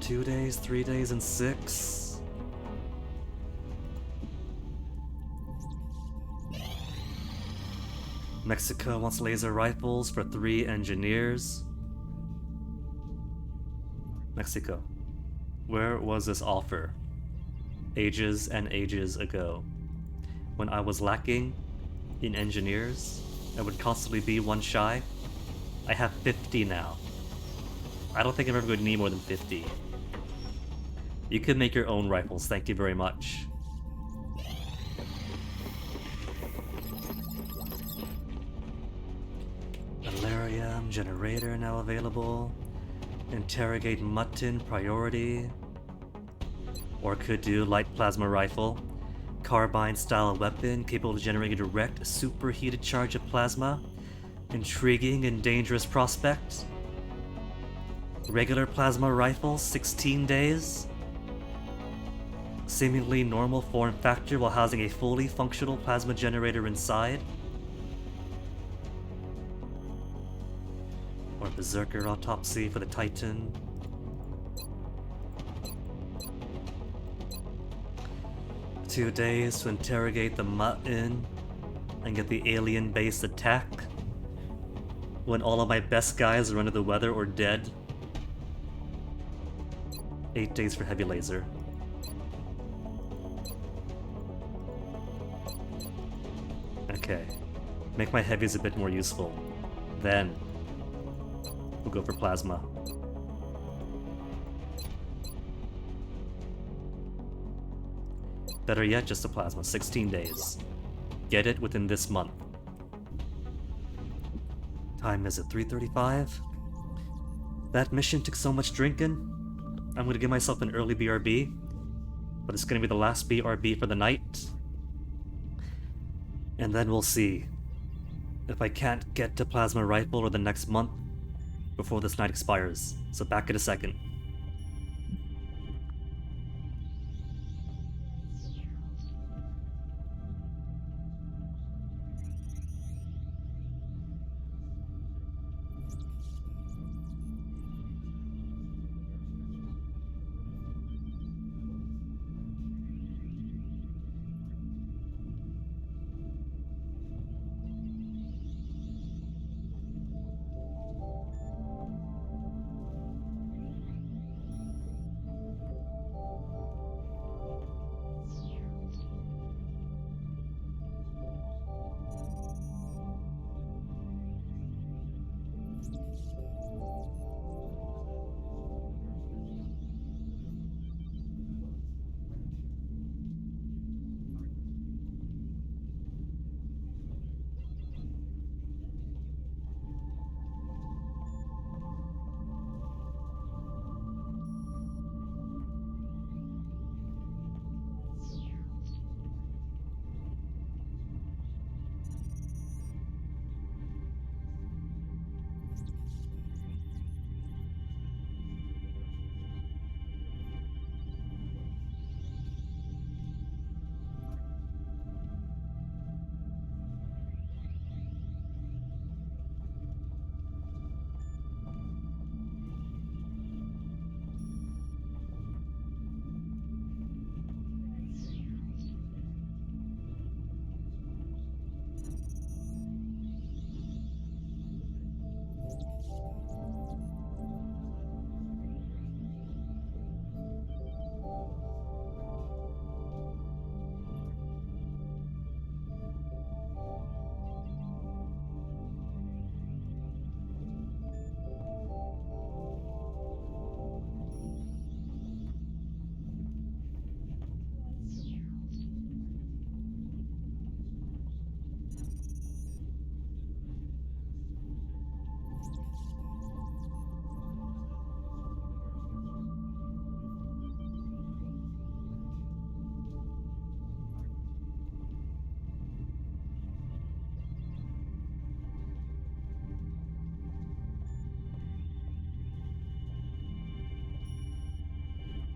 Two days, 3 days, and 6. Mexico wants laser rifles for 3 engineers. Mexico. Where was this offer? Ages and ages ago. When I was lacking in engineers, I would constantly be one shy. I have 50 now. I don't think I'm ever going to need more than 50. You could make your own rifles, thank you very much. Valerium generator now available. Interrogate mutton priority. Or could do light plasma rifle. Carbine style weapon capable of generating a direct superheated charge of plasma. Intriguing and dangerous prospect. Regular plasma rifle, 16 days. Seemingly normal form factor while housing a fully functional plasma generator inside. Or Berserker autopsy for the Titan. Two days to interrogate the mutton and get the alien base attack when all of my best guys are under the weather or dead. 8 days for heavy laser. Okay. Make my heavies a bit more useful. Then we'll go for plasma. Better yet, just a plasma. 16 days. Get it within this month. Time is at 3:35. That mission took so much drinking. I'm gonna give myself an early BRB, but it's gonna be the last BRB for the night. And then we'll see if I can't get to plasma rifle or the next month before this night expires. So back in a second.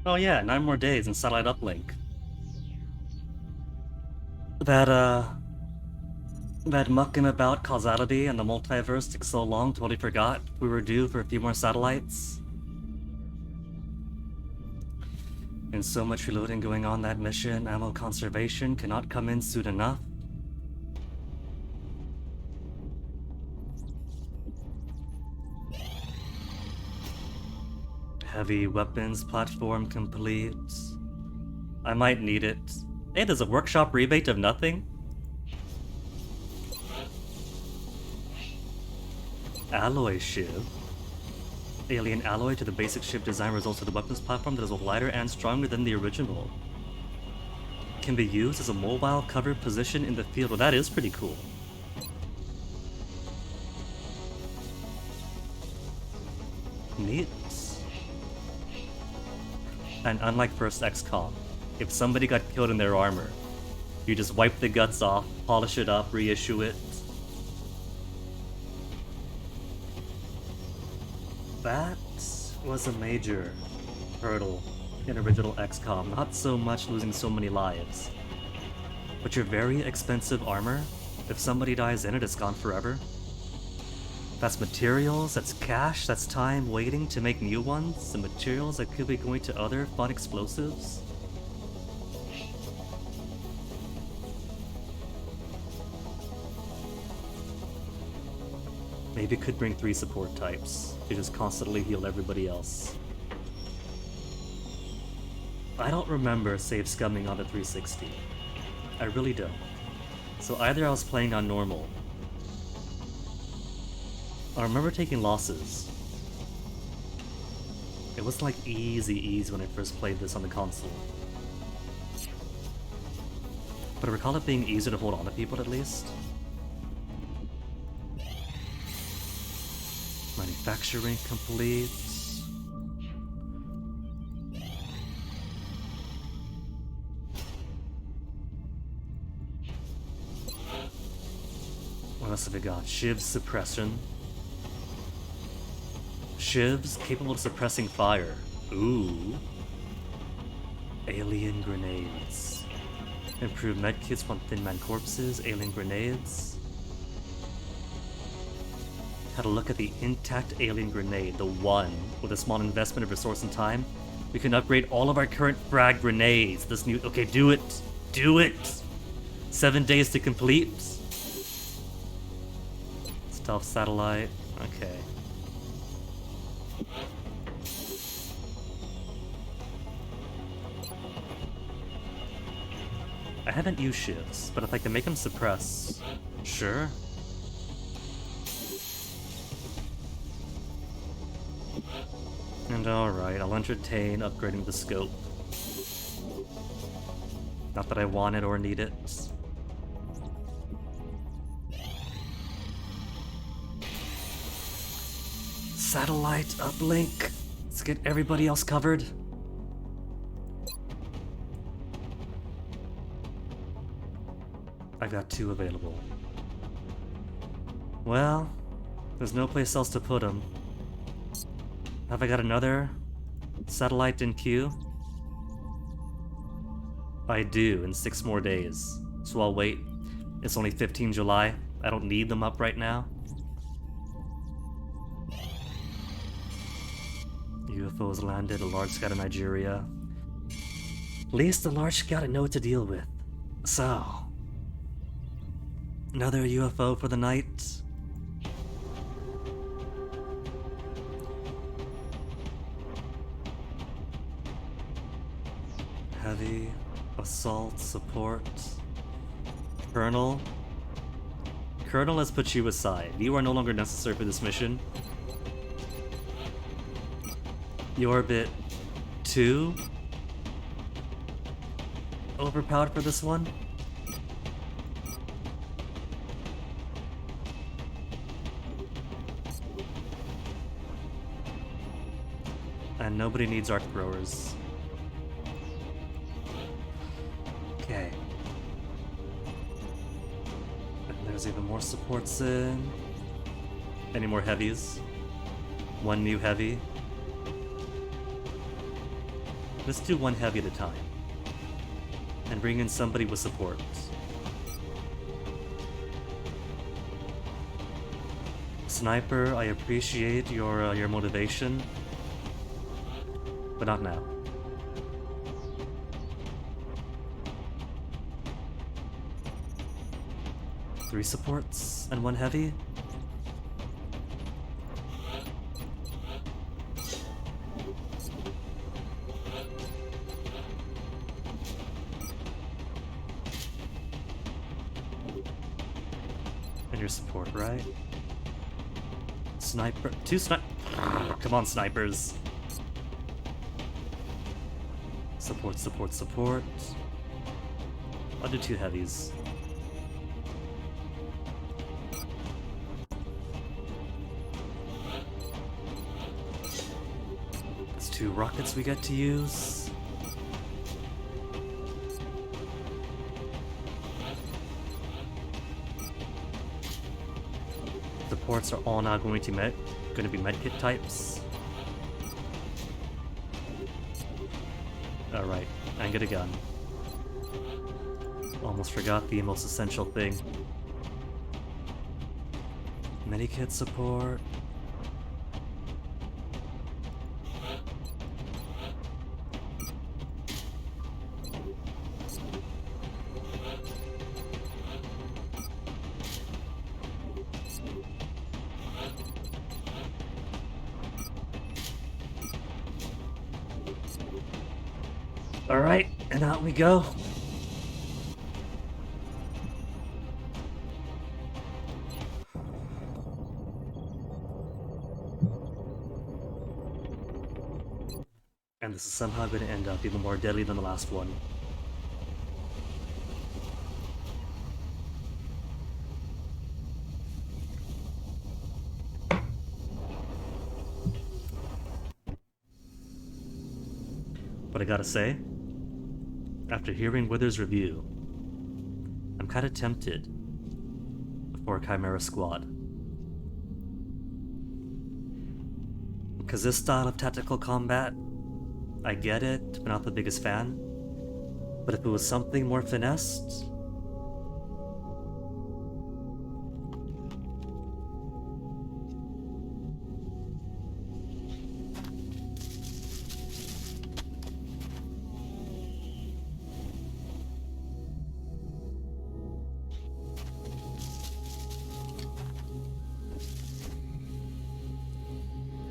Oh yeah, 9 more days in satellite uplink. That That mucking about causality and the multiverse took so long, totally forgot we were due for a few more satellites. And so much reloading going on that mission, ammo conservation cannot come in soon enough. Heavy weapons platform complete. I might need it. Hey, there's a workshop rebate of nothing? Alloy shiv. Alien alloy to the basic ship design results in the weapons platform that is both lighter and stronger than the original. Can be used as a mobile covered position in the field. Well, that is pretty cool. Neat. And unlike first XCOM, if somebody got killed in their armor, you just wipe the guts off, polish it up, reissue it. That was a major hurdle in original XCOM, not so much losing so many lives, but your very expensive armor, if somebody dies in it, it's gone forever. That's materials, that's cash, that's time waiting to make new ones, and materials that could be going to other fun explosives. Maybe it could bring 3 support types to just constantly heal everybody else. I don't remember save scumming on the 360. I really don't. So either I was playing on normal, I remember taking losses. It was like easy when I first played this on the console. But I recall it being easier to hold on to people at least. Manufacturing complete. What else have we got? Shiv suppression. Shivs capable of suppressing fire. Ooh. Alien grenades. Improved medkits from thin man corpses. Alien grenades. Had a look at the intact alien grenade, the one with a small investment of resource and time. We can upgrade all of our current frag grenades. This new. Okay, do it! Do it! 7 days to complete. Stealth satellite. Okay. I haven't used shivs, but if I can make them suppress, sure. And alright, I'll entertain upgrading the scope. Not that I want it or need it. Satellite uplink. Let's get everybody else covered. I've got 2 available. Well, there's no place else to put them. Have I got another satellite in queue? I do, in 6 more days. So I'll wait. It's only 15 July. I don't need them up right now. UFOs landed, a large scout in Nigeria. At least the large scout I know what to deal with. So, another UFO for the night. Heavy assault support. Colonel. Colonel has put you aside. You are no longer necessary for this mission. You're a bit too overpowered for this one. And nobody needs arc throwers. Okay. And there's even more supports in. Any more heavies? 1 new heavy. Let's do 1 heavy at a time. And bring in somebody with support. Sniper, I appreciate your motivation, but not now. Three supports and one heavy. And your support, right? Sniper. Come on, snipers. Support, support, support. I'll do two heavies. That's two rockets we get to use. Supports are all now going to be medkit types. Alright, and get a gun. Almost forgot the most essential thing. Medikit support. Alright, and out we go. And this is somehow going to end up even more deadly than the last one. But I gotta say, after hearing Wither's review, I'm kinda tempted for a Chimera squad. Because this style of tactical combat, I get it, but not the biggest fan. But if it was something more finessed,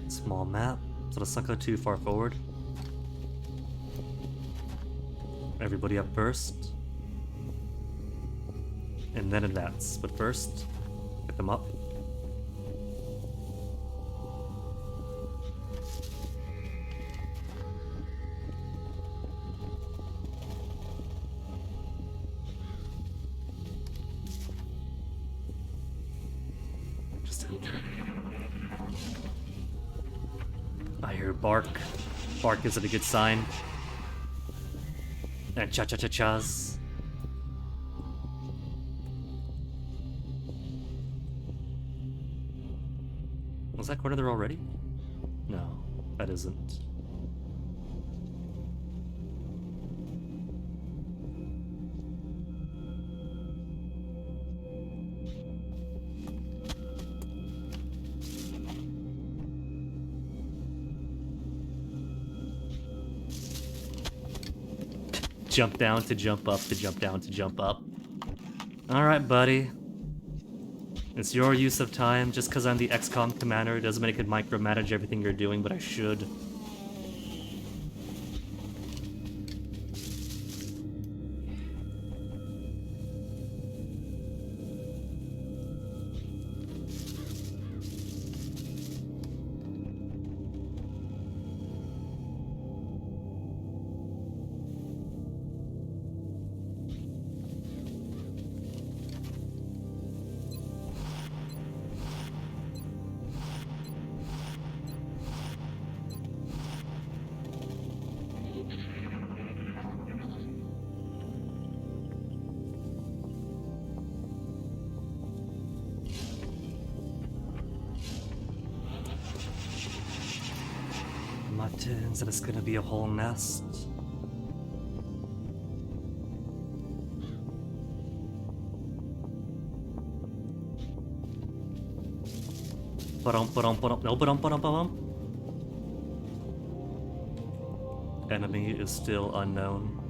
small map, so let's not go too far forward. Everybody up first. And then advance. But first, get them up. Just I hear bark. Bark isn't a good sign. And cha-cha-cha-chas. Was that corner there already? No, that isn't. Jump down to jump up to jump down to jump up. Alright, buddy. It's your use of time. Just because I'm the XCOM commander doesn't mean I could micromanage everything you're doing, but I should. Muttons, and it's gonna be a whole nest. Ba-dum, ba-dum, ba-dum. No, ba-dum, ba-dum, ba-dum. Enemy is still unknown.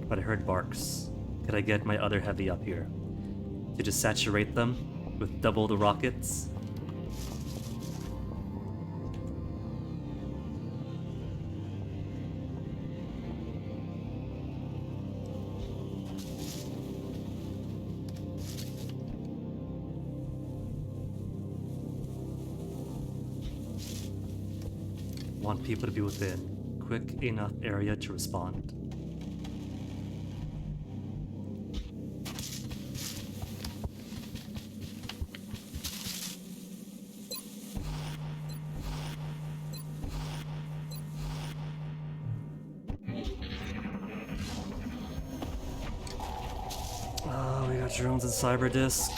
But I heard barks. Could I get my other heavy up here? To just saturate them with double the rockets? Want people to be within quick enough area to respond. Oh, we got drones and cyber disc.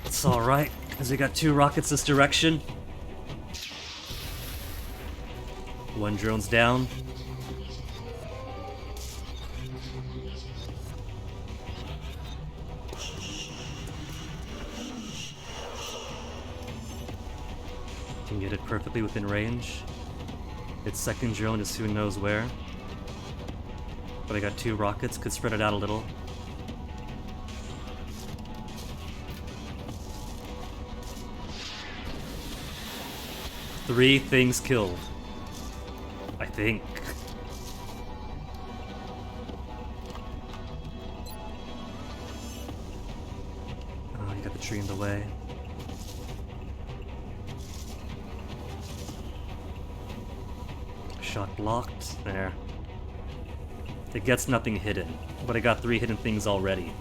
It's alright, because we got 2 rockets this direction. One drone's down. Can get it perfectly within range. Its second drone is who knows where. But I got 2 rockets, could spread it out a little. Three things killed. I think. Oh, you got the tree in the way. Shot blocked. There. It gets nothing hidden, but I got 3 hidden things already.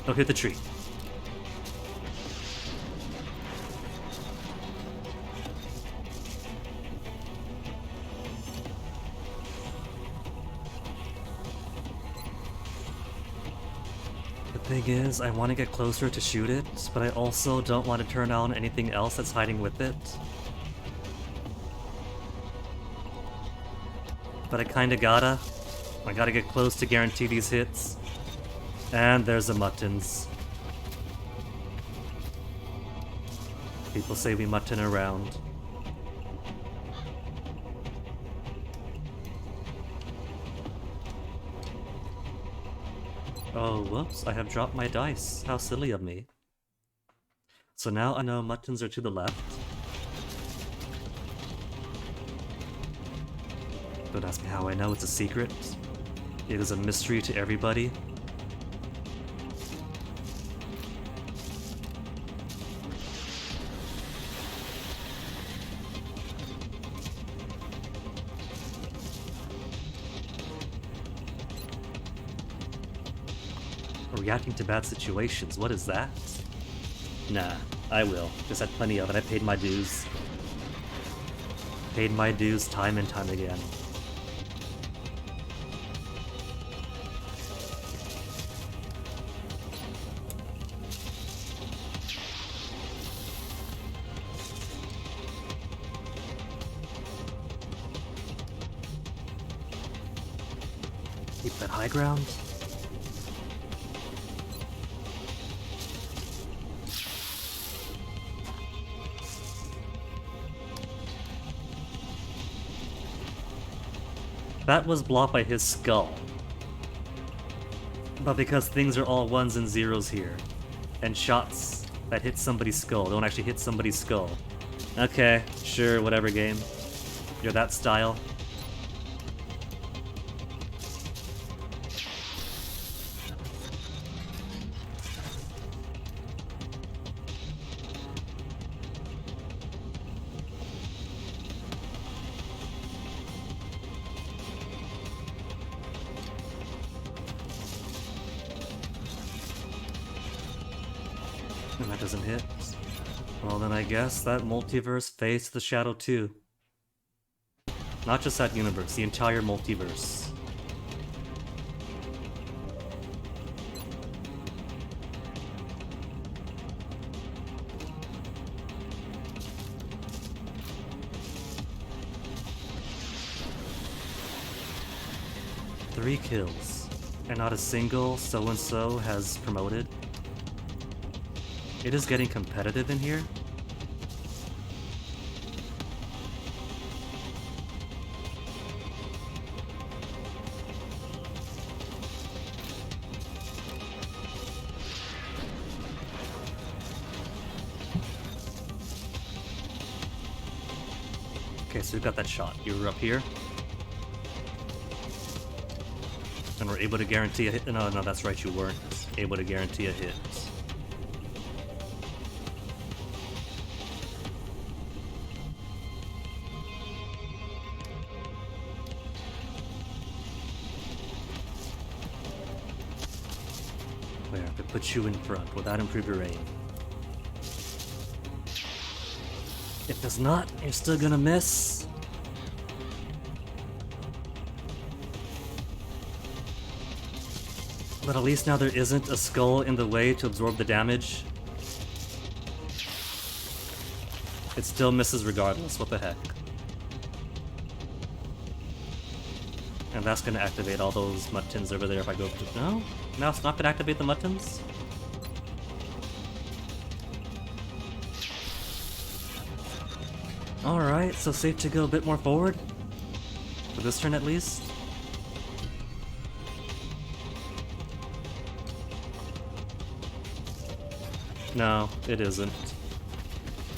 Don't hit the tree. The thing is, I want to get closer to shoot it, but I also don't want to turn on anything else that's hiding with it. But I kinda gotta. I gotta get close to guarantee these hits. And there's the muttons. People say we mutton around. Oh, whoops, I have dropped my dice. How silly of me. So now I know muttons are to the left. Don't ask me how I know, it's a secret. It is a mystery to everybody. Reacting to bad situations, what is that? Nah, I will. Just had plenty of it, I paid my dues. Paid my dues time and time again. Keep that high ground. That was blocked by his skull. But because things are all 1s and 0s here, and shots that hit somebody's skull don't actually hit somebody's skull. Okay, sure, whatever game. You're that style. And that doesn't hit. Well, then I guess that multiverse faced the Shadow too. Not just that universe, the entire multiverse. 3 kills, and not a single so-and-so has promoted. It is getting competitive in here. Okay, so we got that shot. You were up here. And we're able to guarantee a hit. No, that's right, you weren't able to guarantee a hit. Where I could put you in front. Will that improve your aim? It does not. You're still gonna miss. But at least now there isn't a skull in the way to absorb the damage. It still misses regardless. What the heck? And that's gonna activate all those muttons over there if I go to... No? Now it's not gonna activate the muttons? Alright, so safe to go a bit more forward? For this turn at least? No, it isn't.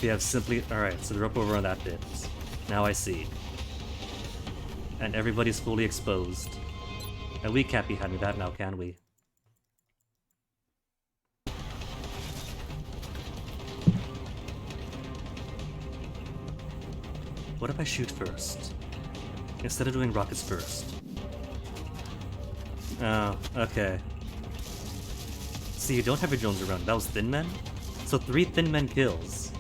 We have simply... Alright, so they're up over on that bit. Now I see. And everybody's fully exposed. And we can't be having that now, can we? What if I shoot first? Instead of doing rockets first. Oh, okay. See, you don't have your drones around. That was Thin Men? So 3 Thin Men kills.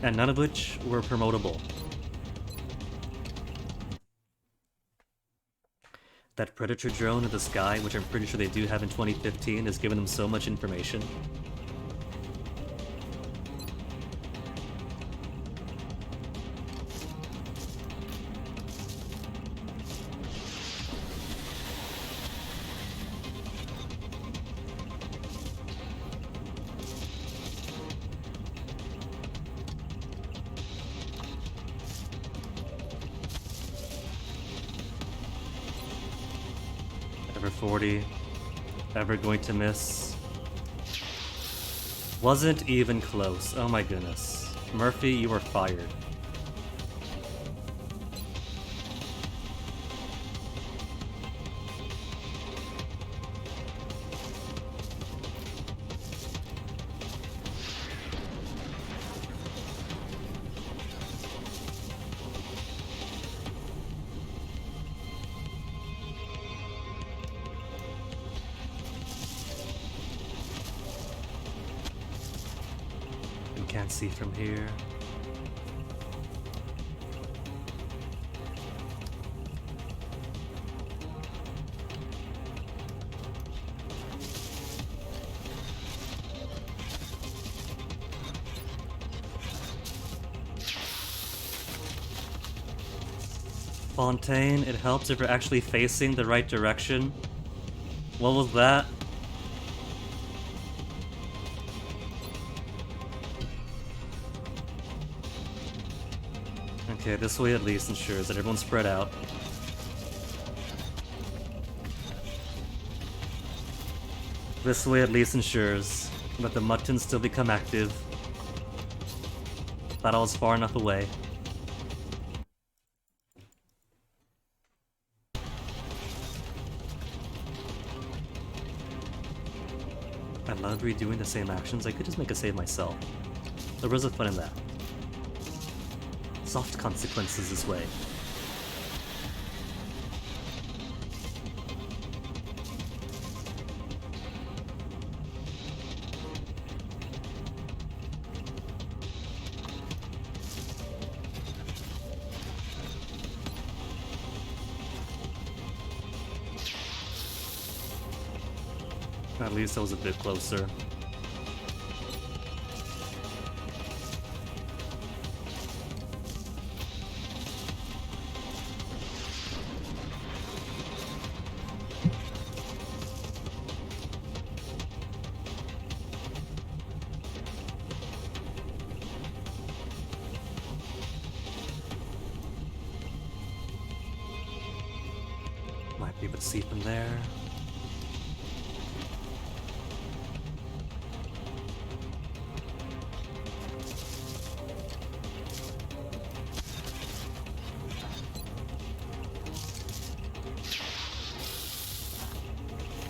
And none of which were promotable. That Predator drone in the sky, which I'm pretty sure they do have in 2015, has given them so much information. Ever 40. Ever going to miss. Wasn't even close. Oh my goodness. Murphy, you were fired. Can't see from here. Fontaine, it helps if you're actually facing the right direction. What was that? Okay, this way at least ensures that everyone's spread out. This way at least ensures that the muttons still become active. Battle's far enough away. I love redoing the same actions. I could just make a save myself. There was a fun in that. Soft consequences this way. At least I was a bit closer. Let's see from there.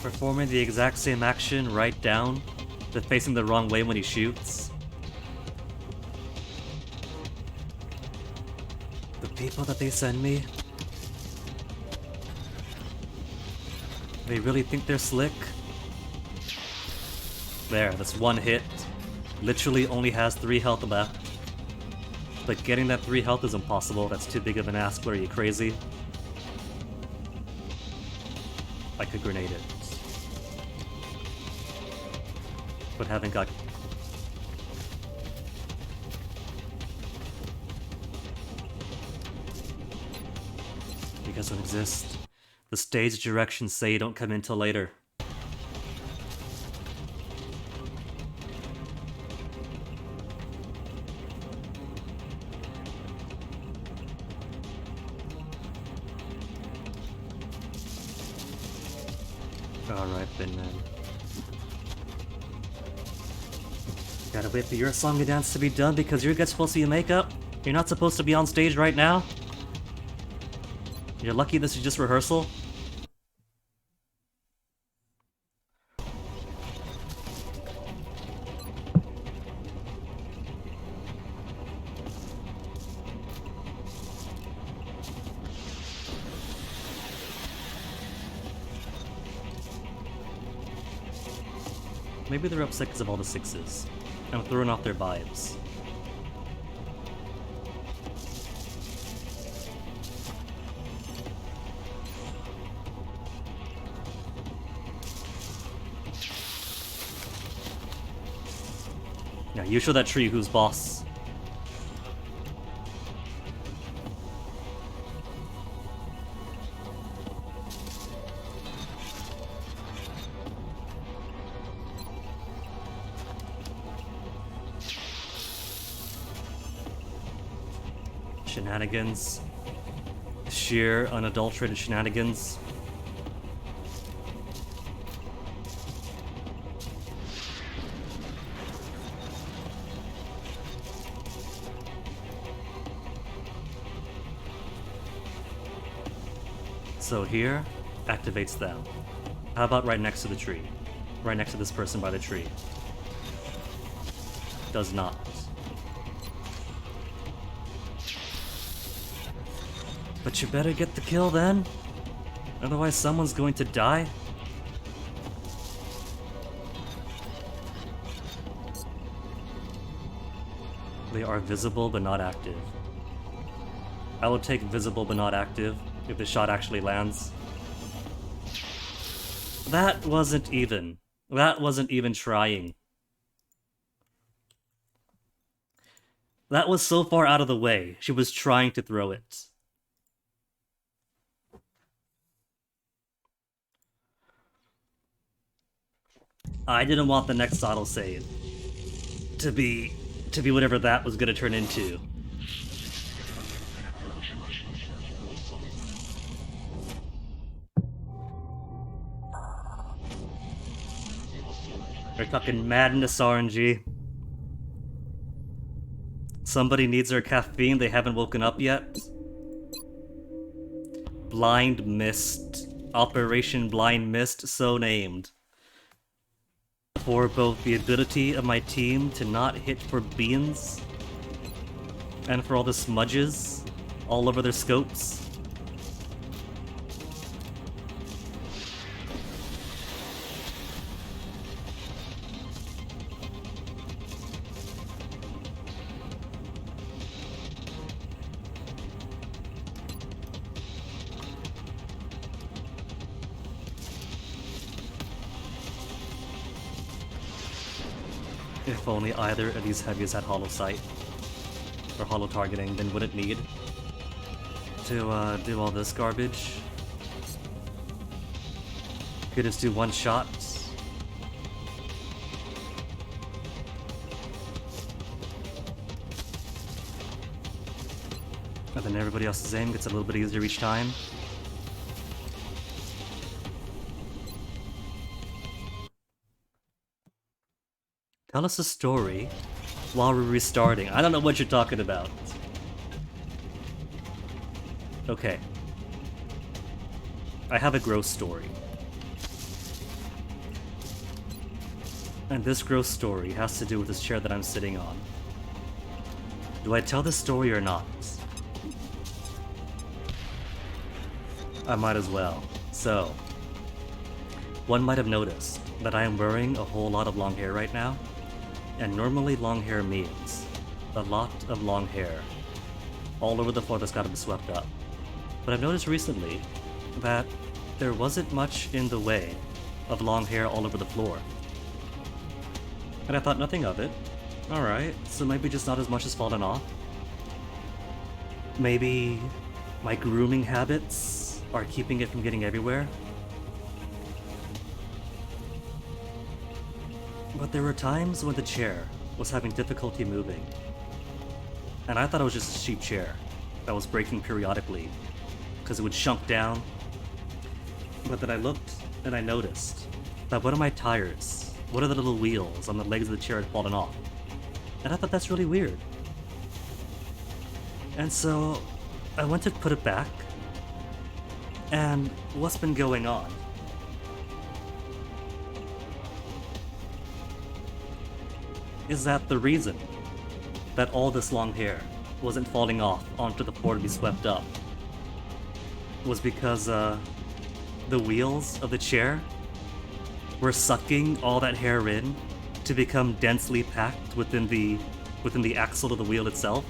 Performing the exact same action right down, but facing the wrong way when he shoots. The people that they send me, they really think they're slick? There, that's one hit. Literally only has 3 health left. But getting that 3 health is impossible, that's too big of an ask, what are you, crazy? I could grenade it. But haven't got... You guys don't exist. The stage directions say you don't come in till later. Alright then, man. Gotta wait for your song and dance to be done because you're supposed to be makeup. You're not supposed to be on stage right now. You're lucky this is just rehearsal. Maybe they're upset because of all the 6s. I'm throwing off their vibes. Yeah, you show that tree who's boss. Shenanigans. Sheer, unadulterated shenanigans. So here, activates them. How about right next to the tree? Right next to this person by the tree. Does not. But you better get the kill then. Otherwise someone's going to die. They are visible but not active. I will take visible but not active if the shot actually lands. That wasn't even. That wasn't even trying. That was so far out of the way. She was trying to throw it. I didn't want the next autosave to be whatever that was gonna turn into. They're fucking madness RNG. Somebody needs their caffeine, they haven't woken up yet. Blind Mist. Operation Blind Mist, so named. For both the ability of my team to not hit for beans, and for all the smudges all over their scopes. If only either of these heavies had hollow sight or hollow targeting, then wouldn't need to do all this garbage. Could just do one shot. And then everybody else's aim gets a little bit easier each time. Tell us a story while we're restarting. I don't know what you're talking about. Okay. I have a gross story. And this gross story has to do with this chair that I'm sitting on. Do I tell this story or not? I might as well. So, one might have noticed that I am wearing a whole lot of long hair right now, and normally long hair means a lot of long hair all over the floor that's gotta be swept up. But I've noticed recently that there wasn't much in the way of long hair all over the floor. And I thought nothing of it. Alright, so maybe just not as much has fallen off. Maybe my grooming habits are keeping it from getting everywhere. But there were times when the chair was having difficulty moving. And I thought it was just a cheap chair that was breaking periodically because it would shunk down. But then I looked and I noticed that one of my tires, one of the little wheels on the legs of the chair had fallen off. And I thought that's really weird. And so I went to put it back. And what's been going on? Is that the reason that all this long hair wasn't falling off onto the floor to be swept up was because the wheels of the chair were sucking all that hair in to become densely packed within the axle of the wheel itself,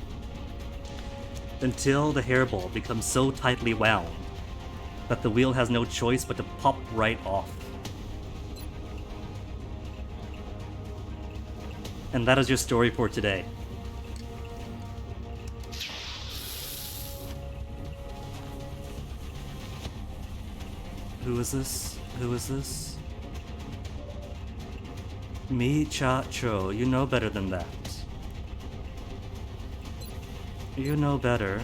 until the hairball becomes so tightly wound that the wheel has no choice but to pop right off. And that is your story for today. Who is this? Who is this? Me Cha Cho, you know better than that. You know better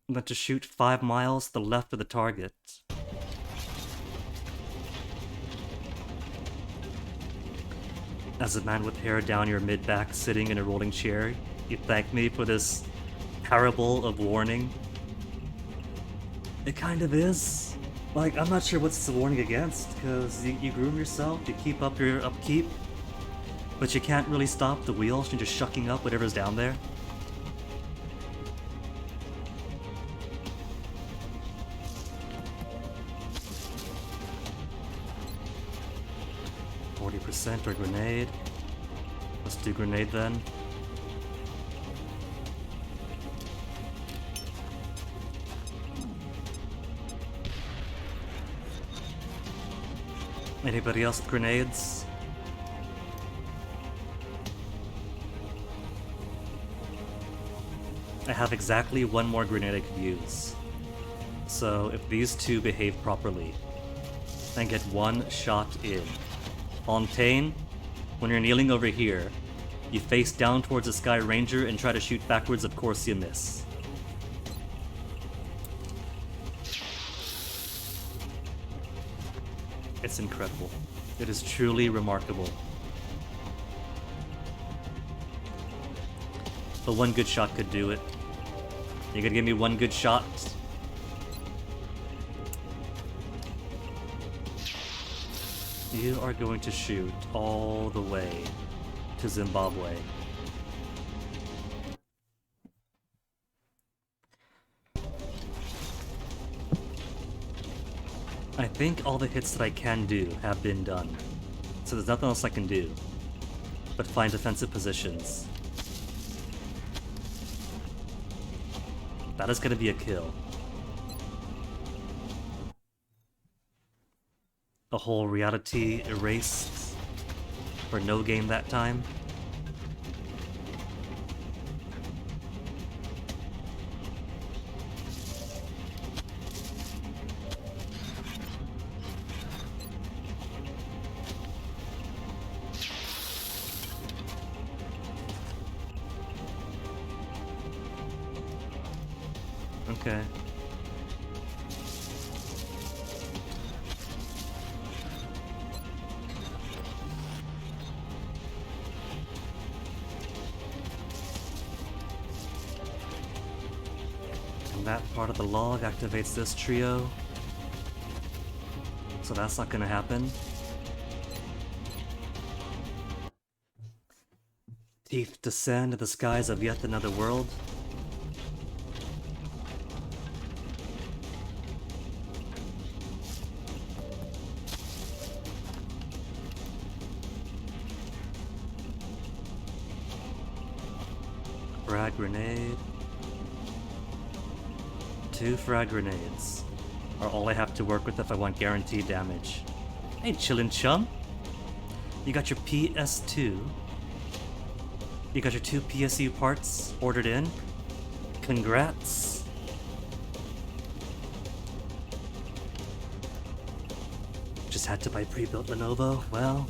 than to shoot 5 miles to the left of the target. As a man with hair down your mid-back sitting in a rolling chair, you thank me for this parable of warning. It kind of is. Like, I'm not sure what's the warning against, because you groom yourself, you keep up your upkeep, but you can't really stop the wheels from just shucking up whatever's down there. Or grenade. Let's do grenade then. Anybody else with grenades? I have exactly one more grenade I could use. So if these two behave properly and get one shot in. Fontaine, when you're kneeling over here, you face down towards the Sky Ranger and try to shoot backwards, of course you miss. It's incredible. It is truly remarkable. But one good shot could do it. You gonna give me one good shot? You are going to shoot all the way to Zimbabwe. I think all the hits that I can do have been done, so there's nothing else I can do but find defensive positions. That is going to be a kill. A whole reality erased for no game that time. Okay. And that part of the log activates this trio. So that's not gonna happen. Teeth descend to the skies of yet another world. Frag grenade. 2 frag grenades are all I have to work with if I want guaranteed damage. Hey, chillin' chum. You got your PS2. You got your 2 PSU parts ordered in. Congrats. Just had to buy pre-built Lenovo. Well,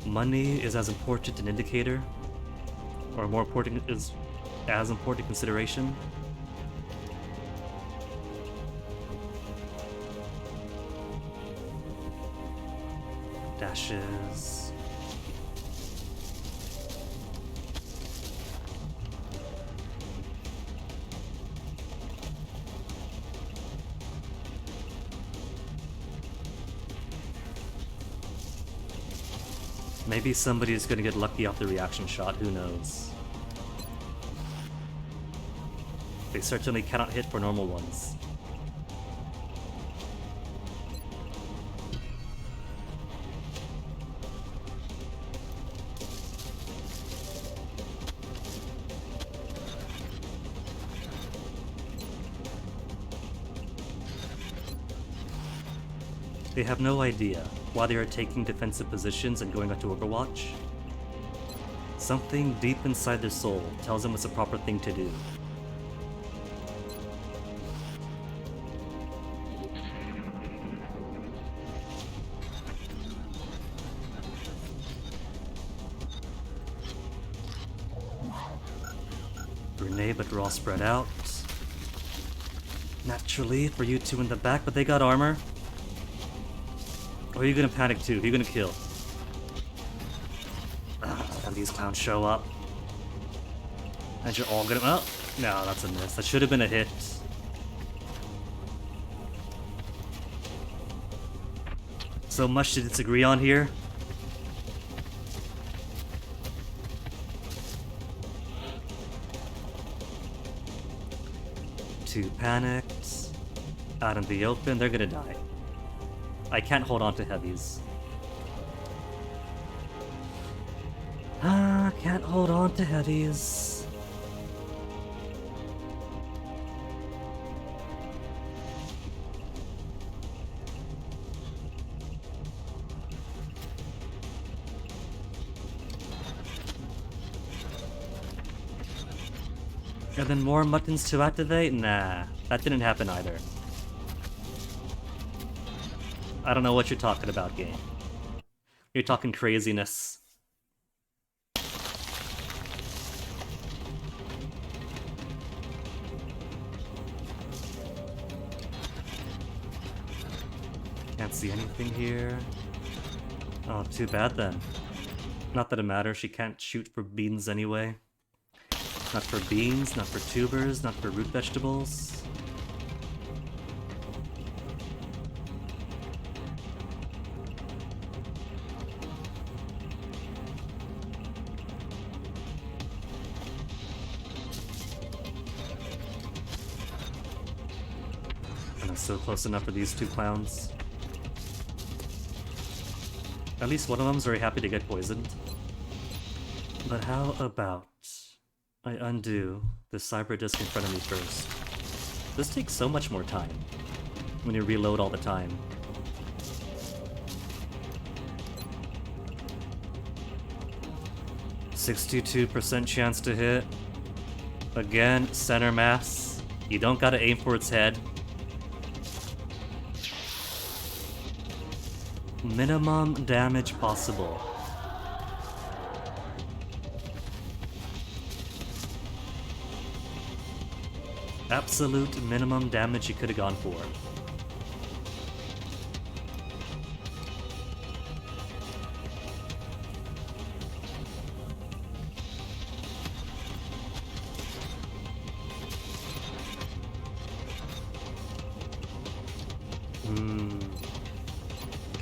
money is as important an indicator, or more important is as important consideration. Dashes. Maybe somebody's gonna get lucky off the reaction shot, who knows? They certainly cannot hit for normal ones. They have no idea why they are taking defensive positions and going out to Overwatch. Something deep inside their soul tells them it's the proper thing to do. Grenade, but they're all spread out. Naturally, for you two in the back, but they got armor. Or are you gonna panic too? Who are you gonna kill? And these clowns show up. And you're all gonna... Oh! No, that's a miss. That should have been a hit. So much to disagree on here. Two panicked. Out in the open, they're gonna die. I can't hold on to heavies. Can't hold on to heavies. And then more muttons to activate? Nah, that didn't happen either. I don't know what you're talking about, game. You're talking craziness. Can't see anything here. Oh, too bad then. Not that it matters, she can't shoot for beans anyway. Not for beans, not for tubers, not for root vegetables. And I'm so close enough for these two clowns. At least one of them's very happy to get poisoned. But how about I undo the cyber disc in front of me first? This takes so much more time when you reload all the time. %62% chance to hit. Again, center mass. You don't gotta aim for its head. Minimum damage possible. Absolute minimum damage you could have gone for.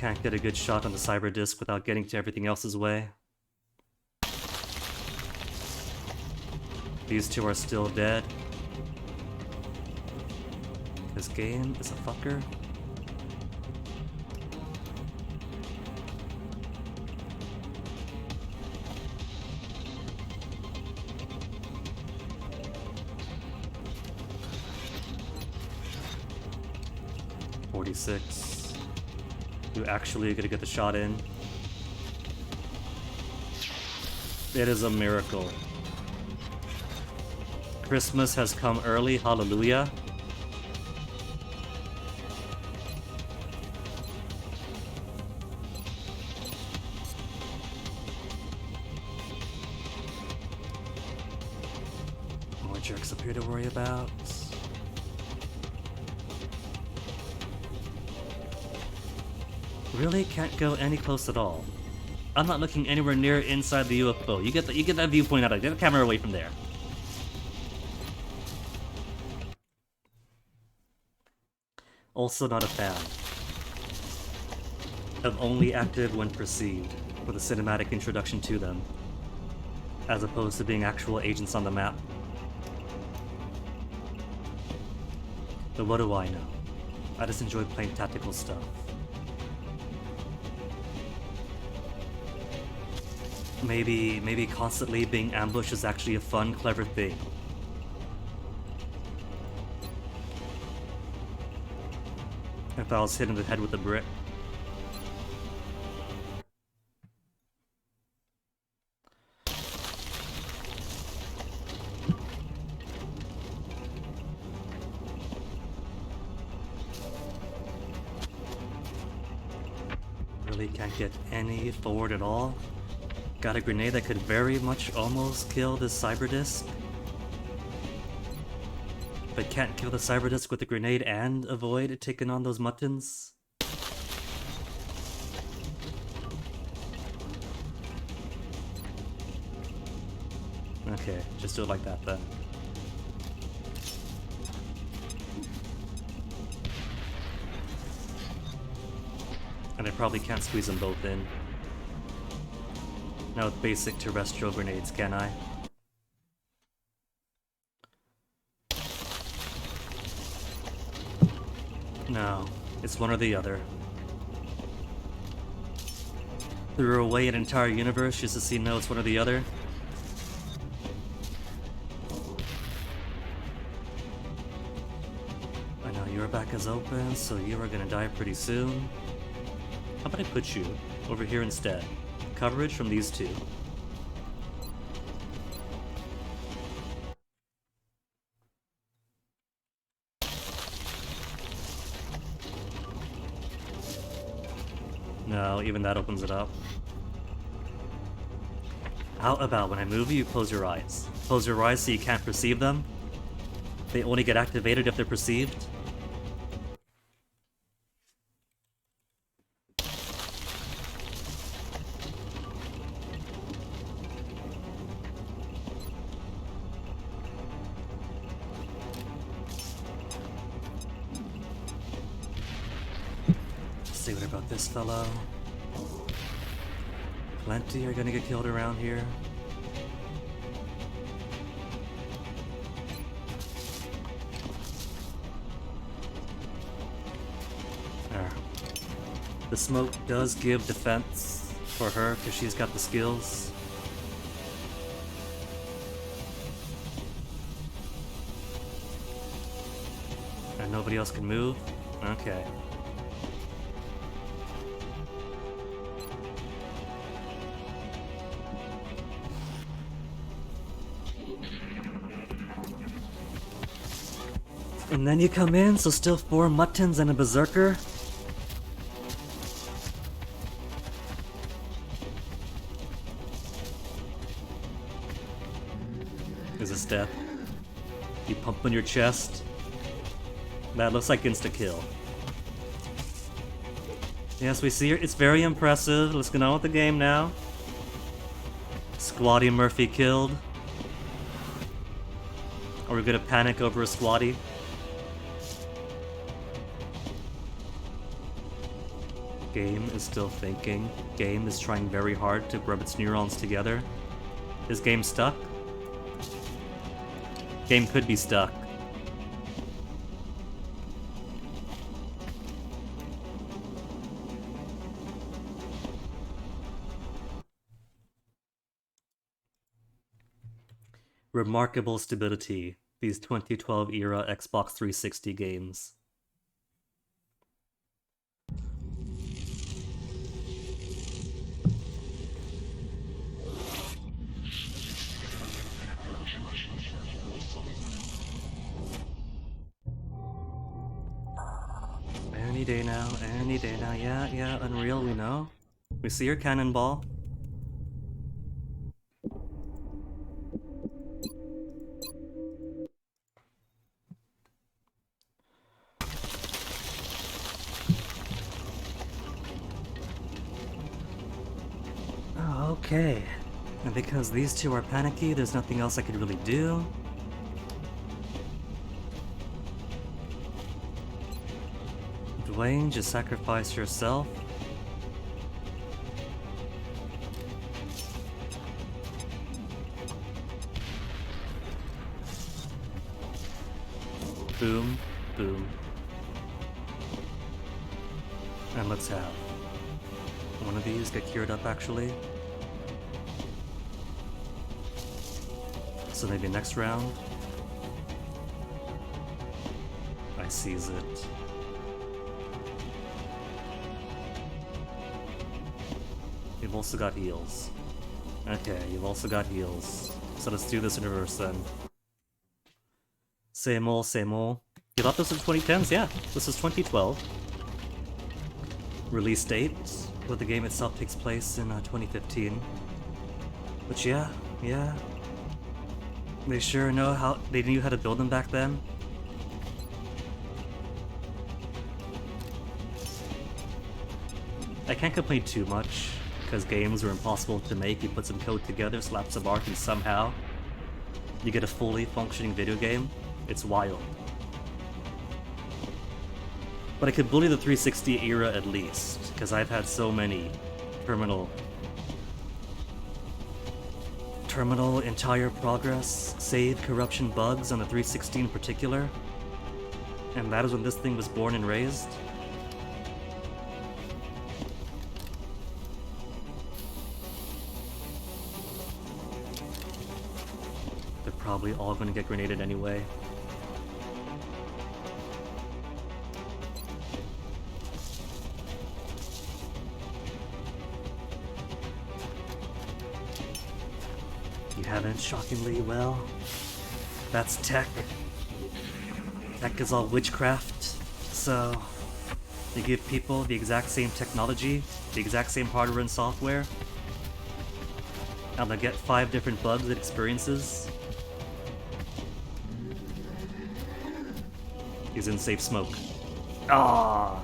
can't get a good shot on the cyber disc without getting to everything else's way. These two are still dead. This game is a fucker. .46. You actually gonna get the shot in? It is a miracle. Christmas has come early, hallelujah. More jerks up here to worry about. Really can't go any close at all. I'm not looking anywhere near inside the UFO. You get that viewpoint out of it. Get the camera away from there. Also not a fan. Of only active when perceived, for the cinematic introduction to them, as opposed to being actual agents on the map. But what do I know? I just enjoy playing tactical stuff. Maybe constantly being ambushed is actually a fun, clever thing. If I was hit in the head with a brick. Really can't get any forward at all. Got a grenade that could very much almost kill this cyber disc. But can't kill the cyber disc with the grenade and avoid taking on those muttons. Okay, just do it like that then. And I probably can't squeeze them both in. Now with basic terrestrial grenades, can I? No, it's one or the other. Threw away an entire universe just to see no, it's one or the other. I know your back is open, so you are gonna die pretty soon. How about I put you over here instead? Coverage from these two. No, even that opens it up. How about when I move you close your eyes? Close your eyes so you can't perceive them? They only get activated if they're perceived? See what about this fellow? Plenty are gonna get killed around here. There. The smoke does give defense for her because she's got the skills. And nobody else can move? Okay. And then you come in, so still 4 muttons and a berserker? Is this death? You pump on your chest? That looks like insta-kill. Yes, we see her. It's very impressive. Let's get on with the game now. Squatty Murphy killed. Are we gonna panic over a squatty? Game is still thinking. Game is trying very hard to rub its neurons together. Is game stuck? Game could be stuck. Remarkable stability, these 2012 era Xbox 360 games. Any day now, yeah, Unreal, we know. We see your cannonball. Oh, okay. And because these two are panicky, there's nothing else I could really do. Dwayne, just sacrifice yourself. Boom, boom. And let's have one of these get cured up, actually. So maybe next round, I seize it. You've also got heals. Okay, you've also got heals. So let's do this in reverse then. Same old, same old. You thought this was 2010s? Yeah, this is 2012. Release date, but the game itself takes place in 2015. But yeah. They sure know how, they knew how to build them back then. I can't complain too much, because games were impossible to make. You put some code together, slap some art, and somehow you get a fully functioning video game. It's wild. But I could bully the 360 era at least, because I've had so many terminal entire progress, save, corruption bugs on the 360 in particular. And that is when this thing was born and raised. They're probably all going to get grenaded anyway. You haven't, shockingly. Well, that's tech. Tech is all witchcraft, so you give people the exact same technology, the exact same hardware and software, and they'll get 5 different bugs it experiences. He's in safe smoke. Ah!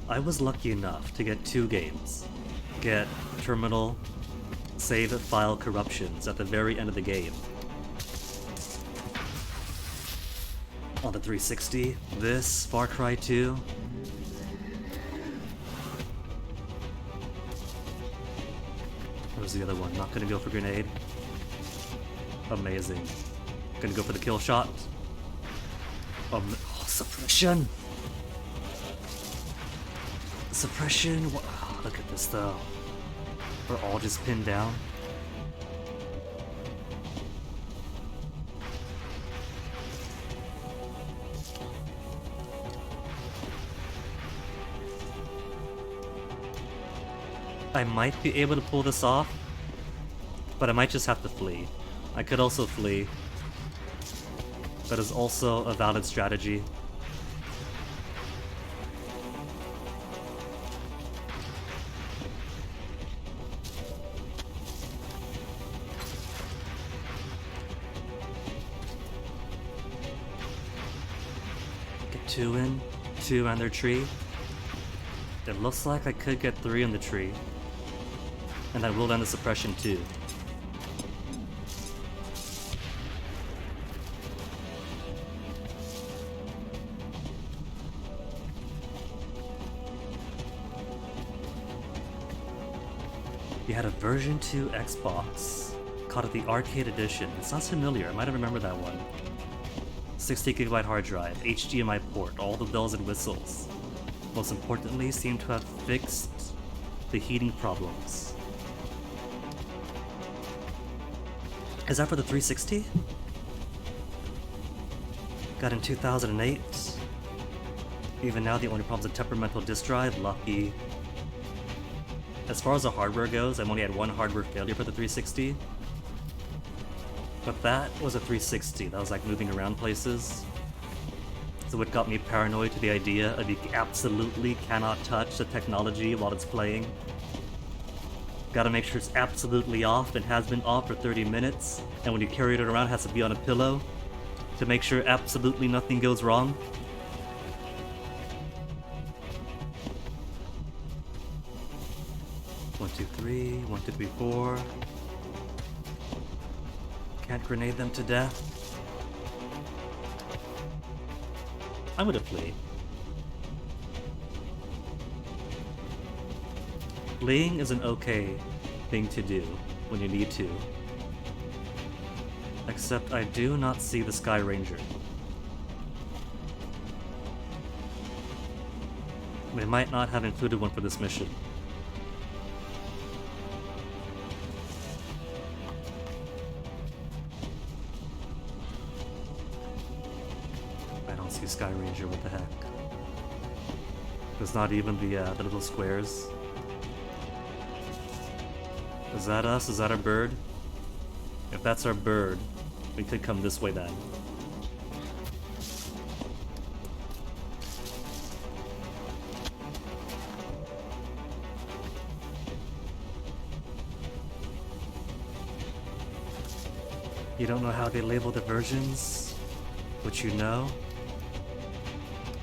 I was lucky enough to get 2 games. Get terminal save file corruptions at the very end of the game. On the 360, this, Far Cry 2. Where's the other one? Not gonna go for grenade. Amazing. Gonna go for the kill shot. Oh, suppression! Suppression? Oh, look at this though. We're all just pinned down. I might be able to pull this off, but I might just have to flee. I could also flee. That is also a valid strategy. Get 2 in, 2 on their tree. It looks like I could get 3 in the tree. And I will end the suppression too. You had a version 2 Xbox. Called it the Arcade Edition. It sounds familiar, I might have remembered that one. 60GB hard drive, HDMI port, all the bells and whistles. Most importantly, seem to have fixed the heating problems. Is that for the 360? Got in 2008. Even now, the only problem is a temperamental disk drive. Lucky. As far as the hardware goes, I've only had one hardware failure for the 360. But that was a 360. That was like moving around places. So it got me paranoid to the idea of you absolutely cannot touch the technology while it's playing. Gotta make sure it's absolutely off and has been off for 30 minutes. And when you carry it around, it has to be on a pillow to make sure absolutely nothing goes wrong. One, two, three. 1, 2, 3, 4. Can't grenade them to death. I'm gonna flee. Fleeing is an okay thing to do when you need to. Except I do not see the Sky Ranger. They might not have included one for this mission. I don't see Sky Ranger, what the heck? There's not even the little squares. Is that us? Is that our bird? If that's our bird, we could come this way then. You don't know how they label the versions? What you know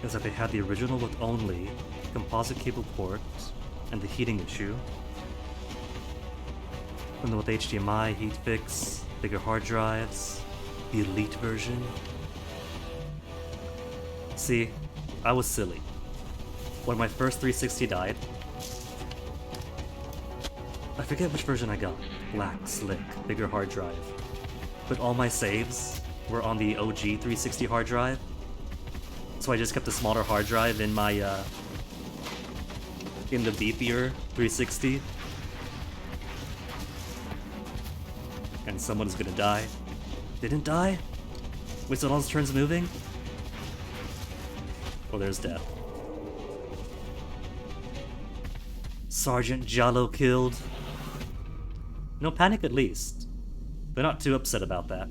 is that they had the original with only composite cable port and the heating issue. And then with HDMI, heat fix, bigger hard drives, the elite version. See, I was silly. When my first 360 died, I forget which version I got. Black, slick, bigger hard drive. But all my saves were on the OG 360 hard drive. So I just kept a smaller hard drive in my, in the beefier 360. And someone is gonna die. Didn't die? Wait, so all those turns moving? Oh, there's death. Sergeant Jallo killed. No panic at least. They're not too upset about that.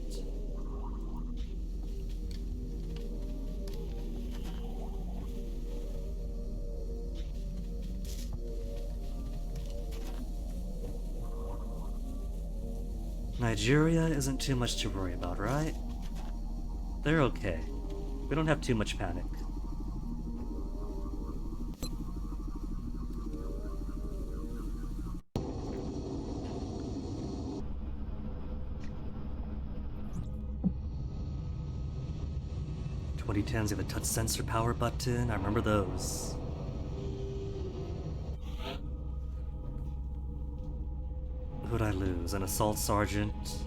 Nigeria isn't too much to worry about, right? They're okay. We don't have too much panic. '2010s have a touch sensor power button. I remember those. Who'd I lose? An assault sergeant,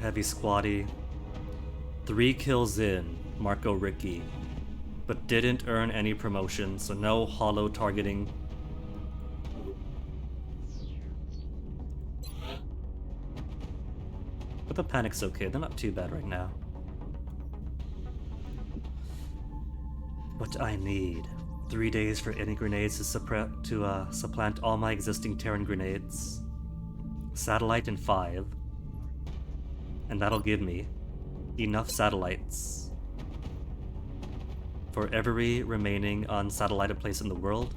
heavy squatty, 3 kills in, Marco Ricky, but didn't earn any promotion, so no hollow targeting. But the panic's okay, they're not too bad right now. What I need: 3 days for any grenades to supplant all my existing Terran grenades. Satellite in 5. And that'll give me enough satellites for every remaining unsatellited place in the world.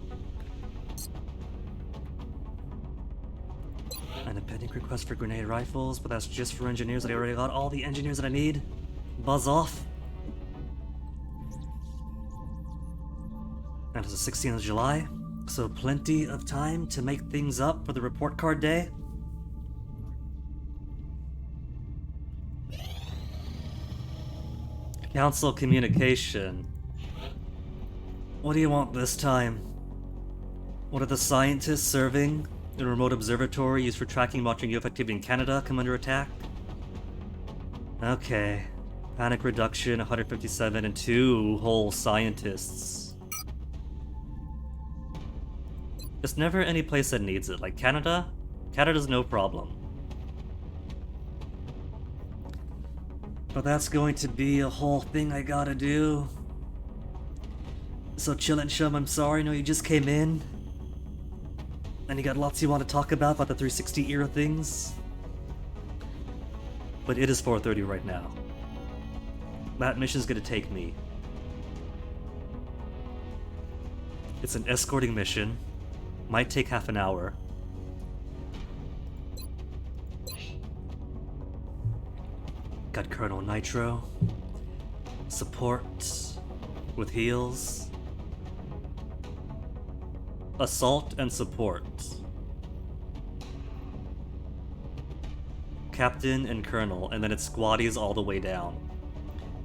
And a pending request for grenade rifles, but that's just for engineers that I already got all the engineers that I need. Buzz off. And it's the 16th of July, so plenty of time to make things up for the report card day. Council communication. What do you want this time? What are the scientists serving A remote observatory used for tracking monitoring UFO activity in Canada come under attack. Okay. Panic reduction, 157, and 2 whole scientists. There's never any place that needs it. Like Canada? Canada's no problem. But that's going to be a whole thing I gotta do. So Chill and Chum, I'm sorry, I know you just came in. And you got lots you want to talk about the 360 era things. But it is 4:30 right now. That mission's gonna take me. It's an escorting mission. Might take half an hour. Got Colonel Nitro. Support. With heals. Assault and support. Captain and Colonel, and then it's squaddies all the way down.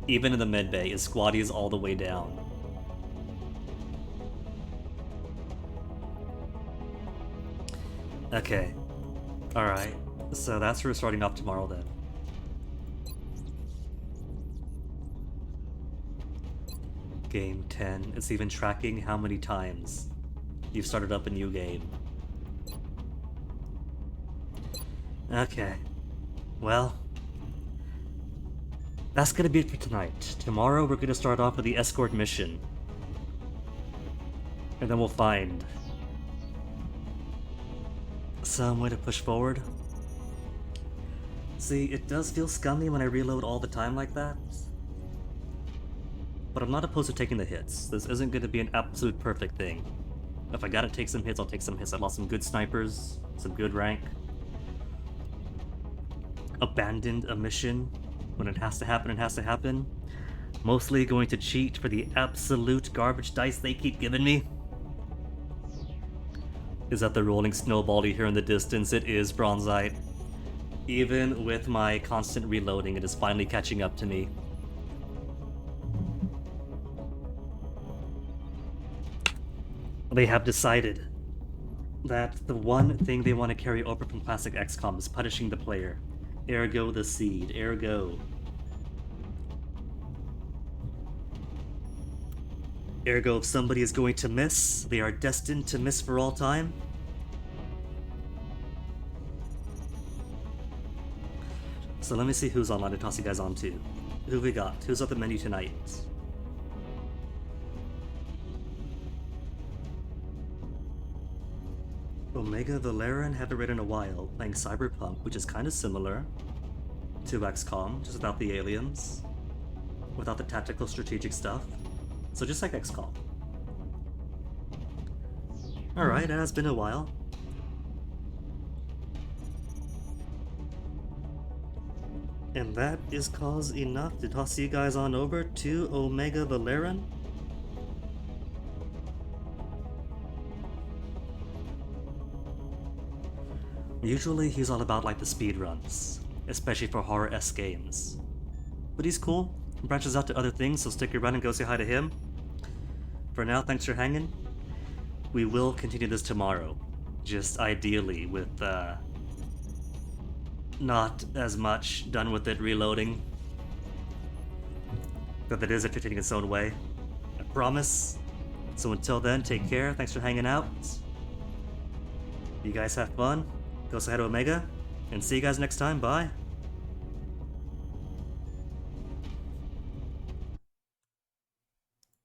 Even in the med bay, it's squaddies all the way down. Okay. Alright. So that's where we're starting off tomorrow then. Game 10. It's even tracking how many times you've started up a new game. Okay. Well, that's gonna be it for tonight. Tomorrow we're gonna start off with the escort mission. And then we'll find some way to push forward. See, it does feel scummy when I reload all the time like that. But I'm not opposed to taking the hits. This isn't gonna be an absolute perfect thing. If I gotta take some hits, I'll take some hits. I lost some good snipers, some good rank. Abandoned a mission when it has to happen, it has to happen. Mostly going to cheat for the absolute garbage dice they keep giving me. Is that the rolling snowball you hear in the distance? It is Bronzite. Even with my constant reloading, it is finally catching up to me. They have decided that the one thing they want to carry over from classic XCOM is punishing the player. Ergo the seed. Ergo. Ergo, if somebody is going to miss, they are destined to miss for all time. So let me see who's online to toss you guys on to. Who have we got? Who's at the menu tonight? Omega Valerian, haven't read in a while, playing Cyberpunk, which is kind of similar to XCOM, just without the aliens, without the tactical strategic stuff. So just like XCOM. Alright, it has been a while. And that is cause enough to toss you guys on over to Omega Valerian. Usually he's all about like the speed runs, especially for horror-esque games. But he's cool, branches out to other things, so stick around and go say hi to him. For now, thanks for hanging. We will continue this tomorrow, just ideally with not as much done with it reloading. But that is entertaining its own way, I promise. So until then, take care, thanks for hanging out. You guys have fun. Go say hi to Omega, and see you guys next time. Bye.